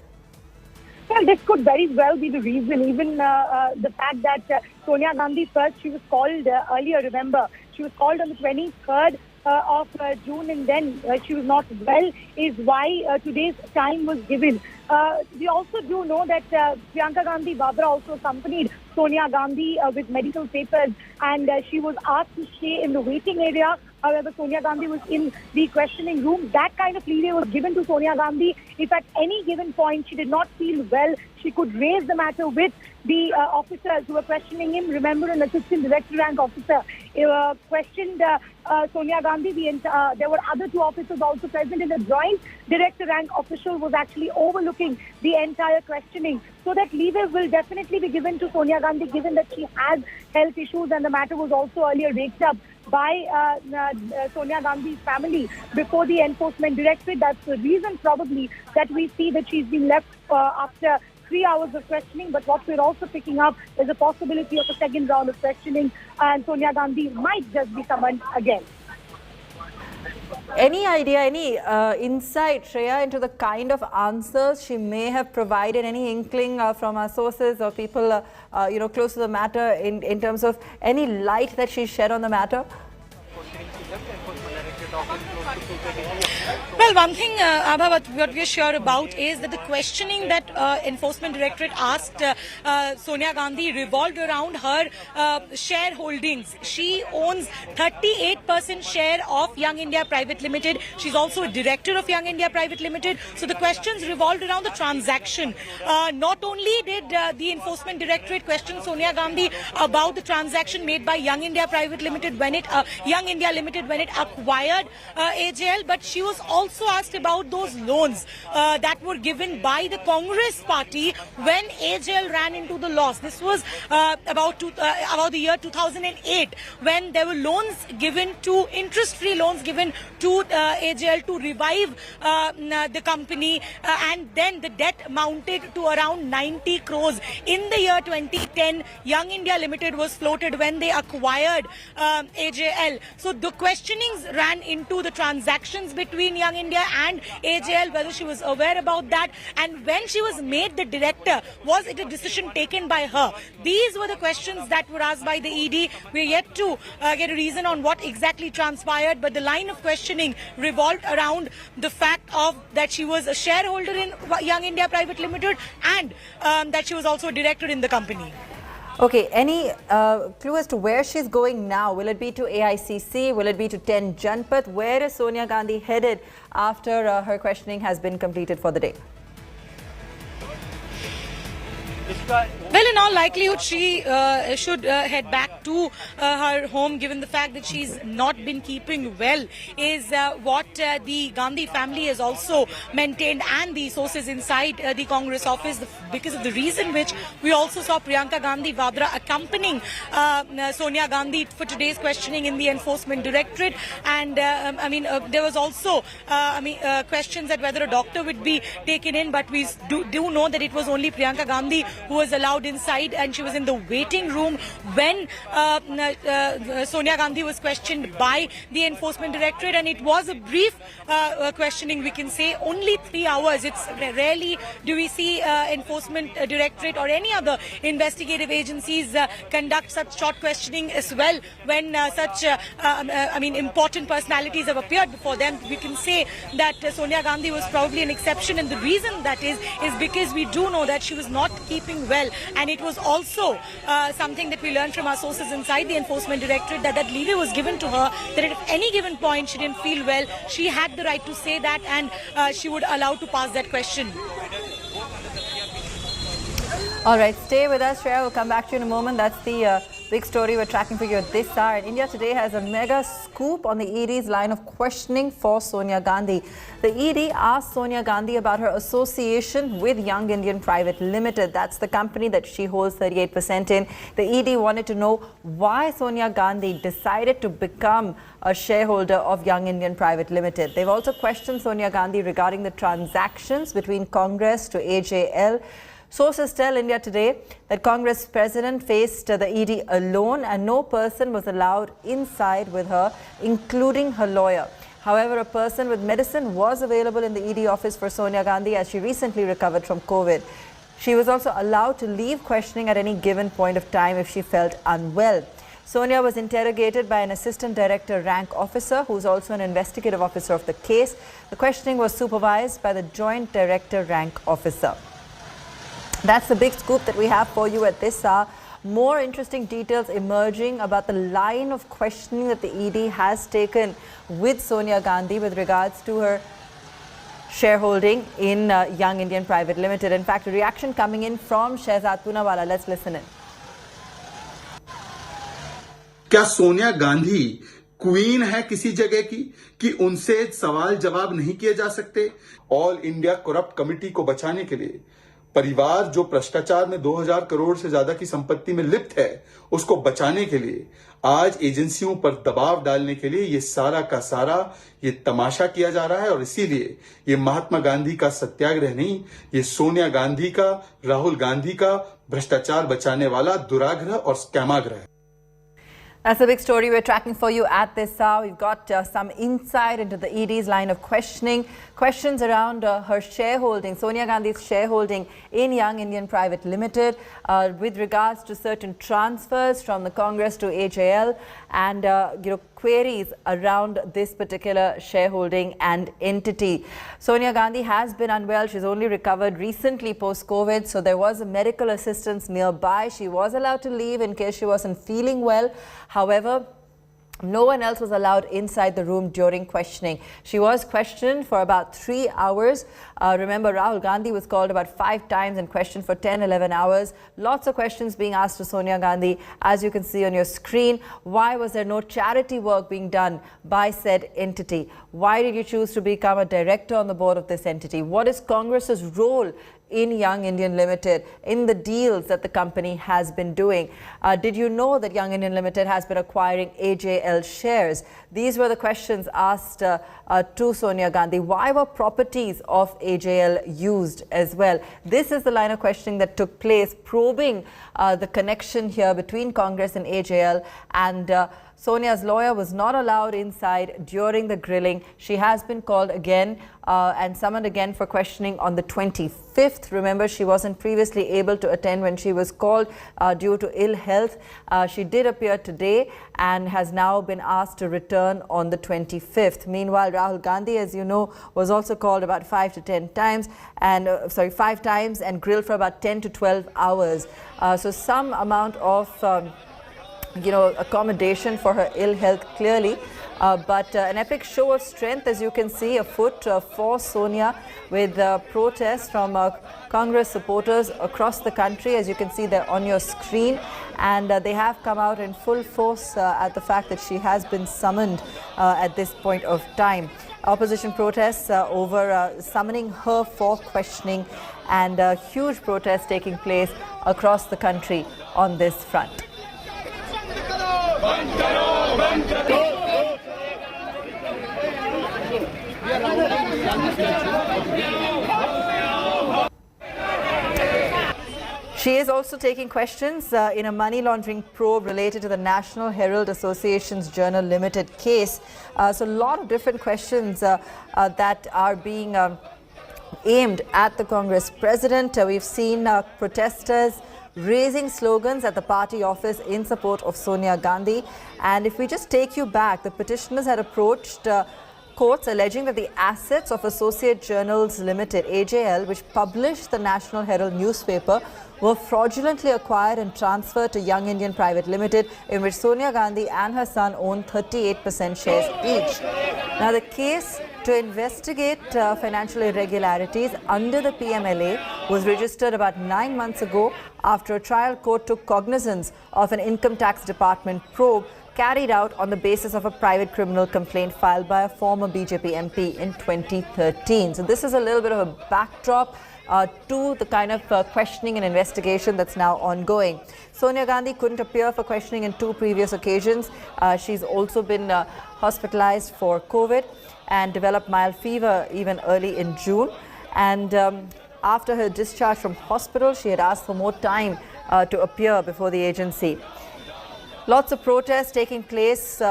S14: Well, this could very well be the reason. Even the fact that Sonia Gandhi first, she was called earlier, remember. She was called on the 23rd of June, and then she was not well, is why today's time was given. We also do know that Priyanka Gandhi Vavra also accompanied Sonia Gandhi with medical papers, and she was asked to stay in the waiting area. However, Sonia Gandhi was in the questioning room. That kind of leeway was given to Sonia Gandhi. If at any given point she did not feel well, she could raise the matter with the officers who were questioning him. Remember, an assistant director rank officer questioned Sonia Gandhi. There were other 2 officers also present, and the joint director rank official was actually overlooking the entire questioning. So that leeway will definitely be given to Sonia Gandhi, given that she has health issues, and the matter was also earlier raked up by Sonia Gandhi's family before the Enforcement Directorate. That's the reason probably that we see that she's been left after 3 hours of questioning. But what we're also picking up is a possibility of a second round of questioning, and Sonia Gandhi might just be summoned again.
S7: Any idea, any insight, Shreya, into the kind of answers she may have provided? Any inkling from our sources or people close to the matter in terms of any light that she shed on the matter?
S1: Well, one thing, Abha, what we're sure about is that the questioning that Enforcement Directorate asked Sonia Gandhi revolved around her shareholdings. She owns 38% share of Young India Private Limited. She's also a director of Young India Private Limited. So the questions revolved around the transaction. Not only did the Enforcement Directorate question Sonia Gandhi about the transaction made by Young India Private Limited when it acquired AJL, but she was also asked about those loans that were given by the Congress party when AJL ran into the loss. This was about the year 2008, when there were loans given to, interest-free loans given to AJL to revive the company, and then the debt mounted to around 90 crores. In the year 2010, Young India Limited was floated when they acquired AJL. So the questionings ran into the transactions between Young India and AJL, whether she was aware about that, and when she was made the director, was it a decision taken by her? These were the questions that were asked by the ED. We're yet to get a reason on what exactly transpired, but the line of questioning revolved around the fact of that she was a shareholder in Young India Private Limited, and that she was also a director in the company.
S7: Okay, any clue as to where she's going now? Will it be to Aicc? Will it be to 10 Janpath? Where is Sonia Gandhi headed after her questioning has been completed for the day?
S1: Well, in all likelihood, she should head back to her home, given the fact that she's not been keeping well, is what the Gandhi family has also maintained, and the sources inside the Congress office, because of the reason which we also saw Priyanka Gandhi Vavra accompanying Sonia Gandhi for today's questioning in the Enforcement Directorate. And there was also questions that whether a doctor would be taken in, but we do know that it was only Priyanka Gandhi who was allowed inside, and she was in the waiting room when Sonia Gandhi was questioned by the Enforcement Directorate, and it was a brief questioning, we can say, only 3 hours. It's rarely do we see Enforcement Directorate or any other investigative agencies conduct such short questioning as well when such important personalities have appeared before them. We can say that Sonia Gandhi was probably an exception, and the reason that is because we do know that she was not keeping well, and it was also something that we learned from our sources inside the Enforcement Directorate, that leeway was given to her, that at any given point she didn't feel well, she had the right to say that, and she would allow to pass that question.
S7: All right, stay with us, Shreya. We'll come back to you in a moment. That's the Big story we're tracking for you at this hour. And India Today has a mega scoop on the ED's line of questioning for Sonia Gandhi. The ED asked Sonia Gandhi about her association with Young Indian Private Limited. That's the company that she holds 38% in. The ED wanted to know why Sonia Gandhi decided to become a shareholder of Young Indian Private Limited. They've also questioned Sonia Gandhi regarding the transactions between Congress to AJL. Sources tell India Today that Congress president faced the ED alone and no person was allowed inside with her, including her lawyer. However, a person with medicine was available in the ED office for Sonia Gandhi as she recently recovered from COVID. She was also allowed to leave questioning at any given point of time if she felt unwell. Sonia was interrogated by an assistant director rank officer who is also an investigative officer of the case. The questioning was supervised by the joint director rank officer. That's the big scoop that we have for you at this hour. More interesting details emerging about the line of questioning that the ED has taken with Sonia Gandhi with regards to her shareholding in Young Indian Private Limited. In fact, a reaction coming in from Shehzad Poonawala. Let's listen in.
S15: क्या Sonia Gandhi queen है किसी जगह की कि उनसे सवाल जवाब नहीं किए जा सकते? ऑल इंडिया करप्ट कमेटी को बचाने के लिए परिवार जो भ्रष्टाचार में 2000 करोड़ से ज्यादा की संपत्ति में लिप्त है, उसको बचाने के लिए आज एजेंसियों पर दबाव डालने के लिए ये सारा का सारा ये तमाशा किया जा रहा है। और इसीलिए ये महात्मा गांधी का सत्याग्रह नहीं, ये सोनिया गांधी का, राहुल गांधी का भ्रष्टाचार बचाने वाला दुराग्रह और स्कैमाग्रह है।
S7: That's a big story we're tracking for you at this hour. We've got some insight into the ED's line of questioning. Questions around her shareholding, Sonia Gandhi's shareholding in Young Indian Private Limited with regards to certain transfers from the Congress to AJL and queries around this particular shareholding and entity. Sonia Gandhi has been unwell. She's only recovered recently post-COVID, so there was a medical assistance nearby. She was allowed to leave in case she wasn't feeling well. However, no one else was allowed inside the room during questioning. She was questioned for about 3 hours. Remember, Rahul Gandhi was called about 5 times and questioned for 10-11 hours. Lots of questions being asked to Sonia Gandhi, as you can see on your screen. Why was there no charity work being done by said entity? Why did you choose to become a director on the board of this entity? What is Congress's role in Young Indian Limited, in the deals that the company has been doing? Did you know that Young Indian Limited has been acquiring AJL shares? These were the questions asked to Sonia Gandhi. Why were properties of AJL used as well? This is the line of questioning that took place, probing the connection here between Congress and AJL, and Sonia's lawyer was not allowed inside during the grilling. She has been called again and summoned again for questioning on the 25th. Remember, she wasn't previously able to attend when she was called due to ill health. She did appear today and has now been asked to return on the 25th. Meanwhile, Rahul Gandhi, as you know, was also called about 5 to 10 times and 5 times and grilled for about 10 to 12 hours. So some amount of accommodation for her ill health clearly, but an epic show of strength, as you can see, afoot for Sonia, with protests from Congress supporters across the country, as you can see there on your screen, and they have come out in full force at the fact that she has been summoned at this point of time. Opposition protests over summoning her for questioning, and huge protests taking place across the country on this front. She is also taking questions in a money laundering probe related to the National Herald Association's Journal Limited case. So a lot of different questions that are being aimed at the Congress president. We've seen protesters raising slogans at the party office in support of Sonia Gandhi. And if we just take you back, the petitioners had approached courts alleging that the assets of Associate Journals Limited, AJL, which published the National Herald newspaper, were fraudulently acquired and transferred to Young Indian Private Limited, in which Sonia Gandhi and her son own 38% shares each. Now, the case to investigate financial irregularities under the PMLA was registered about 9 months ago after a trial court took cognizance of an income tax department probe carried out on the basis of a private criminal complaint filed by a former BJP MP in 2013. So this is a little bit of a backdrop to the kind of questioning and investigation that's now ongoing. Sonia Gandhi couldn't appear for questioning in 2 previous occasions. She's also been hospitalized for COVID and developed mild fever even early in June. And after her discharge from hospital, she had asked for more time to appear before the agency. Lots of protests taking place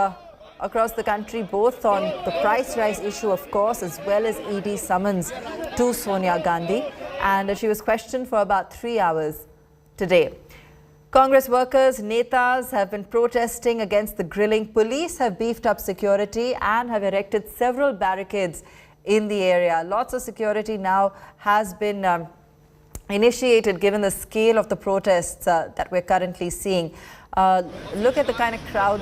S7: across the country, both on the price rise issue, of course, as well as ED summons to Sonia Gandhi. And she was questioned for about 3 hours today. Congress workers, netas have been protesting against the grilling. Police have beefed up security and have erected several barricades in the area. Lots of security now has been initiated given the scale of the protests that we're currently seeing. Look at the kind of crowd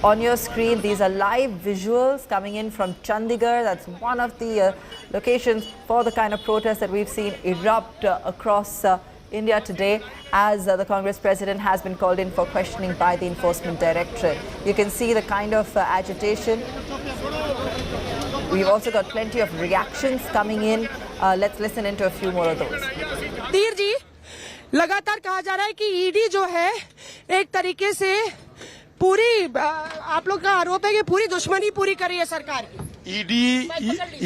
S7: on your screen. These are live visuals coming in from Chandigarh. That's one of the locations for the kind of protests that we've seen erupt across India today, as the Congress president has been called in for questioning by the Enforcement Directorate. You can see the kind of agitation. We've also got plenty of reactions coming in. Let's listen into a few more of those.
S16: तीर जी, लगातार कहा जा रहा है कि ED जो है एक तरीके से पूरी आप लोग का आरोप है कि पूरी दुश्मनी पूरी करी है सरकार की।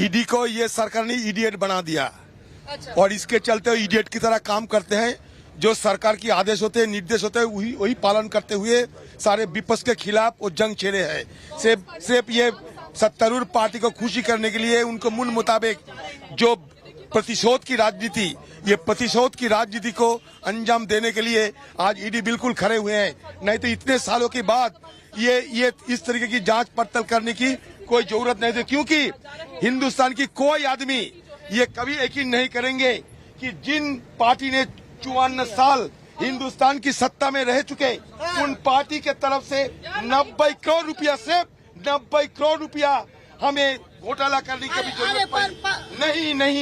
S4: ईडी को ये सरकार ने इडियट बना दिया। अच्छा। और इसके चलते इडियट की तरह काम करते हैं। जो सरकार की आदेश होते हैं, निर्देश होते हैं, वही पालन करते हुए सारे विपक्ष के खिलाफ वो जंग छेड़े हैं। सिर्फ ये सत्तारूढ़ पार्टी को खुशी करने के लिए उनको मन मुताबिक जो प्रतिशोध की राजनीति, ये प्रतिशोध की राजनीति को अंजाम देने के लिए आज ईडी बिल्कुल खड़े हुए हैं। नहीं तो इतने सालों के बाद ये इस तरीके की जांच पड़ताल करने की कोई जरूरत नहीं थी, क्योंकि हिंदुस्तान की कोई आदमी ये कभी यकीन नहीं करेंगे कि जिन पार्टी ने 54 साल हिंदुस्तान की सत्ता में रह चुके, उन पार्टी के तरफ से 90 करोड़ रुपया, सिर्फ 90 करोड़ रुपया हमें घोटाला करने की भी जरूरत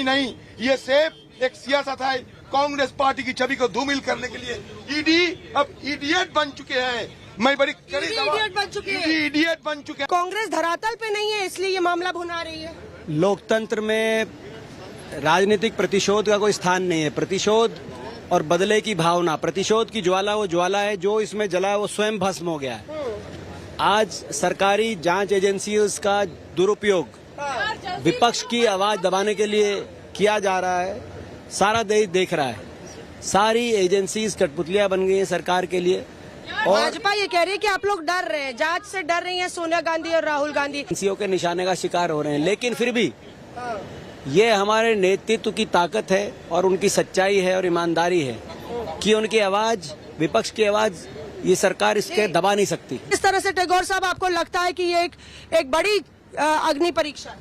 S4: नहीं। ये सिर्फ एक सियासत है कांग्रेस पार्टी की छवि को धूमिल करने के लिए। ईडी अब इडियट बन चुके हैं। मैं बड़ी इडियट बन चुके हैं।
S16: कांग्रेस धरातल पे नहीं है, इसलिए ये मामला भुना रही है।
S17: लोकतंत्र में राजनीतिक प्रतिशोध का कोई स्थान नहीं है। प्रतिशोध और बदले की भावना, प्रतिशोध की ज्वाला वो ज्वाला है जो इसमें जला है, वो स्वयं भस्म हो गया है। आज सरकारी जांच एजेंसियों का दुरुपयोग विपक्ष की आवाज दबाने के लिए किया जा रहा है। सारा देश देख रहा है। सारी एजेंसीज कठपुतलियां बन गई हैं सरकार के लिए। और
S16: भाजपा ये कह रही है कि आप लोग डर रहे हैं, जांच से डर रही हैं सोनिया गांधी और राहुल गांधी।
S17: एजेंसियों के निशाने का शिकार हो रहे हैं, लेकिन फिर भी ये हमारे नेतृत्व की ताकत है और उनकी सच्चाई है और ईमानदारी है कि उनकी आवाज, विपक्ष की आवाज, ये सरकार इसके दबा नहीं सकती।
S16: इस तरह से टैगोर साहब, आपको लगता है कि ये एक बड़ी अग्नि परीक्षा?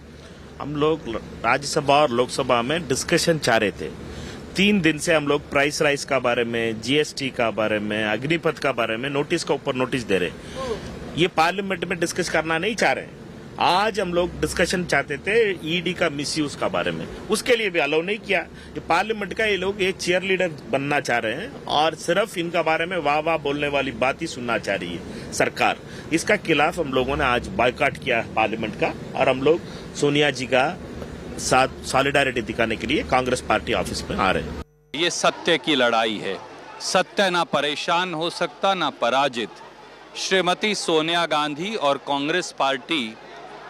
S19: हम लोग राज्यसभा और लोकसभा में डिस्कशन चाह रहे थे। 3 दिन से हम लोग प्राइस राइज का बारे में, जीएसटी का बारे में, अग्निपथ का बारे में नोटिस का ऊपर नोटिस दे रहे। ये पार्लियामेंट में डिस्कस करना नहीं चाह रहे। आज हम लोग डिस्कशन चाहते थे ईडी का मिसयूज का बारे में, उसके लिए भी अलाउ नहीं किया। ये पार्लियामेंट का ये लोग एक चीयर लीडर बनना चाह रहे हैं और सिर्फ इनका बारे में वाह वाह बोलने वाली बात ही सुनना चाह रही है सरकार। इसका खिलाफ हम लोगों ने आज बायकॉट किया पार्लियामेंट का, और हम लोग सोनिया जी का साथ सॉलिडारिटी दिखाने के लिए कांग्रेस पार्टी ऑफिस में आ रहे हैं।
S20: ये सत्य की लड़ाई है। सत्य ना परेशान हो सकता ना पराजित। श्रीमती सोनिया गांधी और कांग्रेस पार्टी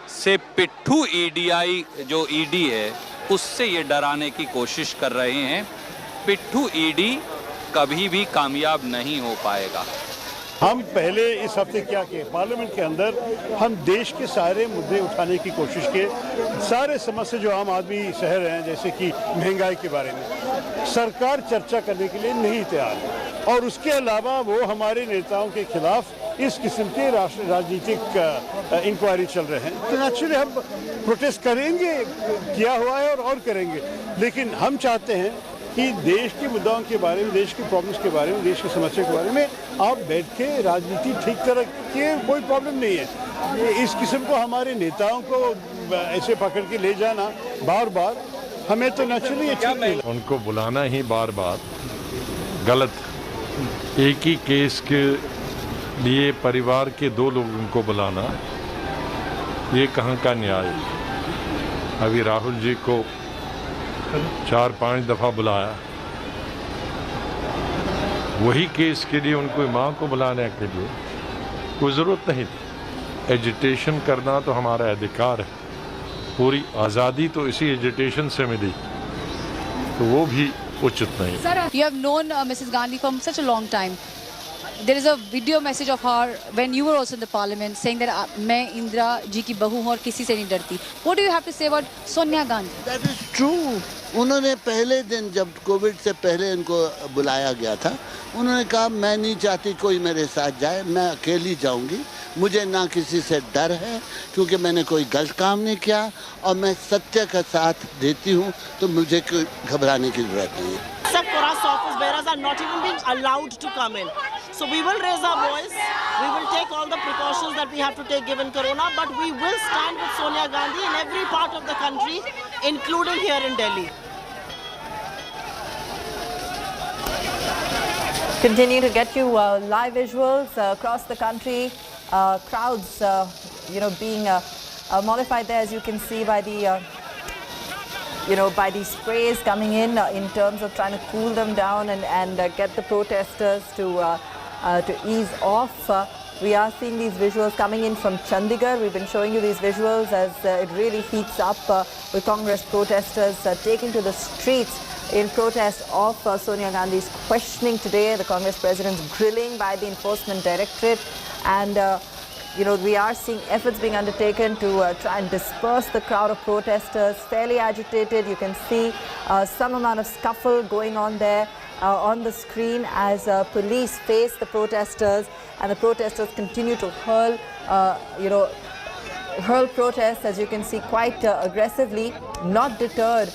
S20: से पिट्ठू ईडीआई जो ईडी है उससे ये डराने की कोशिश कर रहे हैं। पिट्ठू ईडी कभी भी कामयाब नहीं हो पाएगा।
S21: हम पहले इस हफ्ते क्या किए, पार्लियामेंट के अंदर हम देश के सारे मुद्दे उठाने की कोशिश किए। सारे समस्या जो आम आदमी सह रहे हैं, जैसे कि महंगाई के बारे में, सरकार चर्चा करने के लिए नहीं तैयार है। और उसके अलावा वो हमारे नेताओं के खिलाफ इस किस्म के राजनीतिक इंक्वायरी चल रहे हैं। तो एक्चुअली हम प्रोटेस्ट करेंगे, किया हुआ है और करेंगे। लेकिन हम चाहते हैं कि देश के मुद्दाओं के बारे में, देश के प्रॉब्लम्स के बारे में, देश की समस्या के बारे में आप बैठ के राजनीति ठीक तरह के कोई प्रॉब्लम नहीं है। इस किस्म को हमारे नेताओं को ऐसे पकड़ के ले जाना बार बार हमें तो नेचुरली ठीक नहीं।
S5: उनको बुलाना ही बार बार गलत, एक ही केस के लिए परिवार के 2 लोगों को बुलाना, ये कहाँ का न्याय। अभी राहुल जी को 4-5 दफ़ा बुलाया, वही केस के लिए उनको माँ को बुलाने के लिए कोई ज़रूरत नहीं थी। एजिटेशन करना तो हमारा अधिकार है, पूरी आज़ादी तो इसी एजिटेशन से मिली, तो वो भी उचित नहीं।
S22: Sir, you have known Mrs. Gandhi for such a long time. There is a video message of her when you were also in the parliament saying that मैं इंदिरा जी की बहू हूँ और किसी से नहीं डरती. What do you have to say about Sonia Gandhi?
S23: That is true. उन्होंने पहले दिन जब कोविड से पहले इनको बुलाया गया था, उन्होंने कहा मैं नहीं चाहती कोई मेरे साथ जाए, मैं अकेली जाऊंगी, मुझे ना किसी से डर है क्योंकि मैंने कोई गलत काम नहीं किया और मैं सत्य का साथ देती हूँ, तो मुझे कोई घबराने की जरूरत नहीं है।
S24: Except for us, office bearers are not even being allowed to come in. So we will raise our voice, we will take all the precautions that we have to take given Corona, but we will stand with Sonia Gandhi in every part of the country, including here in Delhi.
S7: Continue to get you live visuals across the country, crowds, being mollified there, as you can see by the, by these sprays coming in terms of trying to cool them down and get the protesters to ease off. We are seeing these visuals coming in from Chandigarh. We've been showing you these visuals as it really heats up with Congress protesters taking to the streets in protest of Sonia Gandhi's questioning today, the Congress president's grilling by the Enforcement Directorate, and we are seeing efforts being undertaken to try and disperse the crowd of protesters, fairly agitated. You can see some amount of scuffle going on there on the screen as police face the protesters, and the protesters continue to hurl protests, as you can see, quite aggressively, not deterred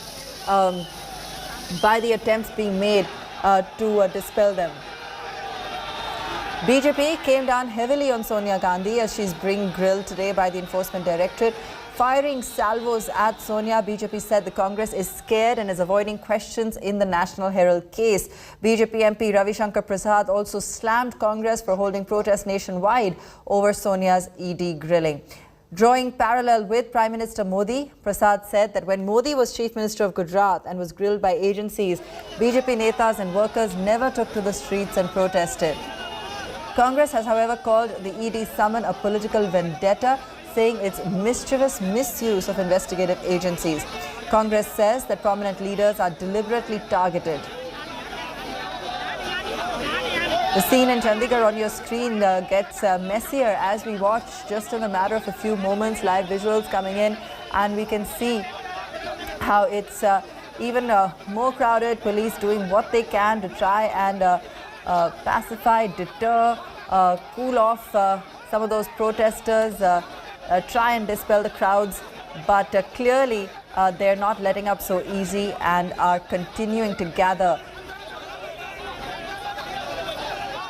S7: by the attempts being made to dispel them. BJP came down heavily on Sonia Gandhi as she's being grilled today by the Enforcement Directorate. Firing salvos at Sonia, BJP said the Congress is scared and is avoiding questions in the National Herald case. BJP MP Ravi Shankar Prasad also slammed Congress for holding protests nationwide over Sonia's ED grilling. Drawing parallel with Prime Minister Modi, Prasad said that when Modi was Chief Minister of Gujarat and was grilled by agencies, BJP netas and workers never took to the streets and protested. Congress has, however, called the ED summon a political vendetta, saying it's mischievous misuse of investigative agencies. Congress says that prominent leaders are deliberately targeted. The scene in Chandigarh on your screen gets messier as we watch, just in a matter of a few moments, live visuals coming in, and we can see how it's even more crowded, police doing what they can to try and pacify, deter, cool off some of those protesters, try and dispel the crowds, but clearly they're not letting up so easy and are continuing to gather.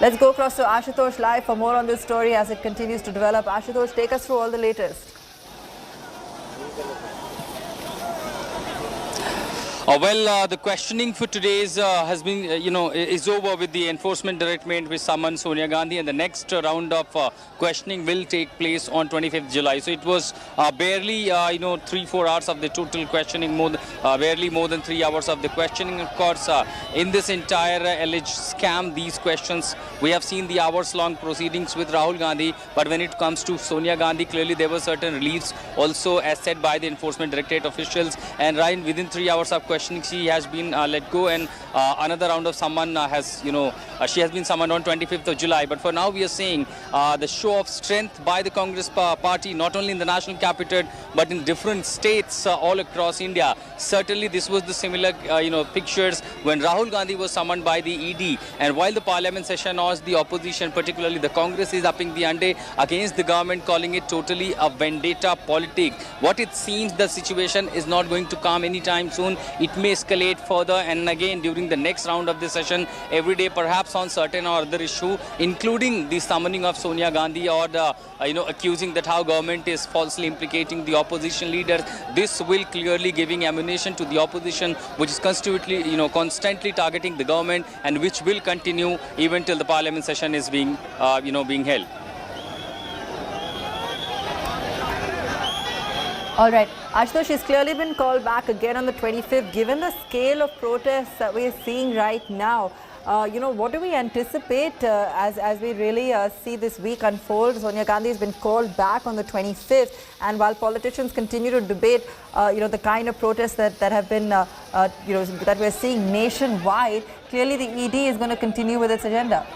S7: Let's go across to Ashutosh live for more on this story as it continues to develop. Ashutosh, take us through all the latest.
S20: The questioning for today's has been, is over with the Enforcement Directorate which summoned Sonia Gandhi, and the next round of questioning will take place on 25th July. So it was barely, 3-4 hours of the total questioning, barely more than 3 hours of the questioning. Of course, in this entire alleged scam, these questions, we have seen the hours-long proceedings with Rahul Gandhi, but when it comes to Sonia Gandhi, clearly there were certain reliefs also as said by the Enforcement Directorate officials, and right within 3 hours of questioning, she has been let go, and another round of summon she has been summoned on 25th of July. But for now, we are seeing the show of strength by the Congress party, not only in the national capital, but in different states all across India. Certainly, this was the similar, pictures when Rahul Gandhi was summoned by the ED. And while the parliament session was, the opposition, particularly the Congress, is upping the ante against the government, calling it totally a vendetta politic. What it seems, the situation is not going to calm anytime soon. It it may escalate further, and again during the next round of the session, every day perhaps on certain or other issue, including the summoning of Sonia Gandhi or the, accusing that how government is falsely implicating the opposition leaders. This will clearly giving ammunition to the opposition, which is constantly targeting the government, and which will continue even till the parliament session is being held.
S7: All right, Ashutosh, she's clearly been called back again on the 25th. Given the scale of protests that we're seeing right now, what do we anticipate as we really see this week unfold? Sonia Gandhi has been called back on the 25th, and while politicians continue to debate, the kind of protests that have been, that we're seeing nationwide, clearly the ED is going to continue with its agenda.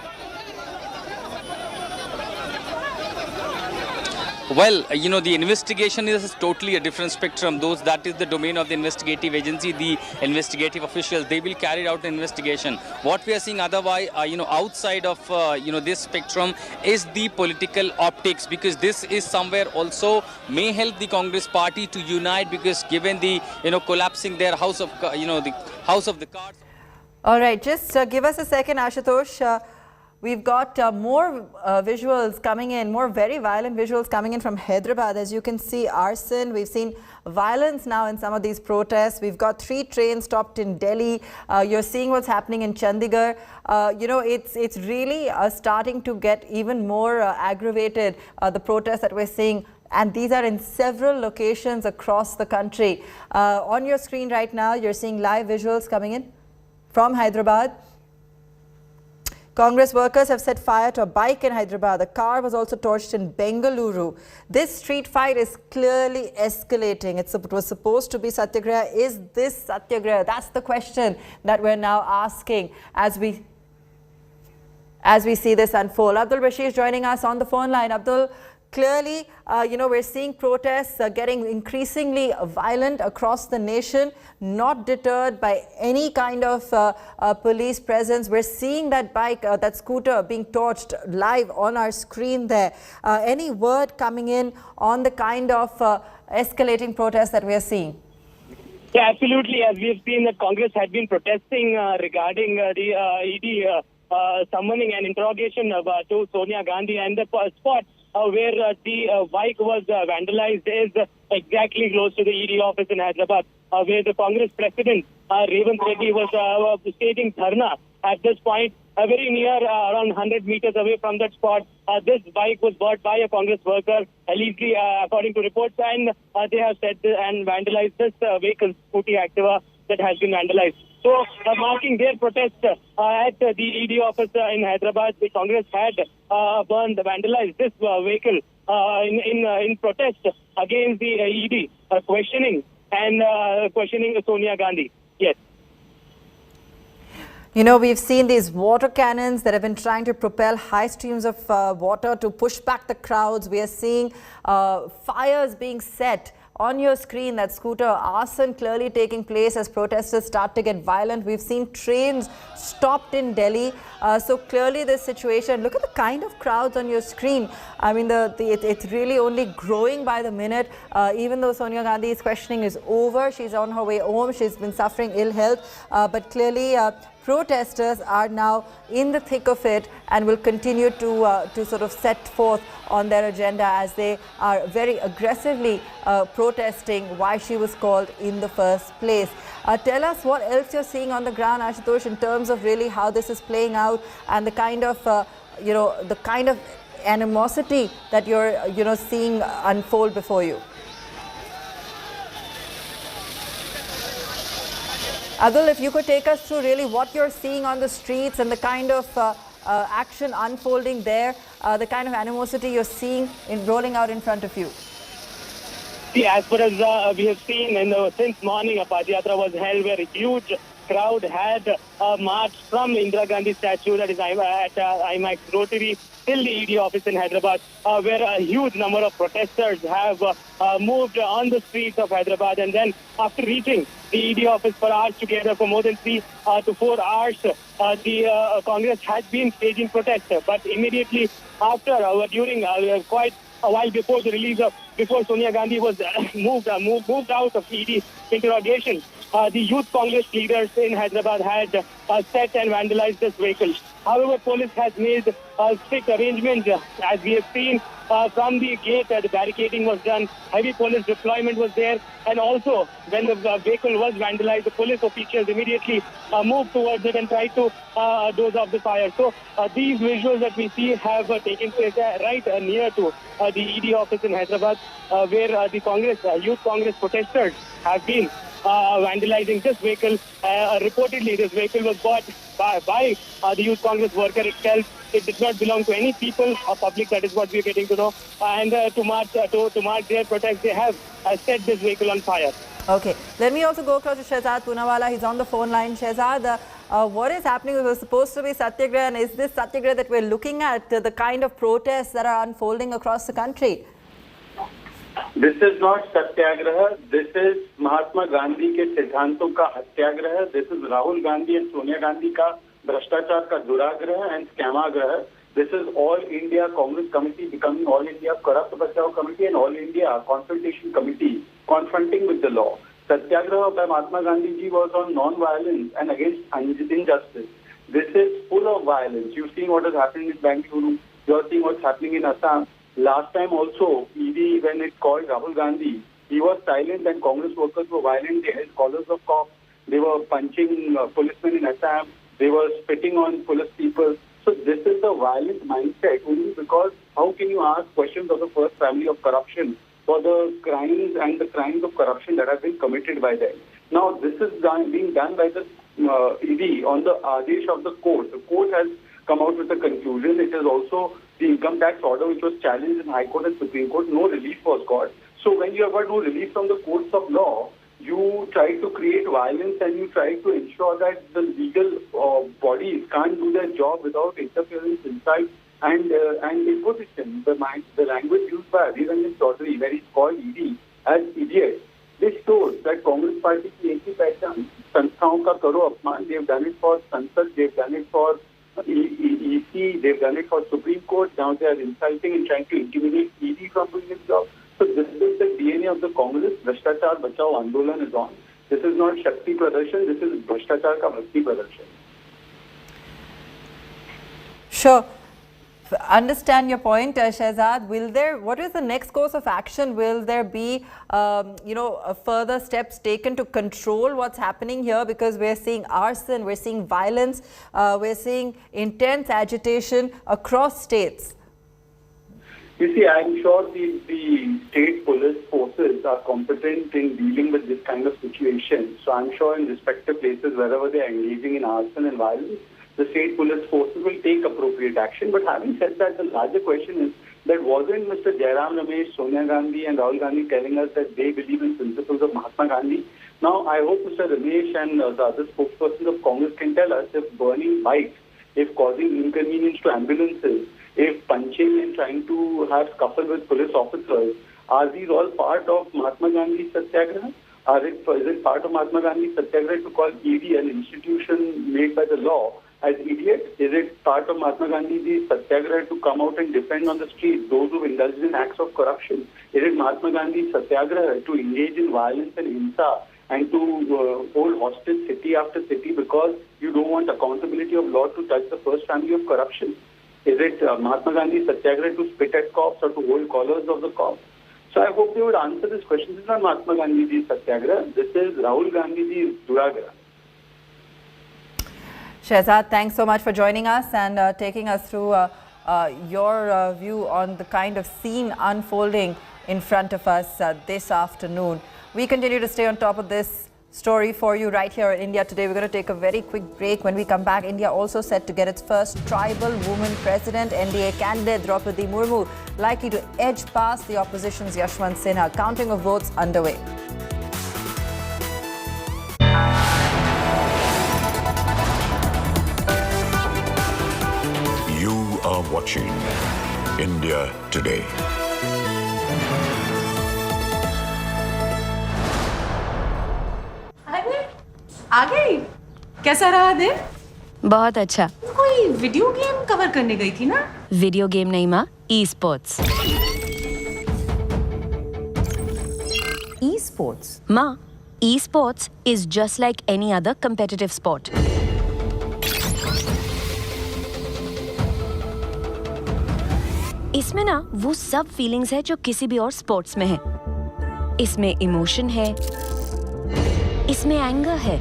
S20: Well, the investigation is totally a different spectrum. That is the domain of the investigative agency, the investigative officials. They will carry out the investigation. What we are seeing otherwise, outside of, this spectrum is the political optics, because this is somewhere also may help the Congress party to unite, because given the, collapsing their house of, the house of the cards.
S7: All right, just give us a second, Ashutosh. We've got more visuals coming in, more very violent visuals coming in from Hyderabad. As you can see, arson. We've seen violence now in some of these protests. We've got 3 trains stopped in Delhi. You're seeing what's happening in Chandigarh. It's really starting to get even more aggravated, the protests that we're seeing. And these are in several locations across the country. On your screen right now, you're seeing live visuals coming in from Hyderabad. Congress workers have set fire to a bike in Hyderabad. The car was also torched in Bengaluru. This street fight is clearly escalating. It was supposed to be satyagraha. Is this satyagraha? That's the question that we're now asking as we see this unfold. Abdul Rashid is joining us on the phone line. Abdul, clearly, we're seeing protests getting increasingly violent across the nation, not deterred by any kind of police presence. We're seeing that bike, that scooter being torched live on our screen there. Any word coming in on the kind of escalating protests that we are seeing?
S3: Yeah, absolutely. As we have seen that Congress had been protesting regarding the ED summoning and interrogation to Sonia Gandhi, and the spot where the bike was vandalized is exactly close to the ED office in Hyderabad, where the Congress president, Revanth Reddy, was staging dharna. At this point, very near, around 100 meters away from that spot, this bike was bought by a Congress worker, allegedly, according to reports, and they have said and vandalized this vehicle, Scooty Activa, that has been vandalized. So, marking their protest at the ED office in Hyderabad, the Congress had vandalized this vehicle in protest against the ED, questioning Sonia Gandhi. Yes.
S7: We've seen these water cannons that have been trying to propel high streams of water to push back the crowds. We are seeing fires being set. On your screen, that scooter arson clearly taking place as protesters start to get violent. We've seen trains stopped in Delhi. So clearly this situation, look at the kind of crowds on your screen. I mean, it's really only growing by the minute. Even though Sonia Gandhi's questioning is over, she's on her way home. She's been suffering ill health. But clearly protesters are now in the thick of it and will continue to sort of set forth on their agenda as they are very aggressively protesting why she was called in the first place. Tell us what else you're seeing on the ground, Ashutosh, in terms of really how this is playing out and the kind of, the kind of animosity that you're, seeing unfold before you. Adul, if you could take us through really what you're seeing on the streets and the kind of action unfolding there, the kind of animosity you're seeing rolling out in front of you.
S3: Yeah, as far as we have seen since morning, a Padayatra was held where a huge crowd had marched from Indira Gandhi statue that is at Aicc Rotary till the ED office in Hyderabad, where a huge number of protesters have moved on the streets of Hyderabad, and then after reaching the ED office for hours together, for more than 3 to 4 hours, the Congress had been staging protests. But immediately after, during quite a while before the release of before Sonia Gandhi was moved out of ED interrogation. The youth Congress leaders in Hyderabad had set and vandalized this vehicle. However, police has made strict arrangements, as we have seen from the gate. The barricading was done, heavy police deployment was there, and also when the vehicle was vandalized, the police officials immediately moved towards it and tried to doze off the fire. So these visuals that we see have taken place right near to the ED office in Hyderabad, where the youth Congress protesters have been vandalizing this vehicle. Reportedly, this vehicle was bought by the Youth Congress worker itself. It did not belong to any people or public. That is what we are getting to know. And to march their protest, they have set this vehicle on fire.
S7: Okay, let me also go across to Shehzad Poonawala. He's on the phone line. Shehzad, what is happening? It was supposed to be Satyagraha, and is this Satyagraha that we're looking at, the kind of protests that are unfolding across the country?
S6: This is not Satyagraha. This is Mahatma Gandhi के सिद्धांतों का हत्याग्रह. This is Rahul Gandhi and Sonia Gandhi का भ्रष्टाचार का दुराग्रह and scamagrah. This is All India Congress Committee becoming All India Corrupt Bachao Committee and All India Confrontation Committee confronting with the law. Satyagraha by Mahatma Gandhi ji was on non-violence and against injustice. This is full of violence. You've seen what is happening in Bangalore. You're seeing what's happening in Assam. Last time also, ED, when it called Rahul Gandhi, he was silent and Congress workers were violent. They held collars of cops. They were punching policemen in Assam. They were spitting on police people. So this is the violent mindset only because how can you ask questions of the first family of corruption for the crimes and the crimes of corruption that have been committed by them? Now, this is being done by the ED on the Adesh of the court. The court has come out with a conclusion. It is also the income tax order which was challenged in High Court and Supreme Court. No relief was got. So when you have got no relief from the courts of law, you try to create violence and you try to ensure that the legal bodies can't do their job without interference, insight and imposition. The language used by Adhir Ranjan Chaudhary, where he's called ED as idiot, this shows that Congress Party की एक ही पहचान संस्थाओं का करो अपमान. They've done it for Sansad, they've done it for EC, they've done it for Supreme Court. Now they are insulting and trying to intimidate ED from doing its job. So this is the DNA of the Congress. Bhrashtachar Bachao Andolan is on. This is not Shakti Pradarshan. This is Bhrashtachar ka Bhakti Pradarshan.
S7: Sure. Understand your point, Shehzad. What is the next course of action? Will there be, further steps taken to control what's happening here? Because we're seeing arson, we're seeing violence, we're seeing intense agitation across states.
S6: You see, I'm sure the state police forces are competent in dealing with this kind of situation. So I'm sure in respective places, wherever they are engaging in arson and violence, the state police forces will take appropriate action. But having said that, the larger question is that wasn't Mr. Jairam Ramesh, Sonia Gandhi and Rahul Gandhi telling us that they believe in principles of Mahatma Gandhi? Now, I hope Mr. Ramesh and the other spokespersons of Congress can tell us if burning bikes, if causing inconvenience to ambulances, if punching and trying to have scuffle with police officers, are these all part of Mahatma Gandhi's Satyagraha? Is it part of Mahatma Gandhi's Satyagraha to call ED an institution made by the law as idiot? Is it part of Mahatma Gandhi's Satyagraha to come out and defend on the street those who indulged in acts of corruption? Is it Mahatma Gandhi's Satyagraha to engage in violence and hinsa and to hold hostage city after city because you don't want accountability of law to touch the first family of corruption? Is it Mahatma Gandhi's Satyagraha to spit at cops or to hold collars of the cops? So I hope they would answer this question. This is not Mahatma Gandhi's Satyagraha. This is Rahul Gandhi's Duragraha.
S7: Shehzad, thanks so much for joining us and taking us through your view on the kind of scene unfolding in front of us this afternoon. We continue to stay on top of this story for you right here in India Today. We're going to take a very quick break. When we come back, India also set to get its first tribal woman president. NDA candidate Draupadi Murmu likely to edge past the opposition's Yashwant Sinha. Counting of votes underway.
S18: You are watching India Today.
S8: आ गई? कैसा रहा दिन?
S10: बहुत अच्छा।
S8: कोई video game cover करने गई थी ना?
S10: वीडियो गेम नहीं माँ, e sports.
S2: esports? Ma, esports is just like any other competitive sport. इसमें ना वो सब फीलिंग्स है जो किसी भी और स्पोर्ट्स में है। इसमें इमोशन है, इसमें एंगर है,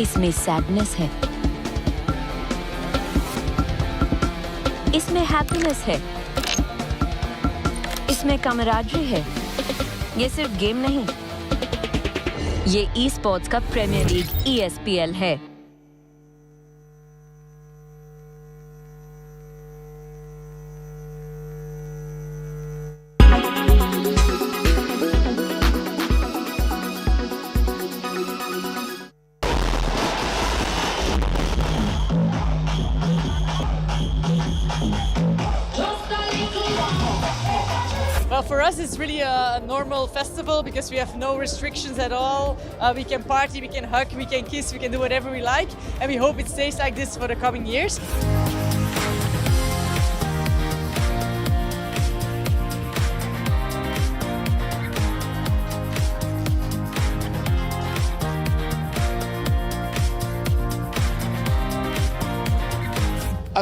S2: इसमें सैडनेस है, इसमें हैप्पीनेस है, इसमें कमराडरी है। ये सिर्फ गेम नहीं, ये ई स्पोर्ट्स का प्रीमियर लीग ESPL है।
S9: Well, for us, it's really a normal festival because we have no restrictions at all. We can party, we can hug, we can kiss, we can do whatever we like. And we hope it stays like this for the coming years.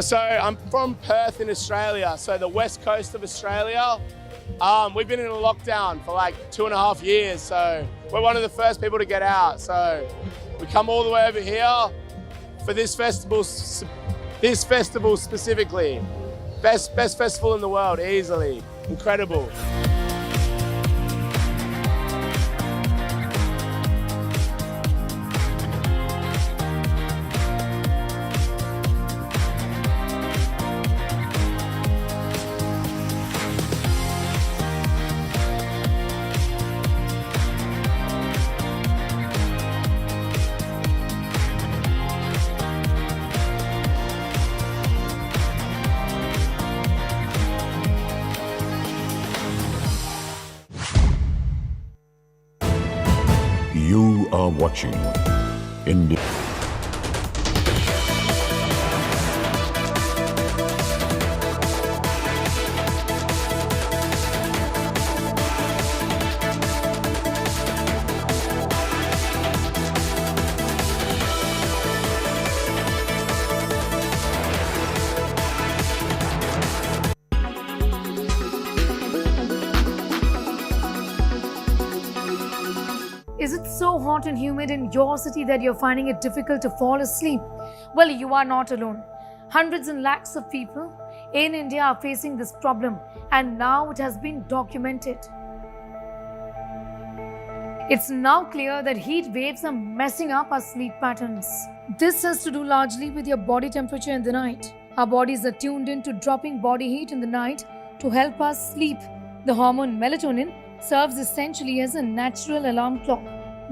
S10: So I'm from Perth in Australia, so the west coast of Australia. We've been in a lockdown for like 2.5 years, so we're one of the first people to get out. So we come all the way over here for this festival specifically. Best festival in the world, easily. Incredible.
S18: You are watching India.
S12: Is it so hot and humid in your city that you're finding it difficult to fall asleep? Well, you are not alone. Hundreds and lakhs of people in India are facing this problem, and now it has been documented. It's now clear that heat waves are messing up our sleep patterns. This has to do largely with your body temperature in the night. Our bodies are tuned in to dropping body heat in the night to help us sleep. The hormone melatonin serves essentially as a natural alarm clock.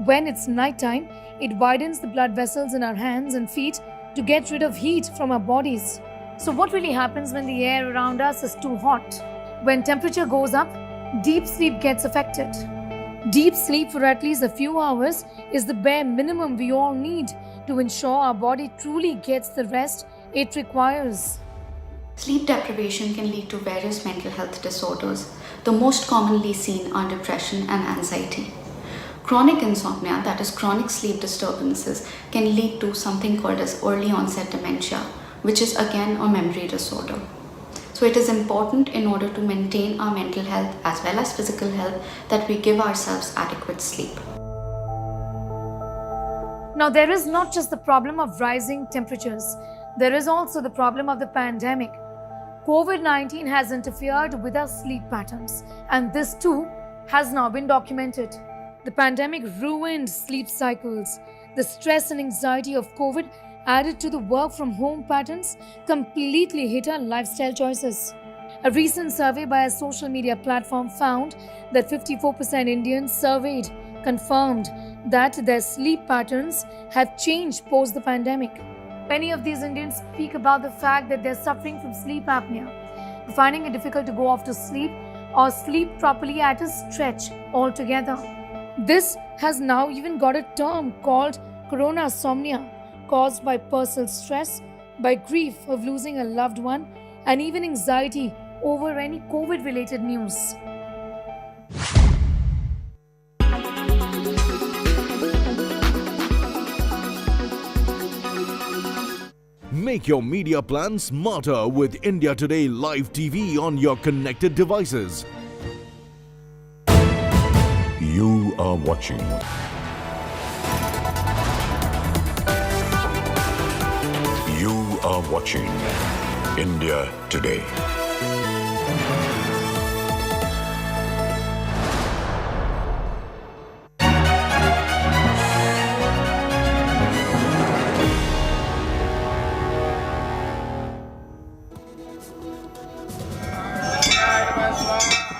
S12: When it's nighttime, it widens the blood vessels in our hands and feet to get rid of heat from our bodies. So what really happens when the air around us is too hot? When temperature goes up, deep sleep gets affected. Deep sleep for at least a few hours is the bare minimum we all need to ensure our body truly gets the rest it requires.
S25: Sleep deprivation can lead to various mental health disorders. The most commonly seen are depression and anxiety. Chronic insomnia, that is chronic sleep disturbances, can lead to something called as early onset dementia, which is again a memory disorder. So it is important in order to maintain our mental health as well as physical health that we give ourselves adequate sleep.
S12: Now, there is not just the problem of rising temperatures, there is also the problem of the pandemic. COVID-19 has interfered with our sleep patterns, and this too has now been documented. The pandemic ruined sleep cycles. The stress and anxiety of COVID added to the work from home patterns completely hit our lifestyle choices. A recent survey by a social media platform found that 54% Indians surveyed confirmed that their sleep patterns have changed post the pandemic. Many of these Indians speak about the fact that they're suffering from sleep apnea, finding it difficult to go off to sleep or sleep properly at a stretch altogether. This has now even got a term called coronasomnia, caused by personal stress, by grief of losing a loved one, and even anxiety over any COVID-related news.
S1: Make your media plan smarter with India Today Live TV on your connected devices.
S18: You are watching India Today.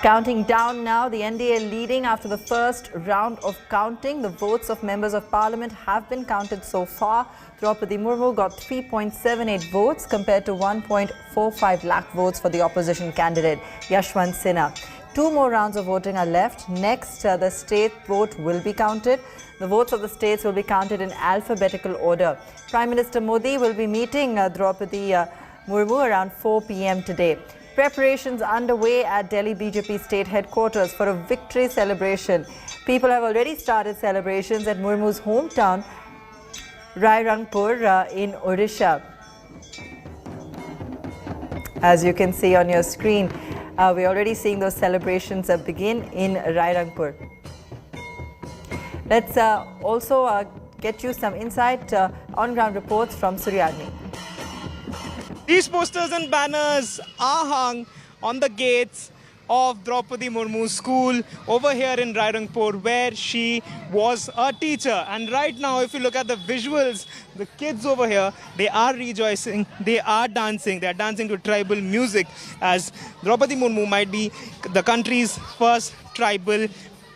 S7: Counting down now, the NDA leading after the first round of counting. The votes of members of parliament have been counted so far. Draupadi Murmu got 3.78 votes compared to 1.45 lakh votes for the opposition candidate Yashwant Sinha. 2 more rounds of voting are left. Next, the state vote will be counted. The votes of the states will be counted in alphabetical order. Prime Minister Modi will be meeting Draupadi Murmu around 4 p.m. today. Preparations underway at Delhi BJP state headquarters for a victory celebration. People have already started celebrations at Murmu's hometown, Rairangpur in Odisha. As you can see on your screen, we're already seeing those celebrations begin in Rairangpur. Let's also get you some insight on-ground reports from Suryagni.
S11: These posters and banners are hung on the gates of Draupadi Murmu's school over here in Rairangpur, where she was a teacher. And right now, if you look at the visuals, the kids over here, they are rejoicing, they are dancing to tribal music, as Draupadi Murmu might be the country's first tribal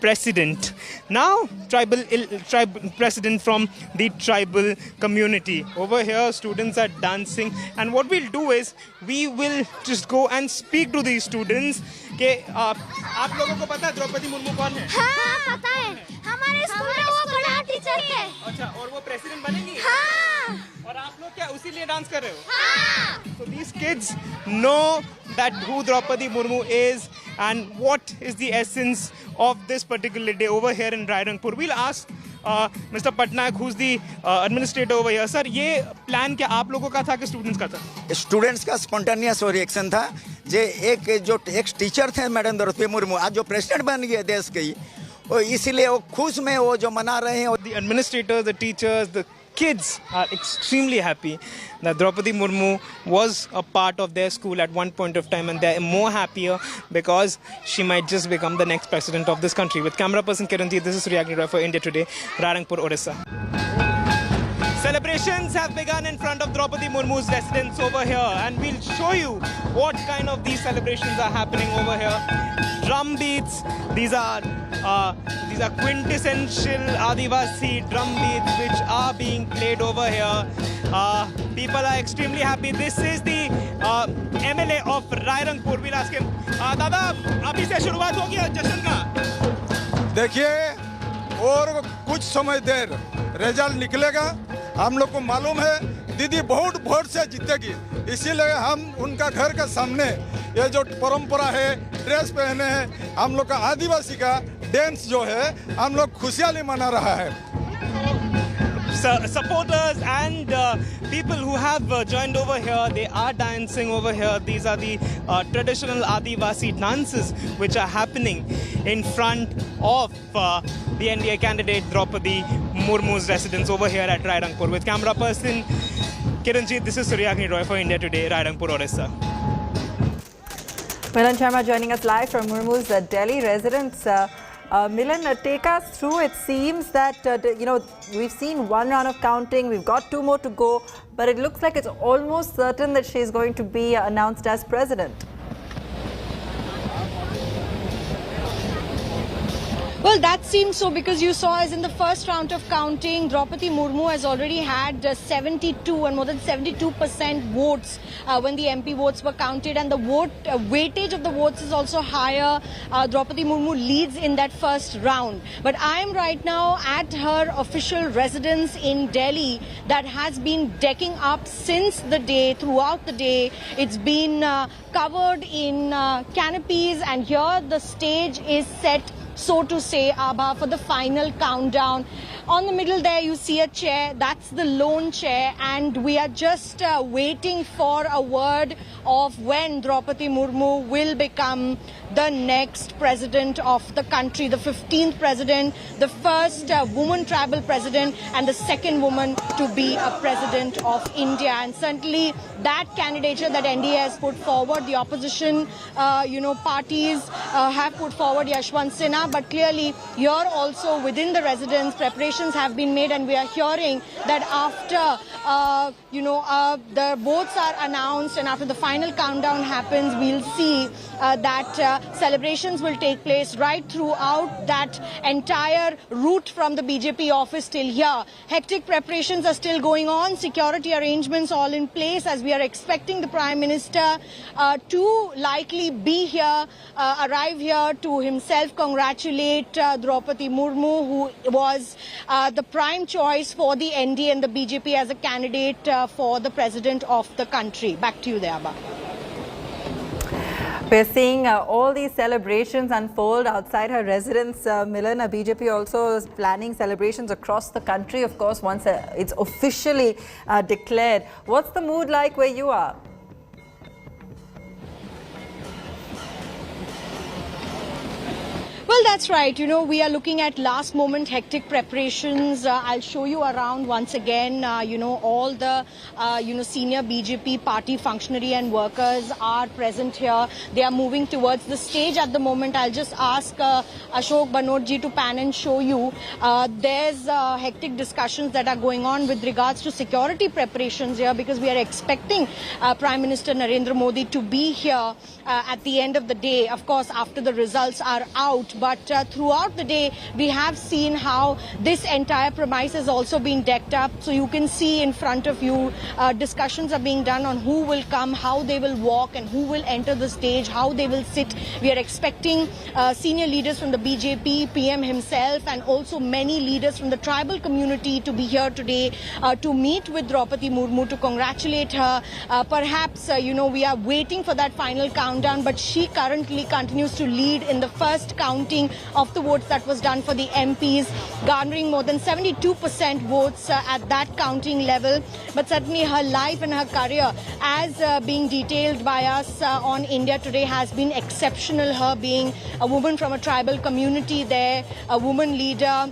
S11: president. Now, tribal president from the tribal community. Over here, students are dancing, and what we'll do is we will just go and speak to these students. कि आप लोगों को पता है द्रौपदी मुर्मू कौन है?
S13: हाँ, पता है. हमारे स्कूल में वो बड़ा टीचर है.
S11: अच्छा, और वो प्रेसिडेंट बनेंगी?
S13: हाँ.
S11: और आप लोग क्या उसी लिए डांस कर रहे हो?
S13: हाँ.
S11: So these kids know that who Draupadi Murmu is and what is the essence of this particular day over here in Rairangpur. We'll ask Mr. Patnaik, who's the administrator over here. Sir, ये plan क्या आप लोगों का था कि students का था?
S14: Students का स्पॉन्टेनियस रिएक्शन था. जो एक टीचर थे मैडम द्रौपदी मुर्मू, आज जो प्रेसिडेंट बन गए देश की, और इसीलिए वो खुश में वो जो मना रहे हैं.
S11: The administrators, the teachers, the kids are extremely happy that Draupadi Murmu was a part of their school at one point of time, and they're more happier because she might just become the next president of this country. With camera person Kiranji, this is Suryagni Roy for India Today, Rairangpur, Odisha. Celebrations have begun in front of Draupadi Murmu's residence over here, and we'll show you what kind of these celebrations are happening over here. Drum beats, these are quintessential Adivasi drum beats which are being played over here. People are extremely happy. This is the MLA of Rairangpur. We'll ask him, Dada, अभी से शुरुआत होगी जश्न का?
S4: देखिए, और कुछ समय देर रिजल्ट निकलेगा. हम लोग को मालूम है दीदी बहुत वोट से जीतेगी, इसीलिए हम उनका घर के सामने ये जो परंपरा है, ड्रेस पहने हैं, हम लोग का आदिवासी का डांस जो है, हम लोग खुशहाली मना रहा है.
S11: Supporters and people who have joined over here, they are dancing over here. These are the traditional Adivasi dances which are happening in front of the NDA candidate Draupadi Murmu's residence over here at Rairangpur. With camera person Kiranji, this is Suryagni Roy for India Today, Rairangpur, Odisha.
S7: Milan Sharma joining us live from Murmu's Delhi residence. Milan, take us through. It seems that, we've seen one round of counting, we've got 2 more to go, but it looks like it's almost certain that she's going to be announced as president.
S15: Well, that seems so because you saw as in the first round of counting, Draupadi Murmu has already had 72 and more than 72% votes when the MP votes were counted, and the weightage of the votes is also higher. Draupadi Murmu leads in that first round. But I am right now at her official residence in Delhi that has been decking up since the day, throughout the day. It's been covered in canopies, and here the stage is set, so to say, Abha, for the final countdown. On the middle there you see a chair, that's the lone chair, and we are just waiting for a word of when Draupadi Murmu will become the next president of the country, the 15th president, the first woman tribal president and the second woman to be a president of India. And certainly that candidature that NDA has put forward, the opposition parties have put forward Yashwant Sinha, but clearly here also within the residence preparations have been made, and we are hearing that after the votes are announced and after the final countdown happens, we'll see that celebrations will take place right throughout that entire route from the BJP office till here. Hectic preparations are still going on, security arrangements all in place, as we are expecting the Prime Minister to likely be here, arrive here to himself congratulate Draupadi Murmu, who was the prime choice for the NDA and the BJP as a candidate for the president of the country. Back to you there, Abba.
S7: We're seeing all these celebrations unfold outside her residence, Milan. BJP also is planning celebrations across the country, of course, once it's officially declared. What's the mood like where you are?
S15: Well, that's right. We are looking at last moment hectic preparations. I'll show you around once again. All the, senior BJP party functionary and workers are present here. They are moving towards the stage at the moment. I'll just ask Ashok Banodji to pan and show you. There's hectic discussions that are going on with regards to security preparations here, because we are expecting Prime Minister Narendra Modi to be here at the end of the day, of course, after the results are out. But throughout the day, we have seen how this entire premise has also been decked up. So you can see in front of you, discussions are being done on who will come, how they will walk and who will enter the stage, how they will sit. We are expecting senior leaders from the BJP, PM himself, and also many leaders from the tribal community to be here today to meet with Draupadi Murmu, to congratulate her. Perhaps, we are waiting for that final countdown, but she currently continues to lead in the first counting of the votes that was done for the MPs, garnering more than 72% votes at that counting level. But certainly her life and her career, as being detailed by us on India Today, has been exceptional. Her being a woman from a tribal community there, a woman leader,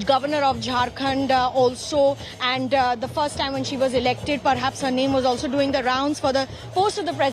S15: Governor of Jharkhand also, and the first time when she was elected, perhaps her name was also doing the rounds for the post of the president.